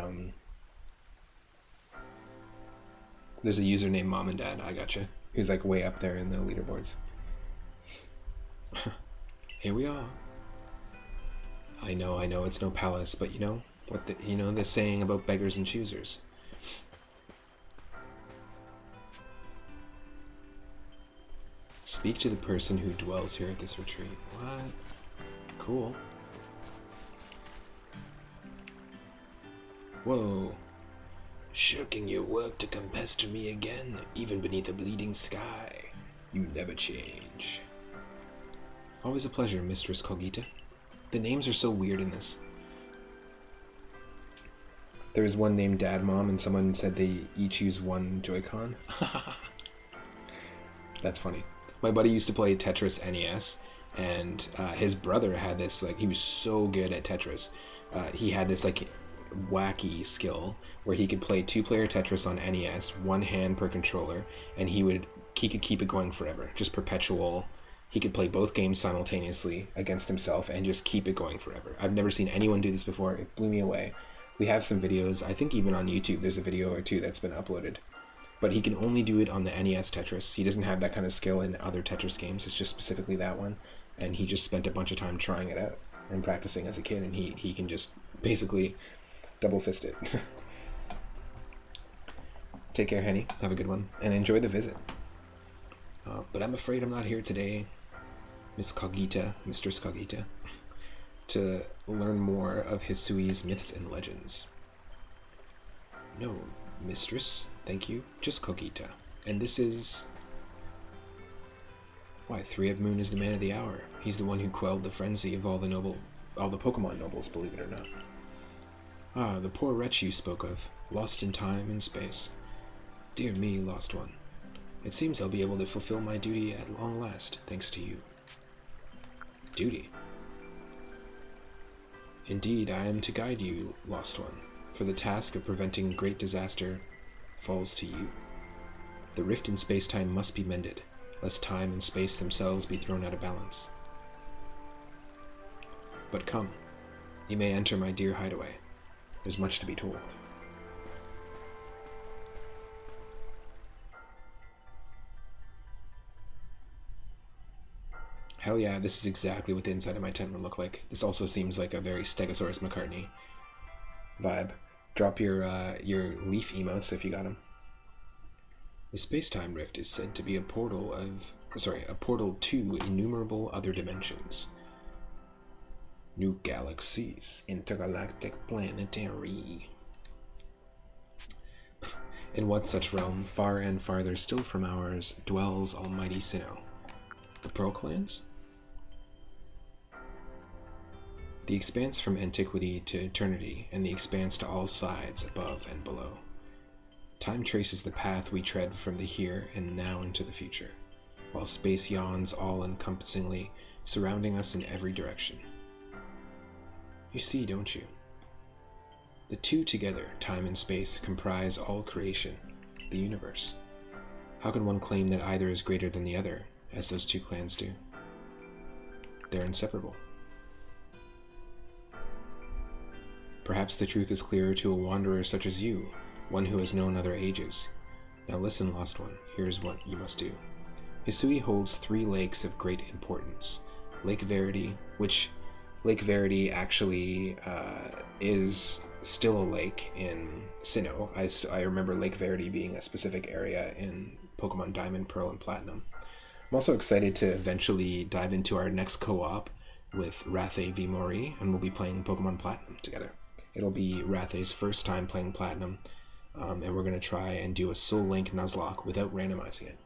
there's a user named Mom and Dad, I gotcha, who's like way up there in the leaderboards. Here we are. I know, it's no palace, but you know, the saying about beggars and choosers. Speak to the person who dwells here at this retreat. What? Cool. Whoa. Shirking your work to come pester me again, even beneath a bleeding sky. You never change. Always a pleasure, Mistress Kogita. The names are so weird in this. There was one named Dad Mom, and someone said they each use one Joy-Con. That's funny. My buddy used to play Tetris NES, and his brother had this, like, he was so good at Tetris. He had this, like, wacky skill where he could play 2-player Tetris on NES, one hand per controller, and he could keep it going forever. Just perpetual. He could play both games simultaneously against himself and just keep it going forever. I've never seen anyone do this before. It blew me away. We have some videos. I think even on YouTube there's a video or two that's been uploaded. But he can only do it on the NES Tetris. He doesn't have that kind of skill in other Tetris games. It's just specifically that one. And he just spent a bunch of time trying it out and practicing as a kid. And he can just basically double fist it. Take care, Henny. Have a good one. And enjoy the visit. But I'm afraid I'm not here today, Mistress Kogita, to learn more of Hisui's myths and legends. No, Mistress, thank you, just Kogita. And this is... Why, 3-Up Moon is the man of the hour. He's the one who quelled the frenzy of all the Pokemon nobles, believe it or not. Ah, the poor wretch you spoke of, lost in time and space. Dear me, lost one. It seems I'll be able to fulfill my duty at long last, thanks to you. Duty? Indeed, I am to guide you, lost one, for the task of preventing great disaster falls to you. The rift in space-time must be mended, lest time and space themselves be thrown out of balance. But come, you may enter my dear hideaway. There's much to be told. Hell yeah, this is exactly what the inside of my tent would look like. This also seems like a very Stegosaurus McCartney vibe. Drop your leaf emotes if you got them. The space-time rift is said to be a portal to innumerable other dimensions. New galaxies, intergalactic planetary. In what such realm, far and farther still from ours, dwells almighty Sinnoh? The Pearl Clans? The expanse from antiquity to eternity, and the expanse to all sides, above and below. Time traces the path we tread from the here and now into the future, while space yawns all-encompassingly, surrounding us in every direction. You see, don't you? The two together, time and space, comprise all creation, the universe. How can one claim that either is greater than the other, as those two clans do? They're inseparable. Perhaps the truth is clearer to a wanderer such as you, one who has known other ages. Now listen, Lost One, here's what you must do. Hisui holds 3 lakes of great importance. Lake Verity, which Lake Verity actually is still a lake in Sinnoh. I remember Lake Verity being a specific area in Pokemon Diamond, Pearl, and Platinum. I'm also excited to eventually dive into our next co-op with Rathe v. Mori, and we'll be playing Pokemon Platinum together. It'll be Rathe's first time playing Platinum, and we're going to try and do a Soul Link Nuzlocke without randomizing it.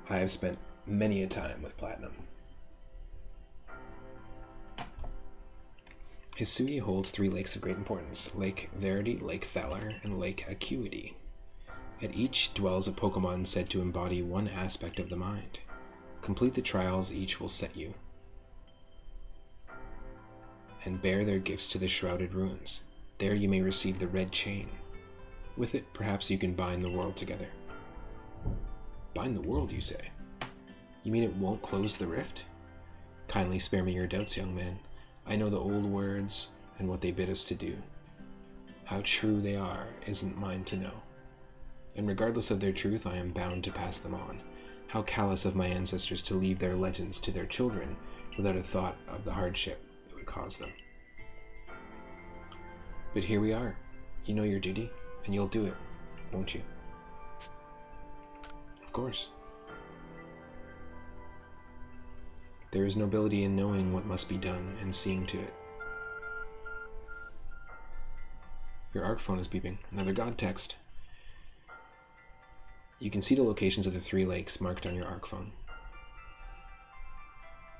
I have spent many a time with Platinum. Hisui holds 3 lakes of great importance: Lake Verity, Lake Valor, and Lake Acuity. At each dwells a Pokemon said to embody one aspect of the mind. Complete the trials each will set you, and bear their gifts to the Shrouded Ruins. There you may receive the Red Chain. With it, perhaps you can bind the world together. Bind the world, you say? You mean it won't close the rift? Kindly spare me your doubts, young man. I know the old words and what they bid us to do. How true they are isn't mine to know. And regardless of their truth, I am bound to pass them on. How callous of my ancestors to leave their legends to their children without a thought of the hardship it would cause them. But here we are. You know your duty, and you'll do it, won't you? Of course. There is nobility in knowing what must be done and seeing to it. Your ARC phone is beeping. Another god text. You can see the locations of the 3 lakes marked on your ARC phone.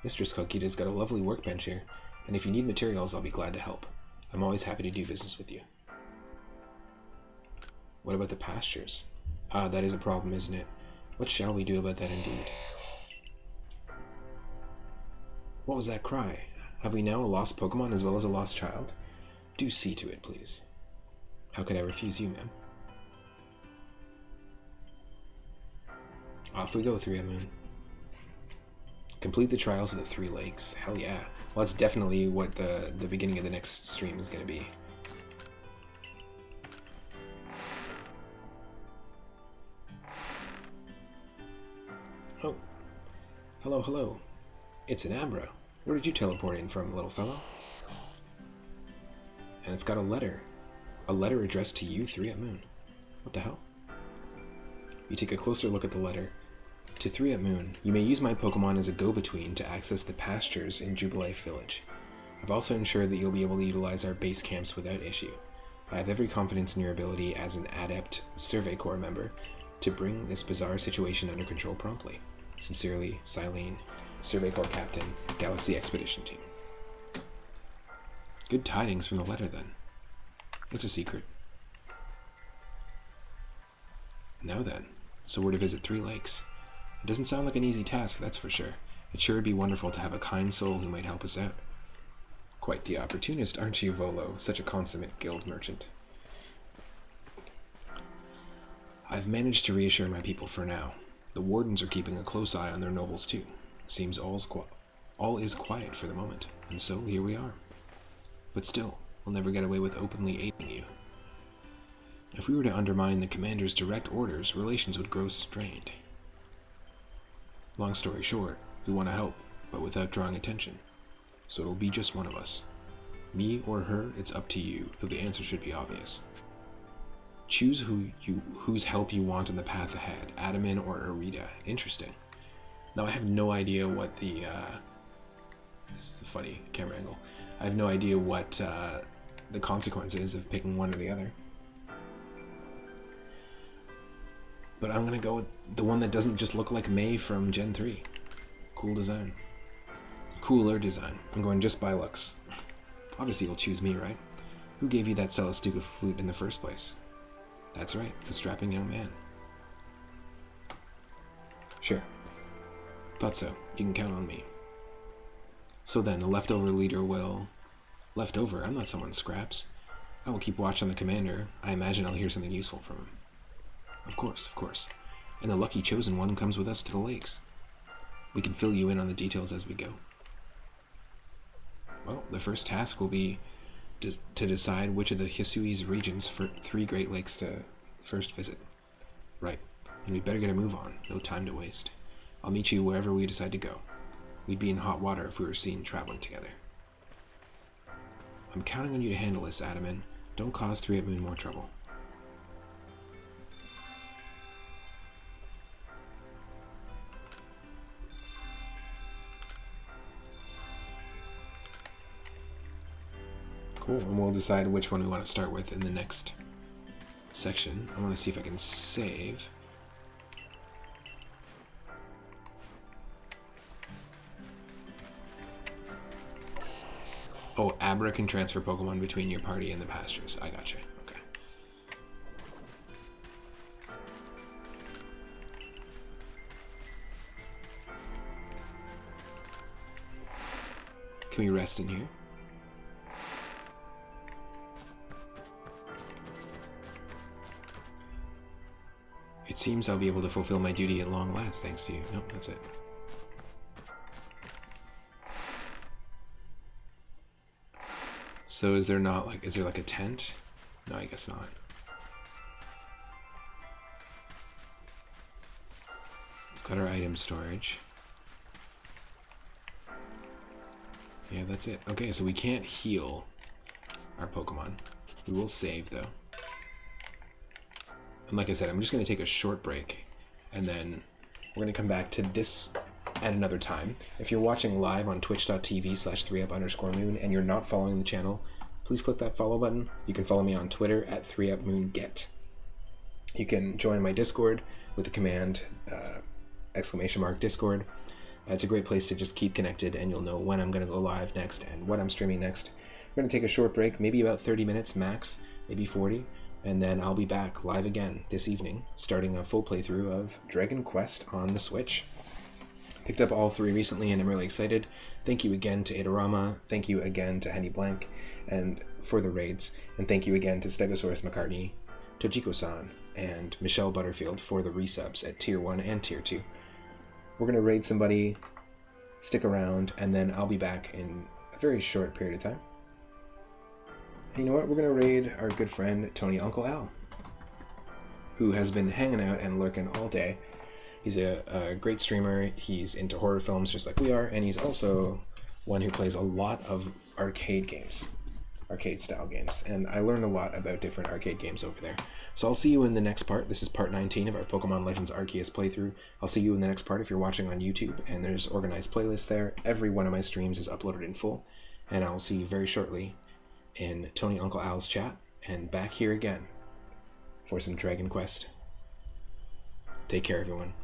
Mistress Kokita's got a lovely workbench here, and if you need materials, I'll be glad to help. I'm always happy to do business with you. What about the pastures? Ah, that is a problem, isn't it? What shall we do about that indeed? What was that cry? Have we now a lost Pokemon as well as a lost child? Do see to it, please. How could I refuse you, ma'am? Off we go, 3 Moon. Complete the trials of the 3 lakes. Hell yeah. Well, that's definitely what the beginning of the next stream is going to be. Oh. Hello, hello. It's an Abra. Where did you teleport in from, little fellow? And it's got a letter. A letter addressed to you, 3 Moon. What the hell? You take a closer look at the letter. To 3 Moon, you may use my Pokemon as a go-between to access the pastures in Jubilee Village. I've also ensured that you'll be able to utilize our base camps without issue. I have every confidence in your ability as an adept Survey Corps member to bring this bizarre situation under control promptly. Sincerely, Silene, Survey Corps Captain, Galaxy Expedition Team. Good tidings from the letter, then. It's a secret. Now then, so we're to visit 3 lakes. It doesn't sound like an easy task, that's for sure. It sure would be wonderful to have a kind soul who might help us out. Quite the opportunist, aren't you, Volo? Such a consummate guild merchant. I've managed to reassure my people for now. The wardens are keeping a close eye on their nobles too. Seems all is quiet for the moment, and so here we are. But still, we'll never get away with openly aiding you. If we were to undermine the commander's direct orders, relations would grow strained. Long story short, we want to help, but without drawing attention. So it'll be just one of us. Me or her, it's up to you, though the answer should be obvious. Choose whose help you want in the path ahead, Adaman or Arita. Interesting. Now I have no idea what the, this is a funny camera angle. I have no idea what the consequences of picking one or the other. But I'm going to go with the one that doesn't just look like May from Gen 3. Cool design. Cooler design. I'm going just by looks. Obviously you'll choose me, right? Who gave you that Celestica flute in the first place? That's right, a strapping young man. Sure. Thought so. You can count on me. So then, the leftover leader will... Leftover? I'm not someone scraps. I will keep watch on the commander. I imagine I'll hear something useful from him. Of course, of course. And the lucky chosen one comes with us to the lakes. We can fill you in on the details as we go. Well, the first task will be to decide which of the Hisui's regions for 3 Great Lakes to first visit. Right. And we better get a move on. No time to waste. I'll meet you wherever we decide to go. We'd be in hot water if we were seen traveling together. I'm counting on you to handle this, Adaman. Don't cause 3 Up Moon more trouble. Cool, and we'll decide which one we want to start with in the next section. I want to see if I can save. Oh, Abra can transfer Pokemon between your party and the pastures. I gotcha. Okay. Can we rest in here? It seems I'll be able to fulfill my duty at long last, thanks to you. Nope, that's it. So is there like a tent? No, I guess not. Got our item storage. Yeah, that's it. Okay, so we can't heal our Pokemon. We will save, though. And like I said, I'm just going to take a short break, and then we're going to come back to this at another time. If you're watching live on twitch.tv/3up_moon and you're not following the channel, please click that follow button. You can follow me on Twitter at 3upmoonget. You can join my Discord with the command !Discord. It's a great place to just keep connected, and you'll know when I'm going to go live next and what I'm streaming next. We're going to take a short break, maybe about 30 minutes max, maybe 40. And then I'll be back live again this evening, starting a full playthrough of Dragon Quest on the Switch. Picked up all 3 recently, and I'm really excited. Thank you again to Adorama, thank you again to Henny Blank and for the raids, and thank you again to Stegosaurus McCartney, Tojiko-san, and Michelle Butterfield for the resubs at Tier 1 and Tier 2. We're going to raid somebody, stick around, and then I'll be back in a very short period of time. You know what? We're going to raid our good friend Tony Uncle Al, who has been hanging out and lurking all day. He's a great streamer. He's into horror films just like we are, and he's also one who plays a lot of arcade games, arcade-style games. And I learned a lot about different arcade games over there. So I'll see you in the next part. This is part 19 of our Pokemon Legends Arceus playthrough. I'll see you in the next part if you're watching on YouTube, and there's organized playlists there. Every one of my streams is uploaded in full, and I will see you very shortly in Tony Uncle Al's chat, and back here again for some Dragon Quest. Take care, everyone.